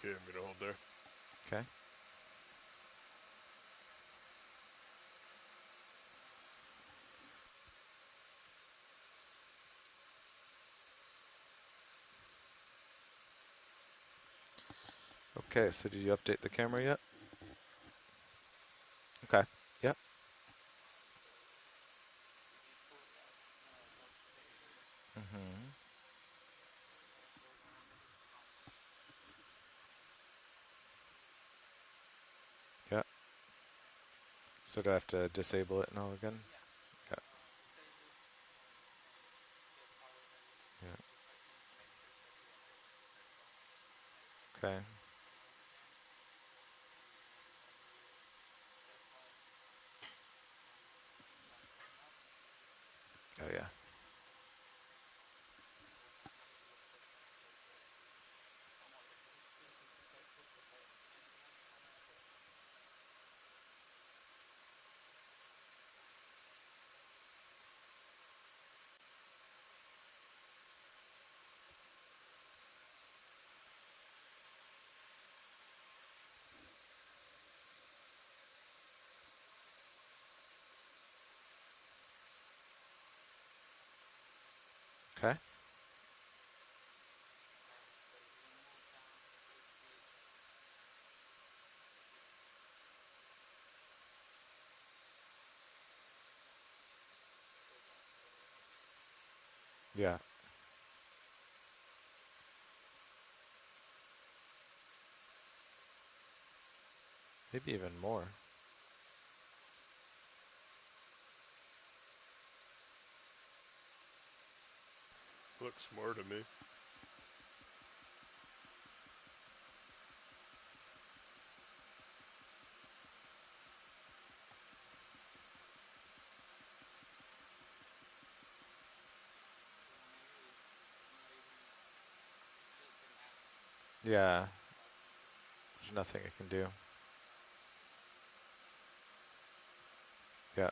Speaker 14: Okay, I'm gonna hold there.
Speaker 3: Okay. Okay, so did you update the camera yet? Okay. Yep. Mm-hmm. Yep. So do I have to disable it now again? Yeah. Yeah. Okay. Oh yeah. Okay. Yeah. Maybe even more.
Speaker 14: Looks more to me.
Speaker 3: Yeah. There's nothing I can do. Yeah.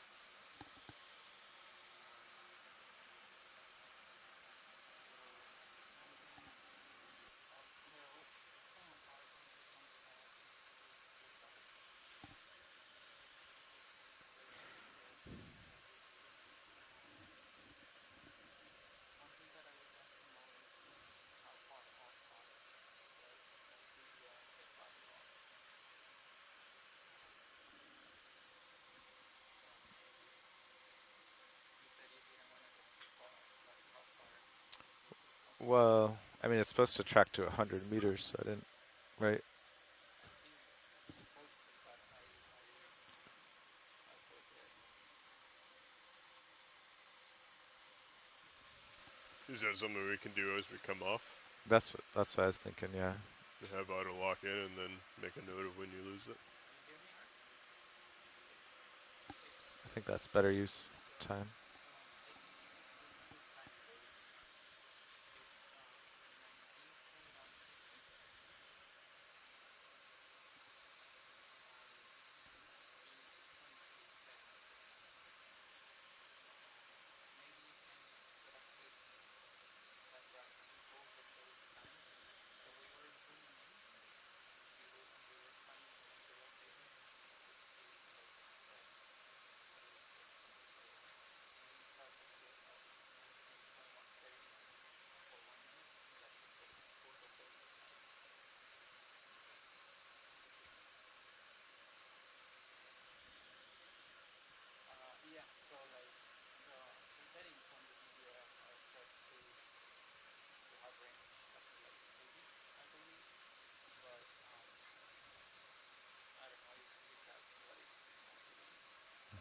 Speaker 3: Well, I mean, it's supposed to track to 100 meters, so I didn't, right?
Speaker 14: Is that something we can do as we come off?
Speaker 3: That's what I was thinking, yeah.
Speaker 14: Have auto lock in and then make a note of when you lose it.
Speaker 3: I think that's better use of time.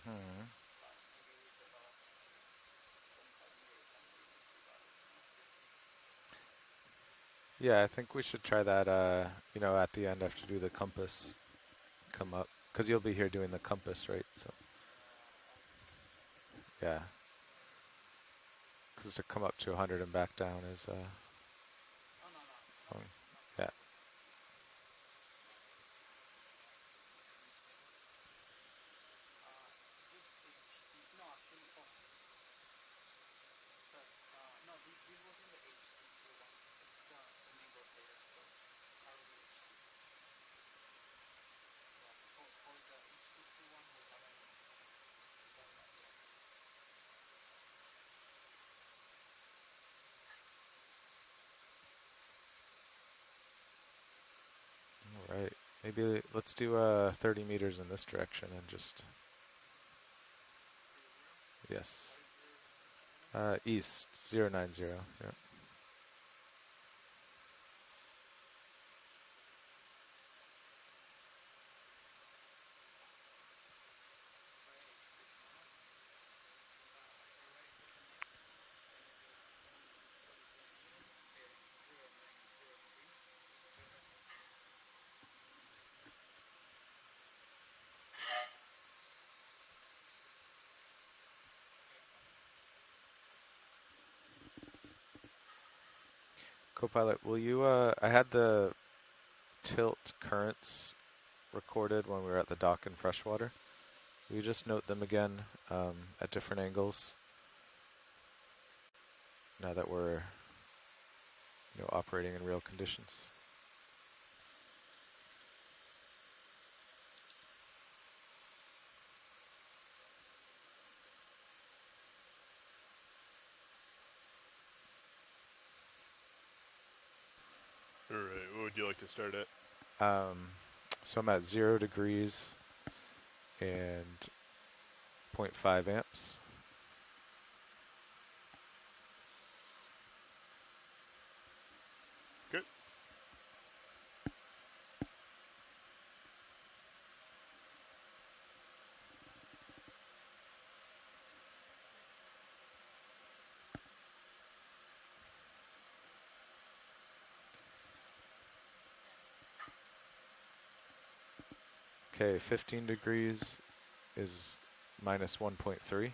Speaker 3: Hmm. Yeah, I think we should try that, you know, at the end after do the compass come up. Because you'll be here doing the compass, right? So, yeah. Because to come up to 100 and back down is, long. Yeah. Maybe let's do 30 meters in this direction and just, yes. East, 090, yeah. Copilot, will you, I had the tilt currents recorded when we were at the dock in freshwater. Will you just note them again at different angles now that we're operating in real conditions?
Speaker 14: All right, what would you like to start at?
Speaker 3: So I'm at 0 degrees and 0.5 amps.
Speaker 14: Good.
Speaker 3: Okay, 15 degrees is minus 1.3.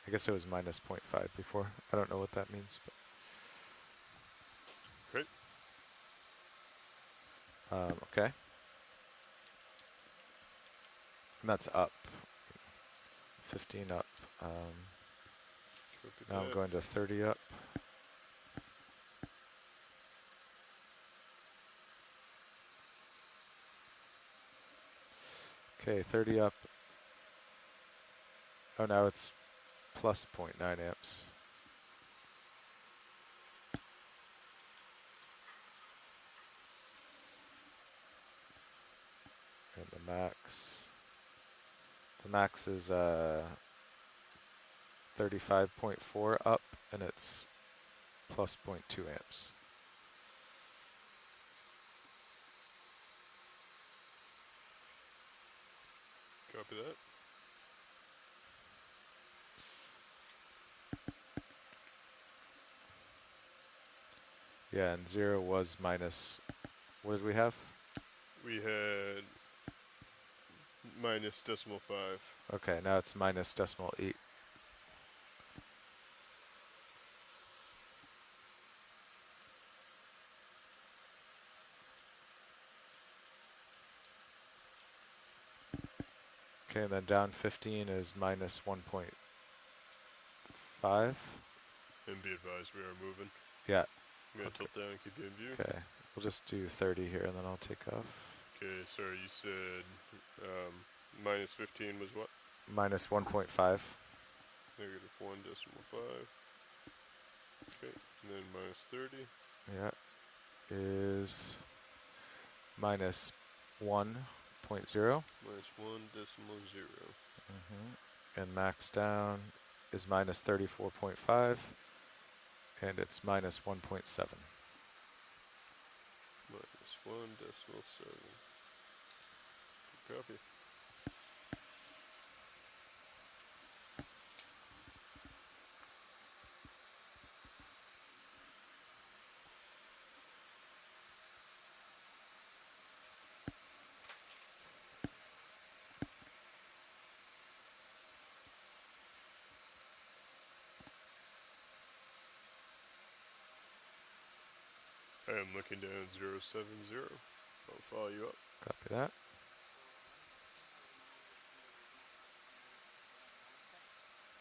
Speaker 3: I guess it was minus 0.5 before. I don't know what that means.
Speaker 14: Great.
Speaker 3: Okay. And that's up. 15 up. Now I'm going to 30 up. Okay, 30 up. Oh, now it's plus 0.9 amps. And the max is 35.4 up, and it's plus 0.2 amps.
Speaker 14: Copy that.
Speaker 3: Yeah, and 0 was minus, what did we have?
Speaker 14: We had minus decimal 5.
Speaker 3: Okay, now it's minus decimal 8. Okay, and then down 15 is minus 1.5.
Speaker 14: And be advised, we are moving.
Speaker 3: Yeah.
Speaker 14: I'm going to tilt down and keep you in view.
Speaker 3: Okay, we'll just do 30 here and then I'll take off.
Speaker 14: Okay, sorry, you said minus 15 was what?
Speaker 3: Minus 1.5.
Speaker 14: Negative 1.5. Okay, and then minus 30.
Speaker 3: Yeah, is minus 1.0.
Speaker 14: Minus 1.0.
Speaker 3: And max down is minus 34.5, and it's minus 1.7.
Speaker 14: Minus 1.7. Copy. I am looking down 070. I'll follow you up.
Speaker 3: Copy that.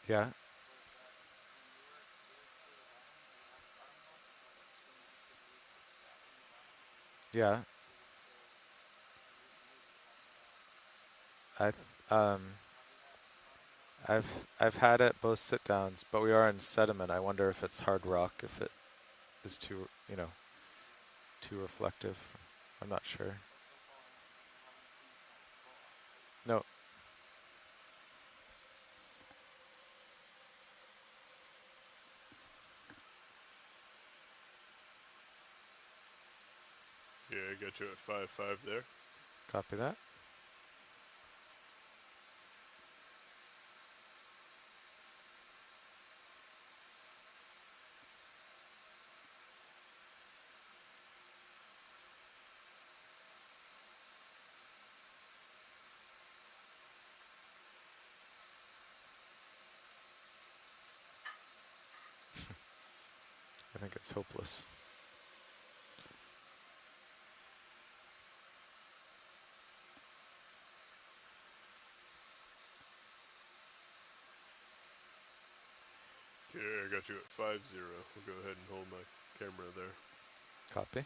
Speaker 3: Yeah. Yeah. I've had it both sit downs, but we are in sediment. I wonder if it's hard rock, if it is too reflective. I'm not sure. No.
Speaker 14: Yeah, I got you at 5-5 there.
Speaker 3: Copy that. I think it's hopeless.
Speaker 14: Okay, I got you at 5-0. We'll go ahead and hold my camera there.
Speaker 3: Copy.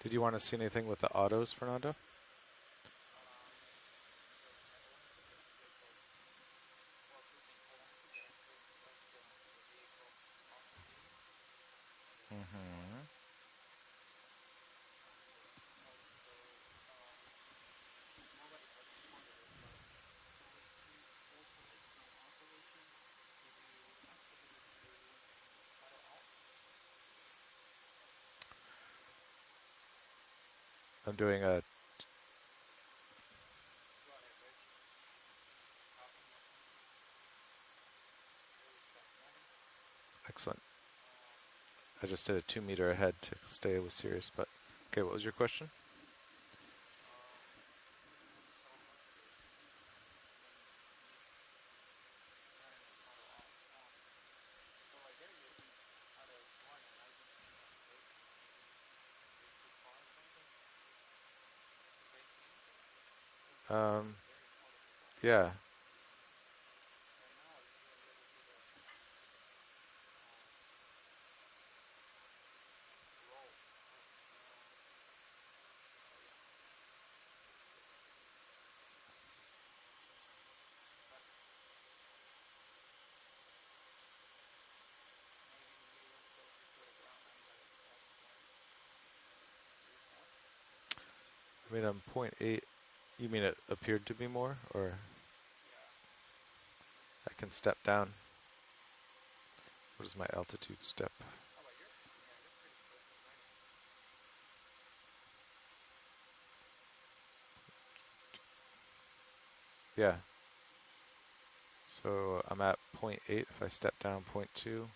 Speaker 3: Did you want to see anything with the autos, Fernando? Mm-hmm. I'm doing a excellent. I just did a 2 meter ahead to stay with Sirius, but okay, what was your question? Yeah. I mean, I'm 0.8. You mean it appeared to be more, or I can step down? What is my altitude step? Yeah. So I'm at 0.8. If I step down 0.2.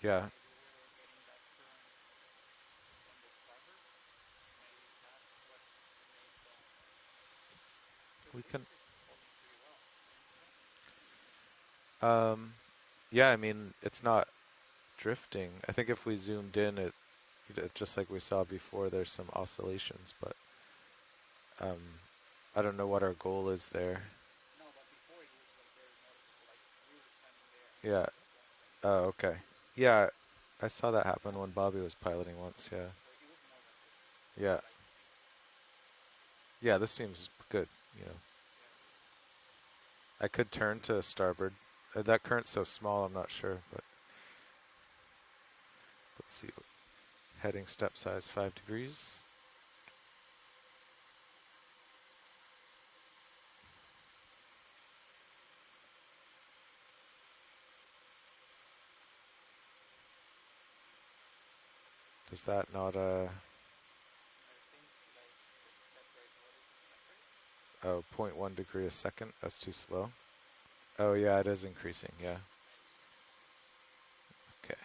Speaker 3: Yeah. We can. Yeah, I mean, it's not drifting. I think if we zoomed in, just like we saw before, there's some oscillations, but I don't know what our goal is there. Yeah. Oh, okay. Yeah, I saw that happen when Bobby was piloting once. Yeah. Yeah. Yeah, this seems good. You know, I could turn to starboard. That current's so small, I'm not sure, but let's see. Heading step size 5 degrees. Does that not Oh, 0.1 degree a second. That's too slow. Oh, yeah, it is increasing. Yeah. Okay.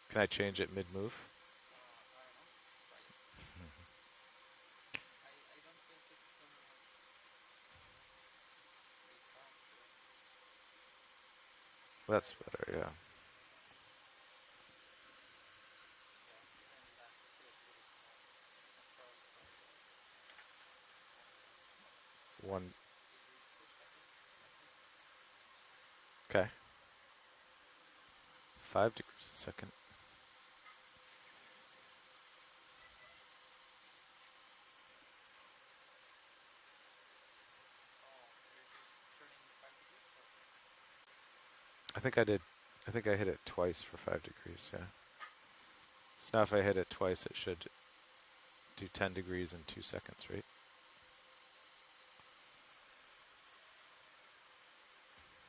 Speaker 3: Can I change it mid-move? That's better, yeah. One. Okay. 5 degrees a second. I think I did. I think I hit it twice for 5 degrees, yeah. So now if I hit it twice, it should do 10 degrees in 2 seconds, right?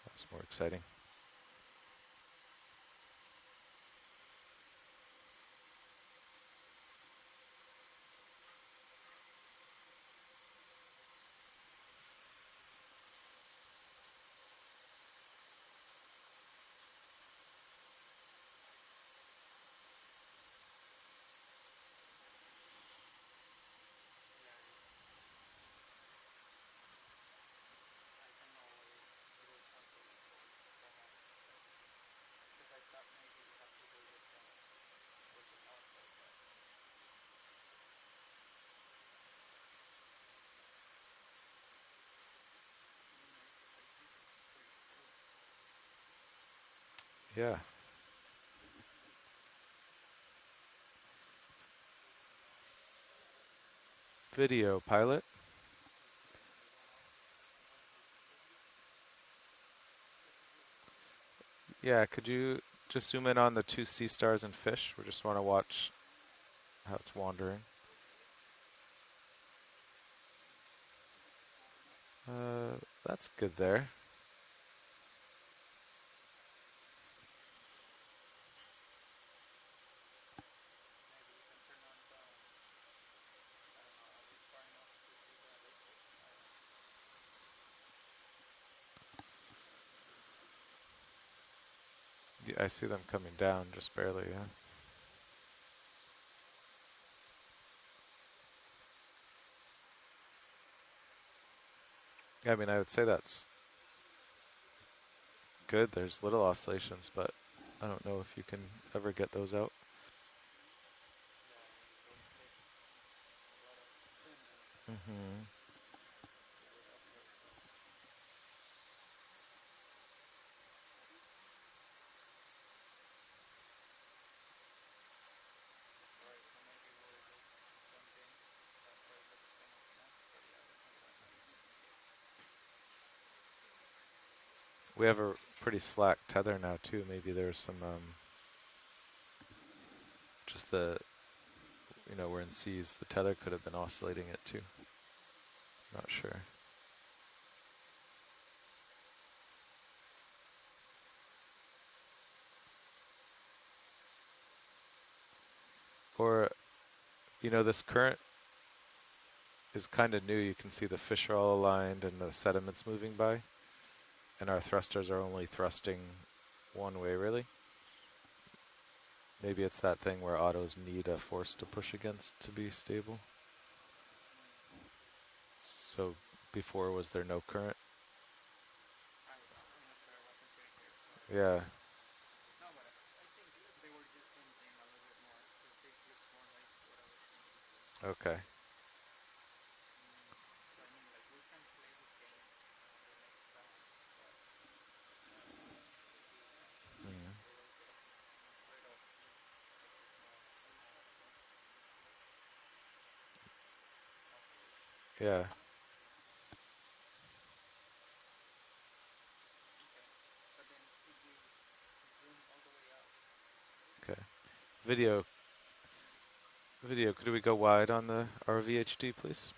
Speaker 3: That's more exciting. Yeah. Video pilot. Yeah, could you just zoom in on the 2 sea stars and fish? We just want to watch how it's wandering. That's good there. Yeah, I see them coming down just barely, yeah. Yeah, I mean, I would say that's good. There's little oscillations, but I don't know if you can ever get those out. Mm-hmm. We have a pretty slack tether now too. Maybe there's some, just the, we're in seas. The tether could have been oscillating it too. Not sure. Or, this current is kind of new. You can see the fish are all aligned and the sediments moving by. And our thrusters are only thrusting one way, really. Maybe it's that thing where autos need a force to push against to be stable. So before, was there no current? Yeah. Okay. Mm. Yeah. Okay. Video. Could we go wide on the RVHD, please?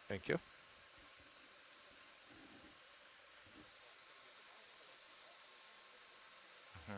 Speaker 3: Thank you. Hmm.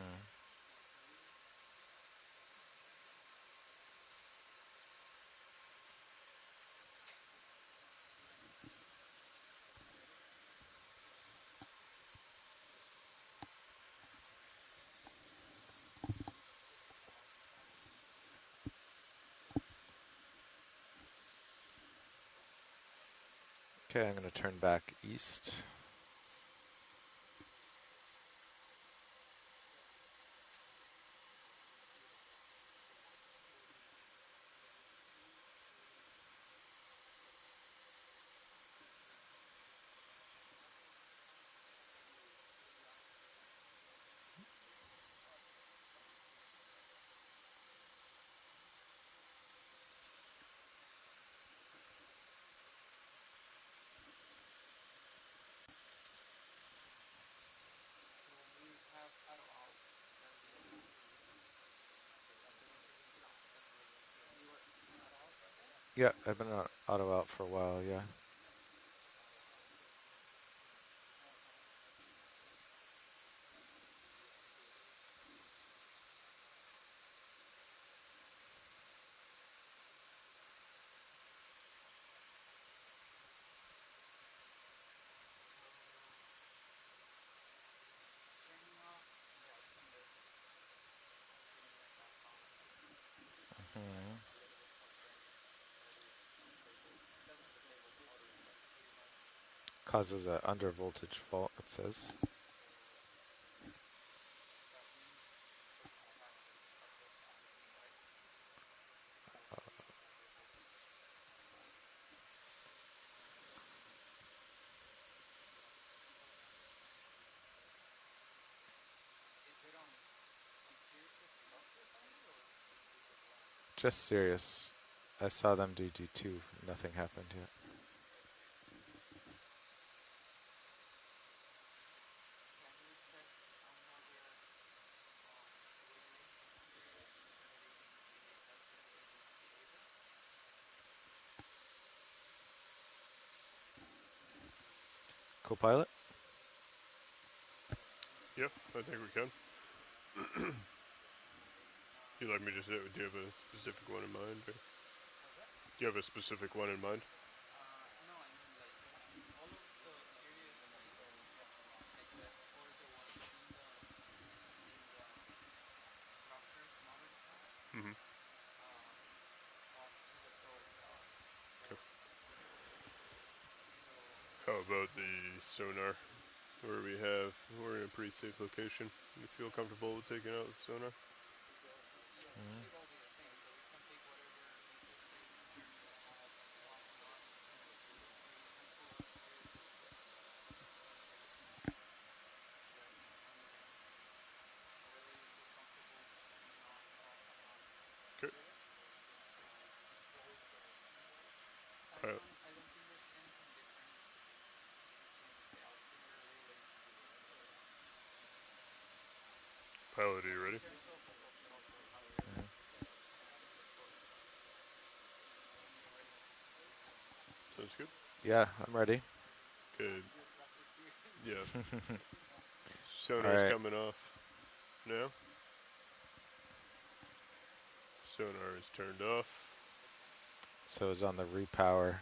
Speaker 3: Okay, I'm going to turn back east. Yeah, I've been auto out for a while, yeah. Causes a under voltage fault, it says. Just serious. I saw them do D2. Nothing happened yet. Co-pilot?
Speaker 14: Yeah, I think we can. You like me to say, do you have a specific one in mind? Or? Do you have a specific one in mind? Mm-hmm. Okay. How about the sonar? We're in a pretty safe location. You feel comfortable with taking out the sonar? Okay. Pilot. Pilot, are you ready? Sounds good.
Speaker 3: Yeah, I'm ready.
Speaker 14: Good. Yeah. Sonar's coming off now. Sonar is turned off.
Speaker 3: So it's on the repower.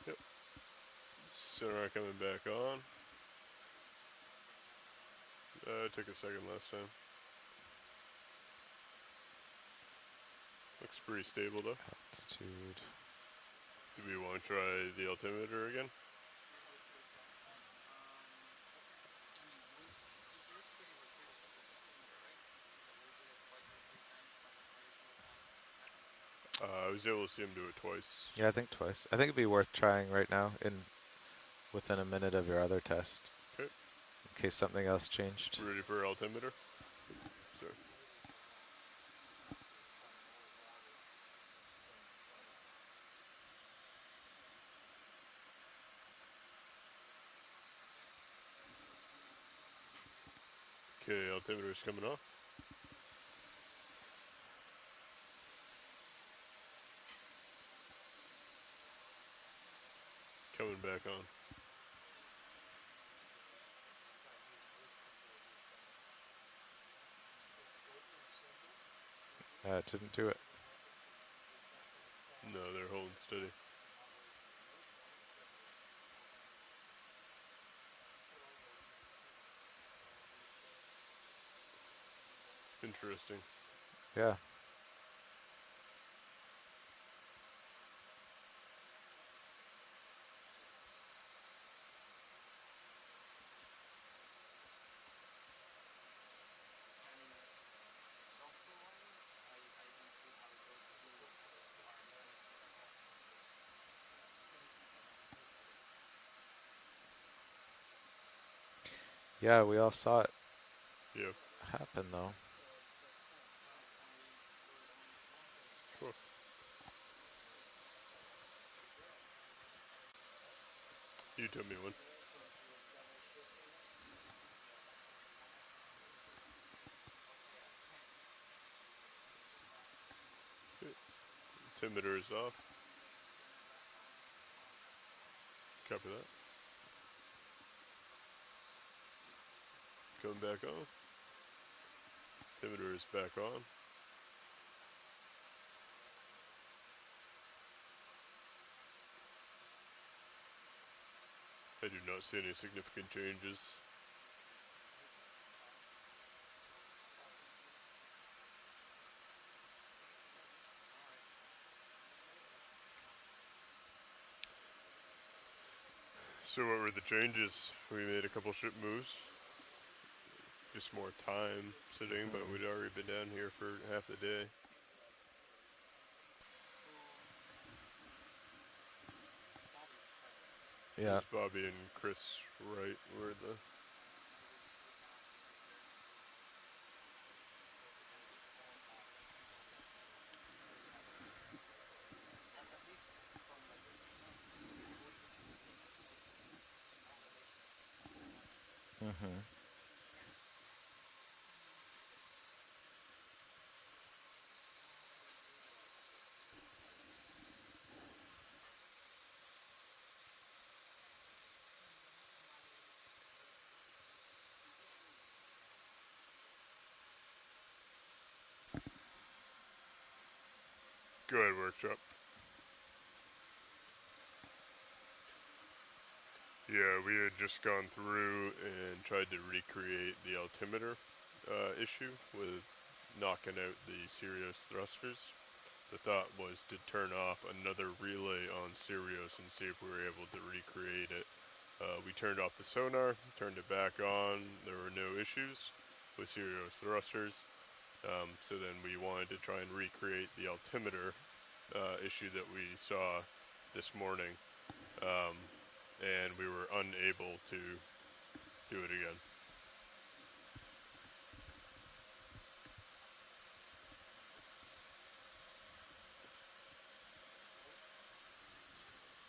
Speaker 14: Yep. Sonar coming back on. Took a second last time. Looks pretty stable though.
Speaker 3: Altitude.
Speaker 14: Do we want to try the altimeter again? I was able to see him do it twice.
Speaker 3: Yeah, I think twice. I think it'd be worth trying right now within a minute of your other test.
Speaker 14: Okay.
Speaker 3: In case something else changed.
Speaker 14: Ready for altimeter? Sorry. Okay, altimeter's coming off. Coming back on.
Speaker 3: It didn't do it.
Speaker 14: No, they're holding steady. Interesting.
Speaker 3: Yeah. Yeah, we all saw it
Speaker 14: Yeah.
Speaker 3: happen though.
Speaker 14: Sure. You tell me when. Altimeter is off. Copy that. Coming back on. Altimeter is back on. I do not see any significant changes. So what were the changes? We made a couple ship moves. Just more time sitting, but we'd already been down here for half the day.
Speaker 3: Yeah.
Speaker 14: There's Bobby and Chris Wright were the...
Speaker 3: Mm-hmm.
Speaker 14: Go ahead, workshop. Yeah, we had just gone through and tried to recreate the altimeter issue with knocking out the Sirius thrusters. The thought was to turn off another relay on Sirius and see if we were able to recreate it. We turned off the sonar, turned it back on. There were no issues with Sirius thrusters. So then we wanted to try and recreate the altimeter issue that we saw this morning. And we were unable to do it again.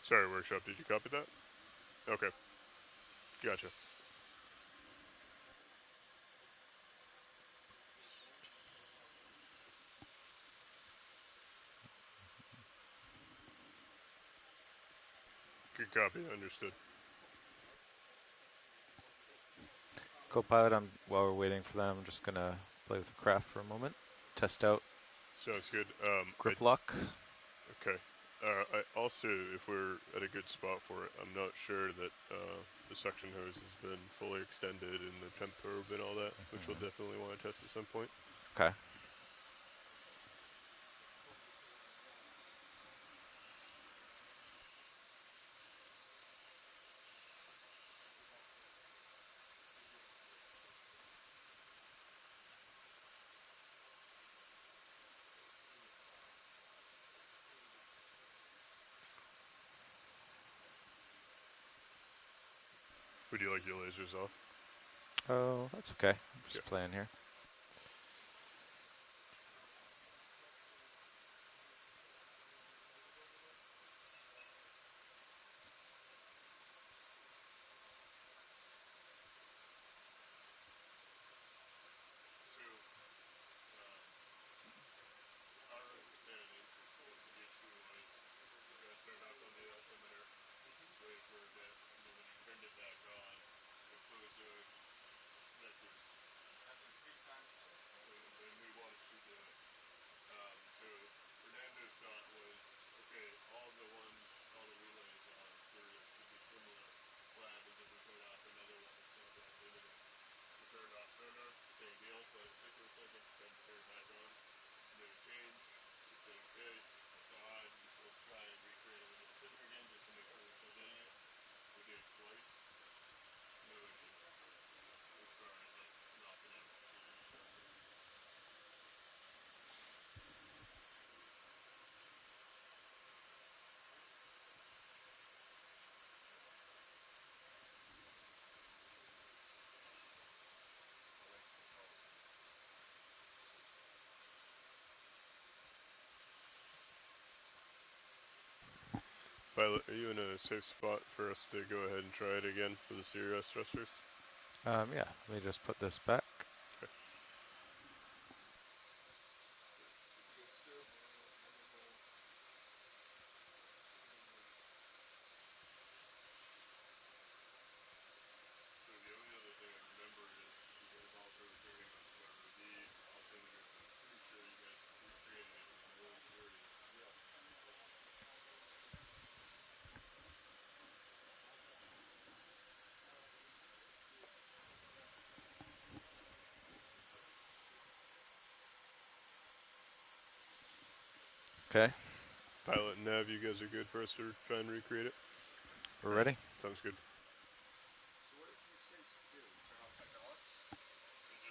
Speaker 14: Sorry, workshop, did you copy that? Okay. Gotcha. Good copy, understood.
Speaker 3: Co-pilot, while we're waiting for them, I'm just gonna play with the craft for a moment. Test out
Speaker 14: Sounds good.
Speaker 3: grip lock.
Speaker 14: Okay. I also, if we're at a good spot for it, I'm not sure that the suction hose has been fully extended and the temp probe and all that, which we'll definitely want to test at some point.
Speaker 3: Okay.
Speaker 14: Would you like your lasers off?
Speaker 3: Oh, that's okay. I'm just playing here.
Speaker 14: Pilot, are you in a safe spot for us to go ahead and try it again for the serious thrusters?
Speaker 3: Yeah, let me just put this back.
Speaker 14: Okay.
Speaker 3: Okay,
Speaker 14: Pilot and Nav, you guys are good for us to try and recreate it?
Speaker 3: we're ready.
Speaker 14: Sounds good.
Speaker 12: So what did you since do? Turn off hydraulics?
Speaker 14: We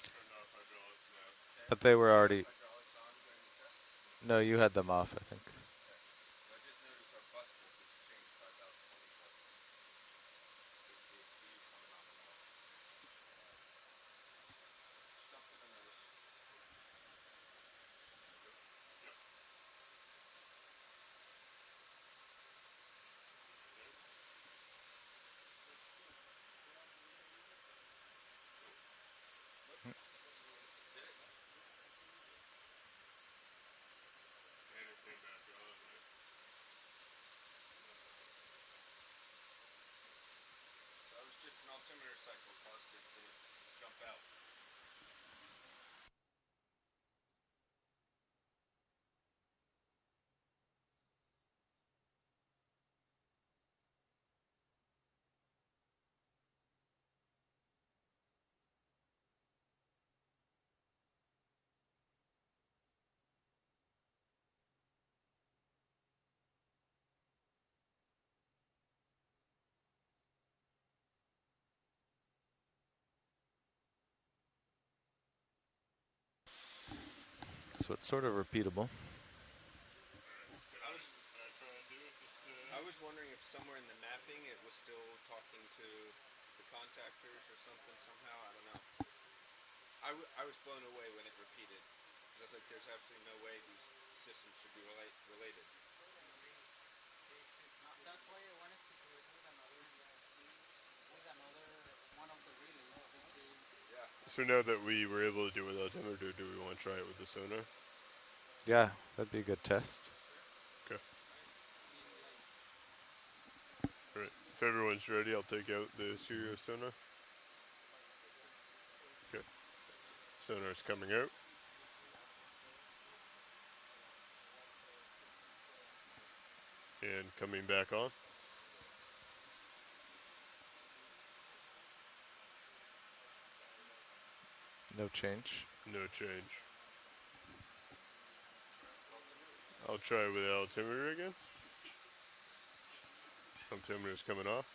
Speaker 14: just turned off hydraulics now.
Speaker 3: But they were already.
Speaker 12: Hydraulics on during the test?
Speaker 3: No, you had them off, I think.
Speaker 12: I just noticed our bus voltage changed by about 20 volts. With the coming on and off. Something to notice. So it was just an altimeter cycle caused it to jump out.
Speaker 3: So it's sort of repeatable.
Speaker 12: I was wondering if somewhere in the mapping it was still talking to the contactors or something somehow. I don't know. I was blown away when it repeated. I was like, there's absolutely no way these systems should be related.
Speaker 6: That's why I wanted to do it with another one of the relays to see.
Speaker 12: Yeah.
Speaker 14: So now that we were able to do it with altimeter, do we want to try it with the sonar?
Speaker 3: Yeah, that'd be a good test.
Speaker 14: Okay. Alright, if everyone's ready, I'll take out the Sirius sonar. Okay. Sonar's coming out. And coming back on.
Speaker 3: No change.
Speaker 14: No change. I'll try with altimeter again. Altimeter's coming off.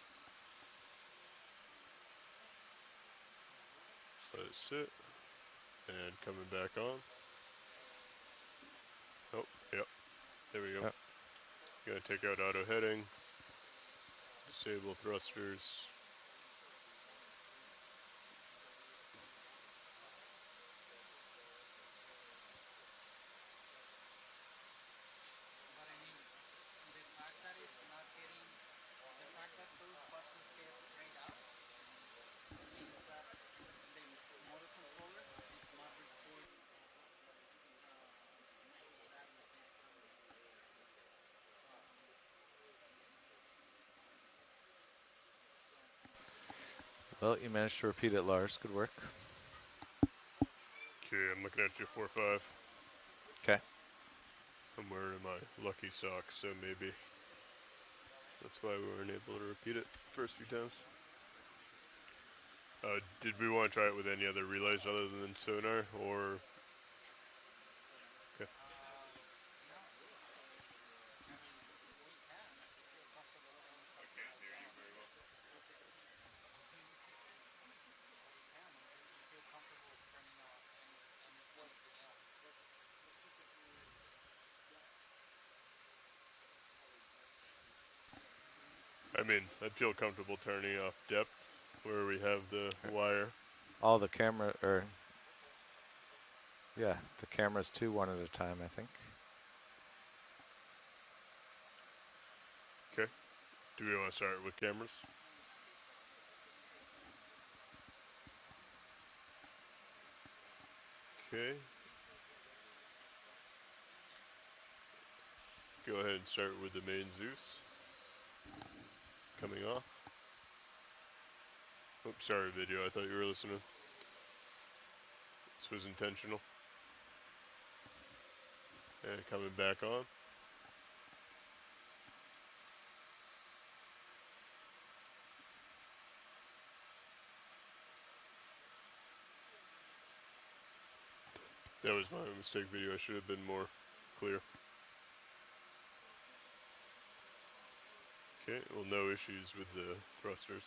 Speaker 14: Let it sit. And coming back on. Oh, yep. There we go.
Speaker 3: Yep.
Speaker 14: Gonna take out auto heading. Disable thrusters.
Speaker 6: But I mean, the fact that it's not getting, the fact that those buttons get grayed out means that the motor controller is not recording.
Speaker 3: Well, you managed to repeat it, Lars. Good work.
Speaker 14: Okay, I'm looking at your 4.5.
Speaker 3: Okay.
Speaker 14: I'm wearing my lucky socks, so maybe that's why we weren't able to repeat it first few times. Did we want to try it with any other relays other than sonar, or? Okay. I mean, I'd feel comfortable turning off depth where we have the wire.
Speaker 3: All the camera, or yeah, the cameras too, one at a time, I think.
Speaker 14: Okay. Do we want to start with cameras? Okay. Go ahead and start with the main Zeus. Coming off. Oops, sorry video, I thought you were listening. This was intentional. And coming back on. That was my mistake video, I should have been more clear. Okay, well no issues with the thrusters.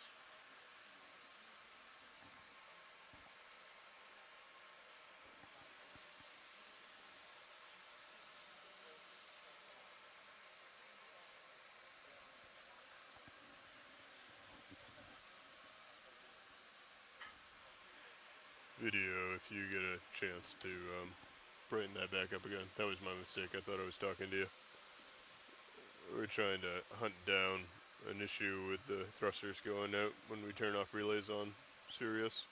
Speaker 14: Video, if you get a chance to brighten that back up again. That was my mistake, I thought I was talking to you. We're trying to hunt down an issue with the thrusters going out when we turn off relays on Sirius.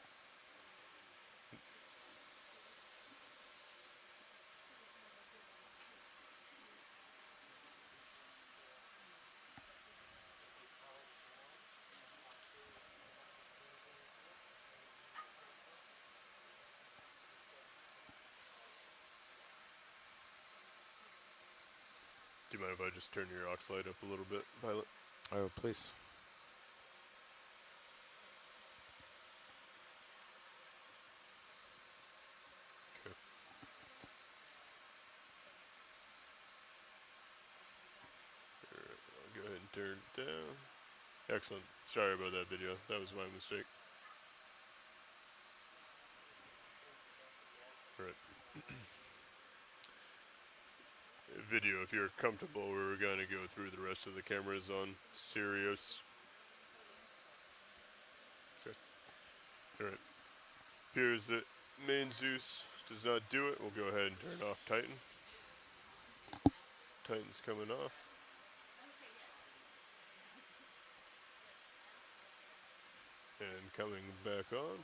Speaker 14: Do you mind if I just turn your aux light up a little bit, Pilot?
Speaker 3: Oh, please.
Speaker 14: Okay. Alright, I'll go ahead and turn it down. Excellent. Sorry about that video. That was my mistake. Right. Video, if you're comfortable, we're going to go through the rest of the cameras on Sirius. Okay. Alright. Appears that main Zeus does not do it. We'll go ahead and turn off Titan. Titan's coming off. And coming back on.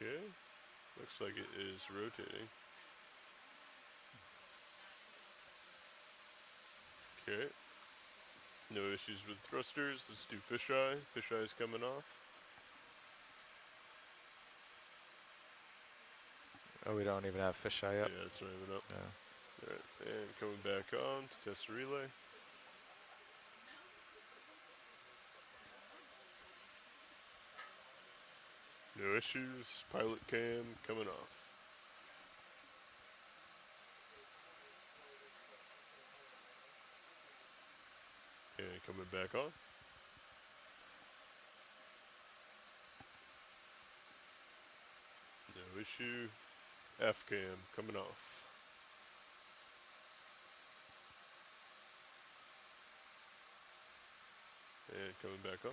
Speaker 14: Okay, looks like it is rotating. Okay, no issues with thrusters. Let's do fisheye. Fisheye's coming off.
Speaker 3: Oh, we don't even have fisheye up?
Speaker 14: Yeah, it's not even up.
Speaker 3: Yeah.
Speaker 14: Alright, and coming back on to test the relay. No issues. Pilot cam coming off. And coming back on. No issue. F cam coming off. And coming back on.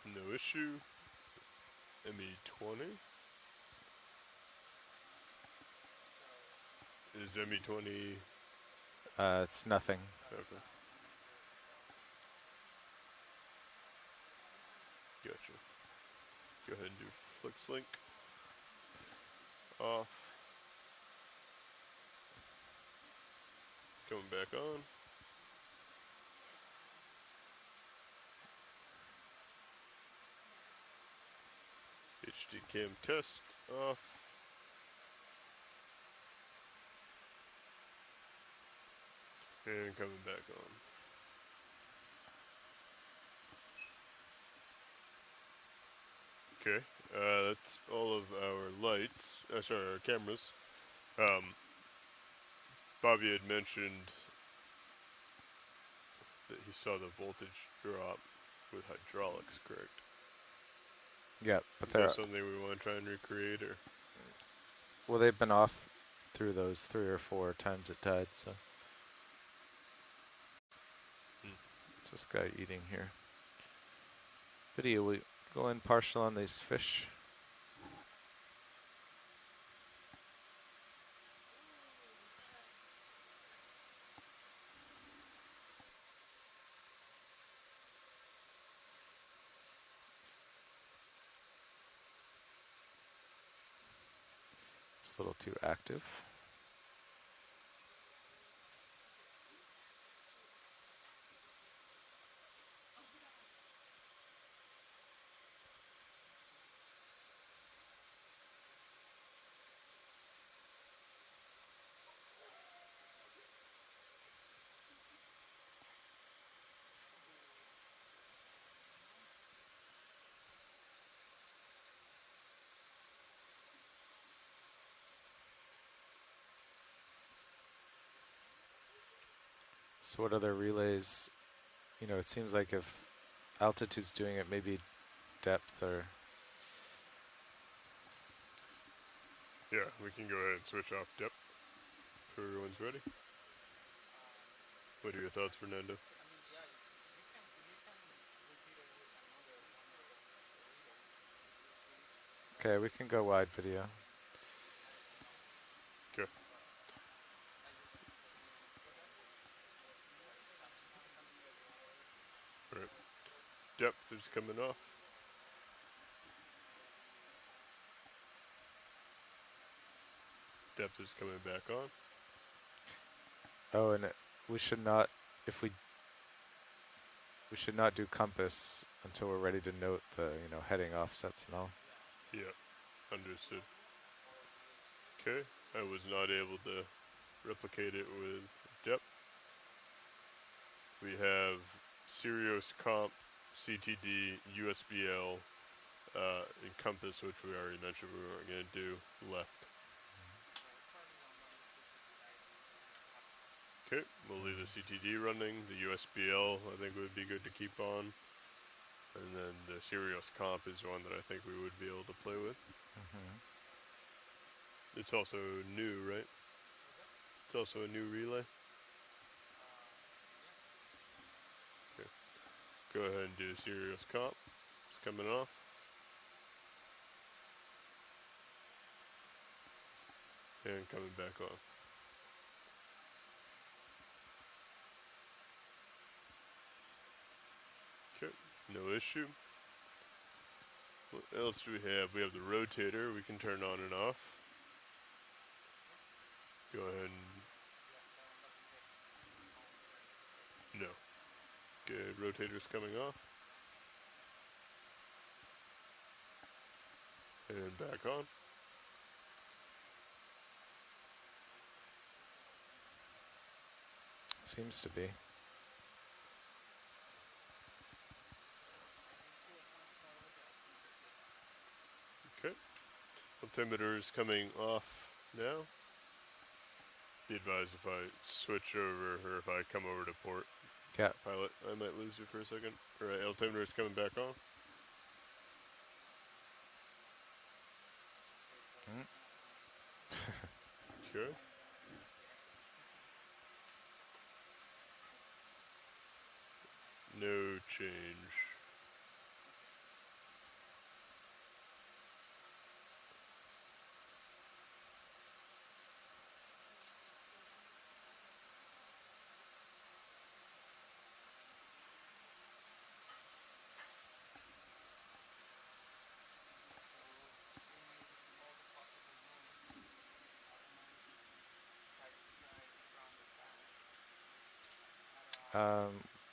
Speaker 14: No issue. ME20. Is ME20?
Speaker 3: It's nothing.
Speaker 14: Okay. Gotcha. Go ahead and do flex link. Off. Coming back on. HD cam test off. And coming back on. Okay, that's all of our lights, sorry, our cameras. Bobby had mentioned that he saw the voltage drop with hydraulics, correct?
Speaker 3: Yeah, but
Speaker 14: is that something we want to try and recreate, or?
Speaker 3: Well, they've been off through those 3 or 4 times at tide, so. What's this guy eating here? Video, we go in partial on these fish. It's a little too active. So what other relays, you know, it seems like if altitude's doing it, maybe depth or...
Speaker 14: Yeah, we can go ahead and switch off depth if everyone's ready. What are your thoughts, Fernando?
Speaker 3: Okay, we can go wide video.
Speaker 14: Okay. Alright. Depth is coming off. Depth is coming back on.
Speaker 3: Oh, and we should not, we should not do compass until we're ready to note the, you know, heading offsets and all.
Speaker 14: Yeah, understood. Okay, I was not able to replicate it with depth. We have Sirius Comp, CTD, USBL, and compass, which we already mentioned we weren't going to do, left. Okay, we'll leave the CTD running. The USBL I think would be good to keep on. And then the Sirius Comp is one that I think we would be able to play with. It's also new, right? It's also a new relay. Okay. Go ahead and do Sirius Comp. It's coming off. And coming back on. Okay, no issue. What else do we have? We have the rotator we can turn on and off. Go ahead and... No. Okay, rotator's coming off. And back on.
Speaker 3: Seems to be.
Speaker 14: Okay. Altimeter is coming off now. Be advised if I switch over or if I come over to port.
Speaker 3: Yeah.
Speaker 14: Pilot, I might lose you for a second. Alright, altimeter is coming back on. Okay. No change.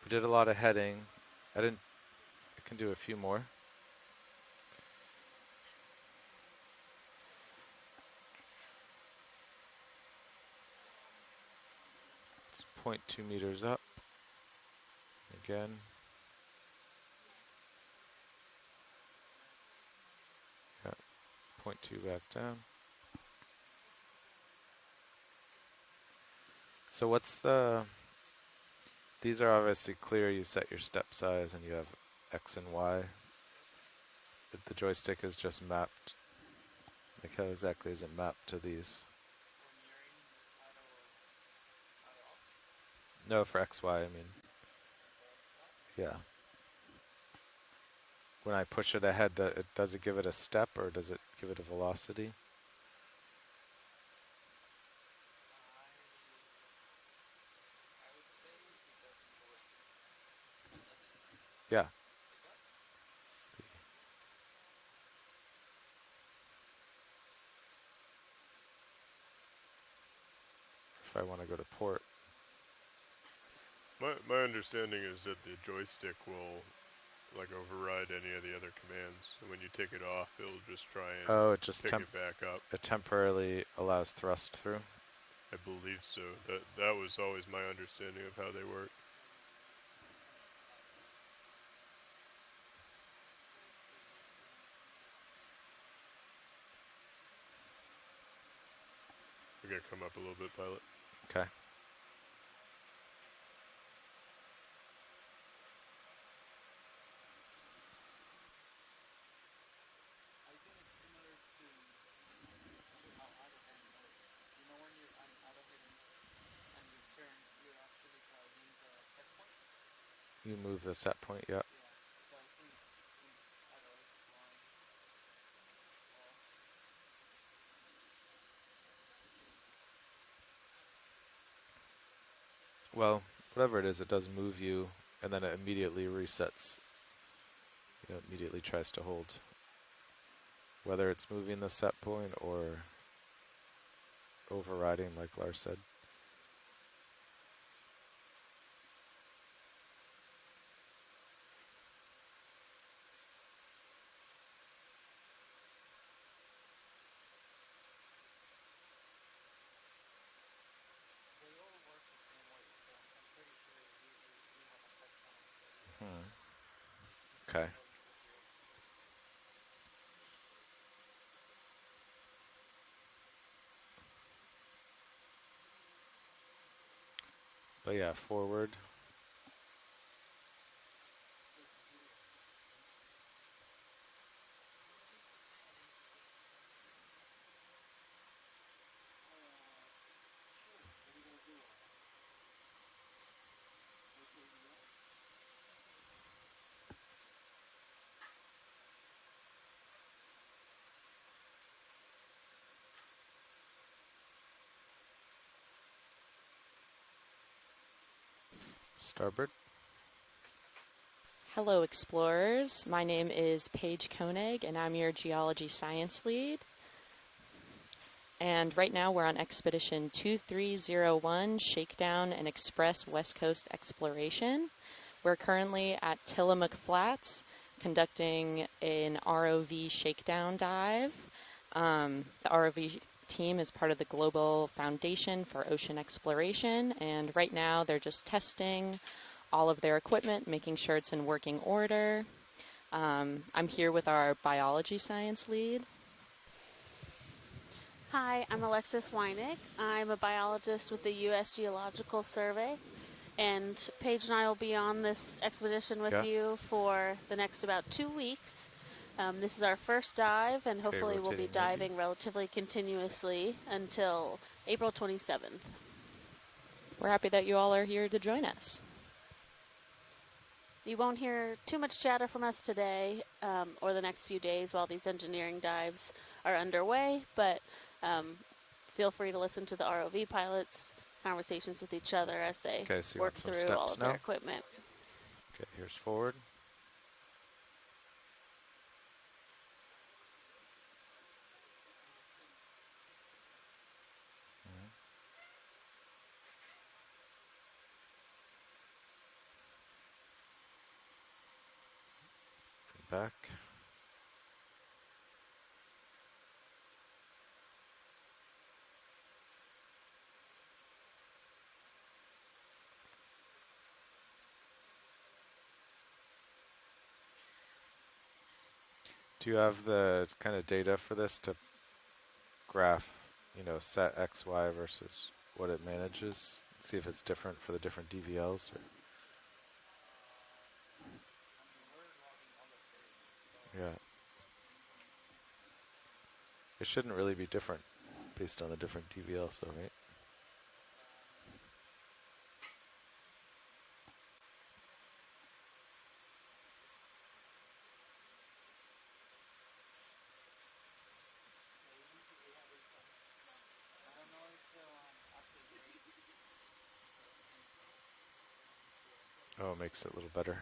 Speaker 3: We did a lot of heading. I can do a few more. It's 0.2 meters up. Again. Yeah, 0.2 back down. So what's the... These are obviously clear. You set your step size and you have X and Y. The joystick is just mapped. Like how exactly is it mapped to these? No, for XY, I mean. Yeah. When I push it ahead, does it give it a step or does it give it a velocity? Yeah. If I want to go to port.
Speaker 14: My understanding is that the joystick will like override any of the other commands, and when you take it off, it'll just try and
Speaker 3: It just
Speaker 14: pick it back up.
Speaker 3: It temporarily allows thrust through.
Speaker 14: I believe so. That was always my understanding of how they work. We're gonna come up a little bit, pilot.
Speaker 3: Okay. You move the set point, yep. Well, whatever it is, it does move you, and then it immediately resets. You know, immediately tries to hold. Whether it's moving the set point or overriding, like Lars said. Okay. But yeah, forward. Starboard.
Speaker 10: Hello, explorers. My name is Paige Koenig, and I'm your geology science lead. And right now we're on expedition 2301, Shakedown and Express West Coast Exploration. We're currently at Tillamook Flats conducting an ROV shakedown dive. The ROV team is part of the Global Foundation for Ocean Exploration, and right now they're just testing all of their equipment, making sure it's in working order. I'm here with our biology science lead.
Speaker 9: Hi, I'm Alexis Weinig. I'm a biologist with the U.S. Geological Survey, and Paige and I will be on this expedition with you for the next about 2 weeks. This is our first dive, and hopefully we'll be diving relatively continuously until April 27th.
Speaker 10: We're happy that you all are here to join us.
Speaker 9: You won't hear too much chatter from us today or the next few days while these engineering dives are underway, but feel free to listen to the ROV pilots' conversations with each other as they work through all of their equipment.
Speaker 3: Okay, here's forward. Back. Do you have the kind of data for this to graph, you know, set X, Y versus what it manages? See if it's different for the different DVLs? Or? Yeah. It shouldn't really be different based on the different DVLs though, right? Oh, it makes it a little better.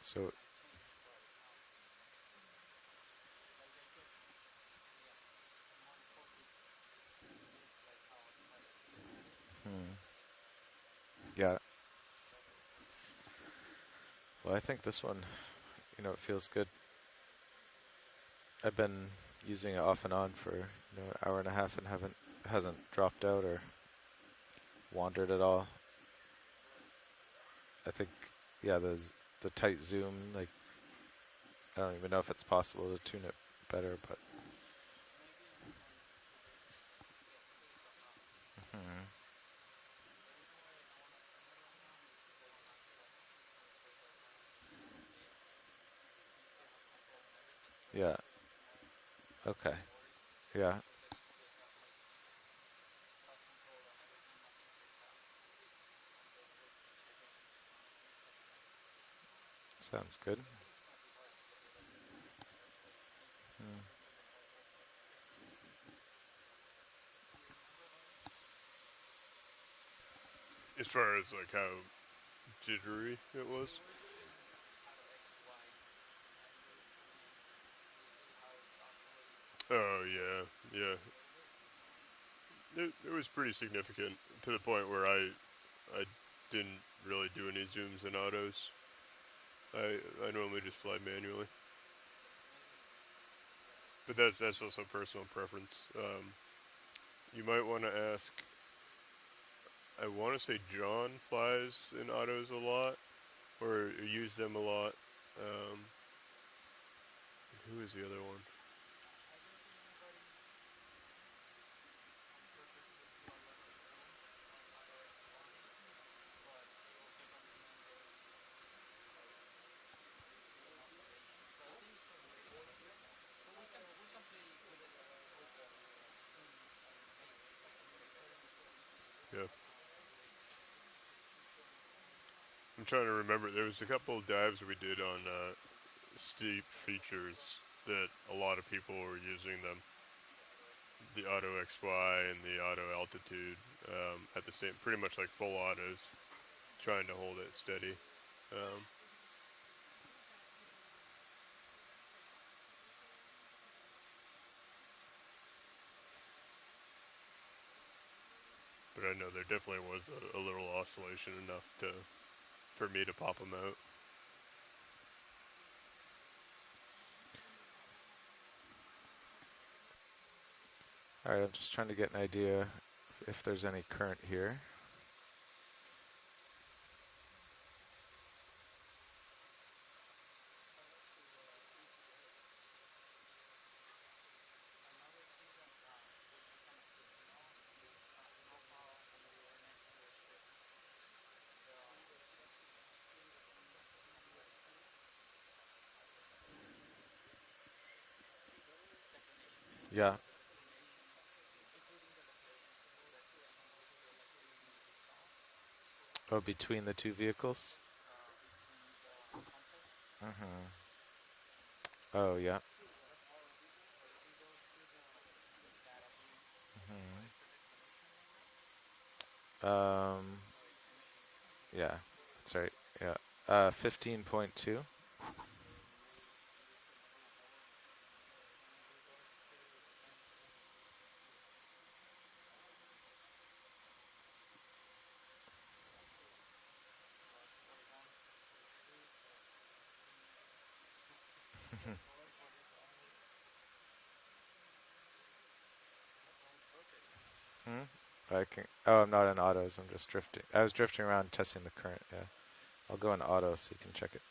Speaker 3: So, yeah. Well, I think this one, you know, it feels good. I've been using it off and on for an hour and a half and hasn't dropped out or wandered at all. I think, yeah, the tight zoom, like, I don't even know if it's possible to tune it better, but. Yeah. Okay. Yeah. Sounds good.
Speaker 14: As far as like how jittery it was. Oh yeah, yeah. It was pretty significant to the point where I didn't really do any zooms and autos. I normally just fly manually. But that's also personal preference. You might want to ask. I want to say John flies in autos a lot, or use them a lot. Who is the other one? Yeah. I'm trying to remember. There was a couple of dives we did on steep features that a lot of people were using them. The auto XY and the auto altitude at the same, pretty much like full autos, trying to hold it steady. But I know there definitely was a little oscillation enough for me to pop them out.
Speaker 3: All right, I'm just trying to get an idea if there's any current here. Yeah. Oh, between the two vehicles? Oh, yeah. Yeah, that's right. Yeah. 15.2. I can. Oh, I'm not in autos. I'm just drifting. I was drifting around testing the current. Yeah. I'll go in auto so you can check it.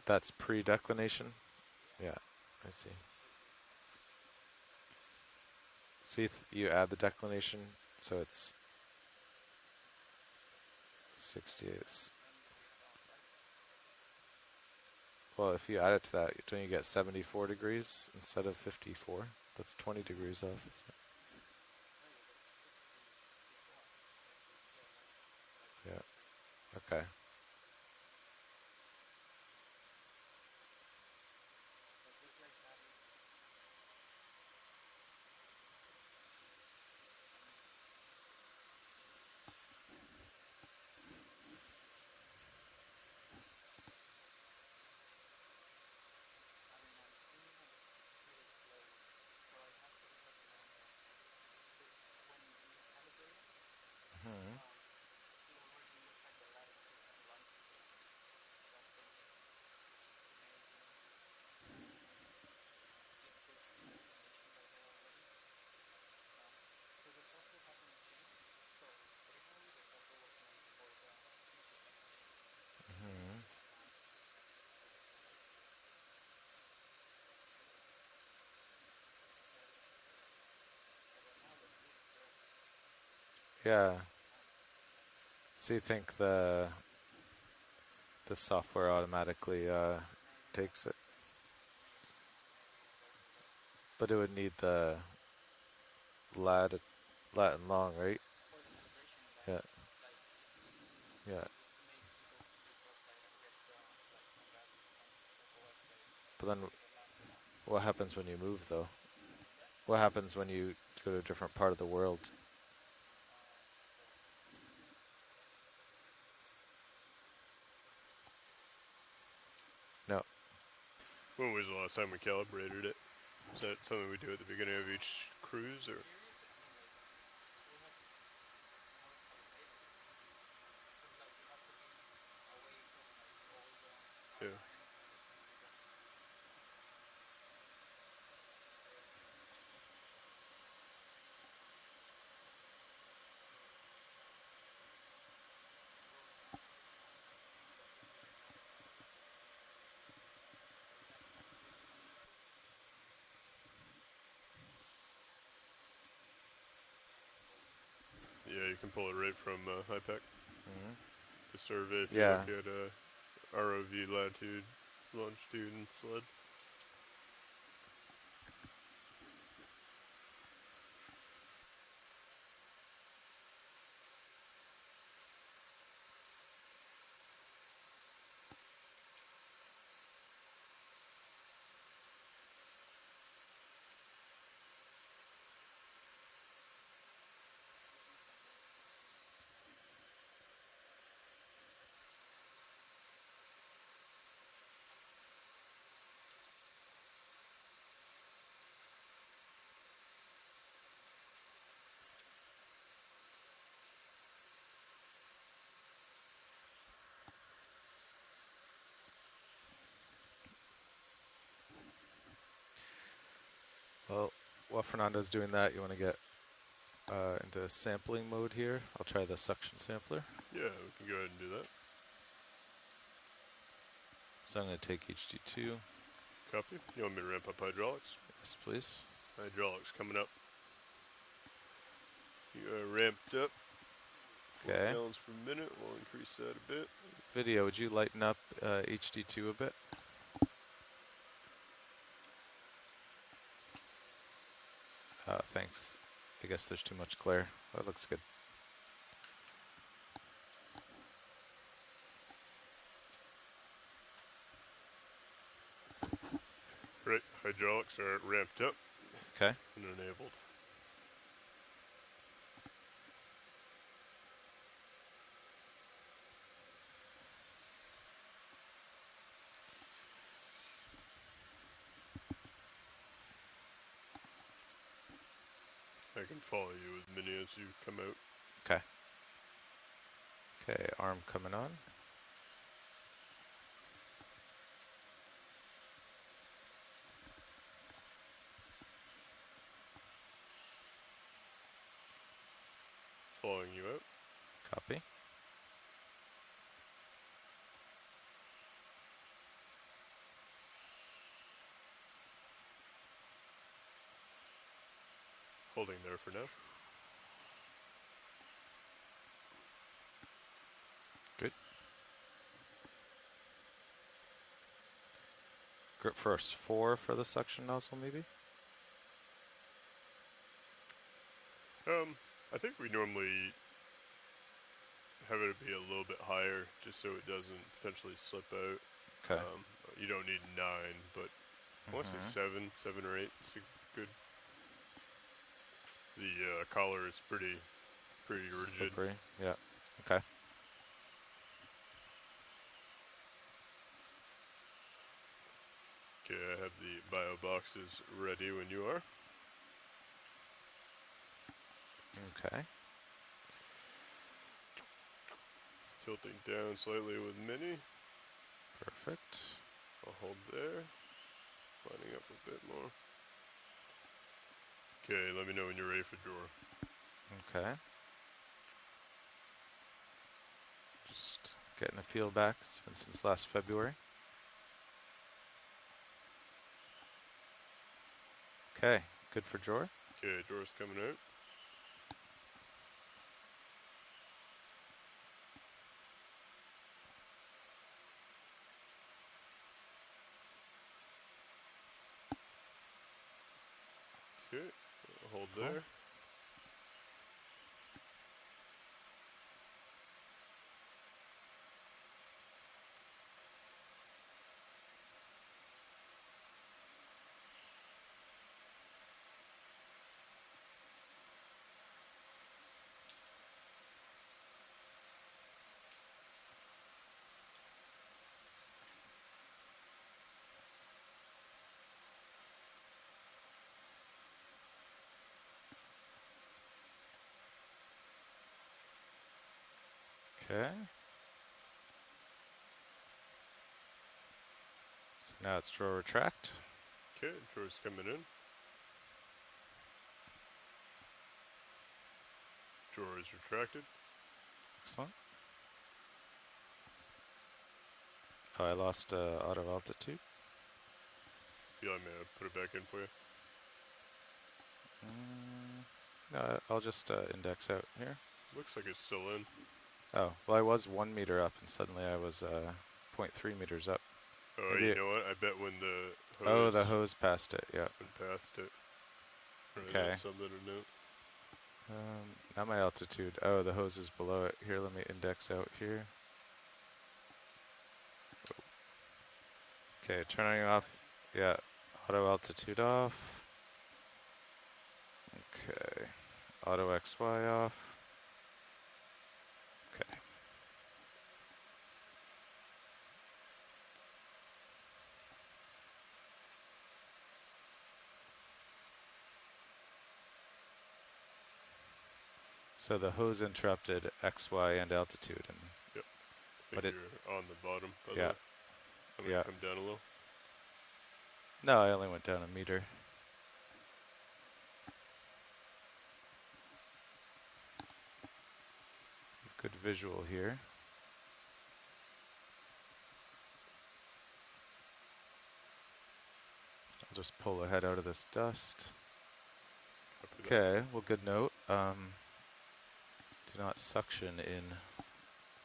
Speaker 3: That's pre-declination? Yeah, I see. See if you add the declination, so it's 68. Well, if you add it to that, don't you get 74 degrees instead of 54? That's 20 degrees off. Yeah, okay. Hmm. Hmm. Yeah. So you think the software automatically takes it, but it would need the Latin long, right? Yeah. Yeah. But then what happens when you move, though? What happens when you go to a different part of the world? No.
Speaker 14: When was the last time we calibrated it? Is that something we do at the beginning of each cruise, or? Yeah. Yeah, you can pull it right from HiPAC.
Speaker 3: Hmm.
Speaker 14: The survey, if
Speaker 3: Yeah.
Speaker 14: you look at ROV latitude, longitude, and sled.
Speaker 3: Well, while Fernando's doing that, you want to get into sampling mode here. I'll try the suction sampler.
Speaker 14: Yeah, we can go ahead and do that.
Speaker 3: So I'm going to take HD2.
Speaker 14: Copy. You want me to ramp up hydraulics?
Speaker 3: Yes, please.
Speaker 14: Hydraulics coming up. You are ramped up. 4
Speaker 3: Okay.
Speaker 14: gallons per minute. We'll increase that a bit.
Speaker 3: Video, would you lighten up HD2 a bit? Thanks. I guess there's too much glare. That looks good.
Speaker 14: Right, hydraulics are ramped up.
Speaker 3: Okay.
Speaker 14: And enabled. I can follow you with Mini as you come out.
Speaker 3: Okay. Okay, arm coming on.
Speaker 14: Following you out.
Speaker 3: Copy.
Speaker 14: Holding there for now.
Speaker 3: Good. Grip first 4 for the suction nozzle, maybe?
Speaker 14: I think we normally have it be a little bit higher just so it doesn't potentially slip out.
Speaker 3: Okay.
Speaker 14: You don't need 9, but I want to say 7 or 8 is good. The collar is pretty rigid.
Speaker 3: Slippery. Yeah. Okay.
Speaker 14: Okay, I have the bio boxes ready when you are.
Speaker 3: Okay.
Speaker 14: Tilting down slightly with mini.
Speaker 3: Perfect.
Speaker 14: I'll hold there. Lining up a bit more. Okay, let me know when you're ready for drawer.
Speaker 3: Okay. Just getting a feel back. It's been since last February. Okay, good for drawer.
Speaker 14: Okay, drawer's coming out. Okay, hold there.
Speaker 3: Okay. So now it's drawer retract.
Speaker 14: Okay, drawer's coming in. Drawer is retracted.
Speaker 3: Excellent. Oh, I lost auto altitude.
Speaker 14: Feel like I'm put it back in for you.
Speaker 3: No, I'll just index out here.
Speaker 14: Looks like it's still in.
Speaker 3: Oh, well, I was 1 meter up, and suddenly I was 0.3 meters up.
Speaker 14: Oh,
Speaker 3: Maybe
Speaker 14: you know what? I bet when the hose
Speaker 3: oh, the hose passed it, yeah.
Speaker 14: went past it.
Speaker 3: Okay.
Speaker 14: Something to note.
Speaker 3: Not my altitude. Oh, the hose is below it. Here, let me index out here. Okay, turning off. Yeah, auto altitude off. Okay, auto XY off. Okay. So the hose interrupted X, Y, and altitude, and
Speaker 14: yep.
Speaker 3: But it
Speaker 14: you're on the bottom. By
Speaker 3: yeah,
Speaker 14: the way. I'm gonna
Speaker 3: yeah.
Speaker 14: come down a little.
Speaker 3: No, I only went down a meter. Good visual here. I'll just pull the head out of this dust. Okay, well, good note. Do not suction in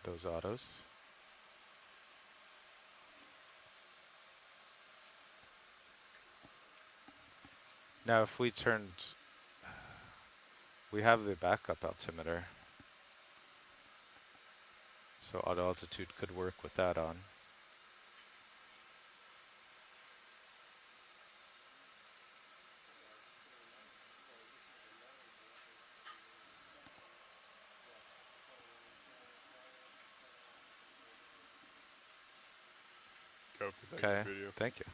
Speaker 3: those autos. Now, if we turned, we have the backup altimeter, so auto altitude could work with that on. Okay, thank you.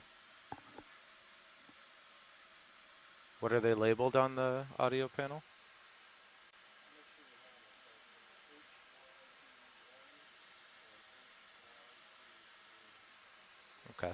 Speaker 3: What are they labeled on the audio panel? Okay.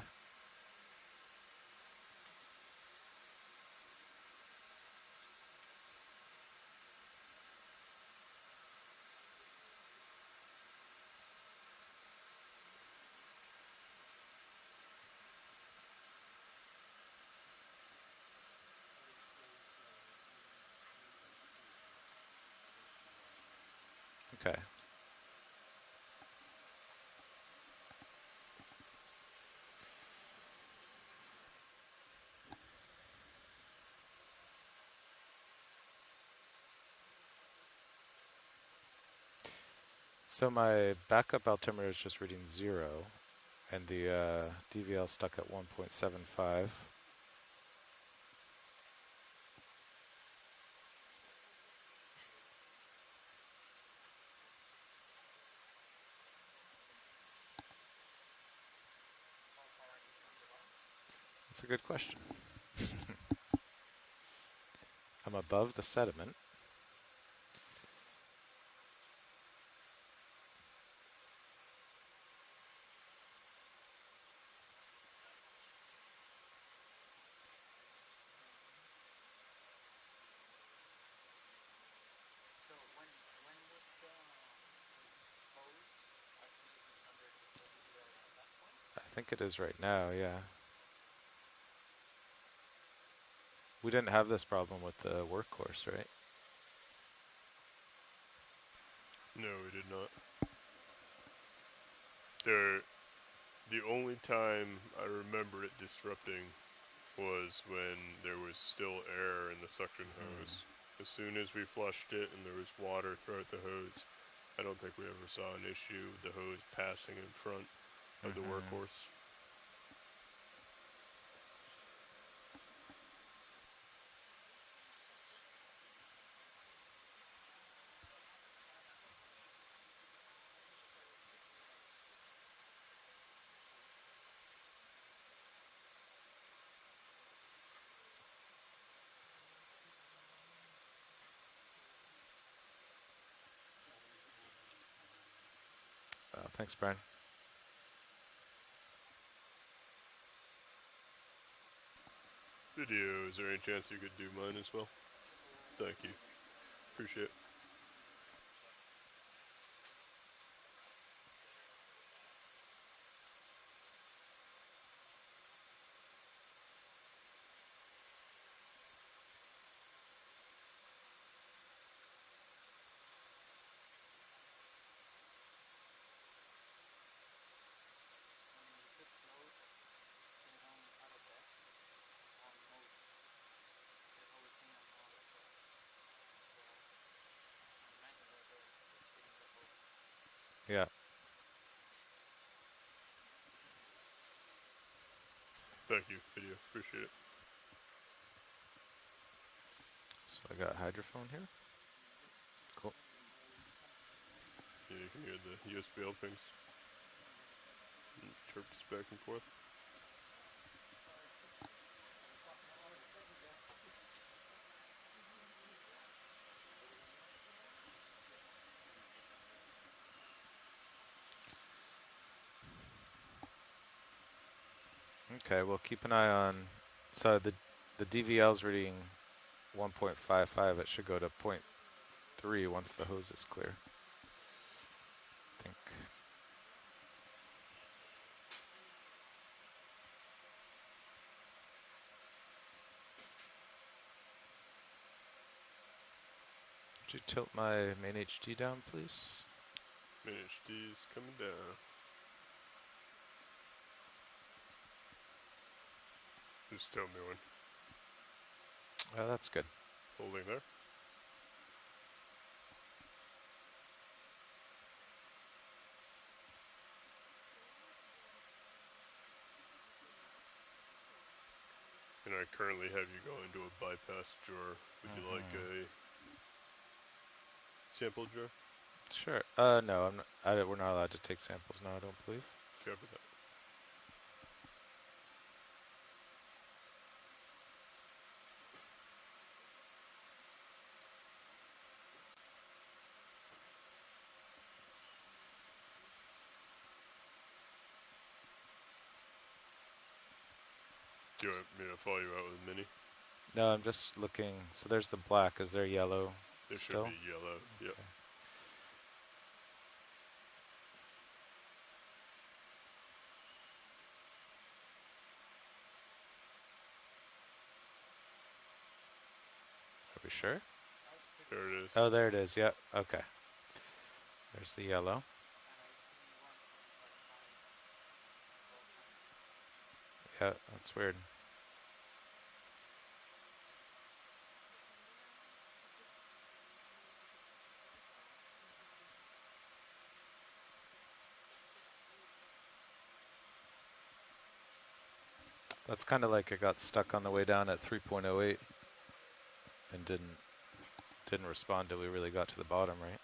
Speaker 3: So my backup altimeter is just reading 0, and the DVL stuck at 1.75. That's a good question. I'm above the sediment.
Speaker 6: So when would the hose actually be under the DVL at that point?
Speaker 3: I think it is right now, yeah. We didn't have this problem with the workhorse, right?
Speaker 14: No, we did not. The only time I remember it disrupting was when there was still air in the suction hose. As soon as we flushed it and there was water throughout the hose, I don't think we ever saw an issue with the hose passing in front of the workhorse.
Speaker 3: Thanks, Brian.
Speaker 14: Video, is there any chance you could do mine as well? Thank you. Appreciate it.
Speaker 6: You could float, out of deck on most, the whole thing on all of the imagine that they're sitting the boat.
Speaker 3: Yeah.
Speaker 14: Thank you, video. Appreciate it.
Speaker 3: So I got hydrophone here. Cool.
Speaker 14: Yeah, you can hear the USBL pings. And chirps back and forth.
Speaker 3: Okay, we'll keep an eye on. So the DVL's reading 1.55. It should go to 0.3 once the hose is clear. I think. Would you tilt my main HD down, please?
Speaker 14: Main HD is coming down. Just tell me when.
Speaker 3: Oh, that's good.
Speaker 14: Holding there. And I currently have you go into a bypass drawer. Would you like a sample drawer?
Speaker 3: Sure. No, I'm not, we're not allowed to take samples now, I don't believe.
Speaker 14: Cover that. Do you want me to follow you out with Mini?
Speaker 3: No, I'm just looking. So there's the black. Is there yellow
Speaker 14: It
Speaker 3: still?
Speaker 14: should be yellow. Yep.
Speaker 3: Okay. Are we sure?
Speaker 14: There it is.
Speaker 3: Oh, there it is. Yep. Okay. There's the yellow. Yeah, that's weird. That's kind of like it got stuck on the way down at 3.08 and didn't respond till we really got to the bottom, right?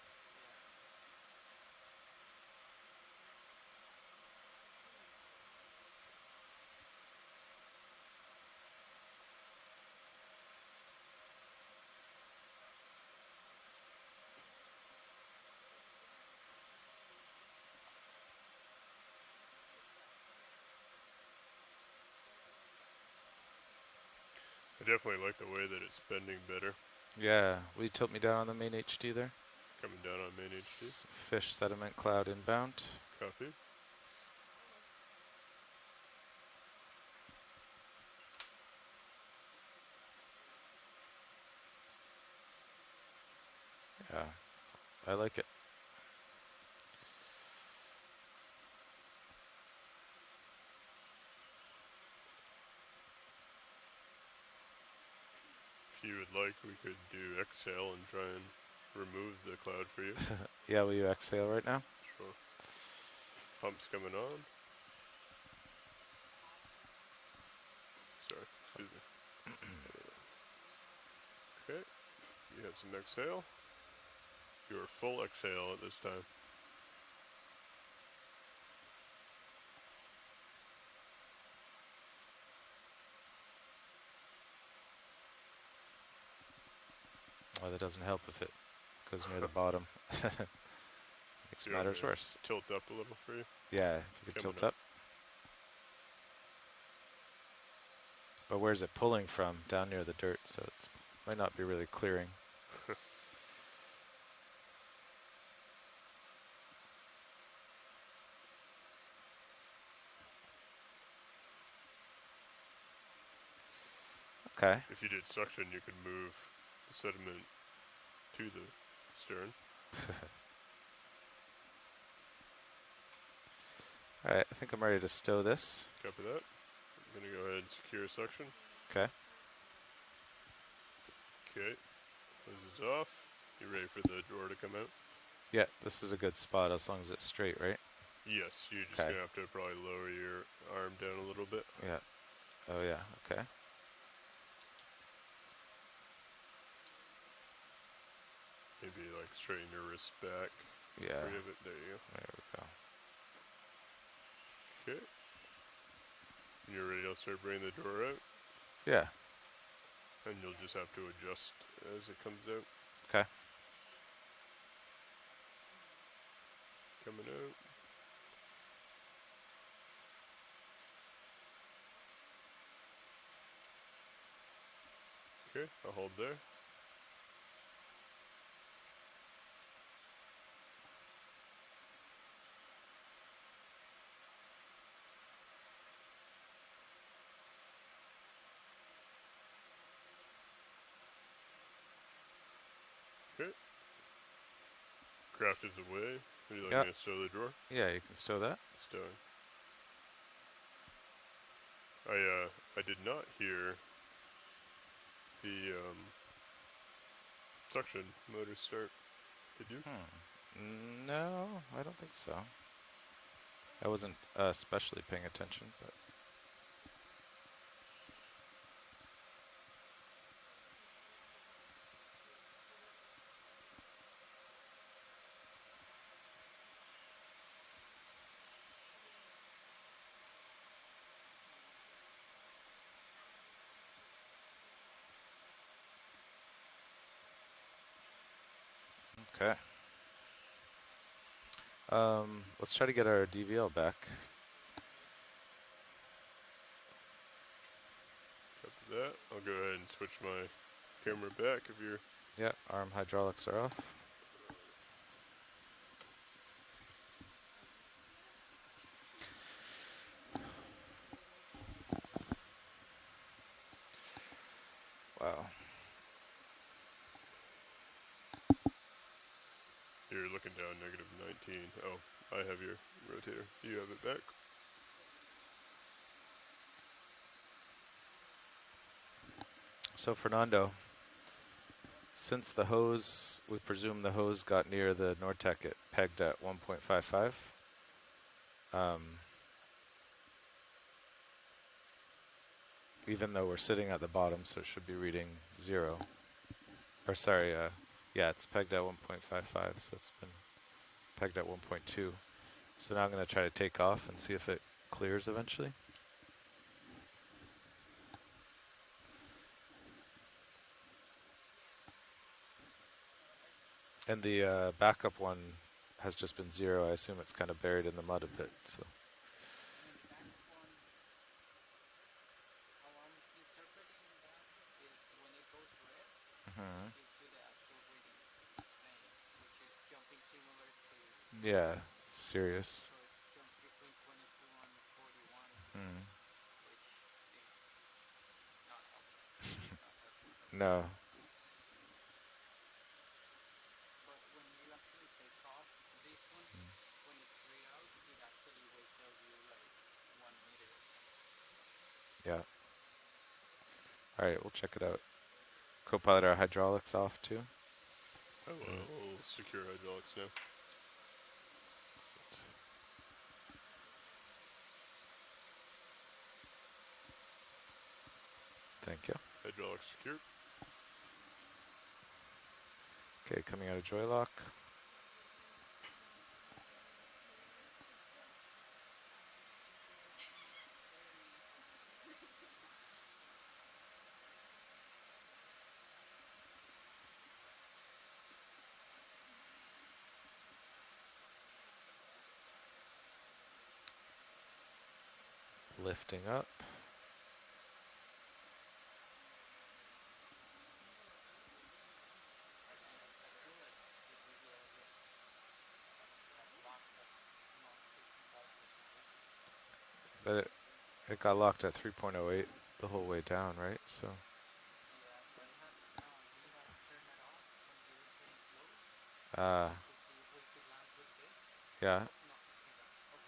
Speaker 14: I definitely like the way that it's bending better.
Speaker 3: Yeah, will you tilt me down on the main HD there?
Speaker 14: Coming down on main HD.
Speaker 3: Fish sediment cloud inbound.
Speaker 14: Copy.
Speaker 3: Yeah, I like it.
Speaker 14: If you would like, we could do exhale and try and remove the cloud for you.
Speaker 3: Yeah, will you exhale right now?
Speaker 14: Sure. Pump's coming on. Sorry, excuse me. Okay, you have some exhale. Your full exhale at this time.
Speaker 3: Oh, that doesn't help if it goes near the bottom. Makes matters worse.
Speaker 14: Tilt up a little for you.
Speaker 3: Yeah, if you could tilt up. But where's it pulling from? Down near the dirt, so it might not be really clearing. Okay.
Speaker 14: If you did suction, you could move the sediment to the stern.
Speaker 3: Alright, I think I'm ready to stow this.
Speaker 14: Copy that. I'm going to go ahead and secure suction.
Speaker 3: Okay.
Speaker 14: Okay. This is off. You ready for the drawer to come out?
Speaker 3: Yeah, this is a good spot as long as it's straight, right?
Speaker 14: Yes, you're just going to have to probably lower your arm down a little bit.
Speaker 3: Yeah. Oh yeah, okay.
Speaker 14: Maybe like straighten your wrist back.
Speaker 3: Yeah.
Speaker 14: There you go.
Speaker 3: There we go.
Speaker 14: Okay. When you're ready, I'll start bringing the drawer out.
Speaker 3: Yeah.
Speaker 14: And you'll just have to adjust as it comes out.
Speaker 3: Okay.
Speaker 14: Coming out. Okay, I'll hold there. Okay. Craft is away. Would you like me to stow the drawer?
Speaker 3: Yeah, you can stow that.
Speaker 14: Stowing. I did not hear the suction motor start. Did you?
Speaker 3: No, I don't think so. I wasn't especially paying attention, but. Okay. Let's try to get our DVL back.
Speaker 14: Copy that. I'll go ahead and switch my camera back if you're...
Speaker 3: Yeah, arm hydraulics are off. Wow.
Speaker 14: You're looking down -19. Oh, I have your rotator. Do you have it back?
Speaker 3: So Fernando, since the hose, we presume the hose got near the Nortec, it pegged at 1.55. even though we're sitting at the bottom, so it should be reading 0. Or sorry, yeah, it's pegged at 1.55, so it's been pegged at 1.2. So now I'm going to try to take off and see if it clears eventually. And the backup one has just been 0. I assume it's kind of buried in the mud a bit. So. Yeah, serious. No. Yeah. All right, we'll check it out. Copilot, our hydraulics off too.
Speaker 14: I will secure hydraulics now.
Speaker 3: Thank you.
Speaker 14: Hydraulics secured.
Speaker 3: Okay, coming out of joy lock. Lifting up. But it got locked at 3.08 the whole way down, right? So. Yeah.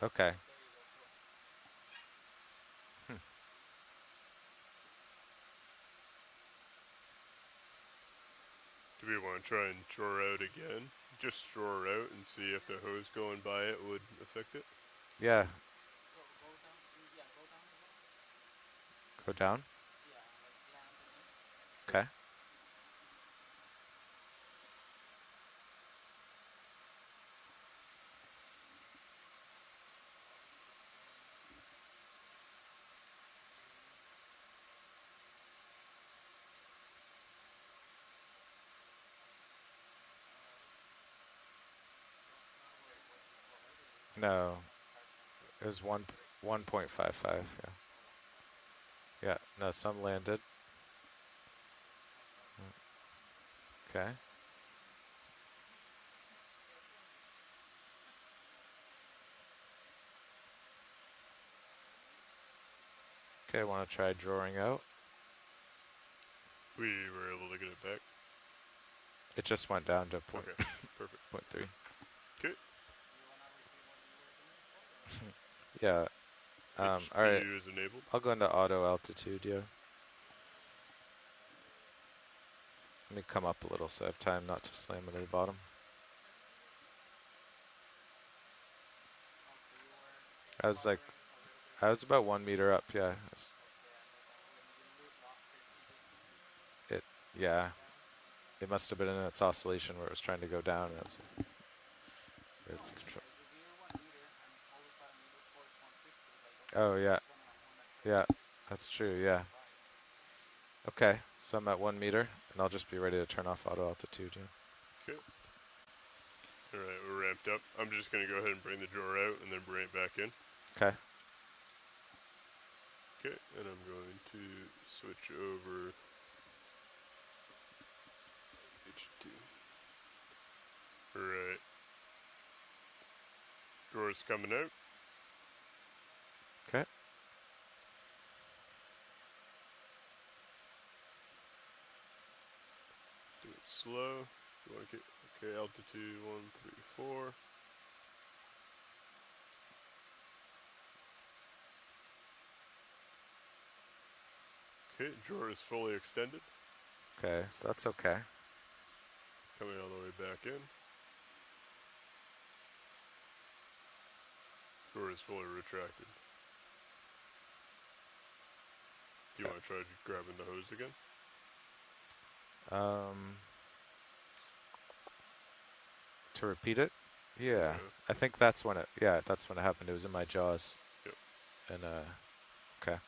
Speaker 3: Okay.
Speaker 14: Do we want to try and draw out again? Just draw out and see if the hose going by it would affect it?
Speaker 3: Yeah. Go down? Okay. No. It was 1.55, yeah. Yeah, no, some landed. Okay. Okay, I want to try drawing out.
Speaker 14: We were able to get it back.
Speaker 3: It just went down to
Speaker 14: Okay, perfect.
Speaker 3: 0.3.
Speaker 14: Okay.
Speaker 3: Yeah. All right.
Speaker 14: is enabled.
Speaker 3: I'll go into auto altitude, yeah. Let me come up a little so I have time not to slam into the bottom. I was about 1 meter up, yeah. Yeah. It must have been in its oscillation where it was trying to go down. And it's control. Oh, yeah. Yeah, that's true, yeah. Okay, so I'm at 1 meter, and I'll just be ready to turn off auto altitude. Yeah.
Speaker 14: Okay. All right, we're ramped up. I'm just going to go ahead and bring the drawer out and then bring it back in.
Speaker 3: Okay.
Speaker 14: Okay, and I'm going to switch over H2. All right. Drawer's coming out.
Speaker 3: Okay.
Speaker 14: Do it slow. You want to get, okay, altitude 134. Okay, drawer is fully extended.
Speaker 3: Okay, so that's okay.
Speaker 14: Coming all the way back in. Drawer is fully retracted. You want to try grabbing the hose again?
Speaker 3: To repeat it? Yeah. I think that's when it happened. It was in my jaws.
Speaker 14: Yep.
Speaker 3: And okay.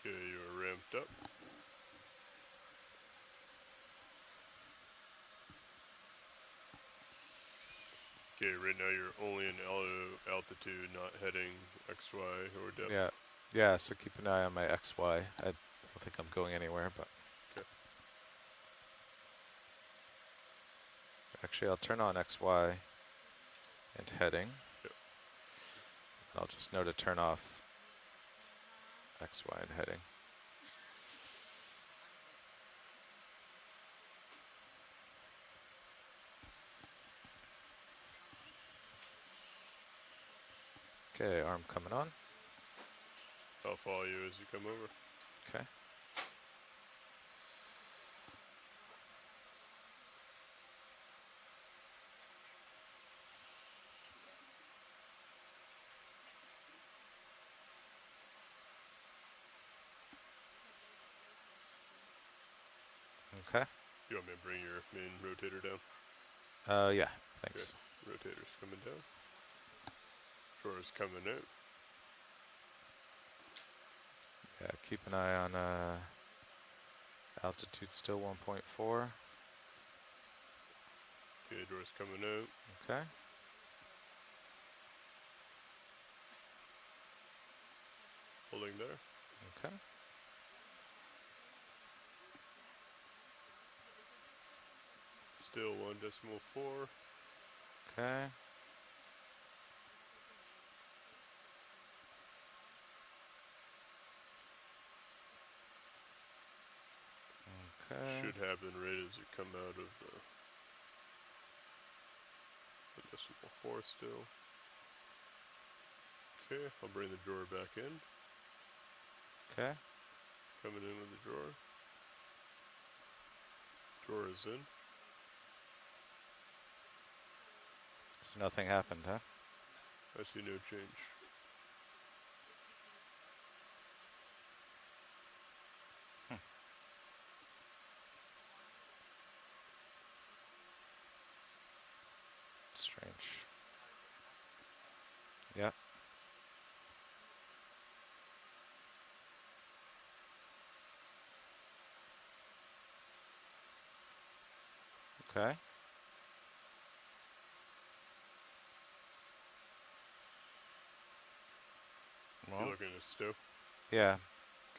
Speaker 14: Okay, you are ramped up. Okay, right now you're only in altitude, not heading XY or depth.
Speaker 3: Yeah. Yeah, so keep an eye on my XY. I don't think I'm going anywhere, but
Speaker 14: okay.
Speaker 3: Actually, I'll turn on XY and heading.
Speaker 14: Yep.
Speaker 3: I'll just know to turn off XY and heading. Okay, arm coming on.
Speaker 14: I'll follow you as you come over.
Speaker 3: Okay. Okay.
Speaker 14: You want me to bring your main rotator down?
Speaker 3: Yeah, thanks.
Speaker 14: Okay. Rotator's coming down. Shore's coming out.
Speaker 3: Yeah, keep an eye on altitude still 1.4.
Speaker 14: Okay, door's coming out.
Speaker 3: Okay.
Speaker 14: Holding there.
Speaker 3: Okay.
Speaker 14: Still 1.4.
Speaker 3: Okay. Okay.
Speaker 14: Should happen right as you come out of the 1.4 still. Okay, I'll bring the drawer back in.
Speaker 3: Okay.
Speaker 14: Coming in with the drawer. Drawer is in.
Speaker 3: So nothing happened, huh?
Speaker 14: I see no change.
Speaker 3: Strange. Yeah. Okay. Well,
Speaker 14: You looking at stow?
Speaker 3: yeah.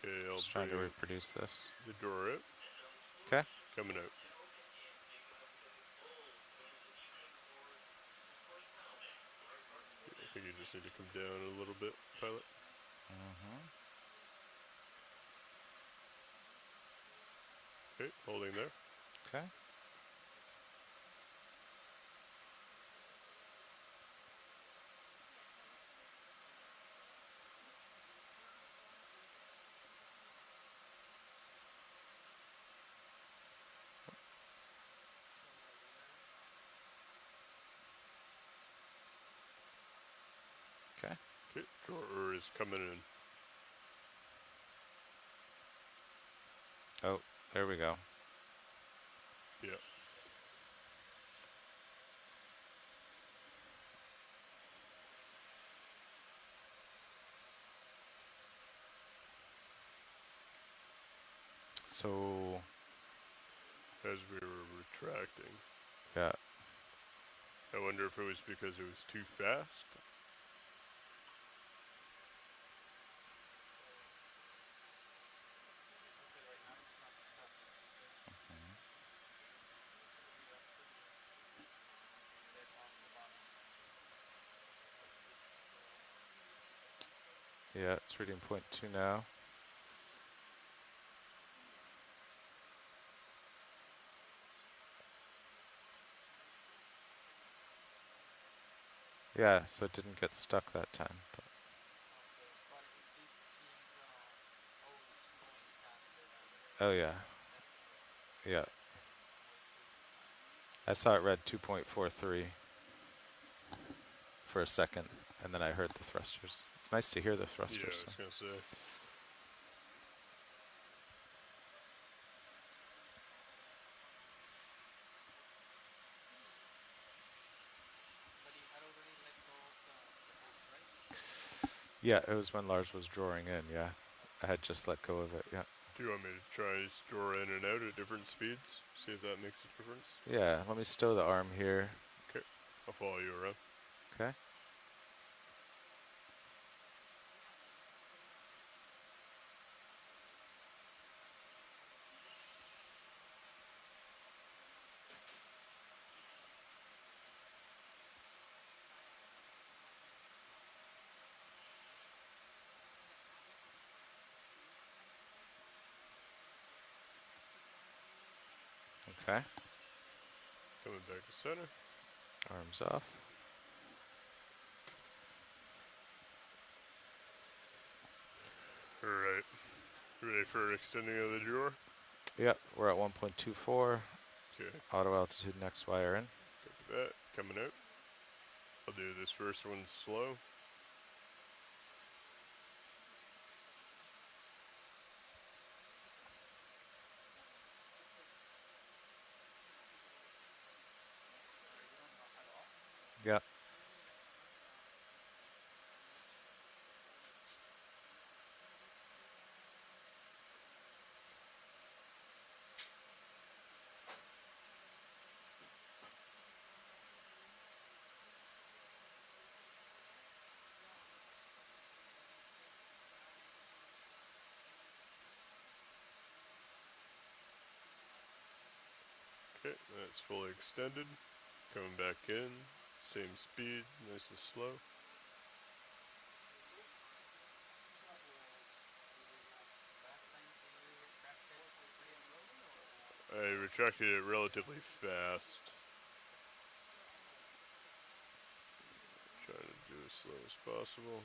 Speaker 14: Okay, I'll
Speaker 3: just trying to
Speaker 14: bring
Speaker 3: reproduce this.
Speaker 14: the drawer out.
Speaker 3: Okay.
Speaker 14: Coming out. I think you just need to come down a little bit, pilot. Okay, holding there.
Speaker 3: Okay. Okay.
Speaker 14: Okay, drawer is coming in.
Speaker 3: Oh, there we go.
Speaker 14: Yeah.
Speaker 3: So,
Speaker 14: As we were retracting.
Speaker 3: yeah.
Speaker 14: I wonder if it was because it was too fast.
Speaker 3: Yeah, it's reading 0.2 now. Yeah, so it didn't get stuck that time. But oh yeah. Yeah. I saw it read 2.43 for a second. and then I heard the thrusters. It's nice to hear the
Speaker 14: Yeah,
Speaker 3: thrusters.
Speaker 14: I was gonna say.
Speaker 6: But you had already let go of the boat, right?
Speaker 3: Yeah, it was when Lars was drawing in, yeah. I had just let go of it, yeah.
Speaker 14: Do you want me to try draw in and out at different speeds? See if that makes a difference?
Speaker 3: Yeah, let me stow the arm here.
Speaker 14: Okay, I'll follow you around.
Speaker 3: Okay. Okay.
Speaker 14: Coming back to center.
Speaker 3: Arms off.
Speaker 14: Alright. Ready for extending of the drawer?
Speaker 3: Yep, we're at 1.24.
Speaker 14: Okay.
Speaker 3: Auto altitude and XY are in.
Speaker 14: Copy that. Coming out. I'll do this first one slow.
Speaker 3: Yep.
Speaker 14: Okay, that's fully extended. Coming back in. Same speed, nice and slow. I retracted it relatively fast. Trying to do as slow as possible.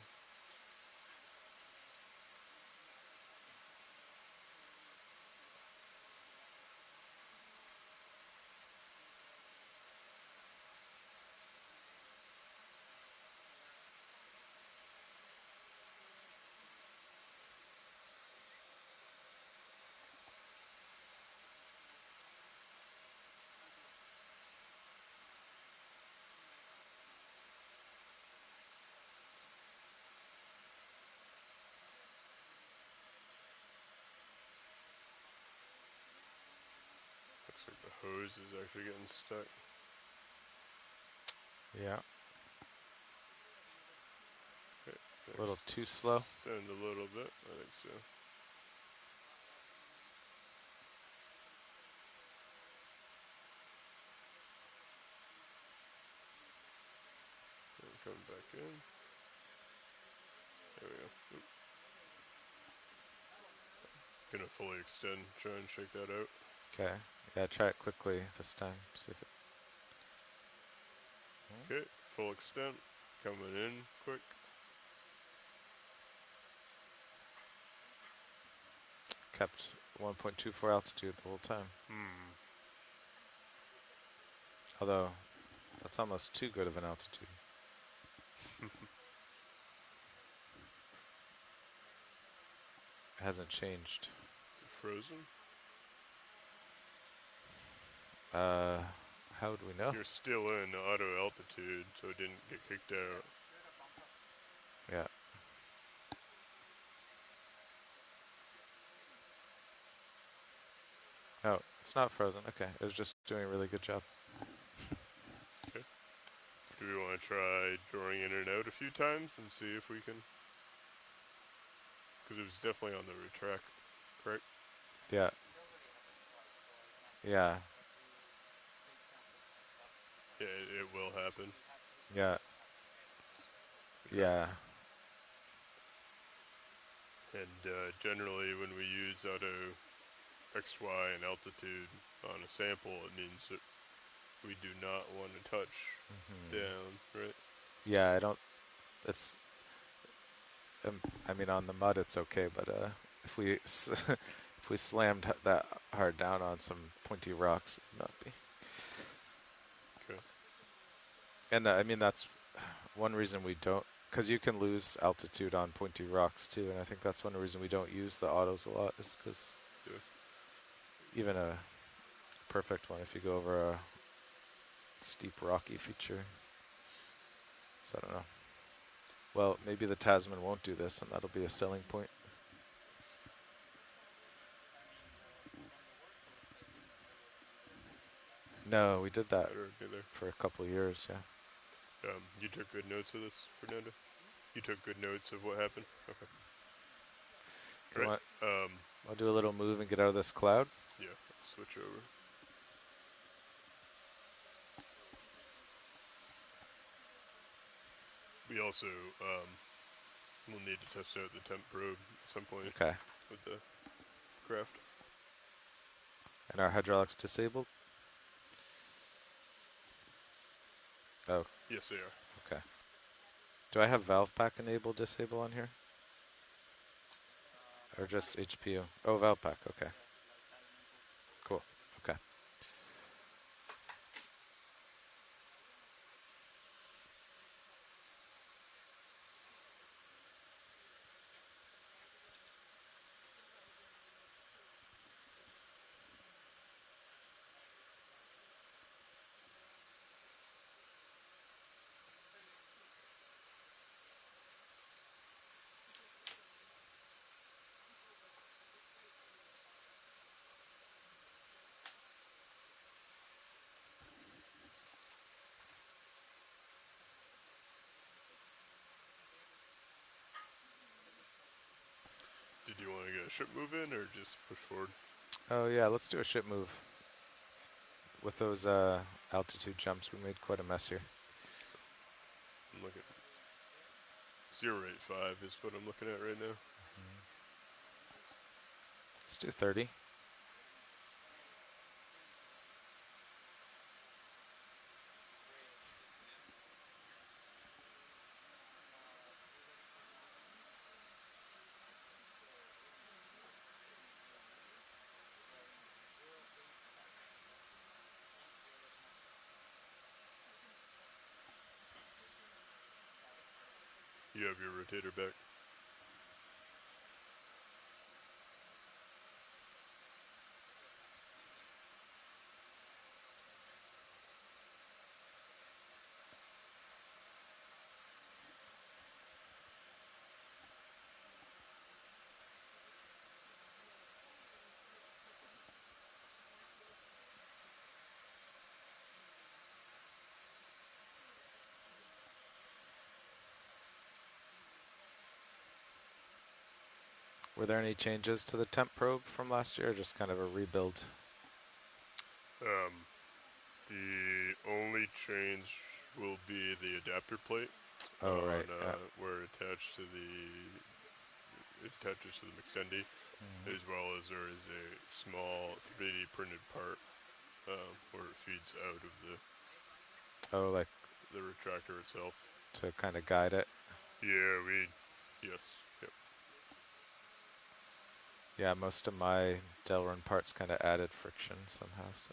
Speaker 14: Looks like the hose is actually getting stuck.
Speaker 3: Yeah.
Speaker 14: Okay,
Speaker 3: A little too slow.
Speaker 14: Extend a little bit, I think so. And come back in. There we go. Oop. Gonna fully extend, try and shake that out.
Speaker 3: Okay. Yeah, try it quickly this time. See if it.
Speaker 14: Okay, full extent. Coming in quick.
Speaker 3: Kept 1.24 altitude the whole time. Although, that's almost too good of an altitude. It hasn't changed.
Speaker 14: Is it frozen?
Speaker 3: How would we know?
Speaker 14: You're still in auto altitude, so it didn't get kicked out.
Speaker 3: Yeah. Oh, it's not frozen. Okay, it was just doing a really good job.
Speaker 14: Okay. Do we want to try drawing in and out a few times and see if we can? Because it was definitely on the retract, correct?
Speaker 3: Yeah. Yeah.
Speaker 14: Yeah, it will happen.
Speaker 3: Yeah. Yeah.
Speaker 14: And generally, when we use auto XY and altitude on a sample, it means that we do not want to touch down, right?
Speaker 3: Yeah, I don't. It's. I mean, on the mud it's okay, but if we if we slammed that hard down on some pointy rocks, it would not be.
Speaker 14: Okay.
Speaker 3: And I mean that's one reason we don't because you can lose altitude on pointy rocks too, and I think that's one reason we don't use the autos a lot, is because even a perfect one, if you go over a steep rocky feature. So I don't know. Well, maybe the Tasman won't do this, and that'll be a selling point. No, we did that for a couple of years, yeah.
Speaker 14: You took good notes of this, Fernando? You took good notes of what happened? Okay. Right.
Speaker 3: I'll do a little move and get out of this cloud.
Speaker 14: Yeah, switch over. We also will need to test out the temp probe at some point.
Speaker 3: Okay.
Speaker 14: With the craft.
Speaker 3: And our hydraulics disabled? Oh.
Speaker 14: Yes, they are.
Speaker 3: Okay. Do I have valve pack enable disable on here? Or just HPU? Oh, valve pack, okay. Cool, okay.
Speaker 14: Did you want to get a ship move in or just push forward?
Speaker 3: Oh yeah, let's do a ship move. With those altitude jumps, we made quite a mess here.
Speaker 14: I'm looking. 085 is what I'm looking at right now.
Speaker 3: Let's do 30.
Speaker 14: You have your rotator back.
Speaker 3: Were there any changes to the temp probe from last year, or just kind of a rebuild?
Speaker 14: The only change will be the adapter plate.
Speaker 3: Oh, right.
Speaker 14: Where it attaches to the McStendy, as well as there is a small 3D printed part where it feeds out of the.
Speaker 3: Oh, like
Speaker 14: the retractor itself.
Speaker 3: To kind of guide it.
Speaker 14: Yeah, yes. Yep.
Speaker 3: Yeah, most of my Delrin parts kind of added friction somehow. So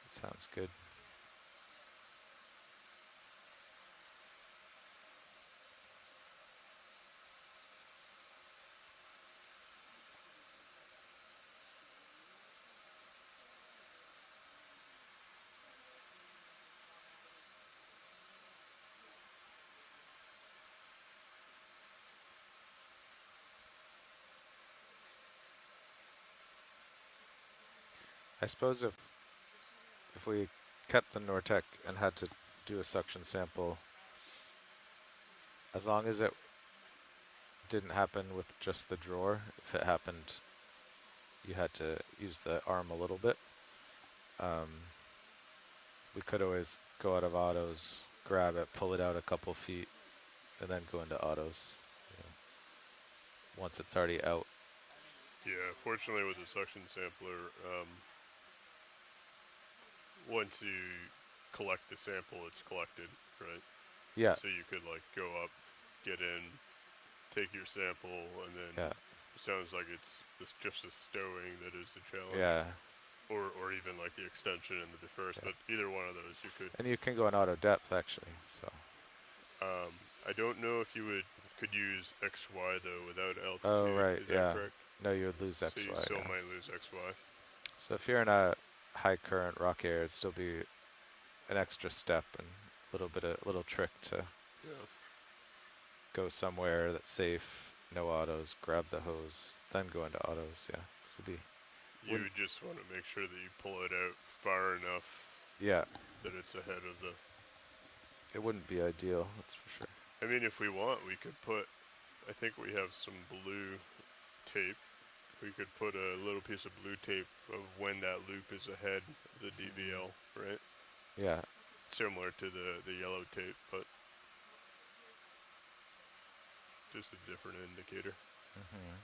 Speaker 3: that sounds good. I suppose if we kept the Nortec and had to do a suction sample, as long as it didn't happen with just the drawer, if it happened, you had to use the arm a little bit. We could always go out of autos, grab it, pull it out a couple feet, and then go into autos. Once it's already out.
Speaker 14: Yeah, fortunately with the suction sampler, once you collect the sample, it's collected, right?
Speaker 3: Yeah.
Speaker 14: So you could like go up, get in, take your sample, and then it sounds like it's just the stowing that is the challenge.
Speaker 3: Yeah.
Speaker 14: Or even like the extension and the defers, but either one of those you could.
Speaker 3: And you can go in auto depth actually, so.
Speaker 14: I don't know if you could use XY though without altitude.
Speaker 3: Oh, right,
Speaker 14: Is
Speaker 3: yeah.
Speaker 14: that correct?
Speaker 3: No, you would lose XY.
Speaker 14: So you still
Speaker 3: yeah.
Speaker 14: might lose XY.
Speaker 3: So if you're in a high current rock area, it'd still be an extra step and a little trick to
Speaker 14: Yeah.
Speaker 3: go somewhere that's safe, no autos, grab the hose, then go into autos. Yeah, so
Speaker 14: You just want to make sure that you pull it out far enough.
Speaker 3: Yeah.
Speaker 14: That it's ahead of the.
Speaker 3: It wouldn't be ideal, that's for sure.
Speaker 14: I mean, if we want, we could put. I think we have some blue tape. We could put a little piece of blue tape of when that loop is ahead of the DVL, right?
Speaker 3: Yeah.
Speaker 14: Similar to the yellow tape, but just a different indicator.
Speaker 3: Mm-hmm.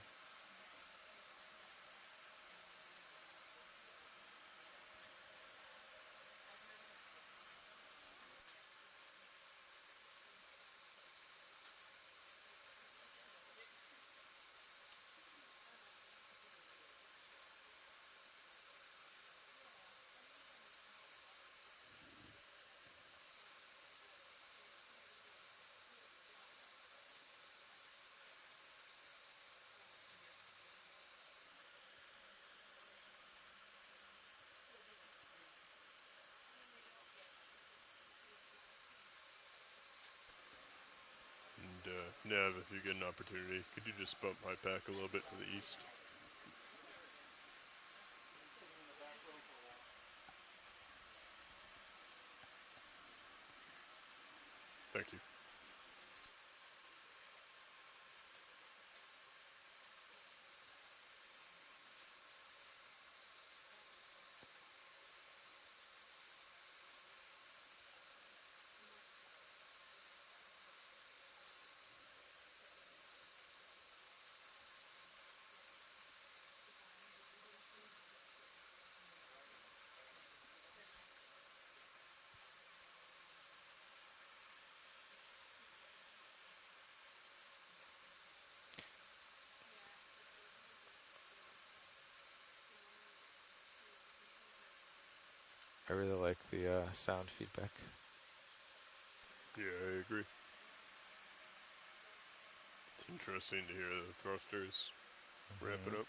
Speaker 14: And Nev, if you get an opportunity, could you just bump my pack a little bit to the east? Thank you.
Speaker 3: I really like the sound feedback.
Speaker 14: Yeah, I agree. It's interesting to hear the thrusters ramping up.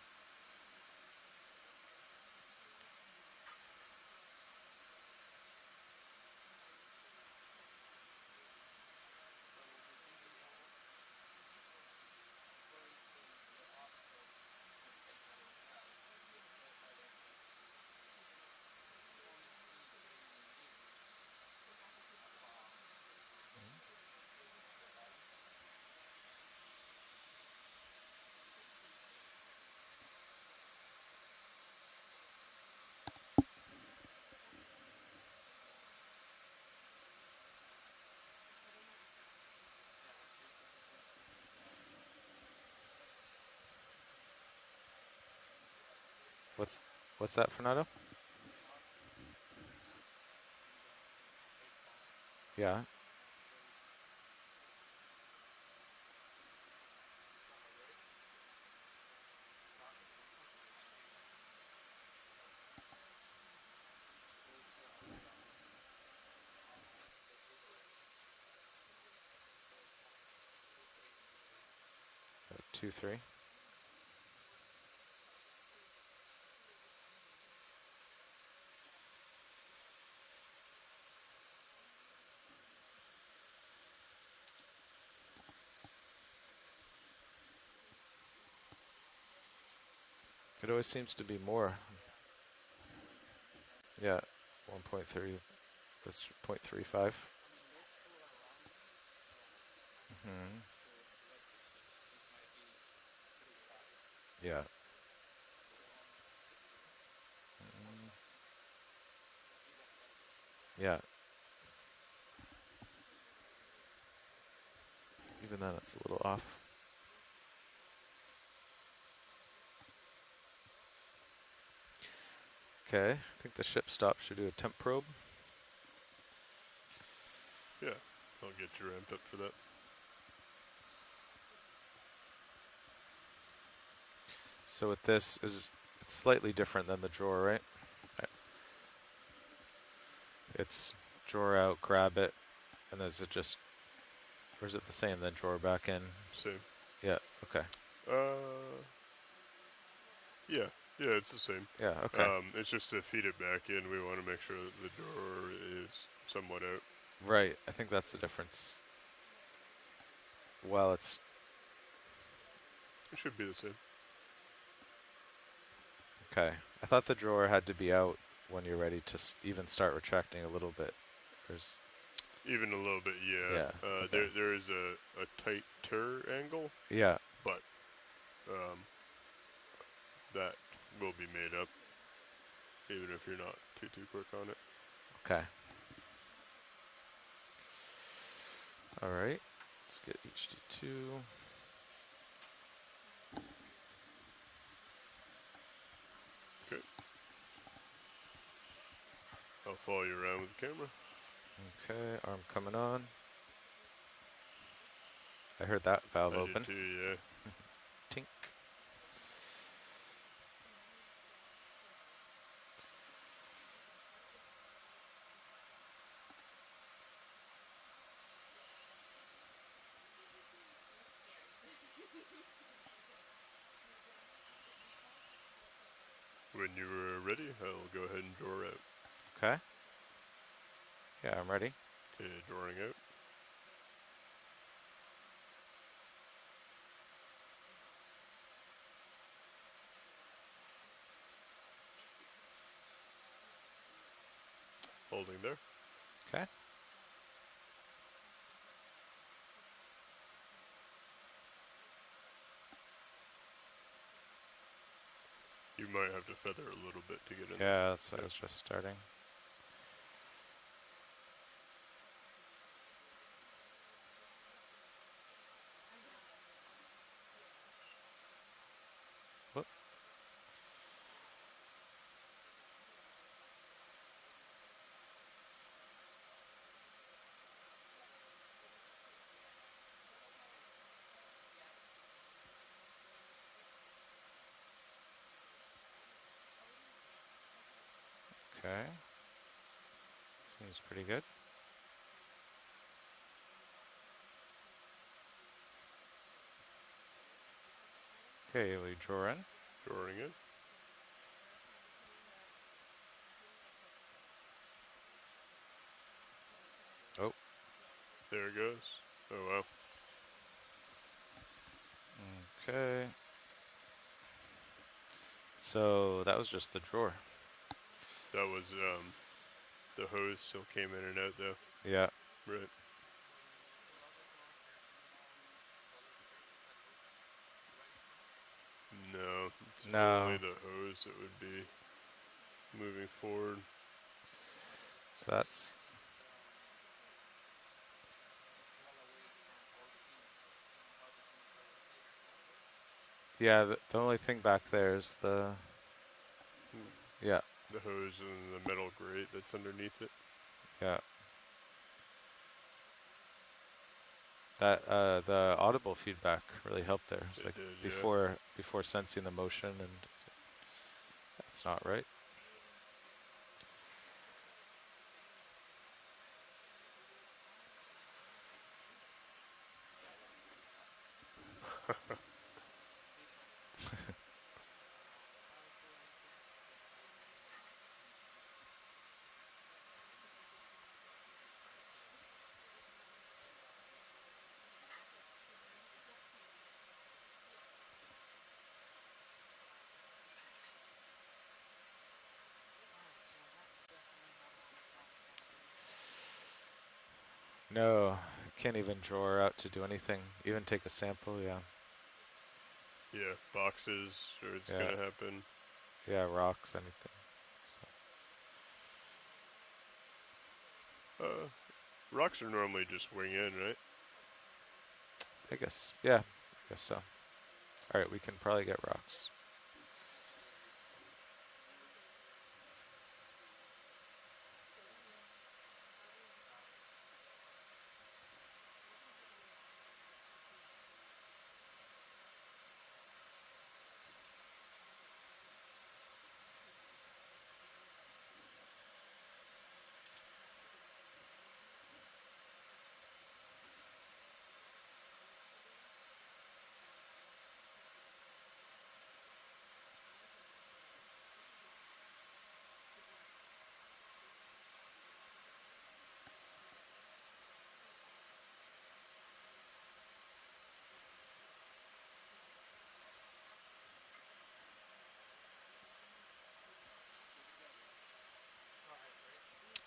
Speaker 3: What's that, Fernando? Yeah. Oh, 2-3. It always seems to be more. Yeah, 1.3. That's 0.35. Mm-hmm. Yeah. Yeah. Even then, it's a little off. Okay, I think the ship stop should do a temp probe.
Speaker 14: Yeah, I'll get you ramped up for that.
Speaker 3: So with this, it's slightly different than the drawer, right? It's drawer out, grab it, and there's just Or is it the same, then drawer back in?
Speaker 14: Same.
Speaker 3: Yeah, okay.
Speaker 14: Yeah, it's the same.
Speaker 3: Yeah, okay.
Speaker 14: It's just to feed it back in, we want to make sure that the drawer is somewhat out.
Speaker 3: Right, I think that's the difference. Well,
Speaker 14: It should be the same.
Speaker 3: Okay. I thought the drawer had to be out when you're ready to even start retracting a little bit.
Speaker 14: Even a little bit, yeah.
Speaker 3: Yeah, okay.
Speaker 14: There is a tighter angle.
Speaker 3: Yeah.
Speaker 14: But that will be made up, even if you're not too quick on it.
Speaker 3: Okay. All right. Let's get HD2.
Speaker 14: Okay. I'll follow you around with the camera.
Speaker 3: Okay, arm coming on. I heard that valve open.
Speaker 14: I did too, yeah.
Speaker 3: Tink.
Speaker 14: When you are ready, I'll go ahead and draw out.
Speaker 3: Okay. Yeah, I'm ready.
Speaker 14: Okay, drawing out. Holding there.
Speaker 3: Okay.
Speaker 14: You might have to feather a little bit to get in.
Speaker 3: Yeah, that's what I was just starting. Whoop. Okay. Seems pretty good. Okay, we draw in.
Speaker 14: Drawing in.
Speaker 3: Oh.
Speaker 14: There it goes. Oh, wow.
Speaker 3: Okay. So that was just the drawer.
Speaker 14: That was, the hose still came in and out though.
Speaker 3: Yeah.
Speaker 14: Right. No, it's only the hose that would be moving forward.
Speaker 3: So that's... Yeah, the only thing back there is the... Yeah.
Speaker 14: The hose and the metal grate that's underneath it.
Speaker 3: Yeah. That the audible feedback really helped there. It's like
Speaker 14: did,
Speaker 3: before sensing the motion, and that's not right. No, can't even draw her out to do anything. Even take a sample, yeah.
Speaker 14: Yeah, boxes, or it's gonna happen.
Speaker 3: Yeah, rocks, anything.
Speaker 14: So. Rocks are normally just wing in, right?
Speaker 3: I guess, yeah, I guess so. All right, we can probably get rocks.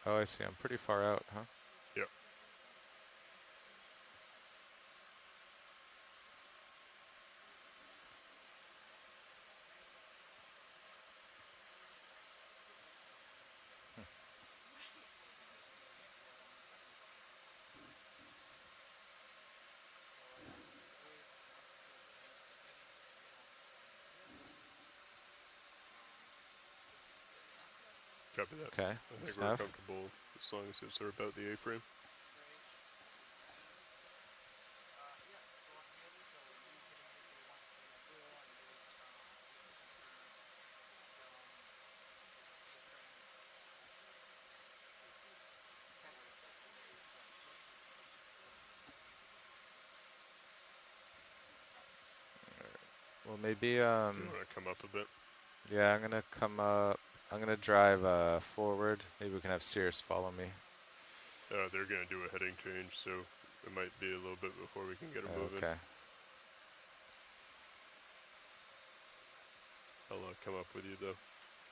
Speaker 3: Oh, I see. I'm pretty far out, huh?
Speaker 14: Yep. Copy that.
Speaker 3: Okay.
Speaker 14: I think we're comfortable as long as it's about the A-frame.
Speaker 3: Well, maybe
Speaker 14: Do you want to come up a bit?
Speaker 3: yeah, I'm gonna come up. I'm gonna drive forward. Maybe we can have Cirrus follow me.
Speaker 14: They're gonna do a heading change, so it might be a little bit before we can get them moving.
Speaker 3: Okay.
Speaker 14: I'll come up with you though.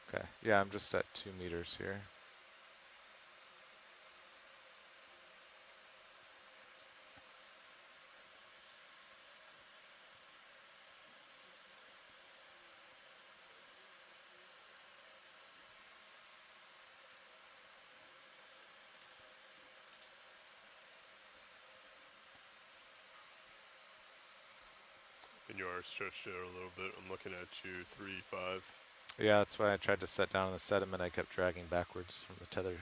Speaker 3: Okay. Yeah, I'm just at 2 meters here.
Speaker 14: And you are stretched out a little bit. I'm looking at you 3.5.
Speaker 3: Yeah, that's why I tried to set down on the sediment. I kept dragging backwards from the tether.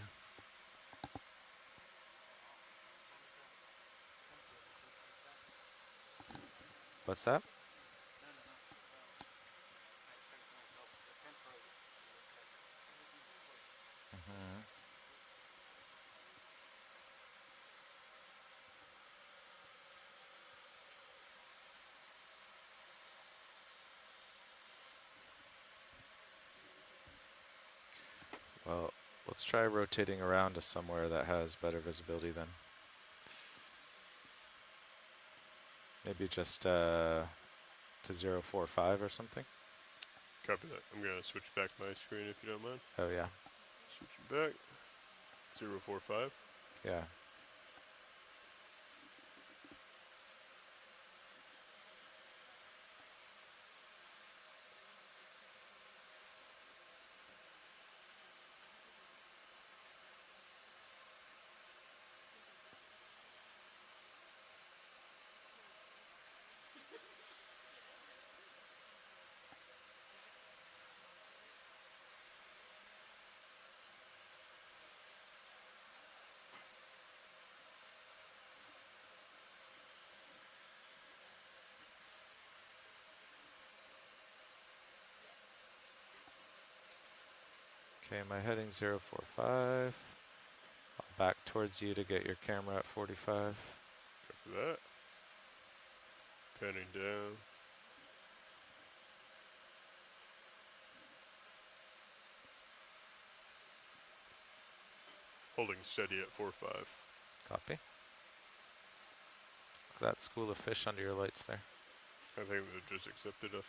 Speaker 3: What's that? Mhm. Well, let's try rotating around to somewhere that has better visibility then. Maybe just to 045 or something.
Speaker 14: Copy that. I'm gonna switch back my screen if you don't mind.
Speaker 3: Oh yeah.
Speaker 14: Switching back. 045.
Speaker 3: Yeah. Okay, my heading 045. I'll back towards you to get your camera at 45.
Speaker 14: Copy that. Panning down. Holding steady at 4.5.
Speaker 3: Copy. Look at that school of fish under your lights there.
Speaker 14: I think they just accepted us.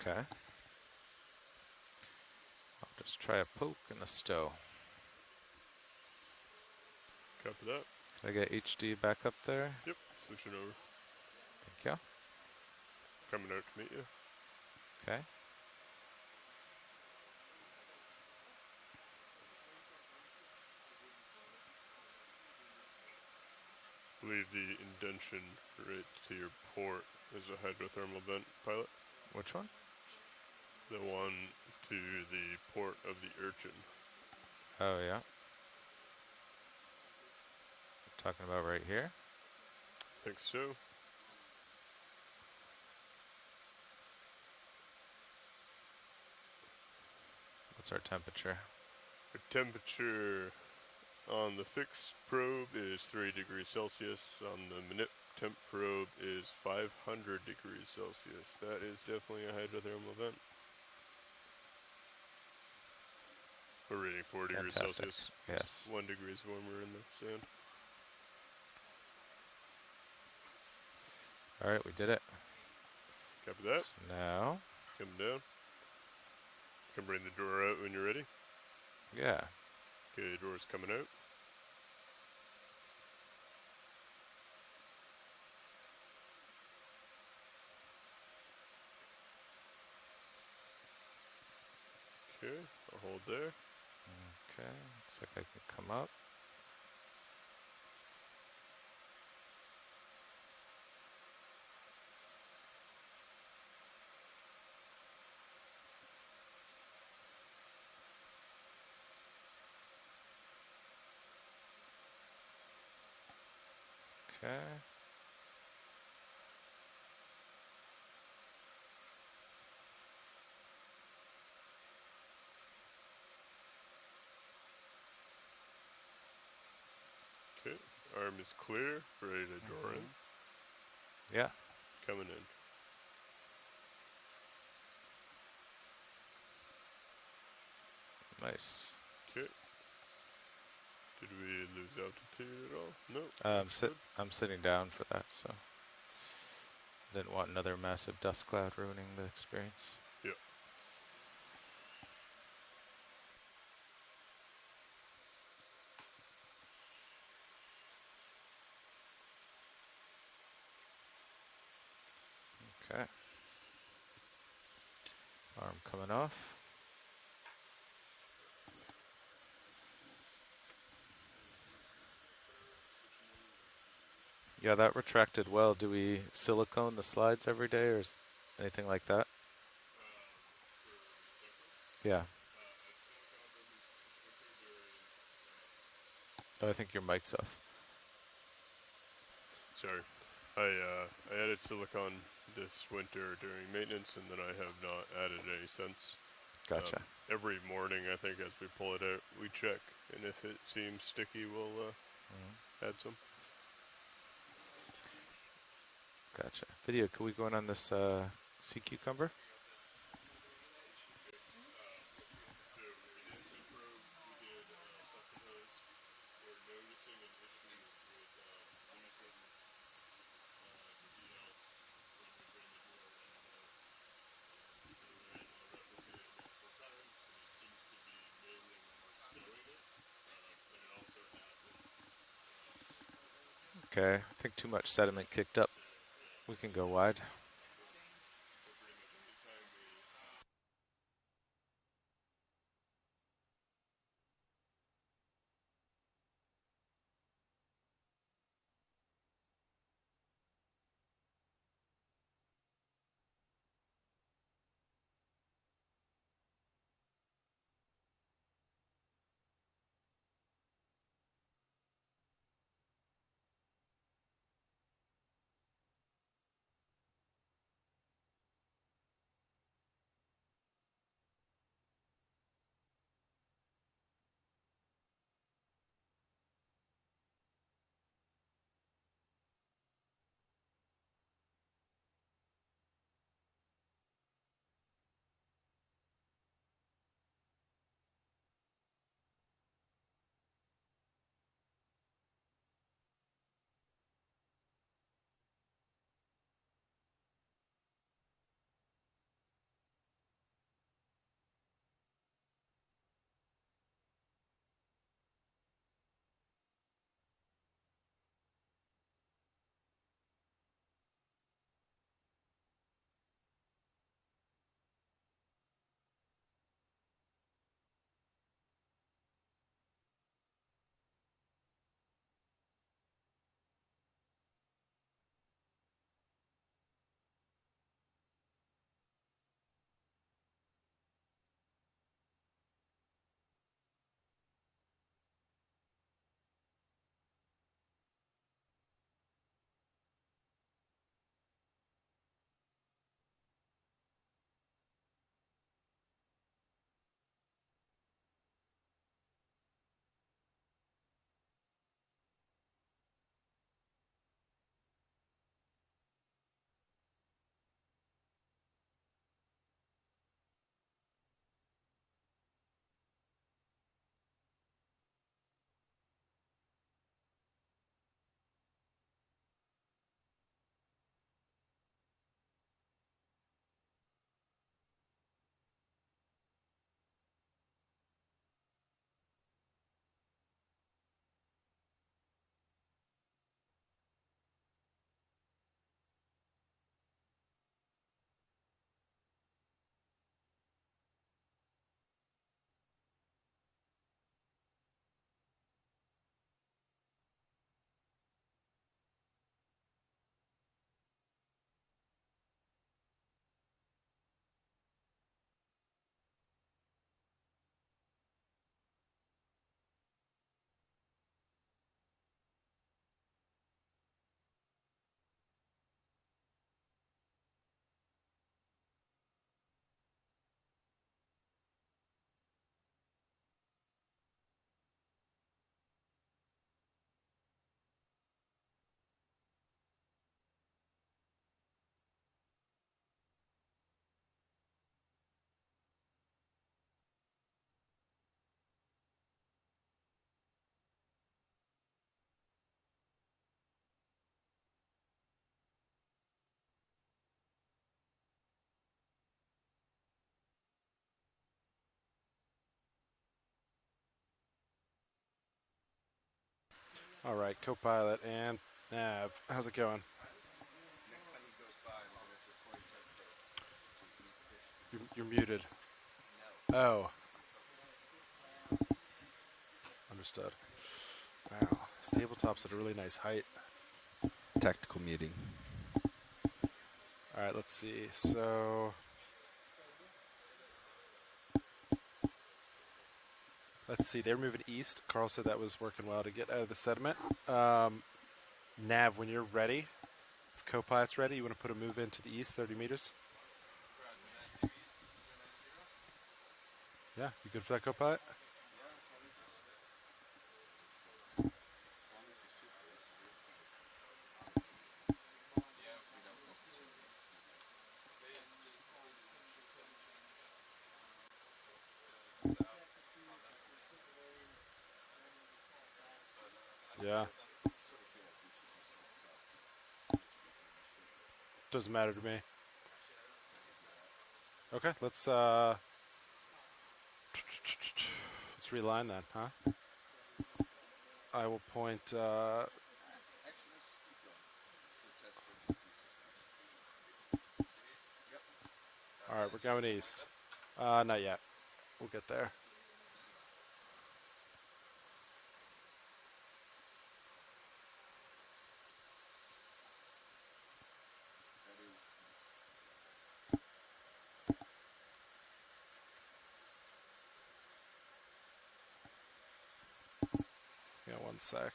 Speaker 3: Okay. I'll just try a poke and a stow.
Speaker 14: Copy that.
Speaker 3: Can I get HD back up there?
Speaker 14: Yep, switching over.
Speaker 3: Thank you.
Speaker 14: Coming out to meet you.
Speaker 3: Okay.
Speaker 14: I believe the indention right to your port is a hydrothermal vent, pilot.
Speaker 3: Which one?
Speaker 14: The one to the port of the Urchin.
Speaker 3: Oh, yeah. Talking about right here?
Speaker 14: Think so.
Speaker 3: What's our temperature?
Speaker 14: The temperature on the fixed probe is 3 degrees Celsius. On the manip temp probe is 500 degrees Celsius. That is definitely a hydrothermal vent. We're reading 4 degrees
Speaker 3: Fantastic.
Speaker 14: Celsius.
Speaker 3: Yes.
Speaker 14: 1 degree warmer in the sand.
Speaker 3: All right, we did it.
Speaker 14: Copy that.
Speaker 3: So now,
Speaker 14: Come down. Can bring the door out when you're ready.
Speaker 3: yeah.
Speaker 14: Okay, door's coming out. Okay, I'll hold there.
Speaker 3: Okay, looks like I can come up. Okay.
Speaker 14: Okay, arm is clear, ready to door in.
Speaker 3: Yeah.
Speaker 14: Coming in.
Speaker 3: Nice.
Speaker 14: Okay. Did we lose altitude at all? No.
Speaker 3: I'm sitting down for that, so didn't want another massive dust cloud ruining the experience.
Speaker 14: Yep.
Speaker 3: Okay. Arm coming off. Yeah, that retracted well. Do we silicone the slides every day or anything like that? Yeah. Oh, I think your mic's off.
Speaker 14: Sorry. I added silicone this winter during maintenance, and then I have not added any since.
Speaker 3: Gotcha.
Speaker 14: Every morning, I think, as we pull it out, we check, and if it seems sticky, we'll add some.
Speaker 3: Gotcha. Video, can we go in on this sea cucumber? Okay, I think too much sediment kicked up. We can go wide.
Speaker 12: All right, co-pilot and Nav. How's it going? You're muted. Oh. Understood. Wow. Stabletop's at a really nice height.
Speaker 11: Tactical meeting.
Speaker 12: All right, let's see. So let's see. They're moving east. Carl said that was working well to get out of the sediment. Nav, when you're ready, if co-pilot's ready, you want to put a move into the east 30 meters? Yeah, you good for that, co-pilot? Yeah. Doesn't matter to me. Okay, let's realign then, huh? I will point. All right, we're going east. Not yet. We'll get there. Yeah, one sec.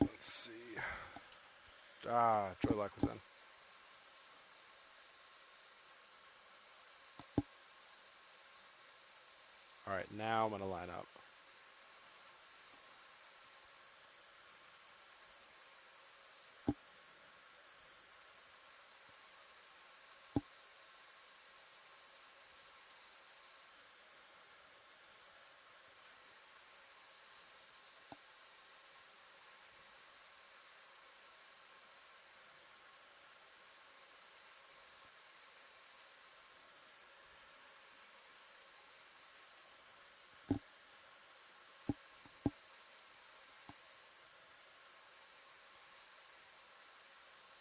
Speaker 12: Let's see. Joy Lock was in. All right, now I'm going to line up.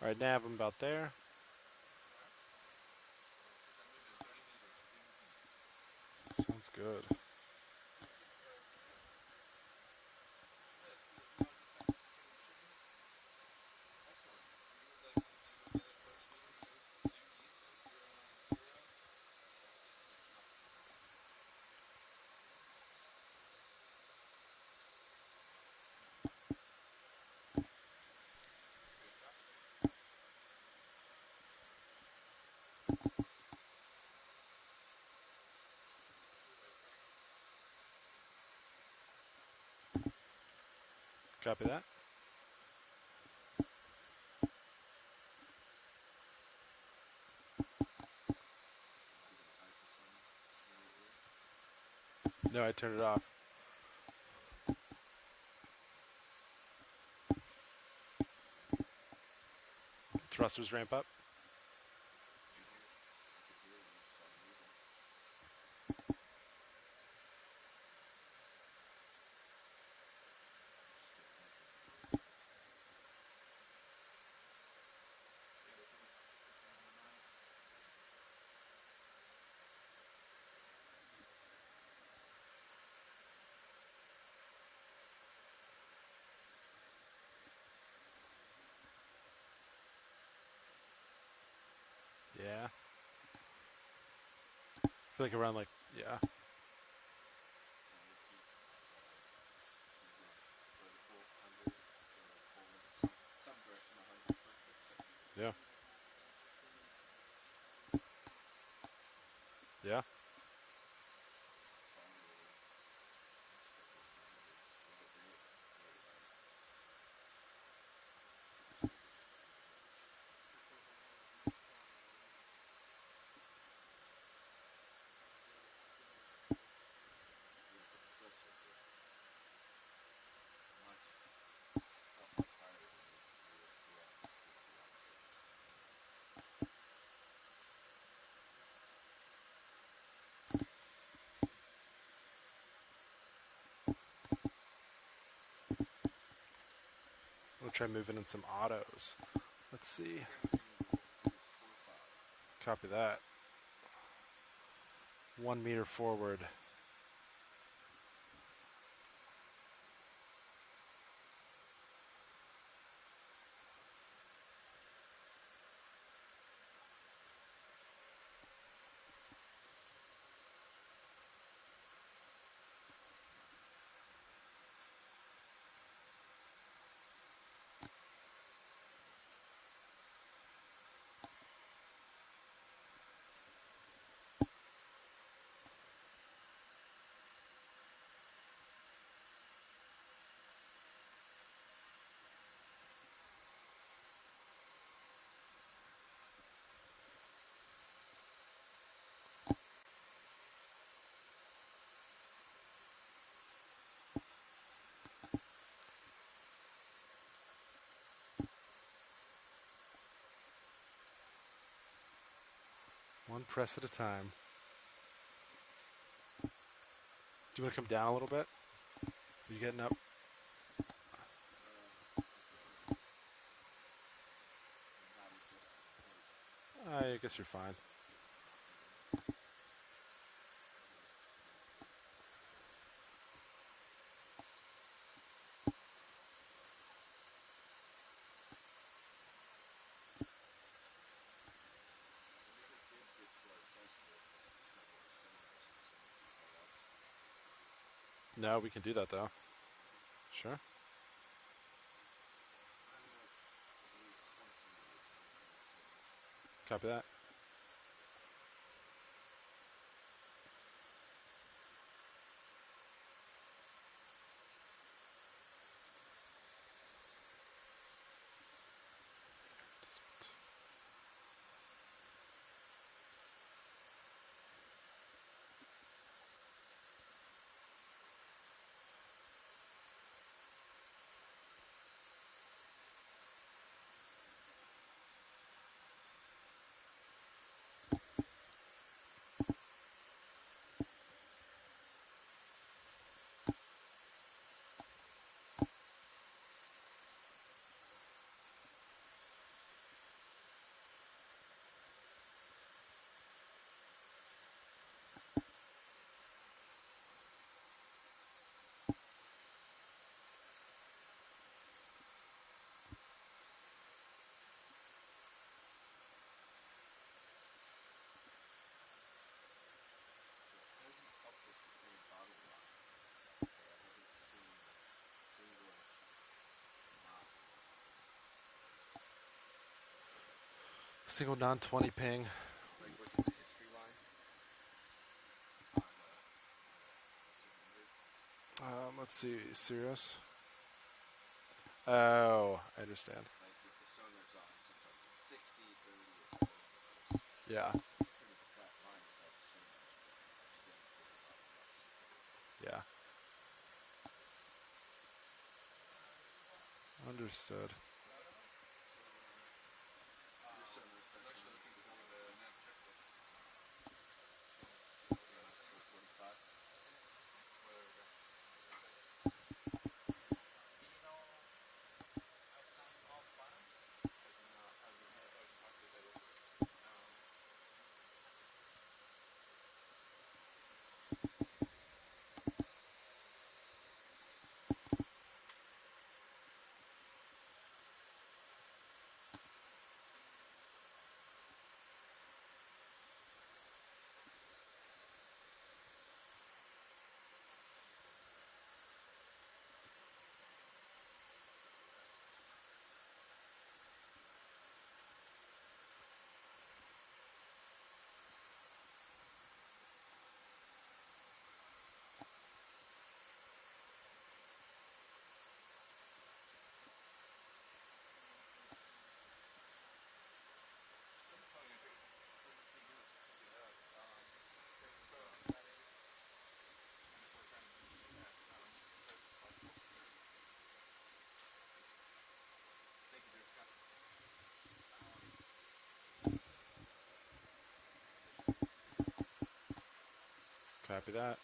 Speaker 12: All right, Nav, I'm about there. Sounds good. Copy that. No, I turned it off. Thrusters ramp up. Yeah. I feel like around yeah. Yeah. Yeah. try moving in some autos. Let's see. Copy that. 1 meter forward. One press at a time. Do you want to come down a little bit? Are you getting up? I guess you're fine. No, we can do that though. Sure. Copy that. Single non-20 ping. Let's see, serious. Oh, I understand. Yeah. Yeah. Understood. Copy that.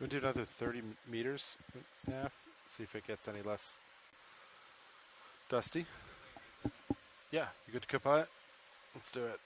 Speaker 12: We'll do another 30 meters. Yeah. See if it gets any less dusty. Yeah, you good to co-pilot? Let's do it.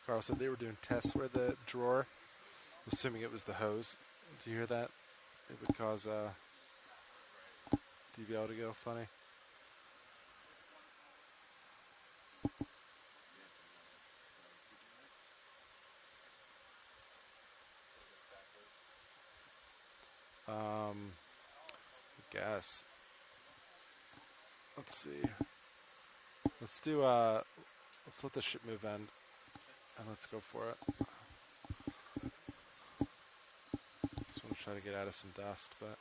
Speaker 12: Carl said they were doing tests where the drawer, assuming it was the hose. Do you hear that? It would cause DVL to go funny. I guess. Let's see. Let's do let's let the ship move end and let's go for it. Just want to try to get out of some dust, but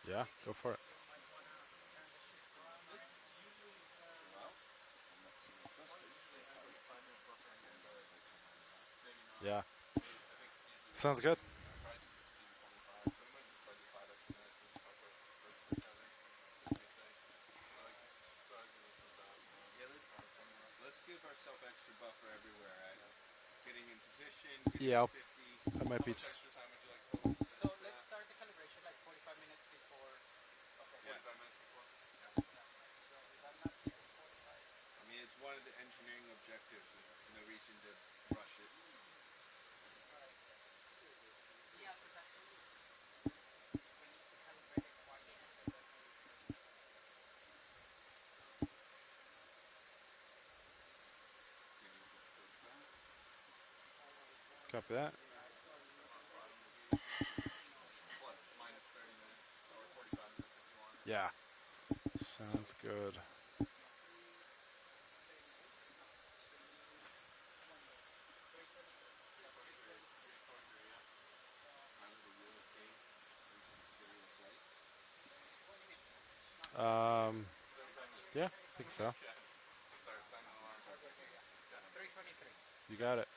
Speaker 12: yeah, go for it. Yeah. Sounds good.
Speaker 11: Let's give ourselves extra buffer everywhere, right? Getting in position.
Speaker 12: Yeah, that might be.
Speaker 6: So let's start the calibration like 45 minutes before. Okay. 45 minutes before. Yeah. So we got not here 45.
Speaker 11: I mean, it's one of the engineering objectives. There's no reason to rush it.
Speaker 6: Yeah, because actually we need to calibrate it twice.
Speaker 12: Copy that. Yeah. Sounds good. Yeah, I think so.
Speaker 8: You got it.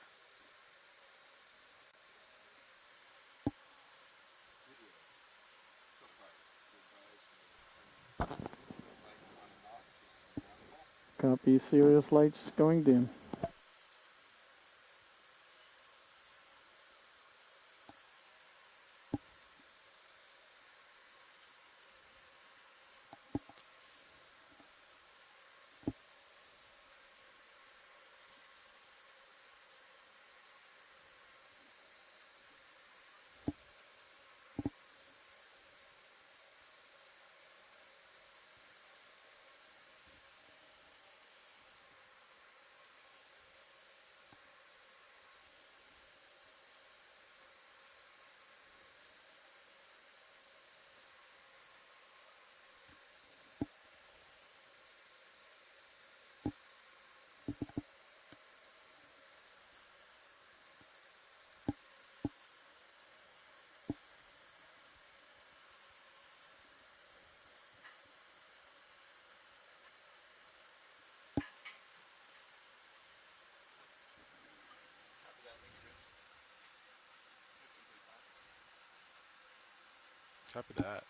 Speaker 7: Copy, Sirius lights going dim.
Speaker 8: Copy that.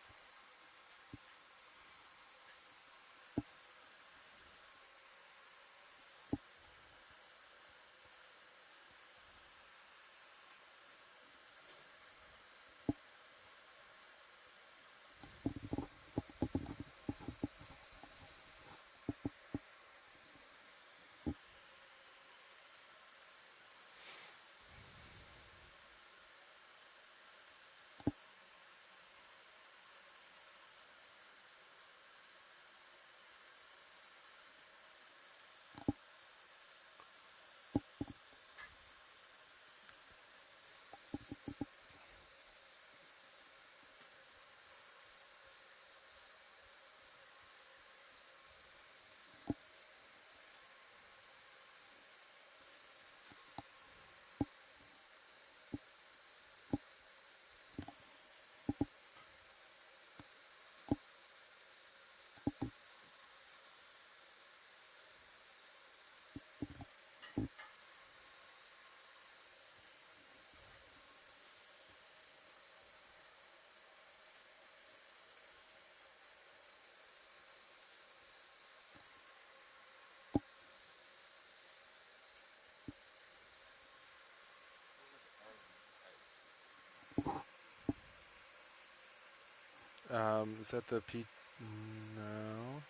Speaker 8: Is that the P? No,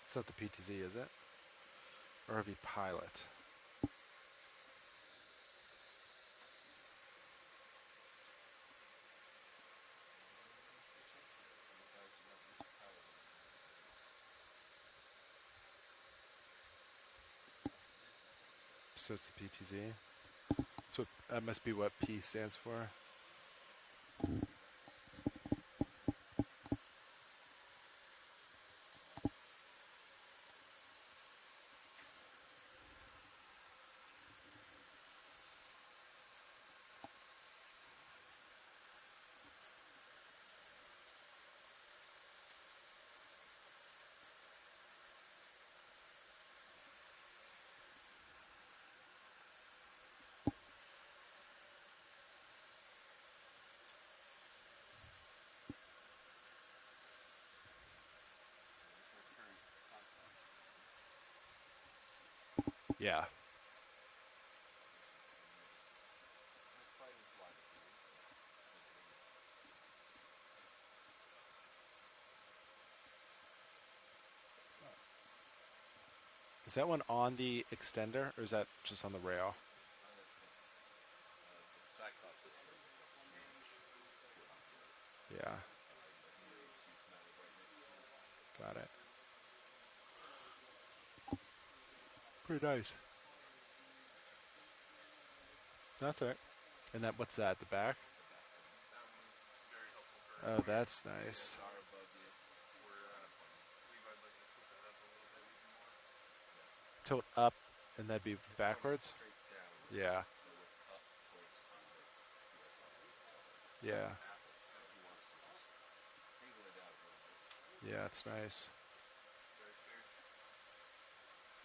Speaker 8: it's not the PTZ, is it? RV pilot. So it's the PTZ. So that must be what P stands for. Yeah. Is that one on the extender, or is that just on the rail? Yeah. Got it. Pretty nice. That's all right. And that, what's that, the back? Oh, that's nice. Tilt up, and that'd be backwards? Yeah. Yeah. Yeah, it's nice.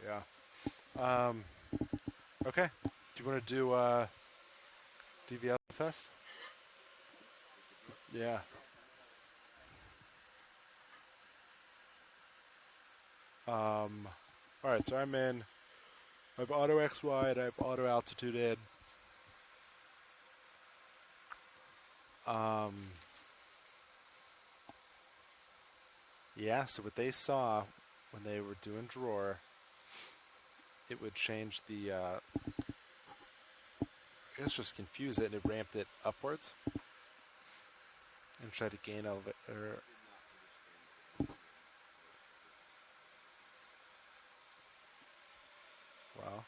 Speaker 8: Yeah. Okay.
Speaker 12: Do you want to do DVL test? Yeah. All right, so I'm in. I have auto XY and I have auto altitude in. Yeah, so what they saw when they were doing drawer, it would change the, I guess just confuse it, and it ramped it upwards and tried to gain elevate. Wow.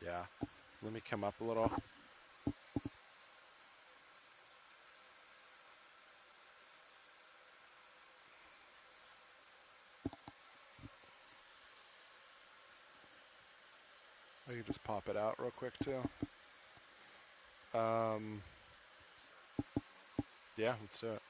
Speaker 12: Yeah. Let me come up a little. I can just pop it out real quick too. Yeah, let's do it.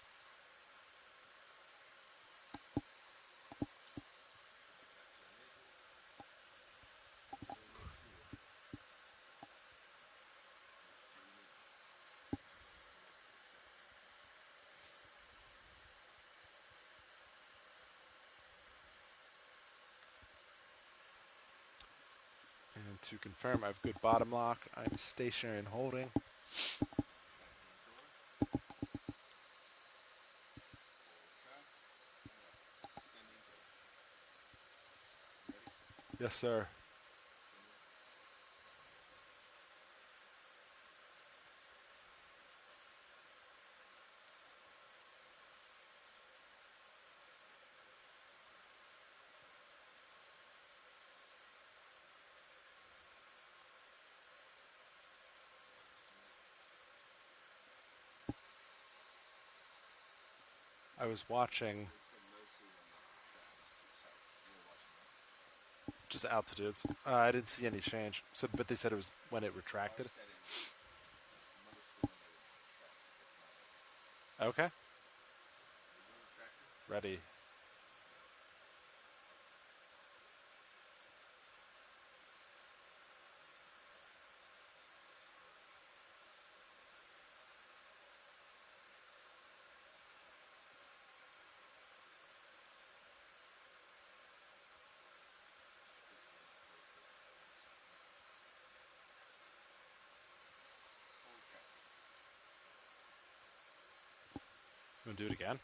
Speaker 12: And to confirm, I have good bottom lock. I'm stationary and holding. Yes, sir. I was watching just altitudes. I didn't see any change. So, but they said it was when it retracted. Okay. Ready. You want to do it again?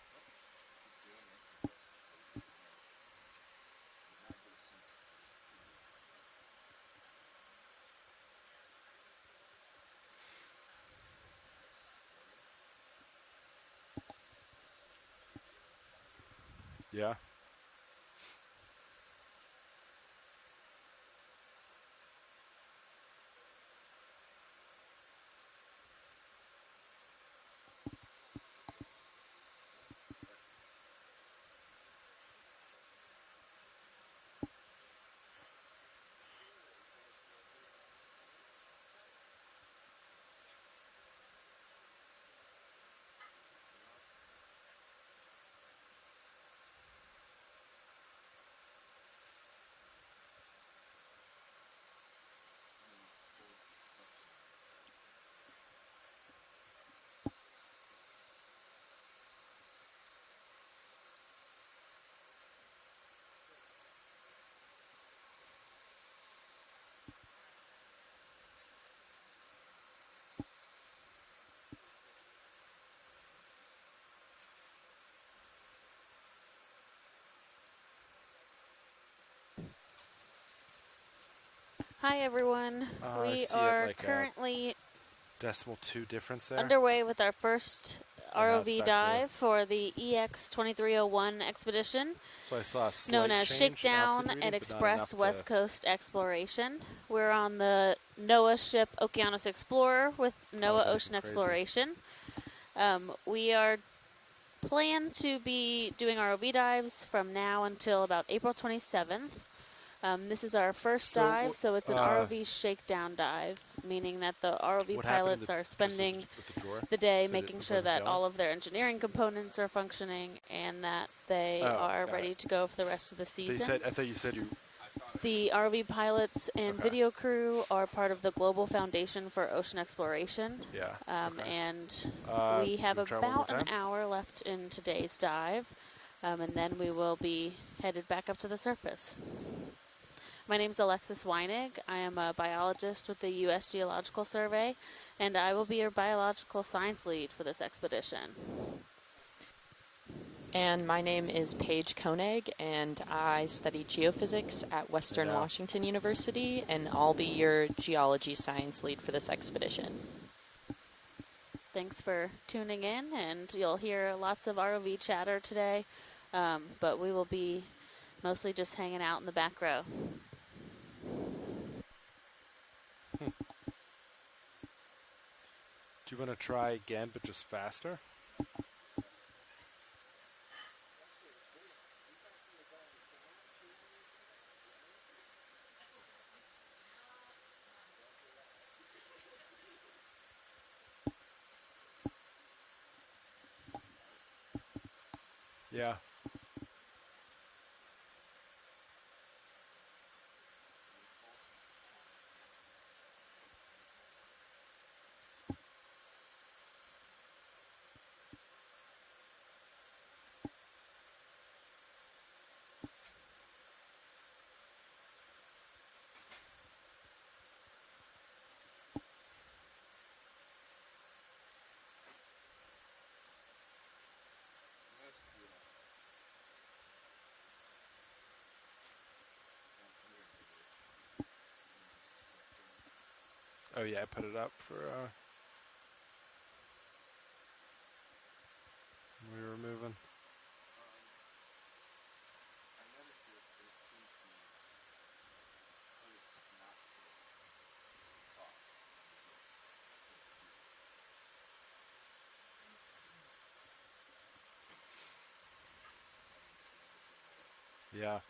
Speaker 12: Yeah.
Speaker 9: Hi everyone.
Speaker 12: I
Speaker 9: We
Speaker 12: see it
Speaker 9: are
Speaker 12: like
Speaker 9: currently
Speaker 12: decimal 2 difference there.
Speaker 9: underway with our first
Speaker 12: And now it's
Speaker 9: ROV
Speaker 12: back
Speaker 9: dive for the EX2301 expedition,
Speaker 12: So I saw a slight
Speaker 9: known as
Speaker 12: change in
Speaker 9: Shakedown
Speaker 12: altitude reading,
Speaker 9: and
Speaker 12: but not
Speaker 9: Express
Speaker 12: enough
Speaker 9: West
Speaker 12: to
Speaker 9: Coast Exploration. We're on the NOAA ship Okeanos Explorer with NOAA
Speaker 12: anything
Speaker 9: Ocean
Speaker 12: crazy.
Speaker 9: Exploration. We are planned to be doing ROV dives from now until about April 27th. This is our first
Speaker 12: So,
Speaker 9: dive, so it's an ROV shakedown dive. meaning that the ROV
Speaker 12: What happened in
Speaker 9: pilots
Speaker 12: the-
Speaker 9: are
Speaker 12: just with
Speaker 9: spending
Speaker 12: with the drawer?
Speaker 9: the day
Speaker 12: So
Speaker 9: making
Speaker 12: it
Speaker 9: sure
Speaker 12: wasn't
Speaker 9: that
Speaker 12: going?
Speaker 9: all of their engineering components are functioning and that they
Speaker 12: Oh,
Speaker 9: are
Speaker 12: got
Speaker 9: ready
Speaker 12: it.
Speaker 9: to go for the rest of the
Speaker 12: They
Speaker 9: season.
Speaker 12: said, I thought you said you.
Speaker 9: The ROV pilots and
Speaker 12: Okay.
Speaker 9: video crew are part of the Global Foundation for Ocean Exploration.
Speaker 12: Yeah. Okay.
Speaker 9: And
Speaker 12: Uh,
Speaker 9: we have
Speaker 12: do we try one more
Speaker 9: about an
Speaker 12: time?
Speaker 9: hour left in today's dive, and then we will be headed back up to the surface. My name is Alexis Weinig. I am a biologist with the U.S. Geological Survey, and I will be your biological science lead for this expedition.
Speaker 10: And my name is Paige Koenig, and I study geophysics at Western
Speaker 12: Yeah.
Speaker 10: Washington University, and I'll be your geology science lead for this expedition.
Speaker 9: Thanks for tuning in, and you'll hear lots of ROV chatter today, but we will be mostly just hanging out in the back row.
Speaker 12: Do you want to try again, but just faster? Yeah. Oh yeah, I put it up for we were moving. Yeah.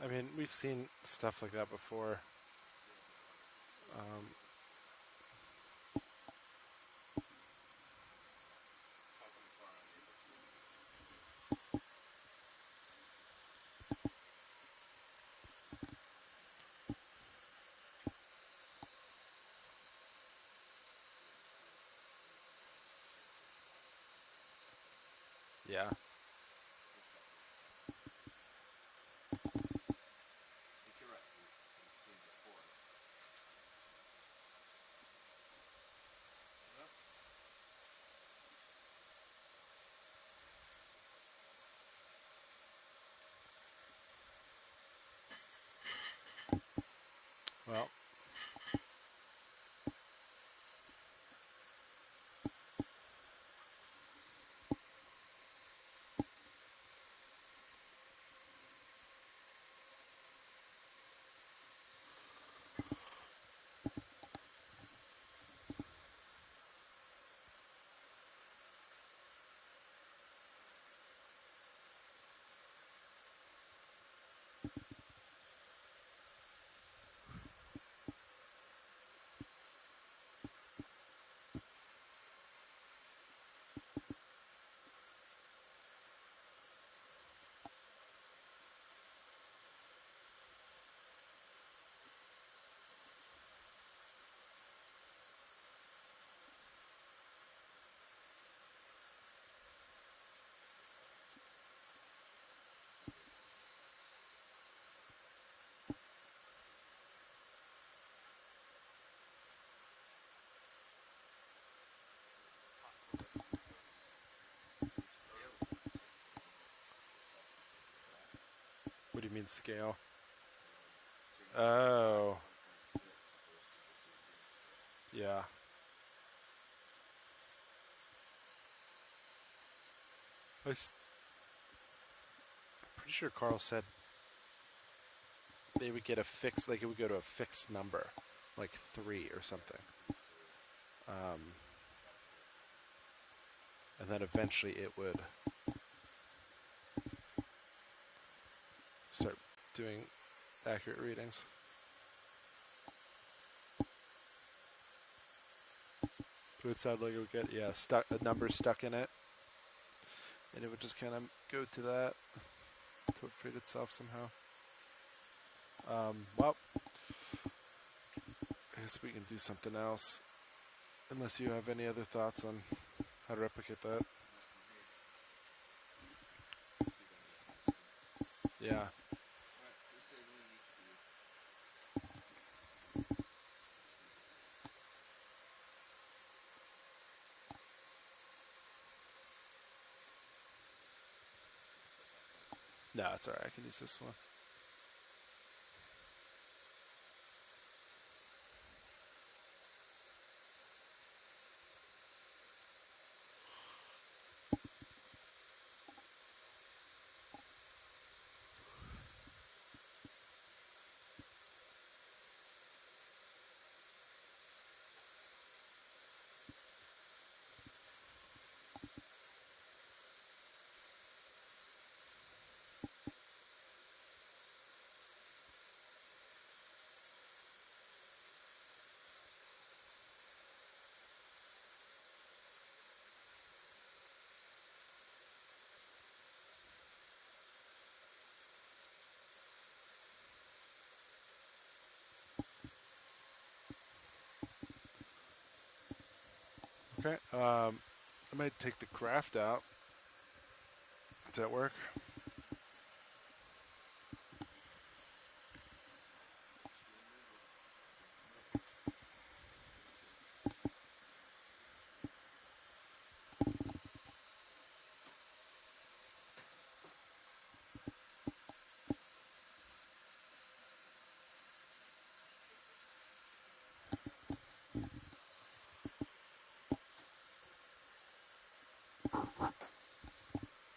Speaker 12: I mean, we've seen stuff like that before. Yeah. Well. What do you mean scale? Oh. Yeah. I'm pretty sure Carl said they would get a fixed, like it would go to a fixed number, like 3 or something. and then eventually it would start doing accurate readings. So it sounded like it would get, yeah, stuck, a number stuck in it, and it would just kind of go to that to it feed itself somehow. Well, I guess we can do something else, unless you have any other thoughts on how to replicate that. Yeah. No, it's alright. I can use this one. Okay. I might take the craft out. Does that work?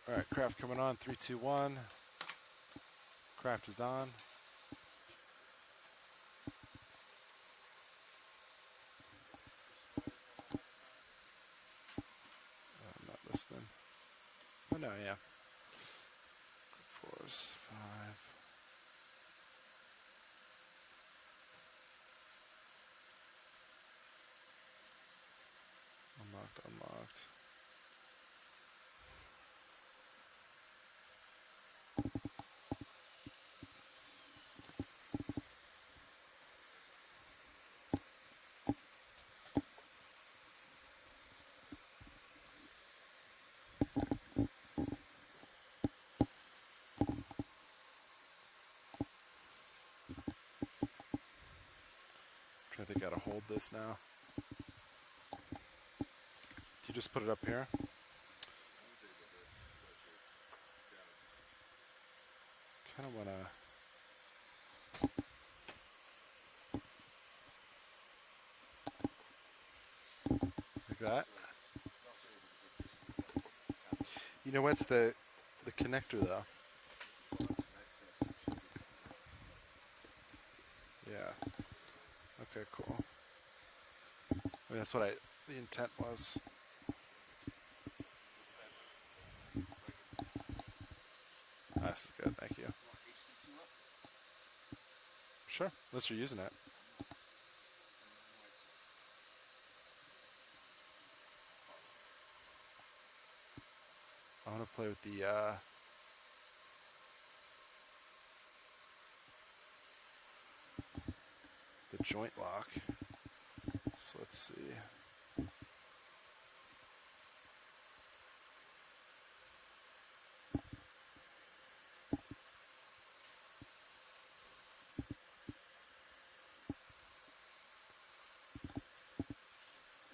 Speaker 12: All right, craft coming on. 3, 2, 1. Craft is on. I'm not listening. Oh no, yeah. 4s, 5. Unlocked. Trying to think how to hold this now. Do you just put it up here? Kind of want to... Like that? You know what's the connector though? Yeah. Okay, cool. I mean, that's what the intent was. That's good, thank you. Sure, unless you're using it. I want to play with the joint lock. So let's see.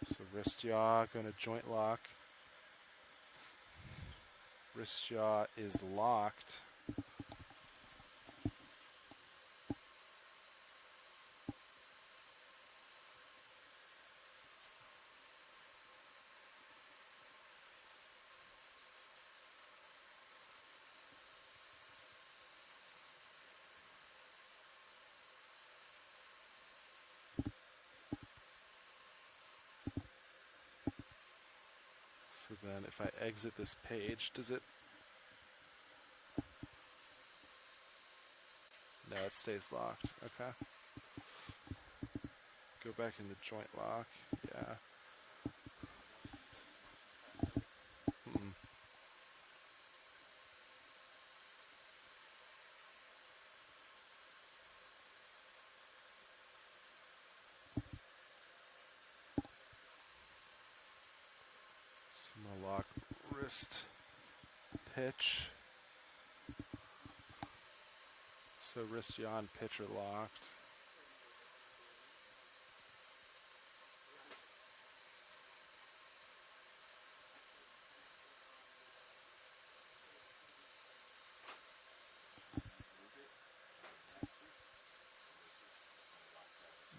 Speaker 12: So wrist yaw, going to joint lock. Wrist yaw is locked. So then if I exit this page, does it? No, it stays locked. Okay. Go back in the joint lock. Yeah. Mm-mm. Small lock, wrist, pitch. So wrist, yaw, and pitch are locked.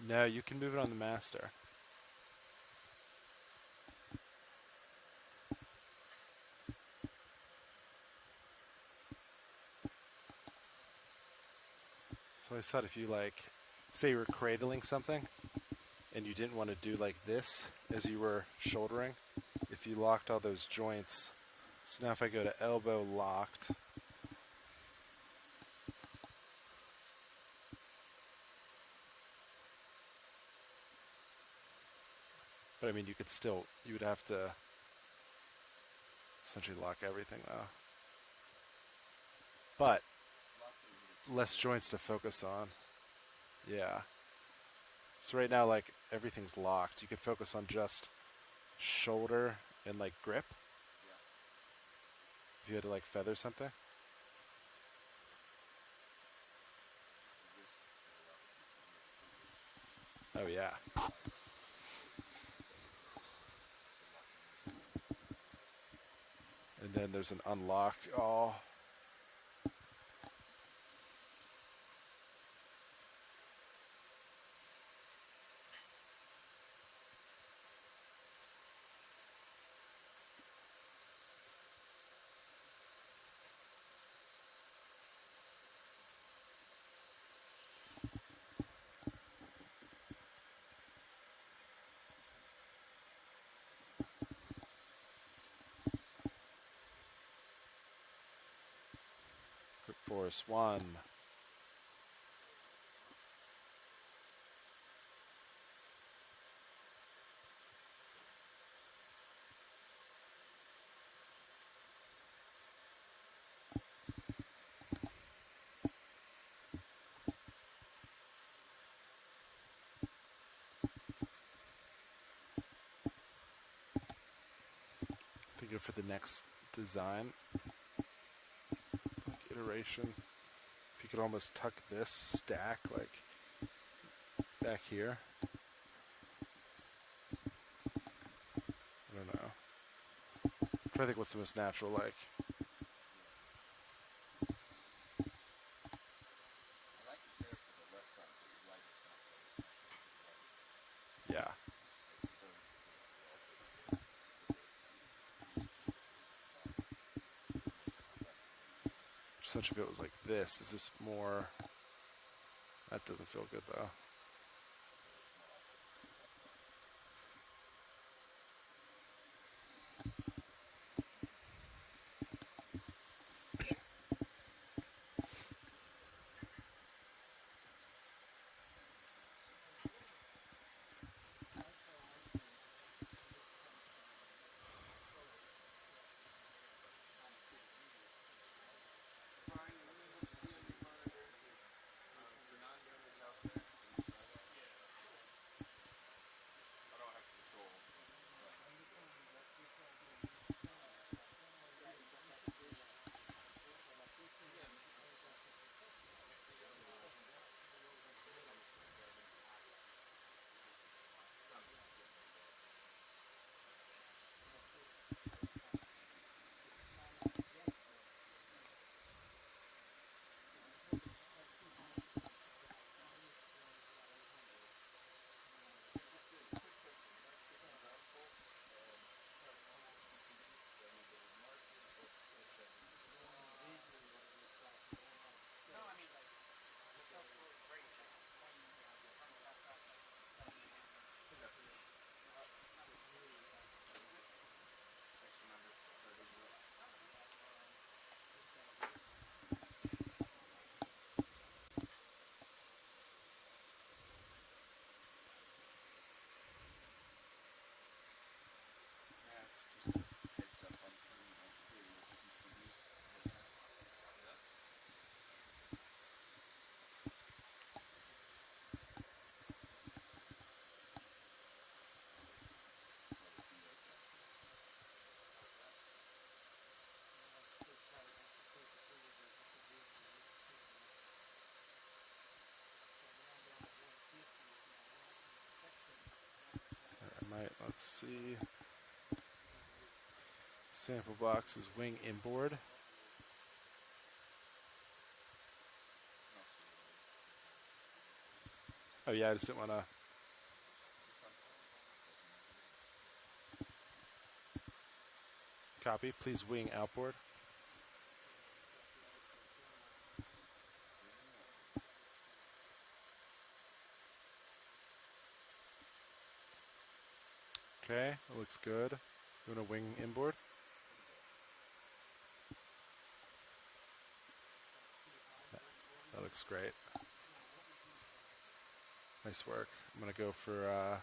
Speaker 12: No, you can move it on the master. So I thought if you say you were cradling something and you didn't want to do like this as you were shouldering, if you locked all those joints. So now if I go to elbow locked, but I mean you would have to essentially lock everything though. But less joints to focus on. Yeah. So right now, everything's locked. You could focus on just shoulder and grip. If you had to feather something. Oh yeah. And then there's an unlock. Oh. Grip force 1. Thinking for the next design, iteration, if you could almost tuck this stack back here. I don't know. I'm trying to think what's the most natural Yeah. Such if it was like this. Is this more? That doesn't feel good though. Let's see. Sample box is wing inboard. Oh yeah, I just didn't want to. Copy. Please wing outboard. Okay, that looks good. You want to wing inboard? That looks great. Nice work. I'm going to go for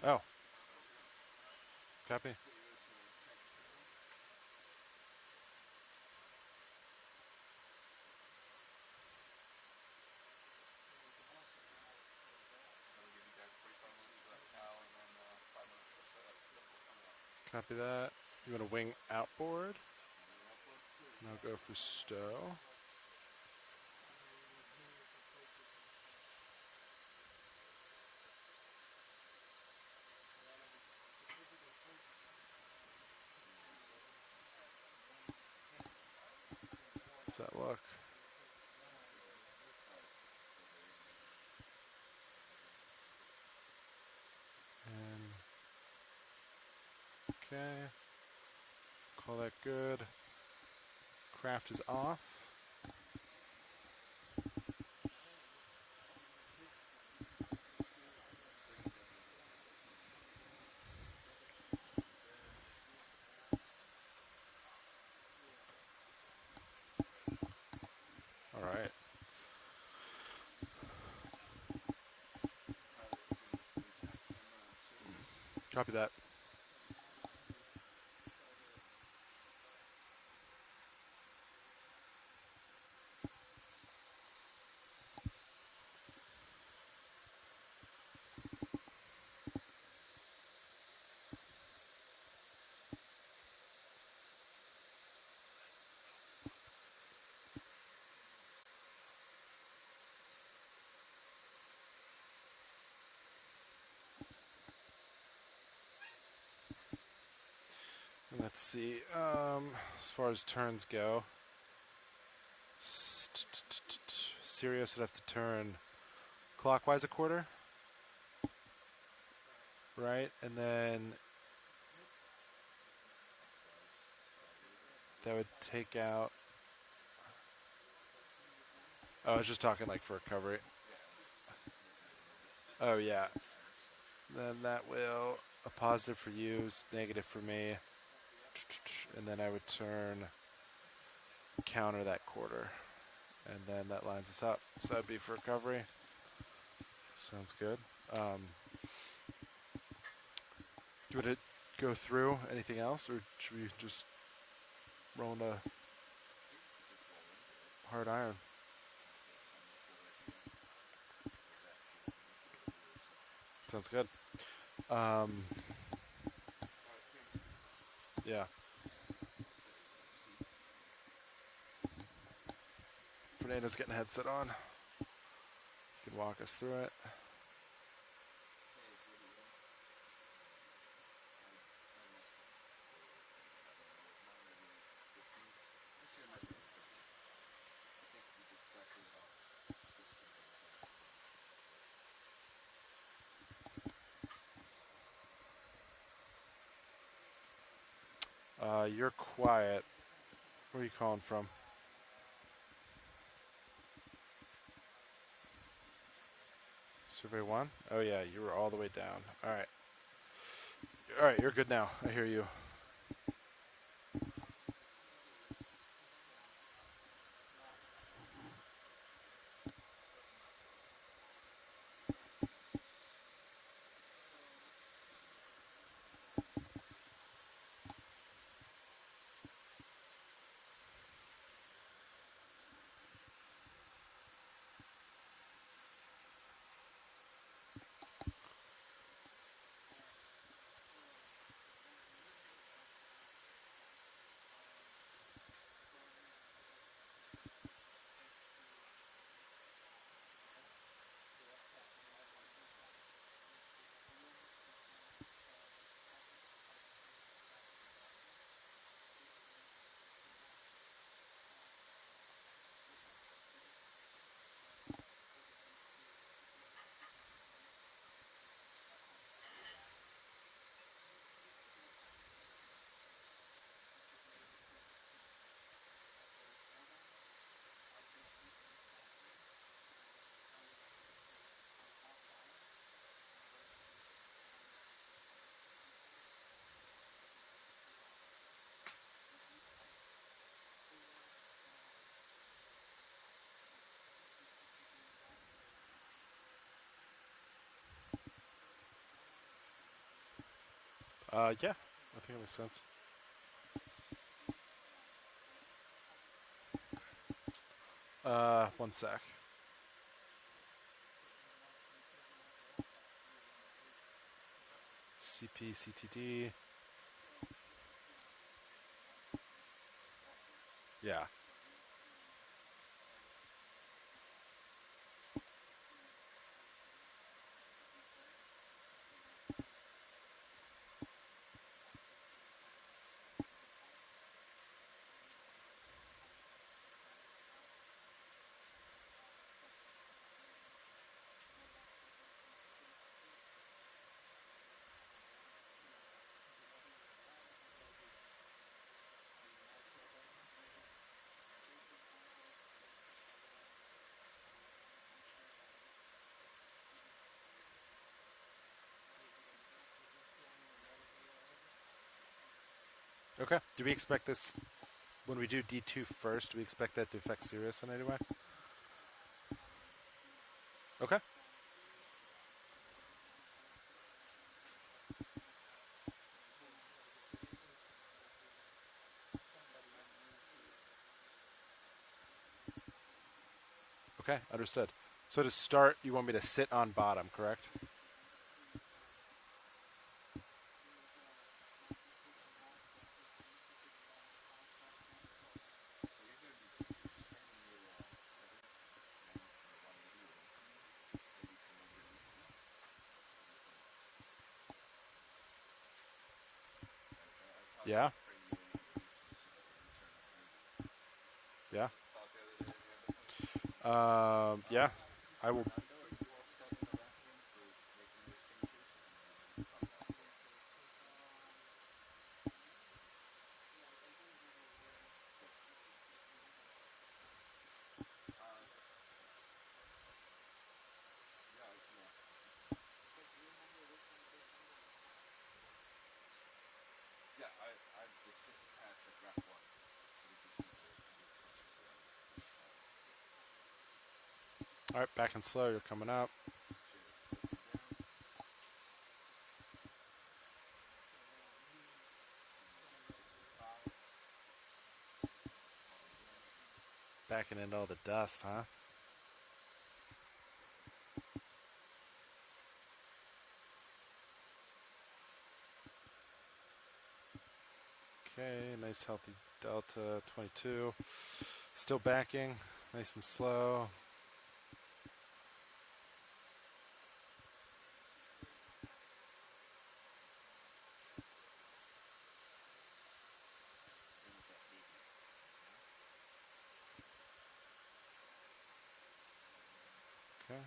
Speaker 12: oh, copy. Copy that. You want to wing outboard? And I'll go for stow. Does that look? And okay. Call that good. Craft is off. All right. Copy that. Let's see. As far as turns go, Sirius would have to turn clockwise a quarter, right? And then that would take out. Oh, I was just talking like for recovery. Oh yeah. Then that will, a positive for you is negative for me. And then I would turn, counter that quarter. And then that lines us up. So that'd be for recovery. Sounds good. Do you want to go through anything else, or should we just roll into hard iron? Sounds good. Yeah. Fernando's getting a headset on. You can walk us through it. You're quiet. Where are you calling from? Survey 1? Oh yeah, you were all the way down. Alright. Alright, you're good now. I hear you. Yeah, I think it makes sense. One sec. CP, CTD. Yeah. Okay. Do we expect this, when we do D2 first, do we expect that to affect Sirius in any way? Okay. Okay, understood. So to start, you want me to sit on bottom, correct? Yeah. Yeah. Yeah. I will. All right, back and slow. You're coming up. Backing into all the dust, huh? Okay, nice healthy delta, 22. Still backing, nice and slow. Okay.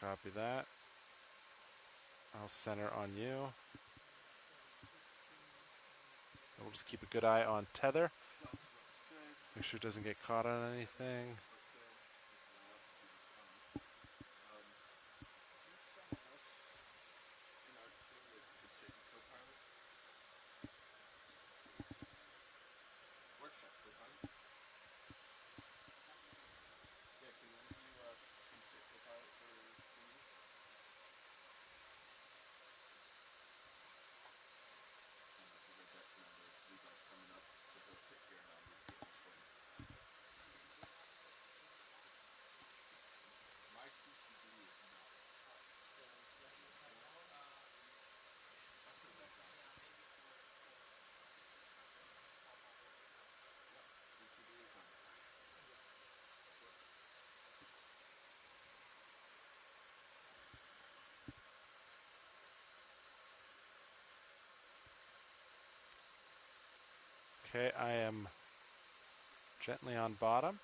Speaker 12: Copy that. I'll center on you. We'll just keep a good eye on tether. Make sure it doesn't get caught on anything. Okay, I am gently on bottom.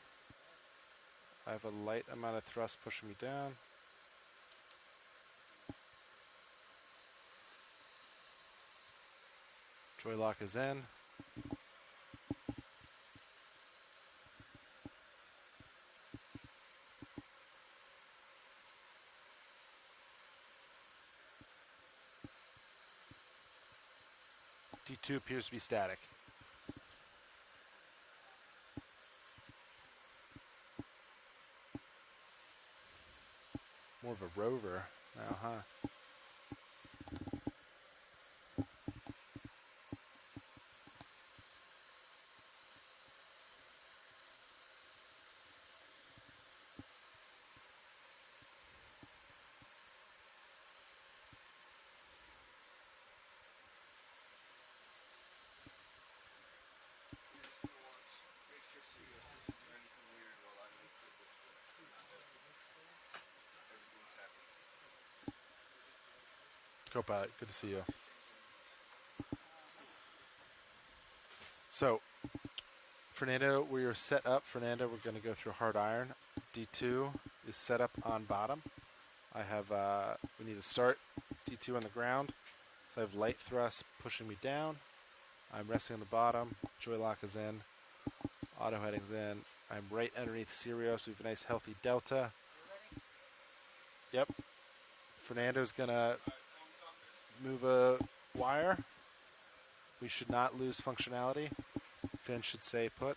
Speaker 12: I have a light amount of thrust pushing me down. Joy lock is in. D2 appears to be static. More of a rover now, huh? Co-pilot, good to see you. So, Fernando, we are set up. Fernando, we're going to go through hard iron. D2 is set up on bottom. I have, we need to start D2 on the ground. So I have light thrust pushing me down. I'm resting on the bottom. Joy lock is in. Auto heading's in. I'm right underneath Sirius. We have a nice healthy delta. Yep. Fernando's going to move a wire. We should not lose functionality. Fin should stay put.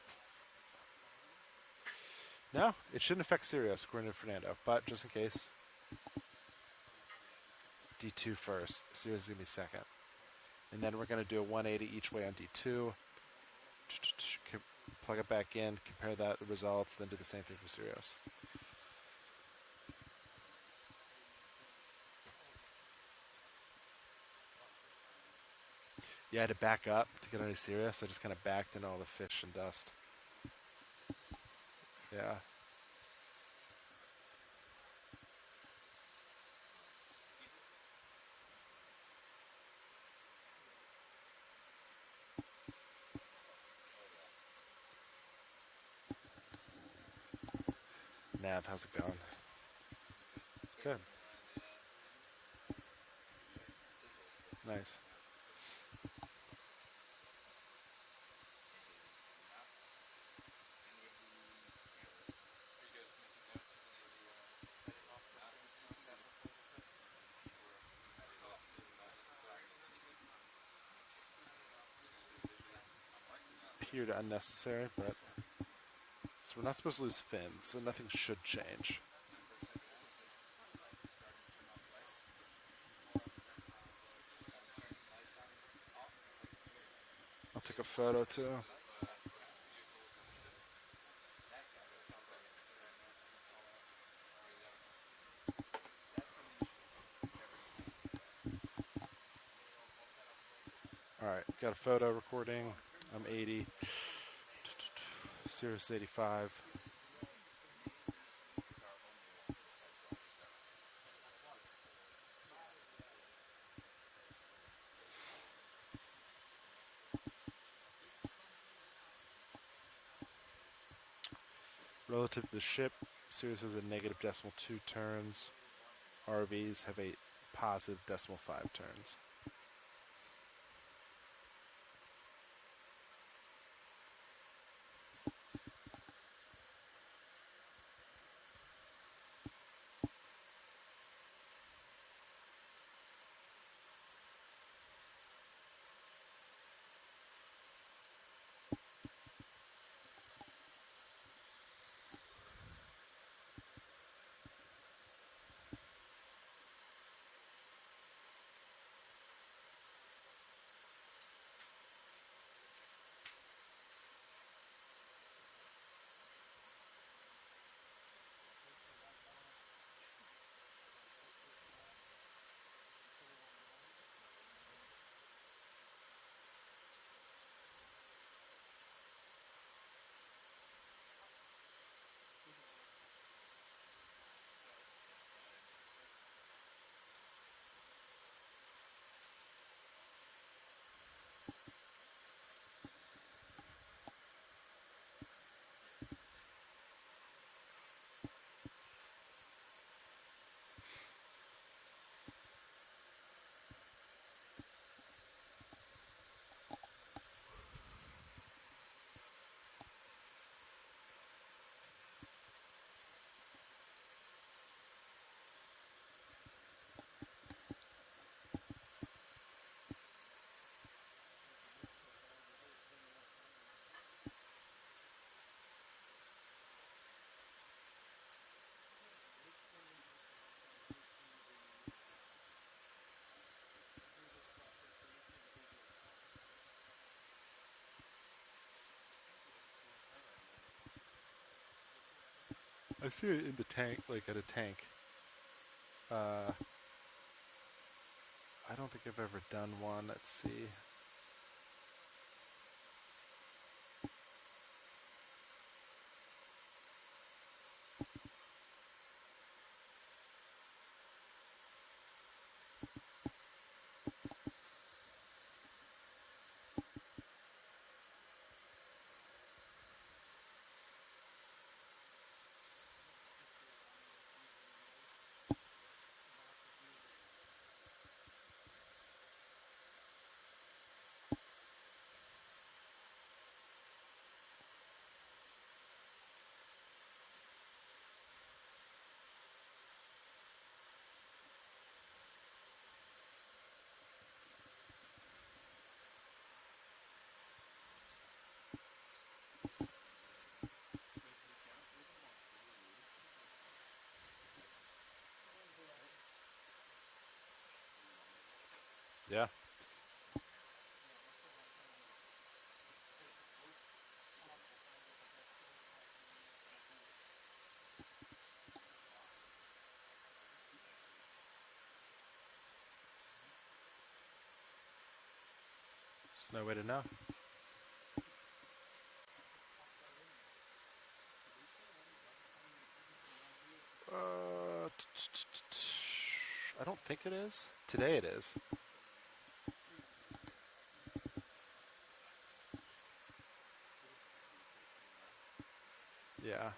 Speaker 12: No, it shouldn't affect Sirius, according to Fernando, but just in case. D2 first. Sirius is going to be second. And then we're going to do a 180 each way on D2. Plug it back in, compare the results, then do the same thing for Sirius. Yeah, I had to back up to get any Sirius. So I just kind of backed in all the fish and dust. Yeah. Nav, how's it going? Good. Nice. Appeared unnecessary, but So we're not supposed to lose fins, so nothing should change. I'll take a photo too. All right, got a photo recording. I'm 80. Sirius 85. Relative to the ship, Sirius has a negative decimal 2 turns. ROVs have a positive decimal 5 turns. I've seen it in the tank, like at a tank. I don't think I've ever done one. Let's see. Yeah. There's no way to know. I don't think it is. Today it is. Yeah.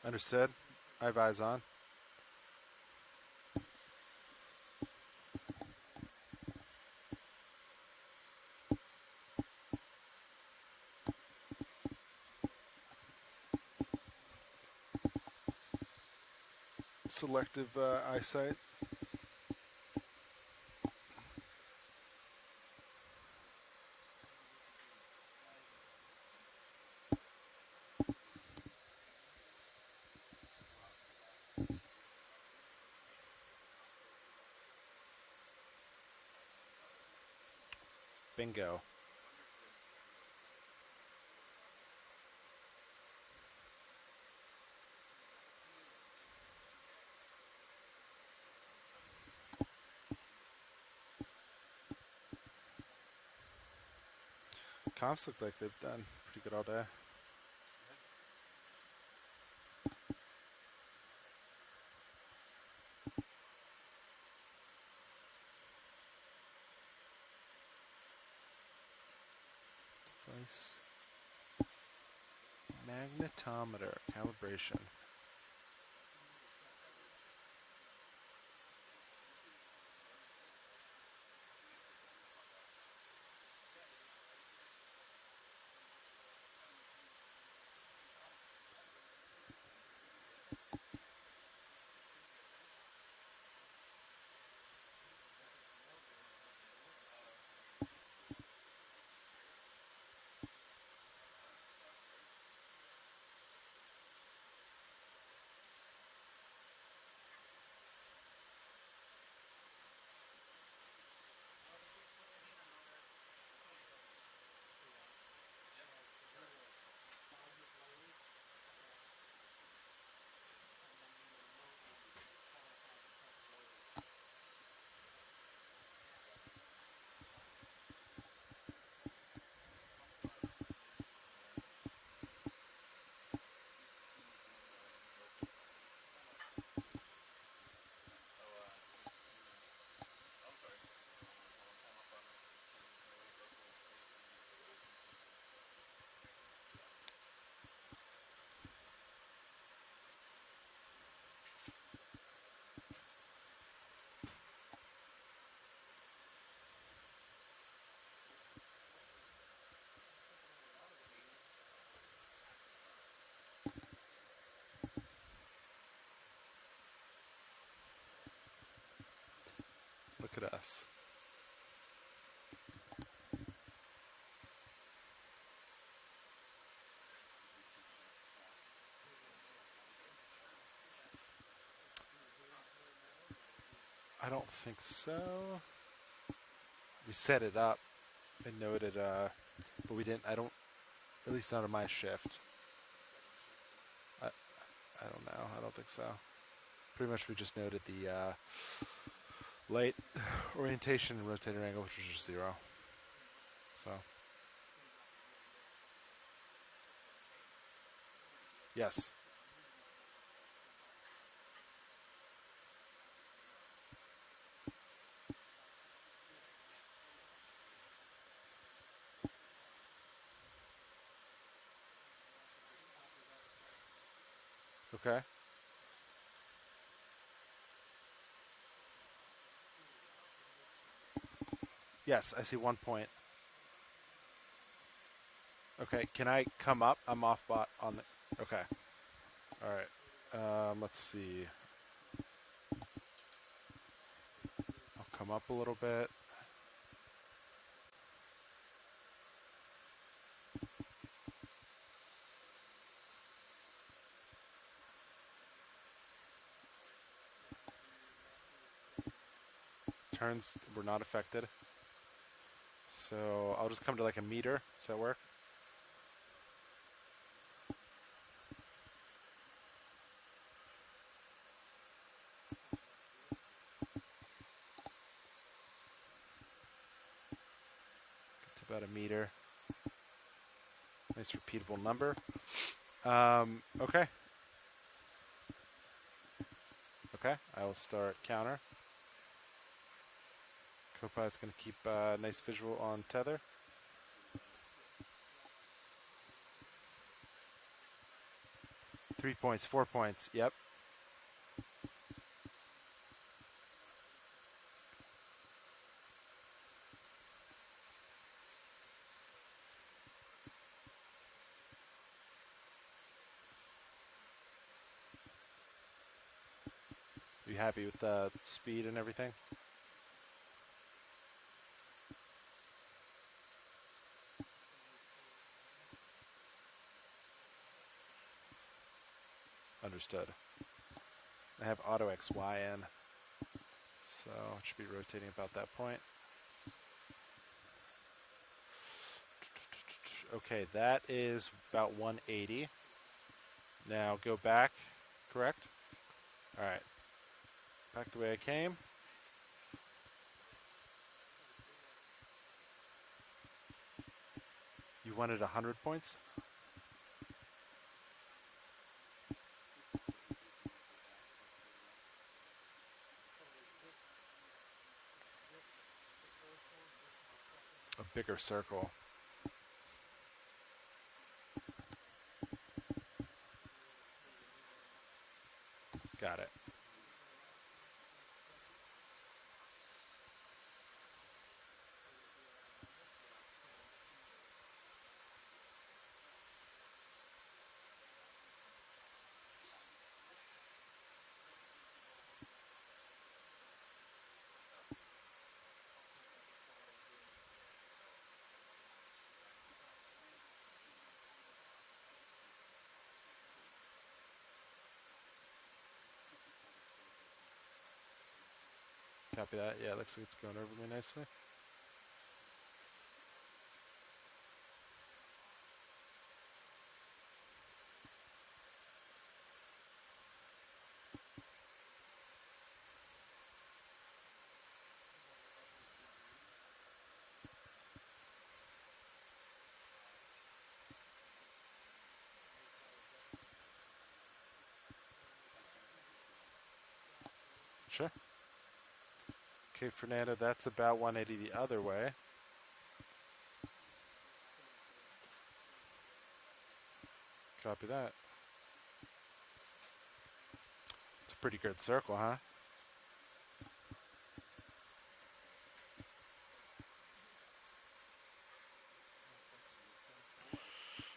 Speaker 12: Understood. I have eyes on. Selective eyesight. Bingo. Comps look like they've done pretty good all day. Device. Magnetometer calibration. Look at us. I don't think so. We set it up and noted, but we didn't. I don't. At least not on my shift. I don't know. I don't think so. Pretty much, we just noted the light orientation and rotator angle, which was just 0. So, yes. Okay. Yes, I see 1 point. Okay, can I come up? I'm off bot on the... Okay. All right. Let's see. I'll come up a little bit. Turns were not affected. So I'll just come to like a meter. Does that work? Get to about a meter. Nice repeatable number. Okay. Okay, I will start counter. Copilot's going to keep a nice visual on tether. 3 points, 4 points. Yep. You happy with the speed and everything? Understood. I have auto XY in, so it should be rotating about that point. Okay, that is about 180. Now go back, correct? All right. Back the way I came. You wanted 100 points? A bigger circle. Got it. Copy that. Yeah, looks like it's going over me nicely. Sure. Okay, Fernando, that's about 180 the other way. Copy that. It's a pretty good circle, huh?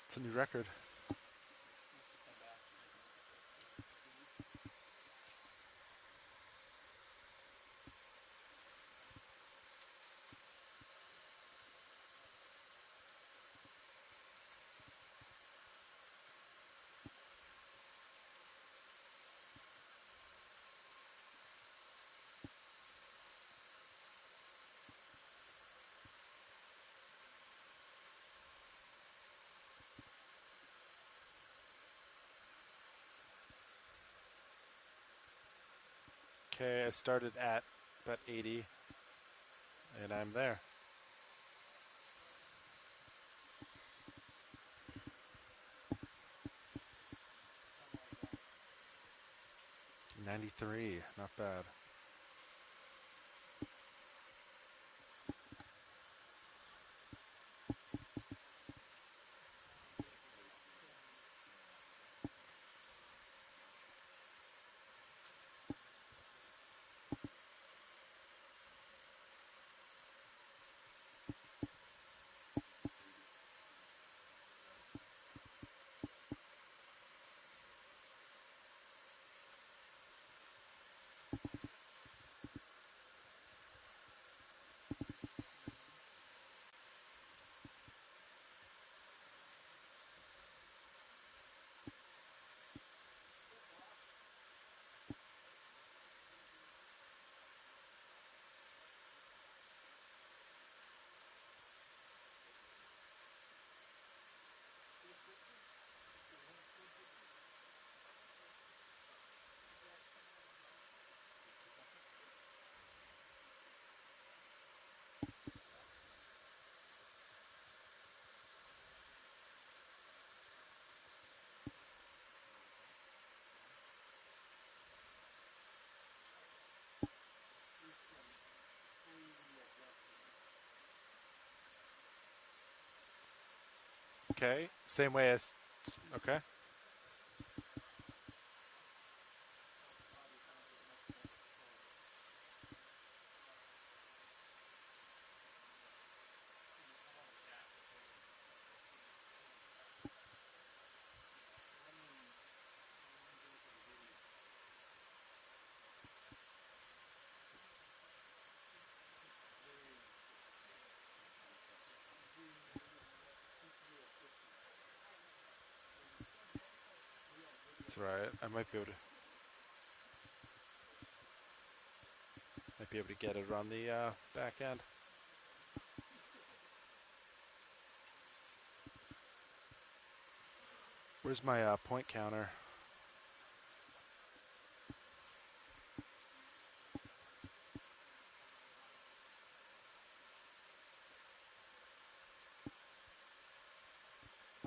Speaker 12: It's a new record. Okay, I started at about 80, and I'm there. $93, not bad. Okay, same way as, okay. That's right. I might be able to get it on the back end. Where's my point counter?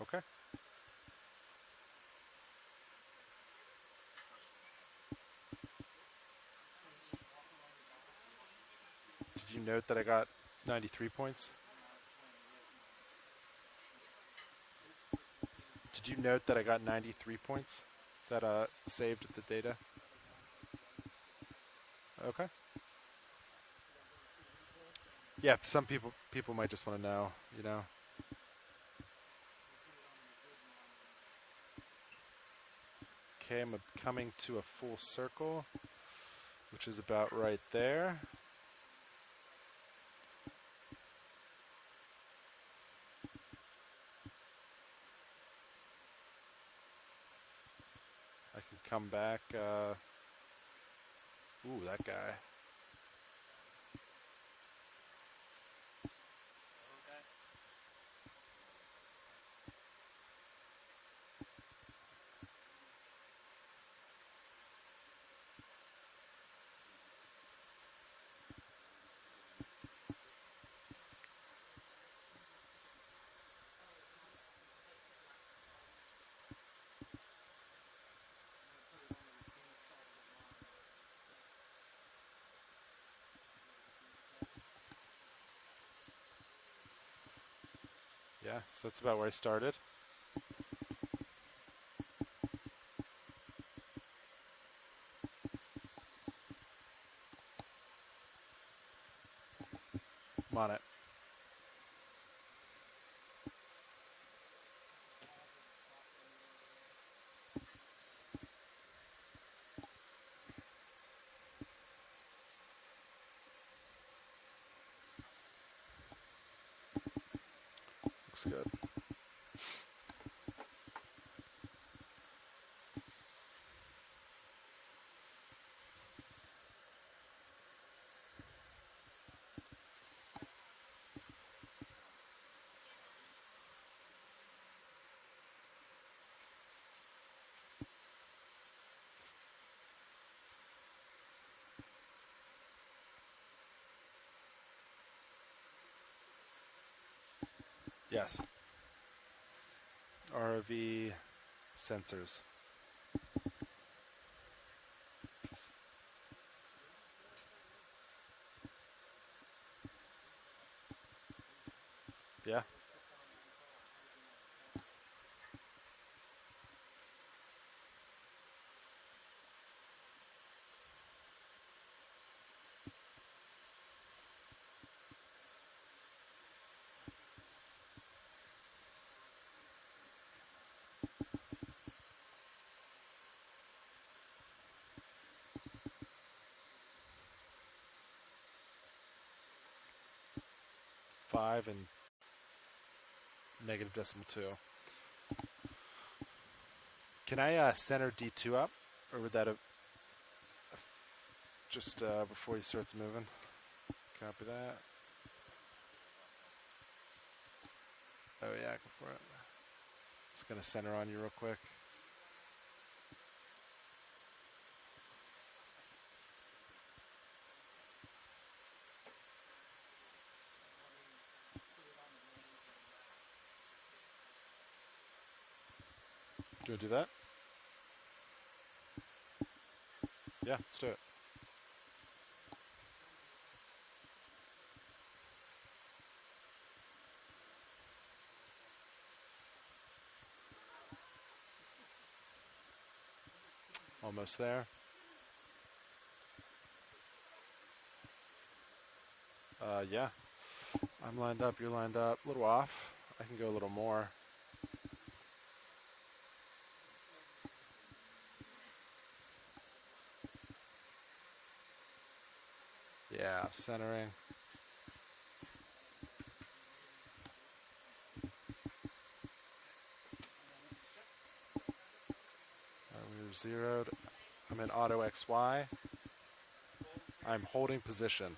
Speaker 12: Okay. Did you note that I got 93 points? Did you note that I got 93 points? Is that saved the data? Okay. Yeah, some people might just want to know, you know. Okay, I'm coming to a full circle, which is about right there. I can come back. Ooh, that guy. Yeah, so that's about where I started. I'm on it. Looks good. Yes. ROV sensors. Yeah. Five and -2. Can I center D2 up, or would that have just before he starts moving? Copy that. Oh yeah, go for it. Just gonna center on you real quick. Do I do that? Yeah, let's do it. Almost there. Yeah. I'm lined up, you're lined up. A little off. I can go a little more. Yeah, centering. Are zeroed. I'm in auto XY. I'm holding position.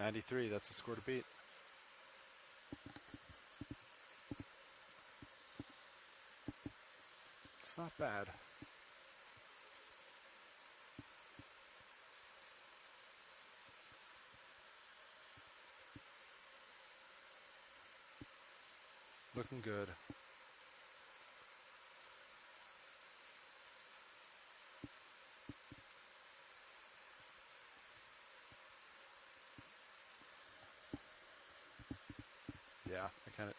Speaker 12: .93, that's the score to beat. It's not bad. Looking good. Yeah, I kind of.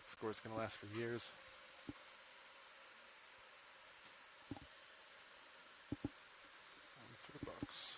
Speaker 12: Score's going to last for years. One for the Bucks.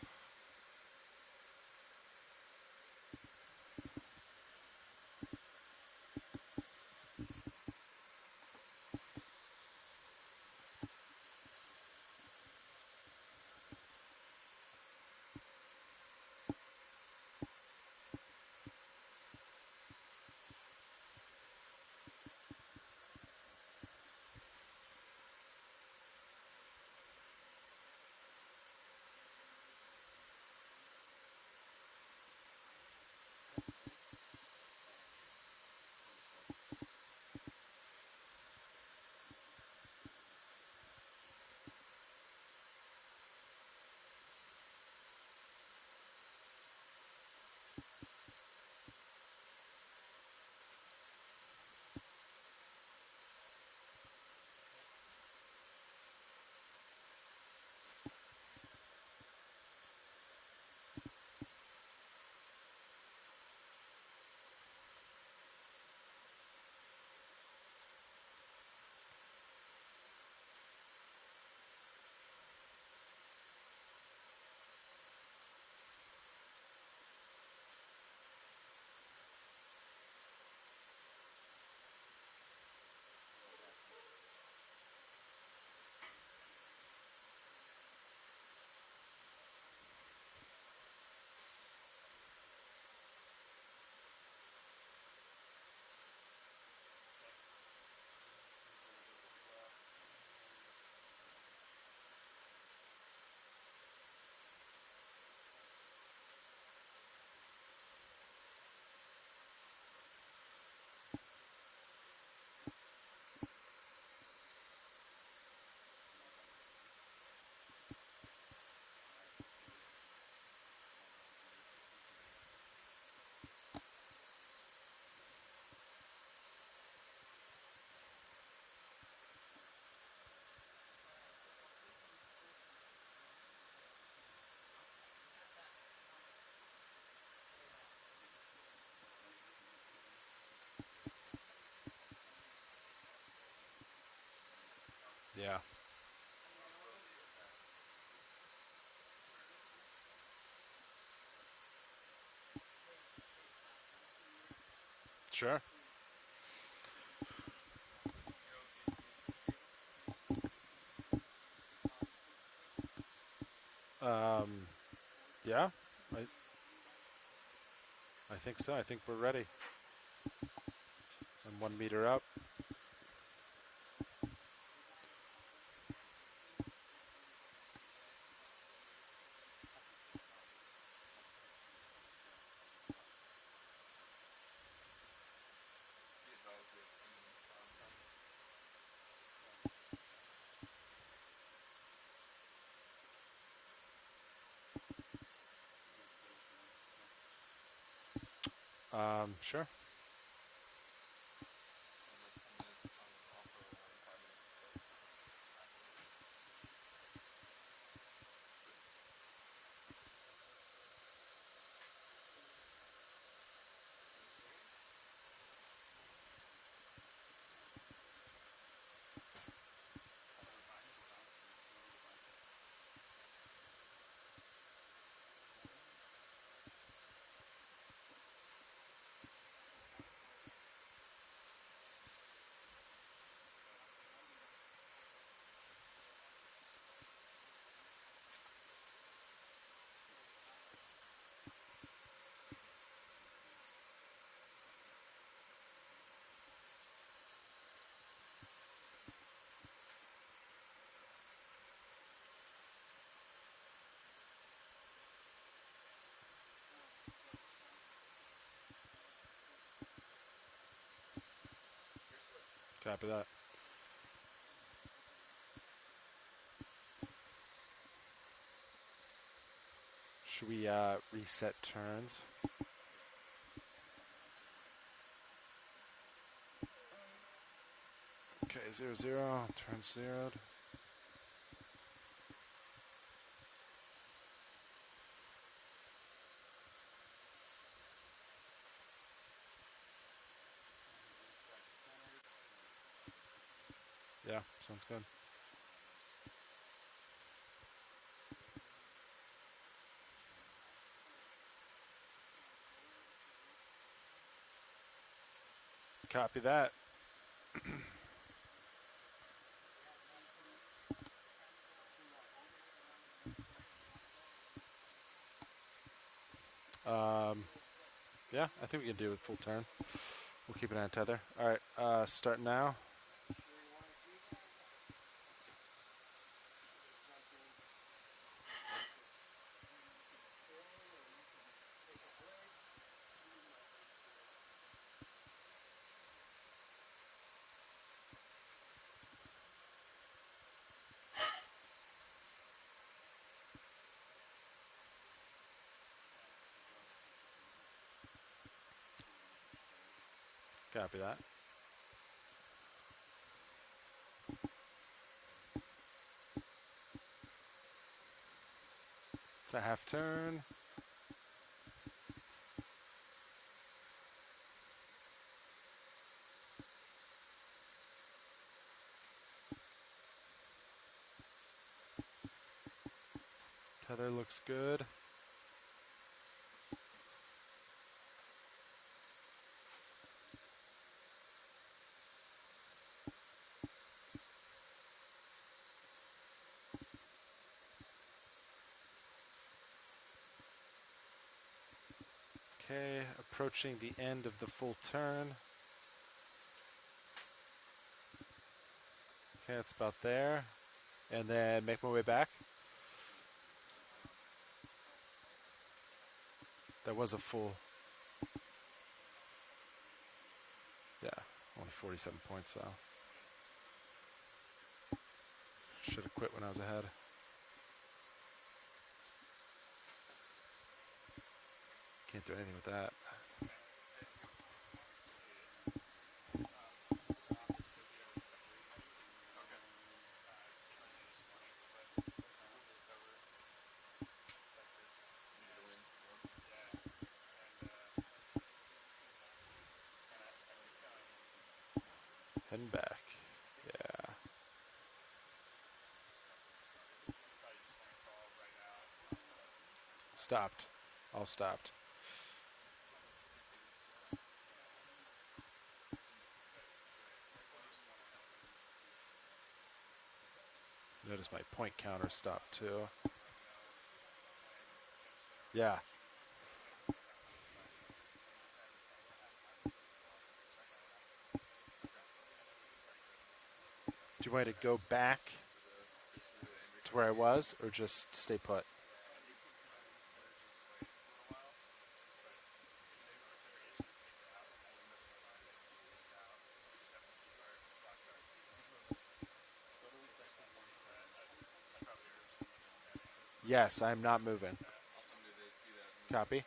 Speaker 12: Yeah. Sure. Yeah. I think so. I think we're ready. I'm 1 meter up. Sure. Copy that. Should we reset turns? Okay, 0, 0, turn 0'd. Yeah, sounds good. Copy that. Yeah, I think we can do it full turn. We'll keep it on tether. All right, start now. Copy that. It's a half turn. Tether looks good. Okay, approaching the end of the full turn. Okay, it's about there. And then make my way back. That was a full. Yeah, only 47 points though. Should have quit when I was ahead. Can't do anything with that. Heading back. Yeah. Stopped. All stopped. Notice my point counter stopped too. Yeah. Do you want me to go back to where I was or just stay put? Yes, I'm not moving. Copy.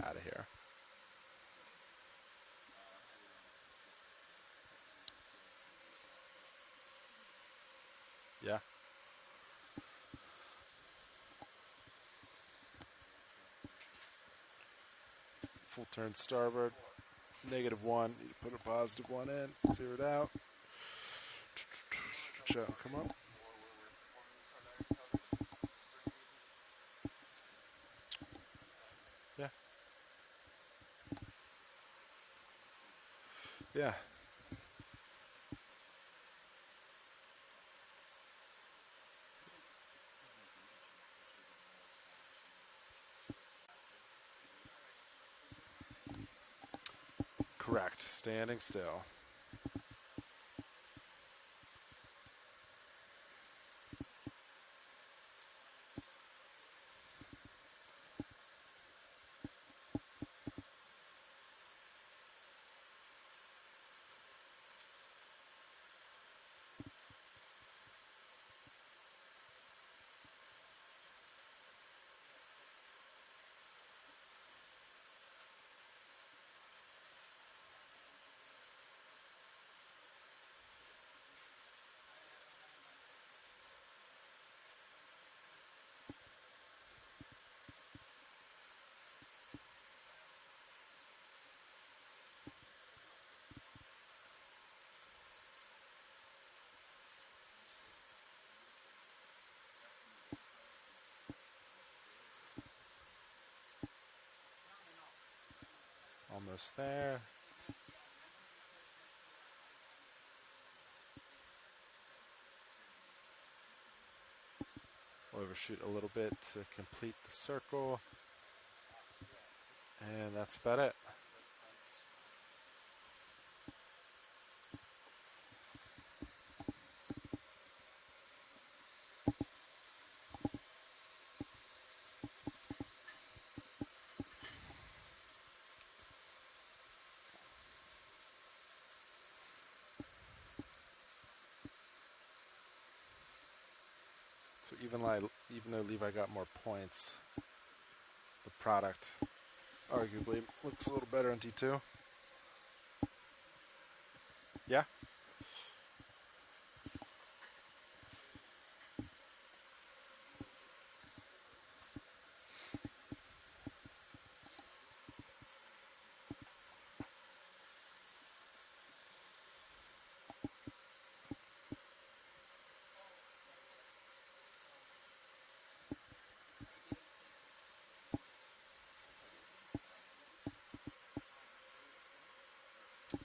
Speaker 12: Out of here. Yeah. Full turn starboard. -1. Need to put a +1 in. Zero it out. Come up. Yeah. Yeah. Correct. Standing still. Almost there. Overshoot a little bit to complete the circle. And that's about it. So even though Levi got more points, the product arguably looks a little better on D2. Yeah?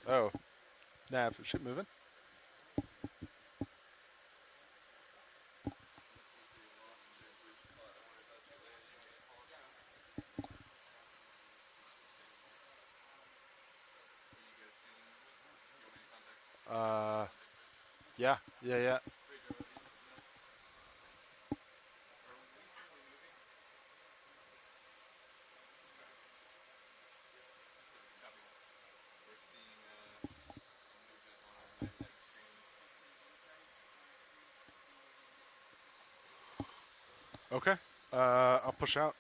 Speaker 12: Oh, nav, ship moving. Yeah, yeah. Okay. I'll push out.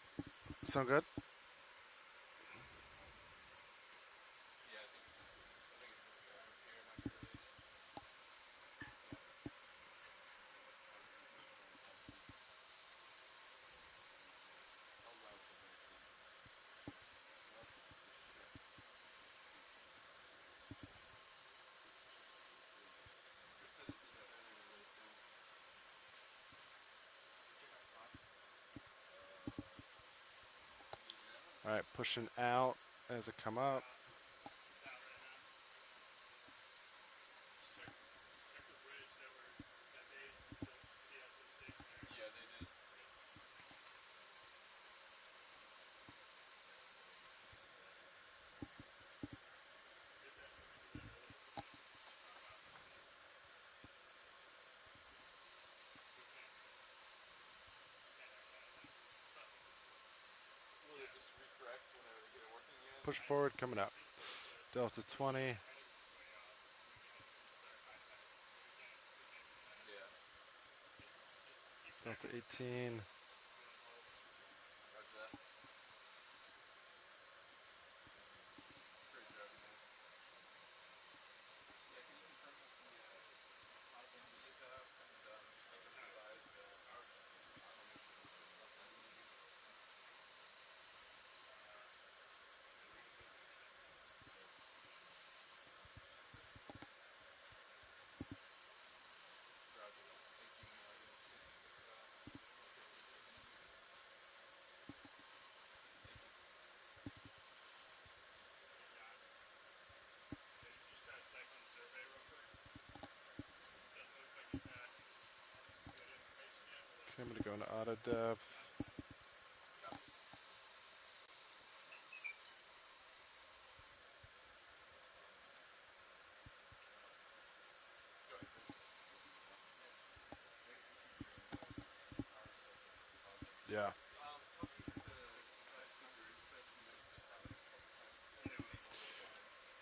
Speaker 12: Sound good? All right, pushing out as it come up. Push forward, coming up. Delta 20. Delta 18. Okay, I'm going to go into auto depth. Yeah.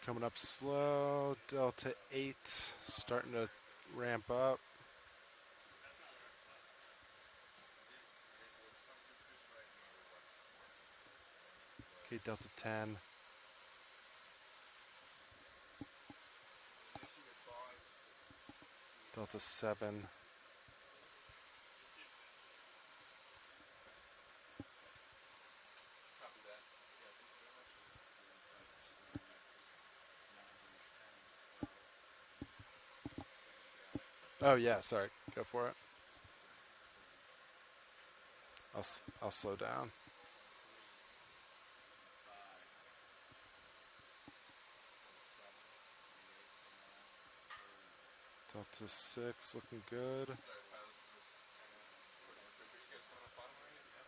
Speaker 12: Coming up slow. Delta 8 starting to ramp up. Okay, Delta 10. Delta 7. Oh yeah, sorry. Go for it. I'll slow down. Delta 6 looking good.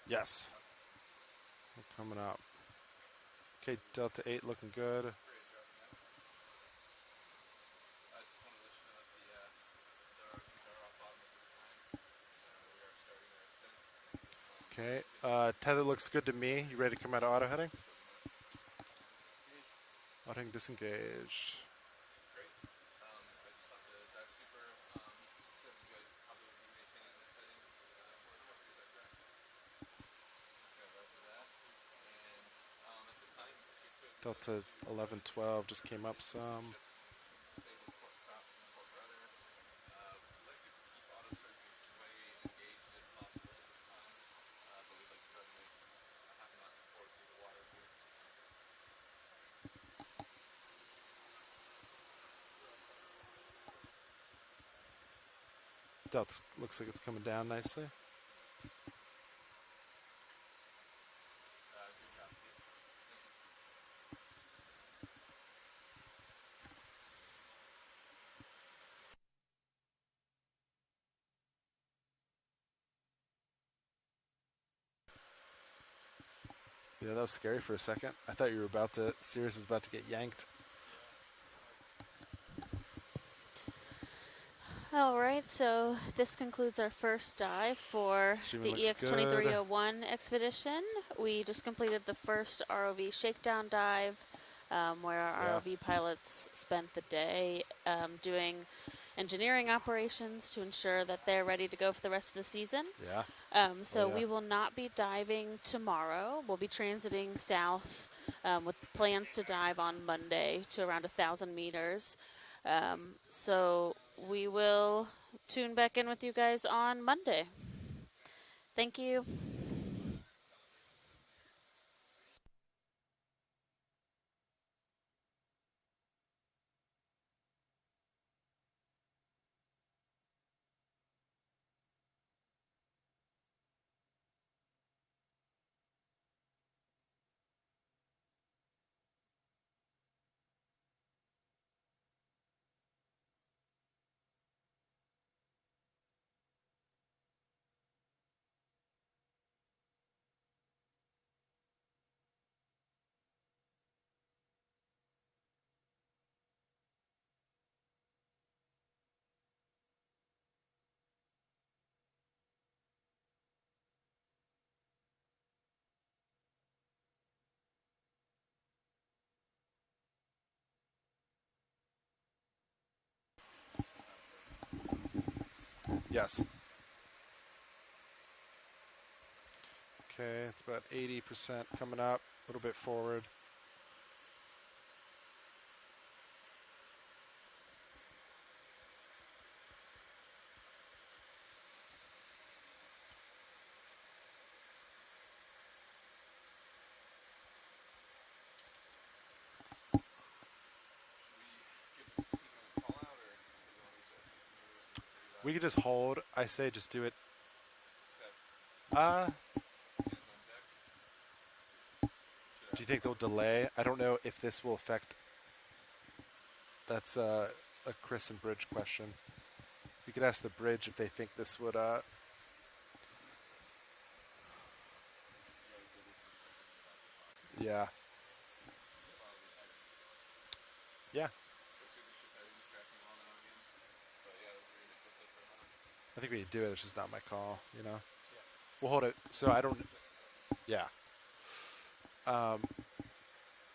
Speaker 12: Yes. We're coming up. Okay, Delta 8 looking good. Okay, tether looks good to me. You ready to come out of auto heading? Auto heading disengaged. Delta 11, 12 just came up some. Delta looks like it's coming down nicely. Yeah, that was scary for a second. I thought you were about to, Sirius was about to get yanked.
Speaker 9: All right, so this concludes our first dive for
Speaker 5: Streaming
Speaker 9: the
Speaker 5: looks good.
Speaker 9: EX2301 expedition. We just completed the first ROV shakedown dive, where our
Speaker 5: Yeah.
Speaker 9: ROV pilots spent the day doing engineering operations to ensure that they're ready to go for the rest of the season.
Speaker 5: Yeah.
Speaker 9: So
Speaker 5: yeah.
Speaker 9: we will not be diving tomorrow. We'll be transiting south with plans to dive on Monday to around 1,000 meters. So we will tune back in with you guys on Monday. Thank you.
Speaker 12: Yes. Okay, it's about 80% coming up, a little bit forward. We could just hold. I say just do it. Do you think they'll delay? I don't know if this will affect. That's a Chris and Bridge question. We could ask the Bridge if they think this would. Yeah. Yeah. I think we could do it. It's just not my call, you know. We'll hold it. So I don't. Yeah.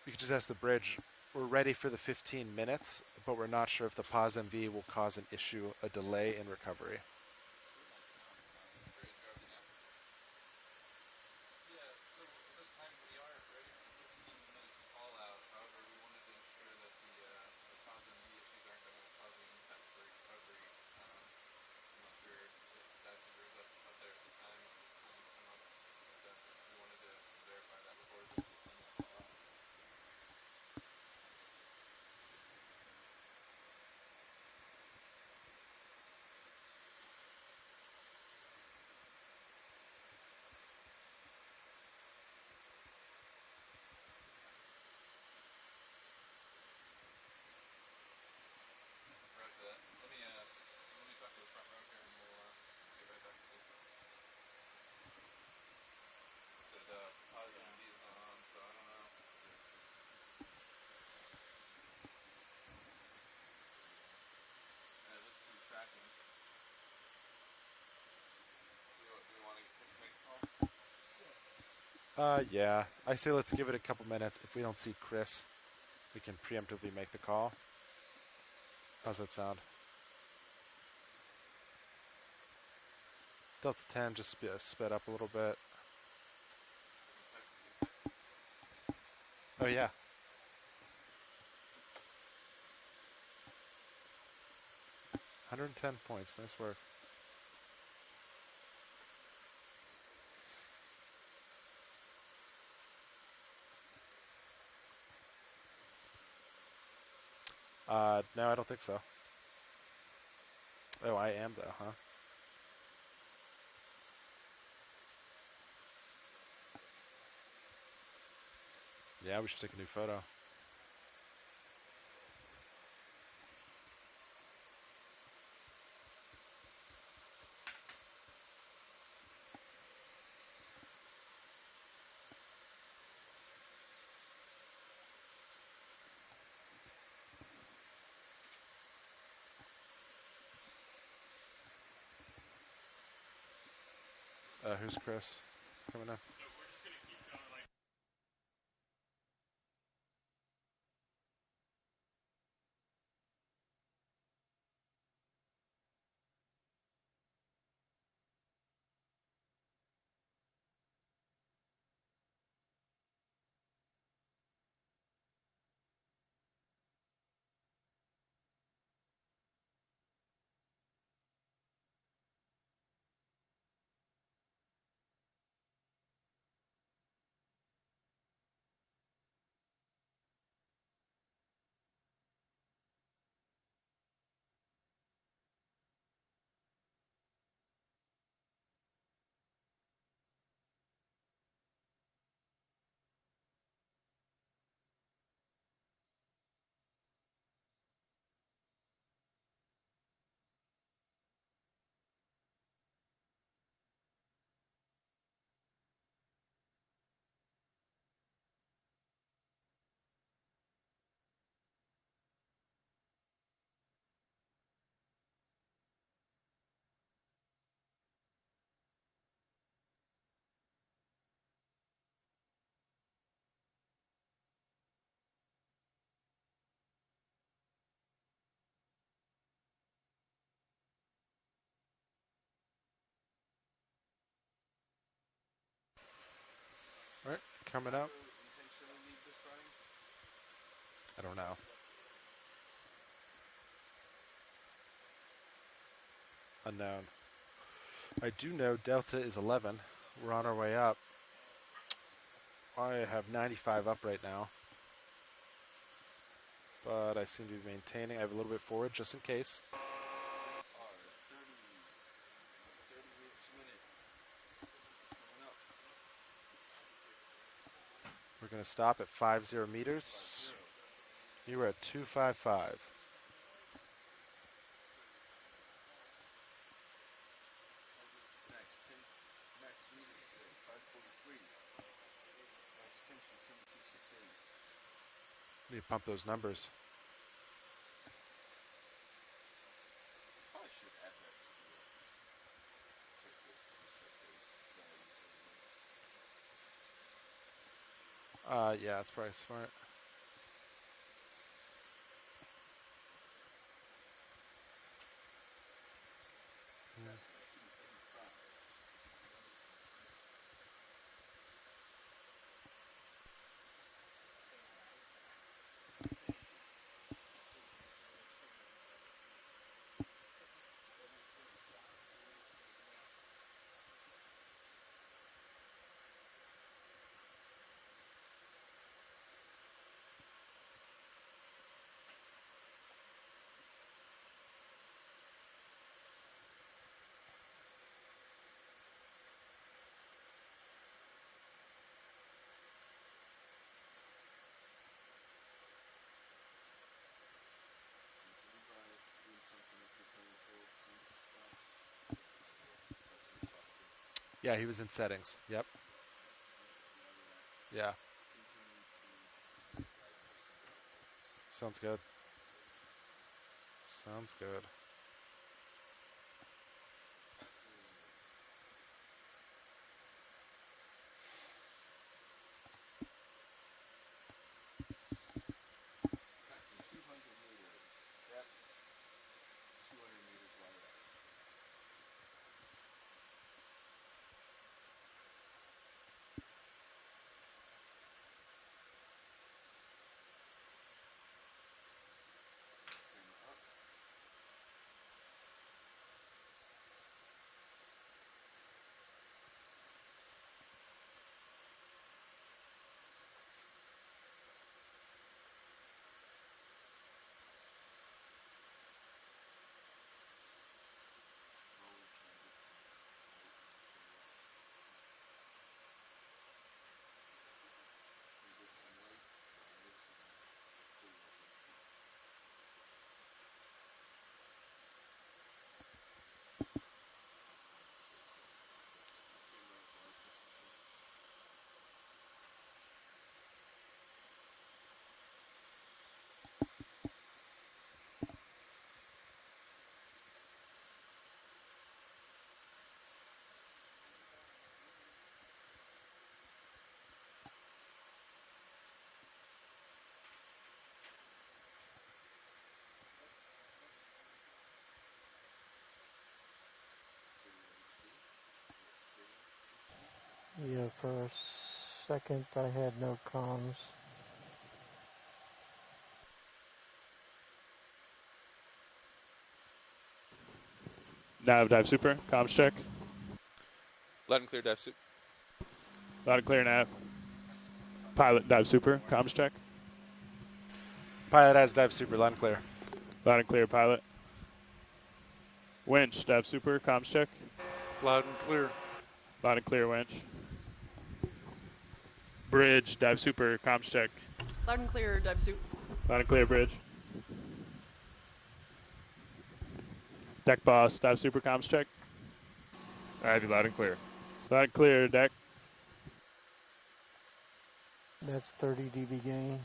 Speaker 12: We could just ask the Bridge. We're ready for the 15 minutes, but we're not sure if the pause MV will cause an issue, a delay in recovery. Yeah. I say let's give it a couple minutes. If we don't see Chris, we can preemptively make the call. How's that sound? Delta 10 just sped up a little bit. Oh, yeah. $110 points. Nice work. No, I don't think so. Oh, I am though, huh? Yeah, we should take a new photo. Who's Chris? He's coming in. All right, coming up. I don't know. Unknown. I do know Delta is 11. We're on our way up. I have 95 up right now. But I seem to be maintaining. I have a little bit forward just in case. We're going to stop at 50 meters. You were at 255. Need to pump those numbers. Yeah, that's probably smart. Yeah, he was in settings. Yep. Yeah. Sounds good. Sounds good.
Speaker 7: For a second, I had no comms.
Speaker 1: Nav, dive super, comms check.
Speaker 4: Loud and clear, dive soup.
Speaker 1: Loud and clear, nav. Pilot, dive super, comms check.
Speaker 12: Pilot has dive super, loud and clear.
Speaker 1: Loud and clear, pilot. Winch, dive super, comms check.
Speaker 13: Loud and clear.
Speaker 1: Loud and clear, winch. Bridge, dive super, comms check.
Speaker 15: Loud and clear, dive soup.
Speaker 1: Loud and clear, bridge. Deck boss, dive super, comms check. Ivy, loud and clear. Loud and clear, deck.
Speaker 7: That's 30 dB gain.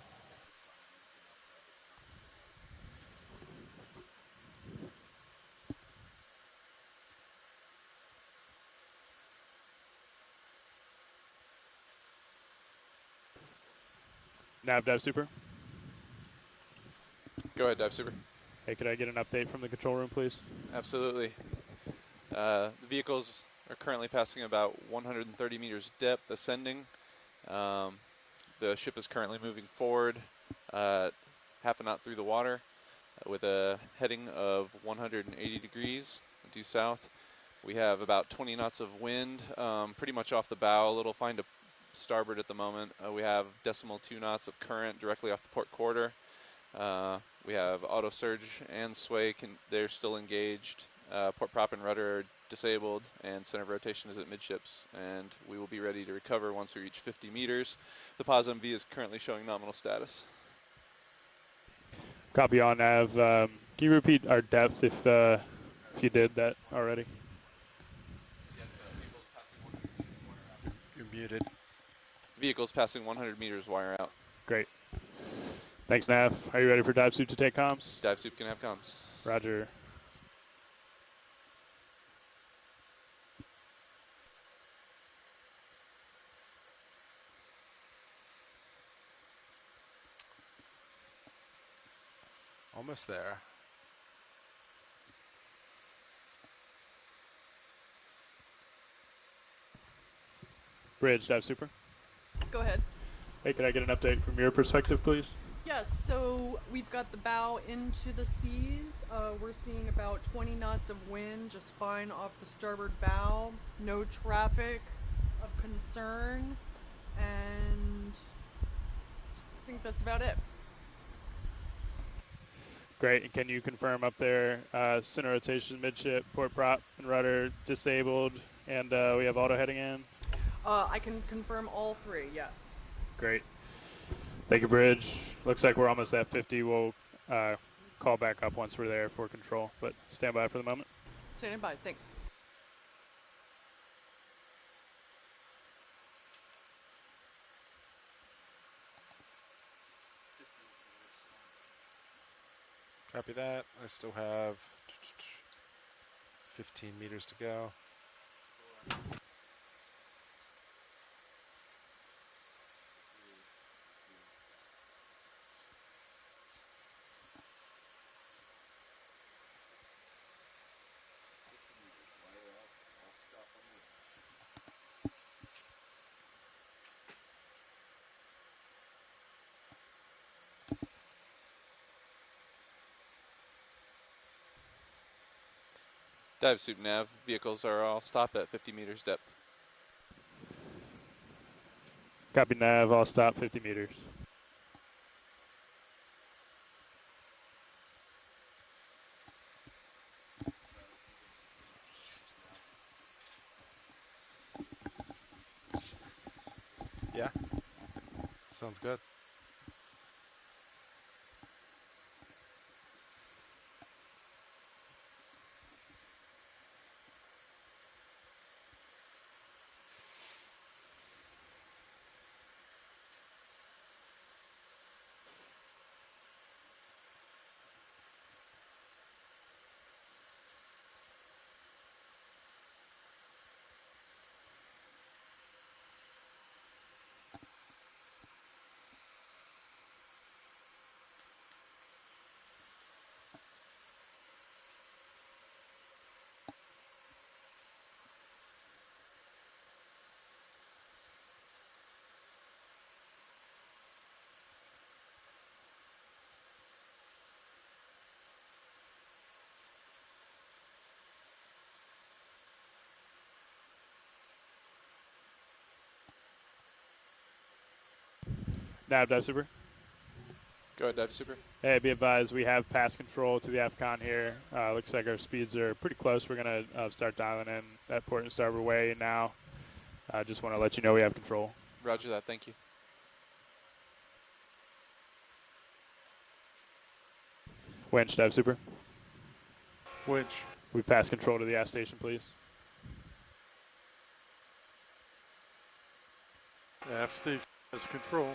Speaker 1: Nav, dive super.
Speaker 4: Go ahead, dive super.
Speaker 1: Hey, could I get an update from the control room, please?
Speaker 4: Absolutely. The vehicles are currently passing about 130 meters depth, ascending. The ship is currently moving forward half a knot through the water with a heading of 180 degrees due south. We have about 20 knots of wind, pretty much off the bow, a little fine to starboard at the moment. We have 0.2 knots of current directly off the port quarter. We have auto surge and sway, they're still engaged. Port prop and rudder are disabled, and center of rotation is at midships, and we will be ready to recover once we reach 50 meters. The POS MV is currently showing nominal status.
Speaker 1: Copy on nav. Can you repeat our depth if you did that already?
Speaker 4: Yes, vehicles passing 100 meters wire out.
Speaker 12: You're muted.
Speaker 4: Vehicles passing 100 meters wire out.
Speaker 1: Great. Thanks, nav. Are you ready for dive soup to take comms?
Speaker 4: Dive soup can have comms.
Speaker 1: Roger.
Speaker 12: Almost there.
Speaker 1: Bridge, dive super.
Speaker 15: Go ahead.
Speaker 1: Hey, could I get an update from your perspective, please?
Speaker 15: Yes, so we've got the bow into the seas. We're seeing about 20 knots of wind just fine off the starboard bow. No traffic of concern. And I think that's about it.
Speaker 1: Great. And can you confirm up there, center rotation, midship, port prop, and rudder disabled, and we have auto heading in?
Speaker 15: I can confirm all three, yes.
Speaker 1: Great. Thank you, Bridge. Looks like we're almost at 50. We'll call back up once we're there for control, but stand by for the moment.
Speaker 15: Standing by, thanks.
Speaker 12: Copy that. I still have 15 meters to go.
Speaker 4: Dive soup nav. Vehicles are all stopped at 50 meters depth.
Speaker 1: Copy, nav. I'll stop 50 meters.
Speaker 12: Yeah. Sounds good.
Speaker 1: Dive super.
Speaker 4: Go ahead, Dive Super.
Speaker 1: Hey, be advised, we have pass control to the AFCON here. Looks like our speeds are pretty close. We're going to start dialing in that port and starboard way now. I just want to let you know we have control.
Speaker 4: Roger that. Thank you.
Speaker 1: Winch, Dive super.
Speaker 16: Winch.
Speaker 1: We pass control to the aft station, please.
Speaker 16: Aft station has control.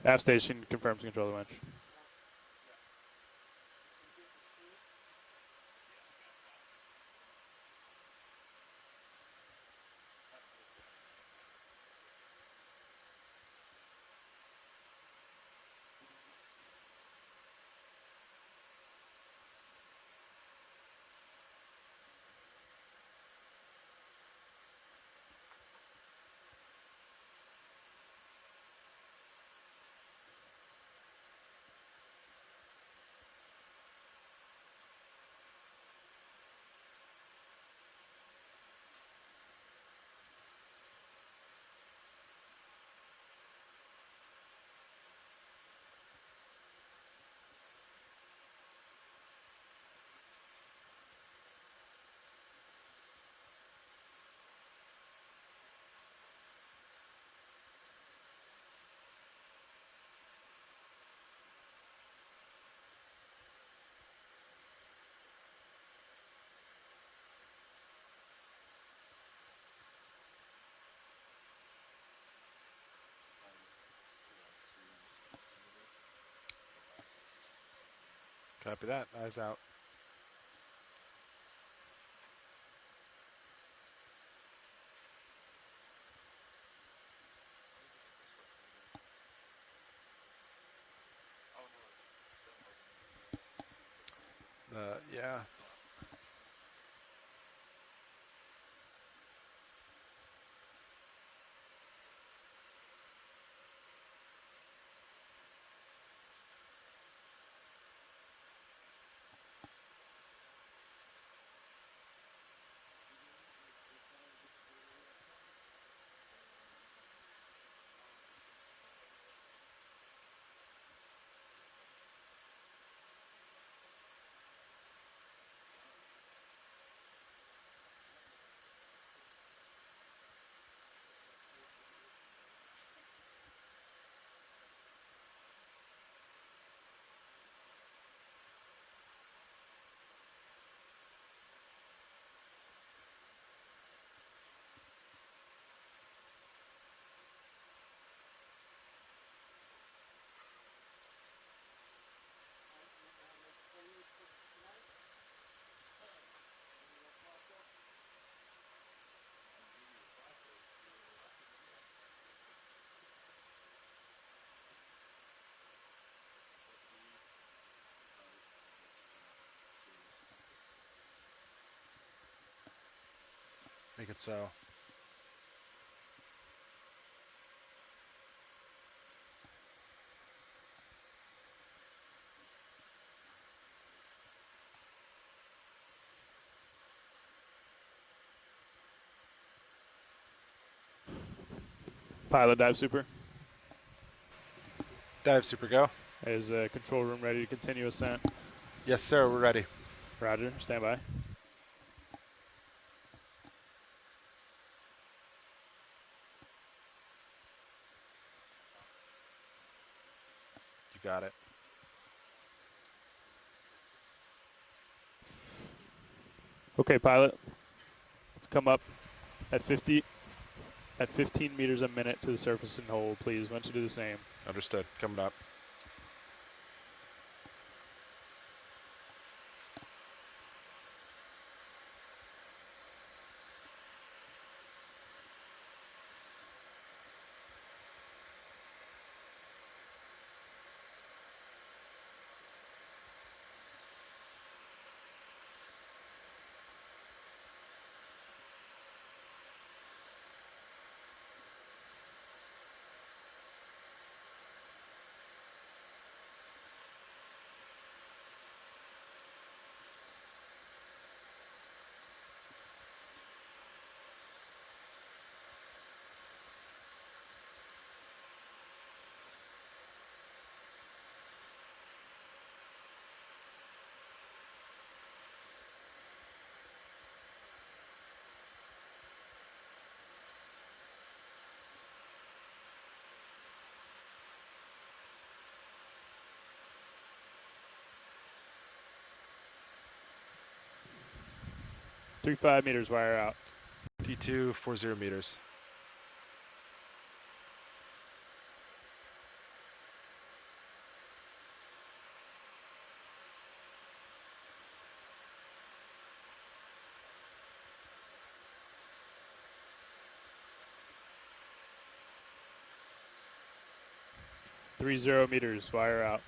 Speaker 1: Aft station confirms control of the winch.
Speaker 12: Copy that. Eyes out. Yeah. Make it so.
Speaker 1: Pilot dive super.
Speaker 12: Dive super go.
Speaker 1: Is control room ready to continue ascent?
Speaker 12: Yes, sir. We're ready.
Speaker 1: Roger. Stand by.
Speaker 12: You got it.
Speaker 1: Okay, pilot. Let's come up at 15 meters a minute to the surface and hold, please. Why don't you do the same?
Speaker 12: Understood. Coming up.
Speaker 1: Three 5 meters, wire out.
Speaker 12: D2, 40 meters.
Speaker 1: Three 0 meters, wire out.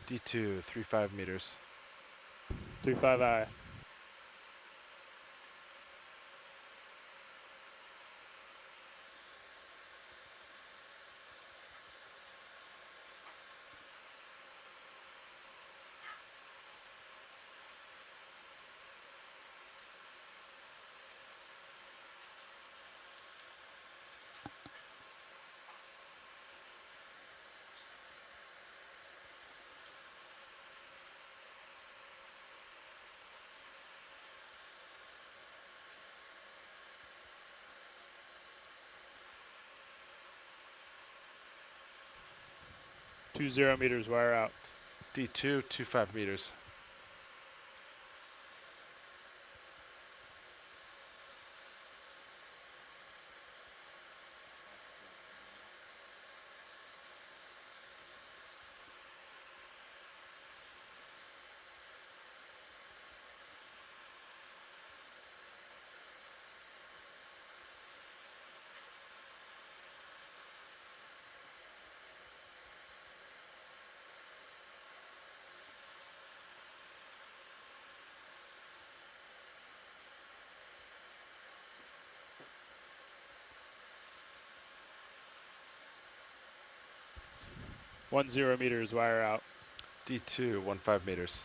Speaker 12: D2, 35 meters.
Speaker 1: 35 I. Two 0 meters, wire out.
Speaker 12: D2, 25 meters.
Speaker 1: One 0 meters, wire out.
Speaker 12: D2, 15 meters.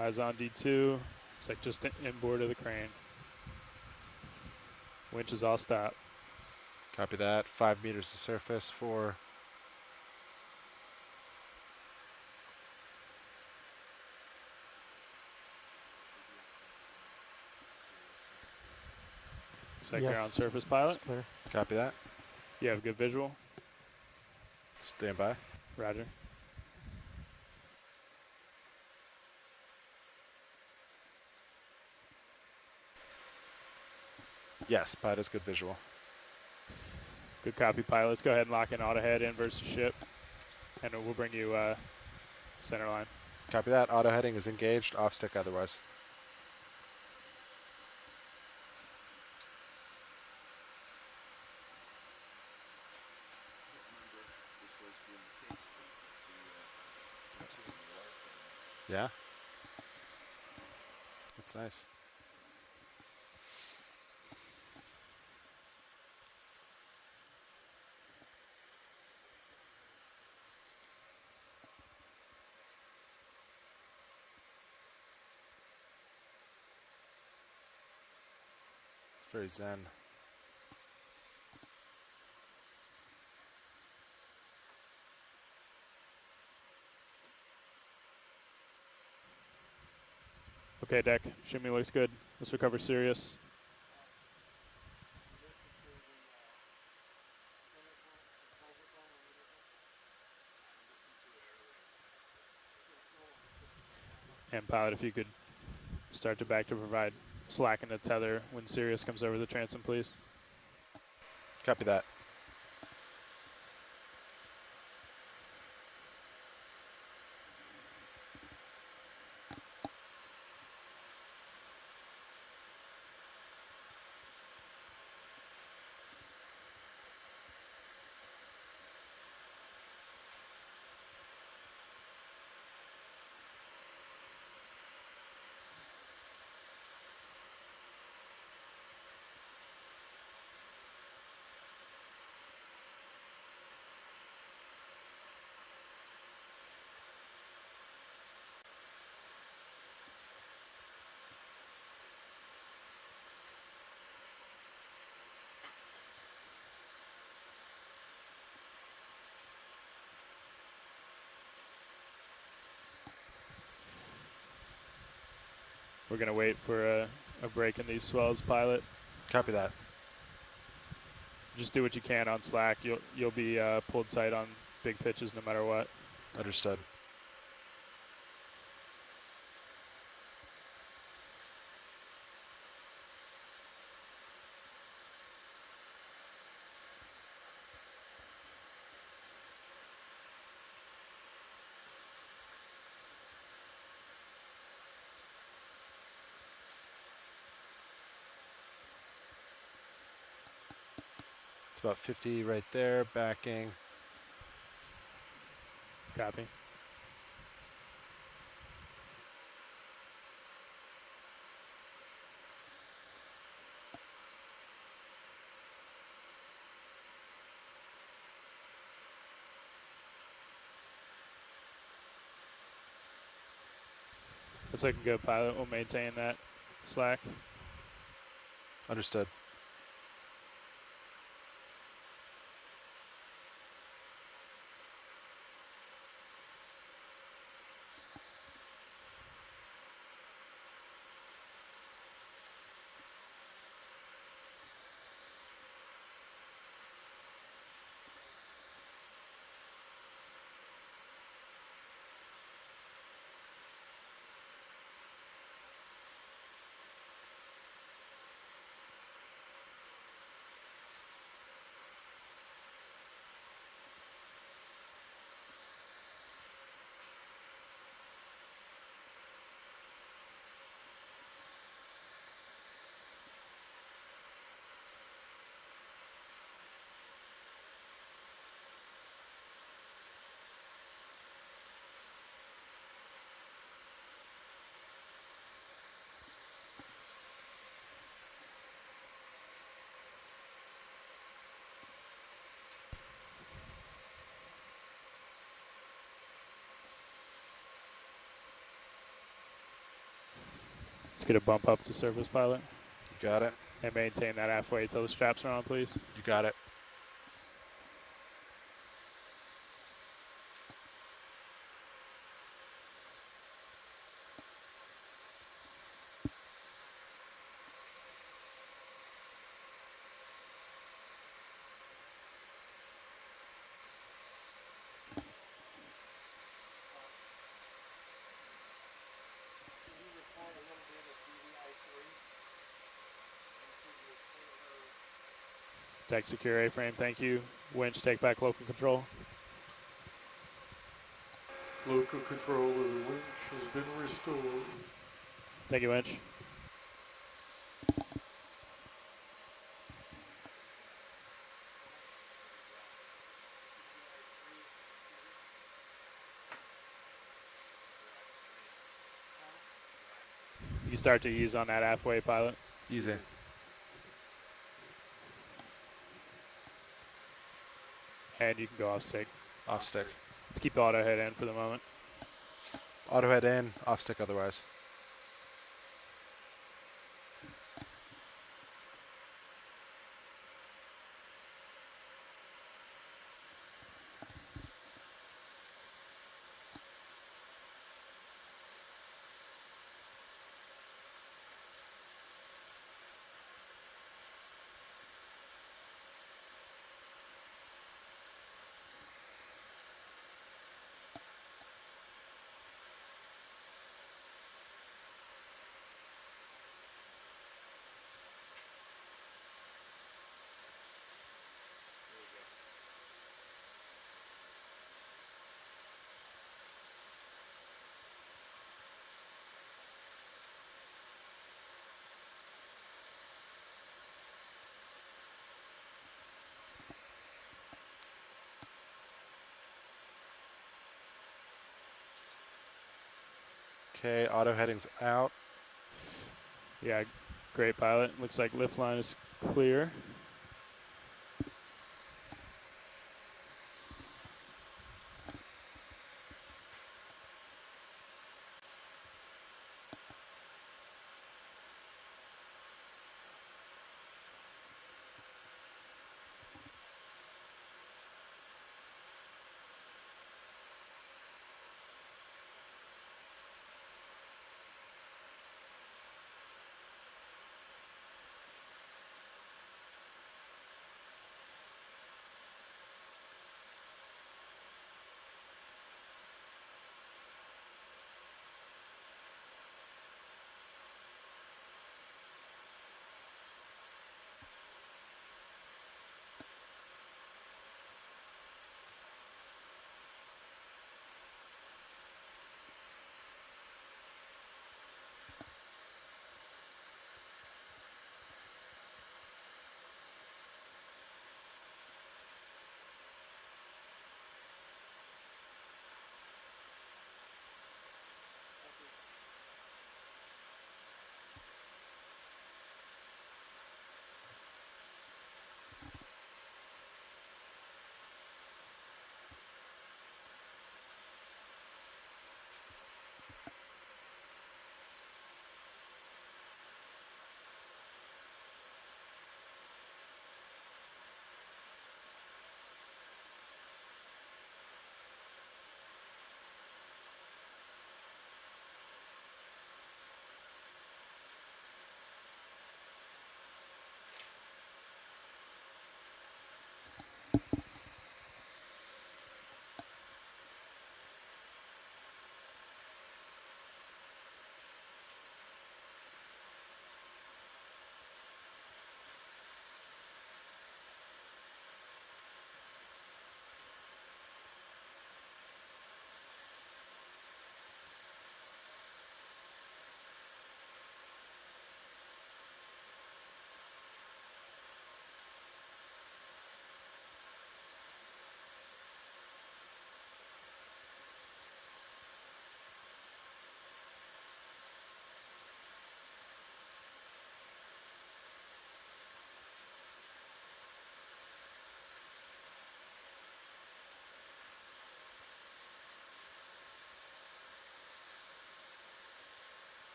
Speaker 1: Eyes on D2. Looks like just inboard of the crane. Winch is all stop.
Speaker 12: Copy that. 5 meters to surface for
Speaker 1: Looks like you're on surface, pilot.
Speaker 7: Clear.
Speaker 12: Copy that.
Speaker 1: You have good visual.
Speaker 12: Stand by.
Speaker 1: Roger.
Speaker 12: Yes, pilot has good visual.
Speaker 1: Good copy, pilot. Let's go ahead and lock in auto head in versus ship. And we'll bring you center line.
Speaker 12: Copy that. Auto heading is engaged. Off stick otherwise. Yeah. That's nice. It's very zen.
Speaker 1: Okay, deck. Shimmy looks good. Let's recover Sirius. And pilot, if you could start to back to provide slack in the tether when Sirius comes over the transom, please.
Speaker 12: Copy that.
Speaker 1: We're going to wait for a break in these swells, pilot.
Speaker 12: Copy that.
Speaker 1: Just do what you can on slack. You'll be pulled tight on big pitches no matter what.
Speaker 12: Understood. It's about 50 right there, backing.
Speaker 1: Copy. Looks like a good pilot. We'll maintain that slack.
Speaker 12: Understood.
Speaker 1: Let's get a bump up to surface, pilot.
Speaker 12: You got it.
Speaker 1: And maintain that halfway till the straps are on, please.
Speaker 12: You got it.
Speaker 1: Deck secure A-frame, thank you. Winch, take back local control.
Speaker 16: Local control of the winch has been restored.
Speaker 1: Thank you, Winch. You can start to ease on that halfway, pilot.
Speaker 8: Easy.
Speaker 1: And you can go off stick.
Speaker 8: Off stick.
Speaker 1: Let's keep the auto head in for the moment.
Speaker 8: Auto head in, off stick otherwise. Okay, auto heading's out.
Speaker 1: Yeah, great, pilot. Looks like lift line is clear.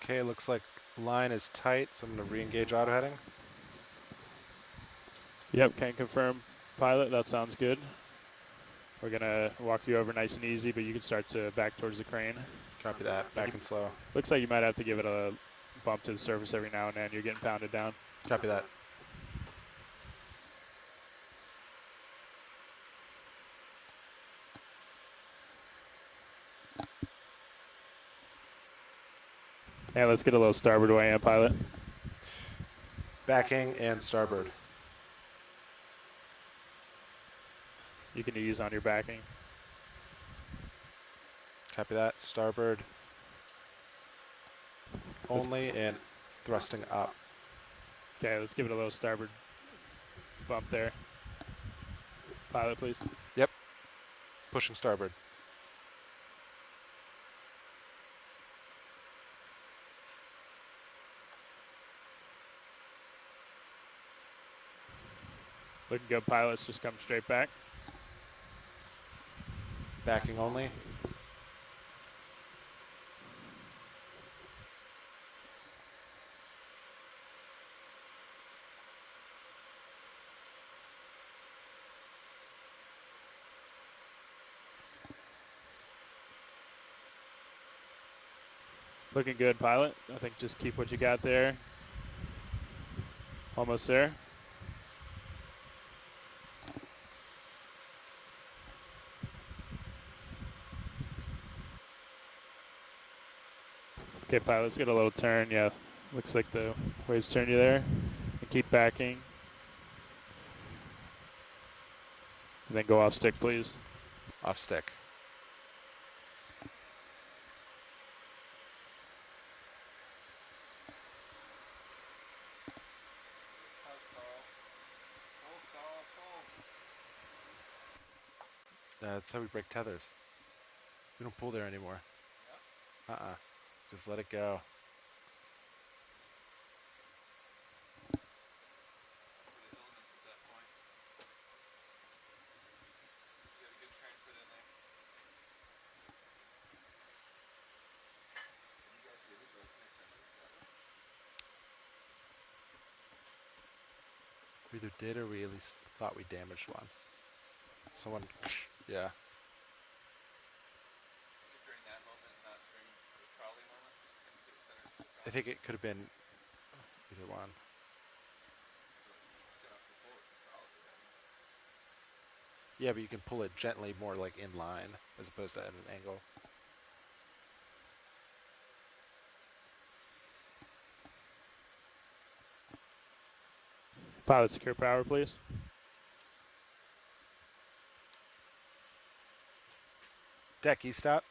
Speaker 8: Okay, looks like line is tight, so I'm going to re-engage auto heading.
Speaker 1: Yep, can confirm, pilot. That sounds good. We're going to walk you over nice and easy, but you can start to back towards the crane.
Speaker 8: Copy that, back and slow.
Speaker 1: Looks like you might have to give it a bump to the surface every now and then. You're getting pounded down.
Speaker 8: Copy that.
Speaker 1: Yeah, let's get a little starboard way in, pilot.
Speaker 8: Backing and starboard.
Speaker 1: You can ease on your backing.
Speaker 12: Copy that. Starboard only and thrusting up.
Speaker 1: Okay, let's give it a little starboard bump there. Pilot, please.
Speaker 12: Yep. Pushing starboard.
Speaker 1: Looking good, pilots. Just come straight back.
Speaker 12: Backing only.
Speaker 1: Looking good, pilot. I think just keep what you got there. Almost there. Okay, pilot, let's get a little turn. Yeah, looks like the waves turned you there. And keep backing. And then go off stick, please.
Speaker 12: Off stick. That's how we break tethers. We don't pull there anymore. Just let it go. We either did or we at least thought we damaged one. Someone, yeah. I think it could have been either one. Yeah, but you can pull it gently, more like in line, as opposed to at an angle.
Speaker 1: Pilot, secure power, please.
Speaker 12: Deck, E-stop.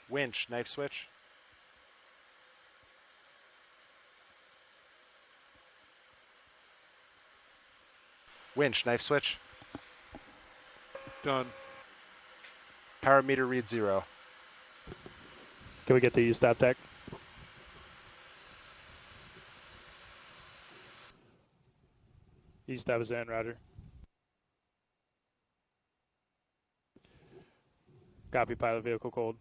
Speaker 12: Winch, knife switch. Winch, knife switch.
Speaker 1: Done.
Speaker 12: Power meter read 0.
Speaker 1: Can we get the E-stop deck? E-stop is in, roger. Copy, pilot, vehicle cold.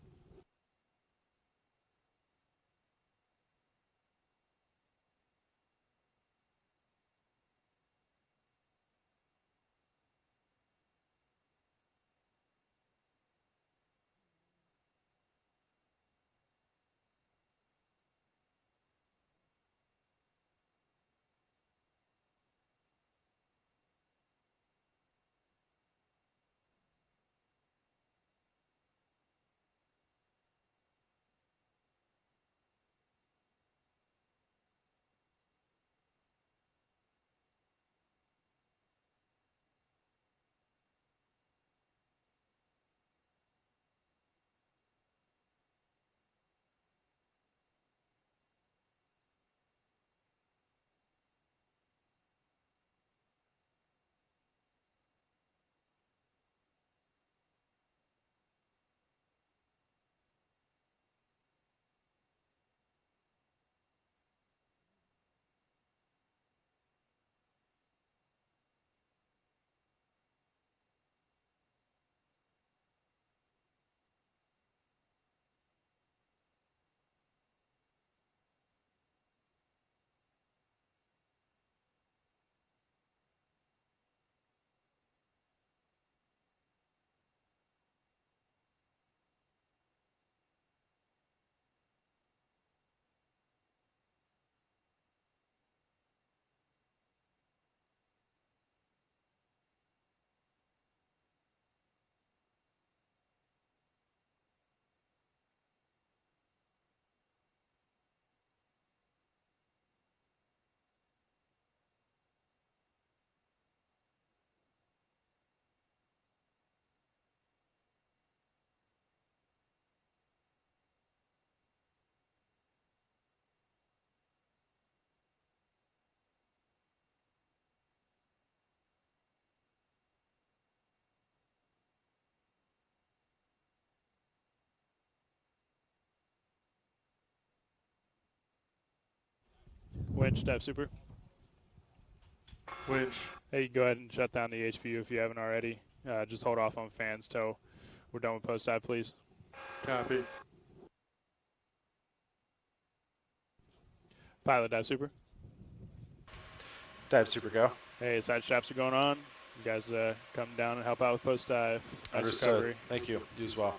Speaker 1: winch, dive super.
Speaker 16: Winch.
Speaker 1: Hey, go ahead and shut down the HPU if you haven't already. Just hold off on fans till we're done with post dive, please.
Speaker 16: Copy.
Speaker 1: Pilot, dive super.
Speaker 8: Dive super go.
Speaker 1: Hey, side straps are going on. You guys come down and help out with post dive. Nice
Speaker 8: Understood.
Speaker 1: recovery.
Speaker 8: Thank you. You as well.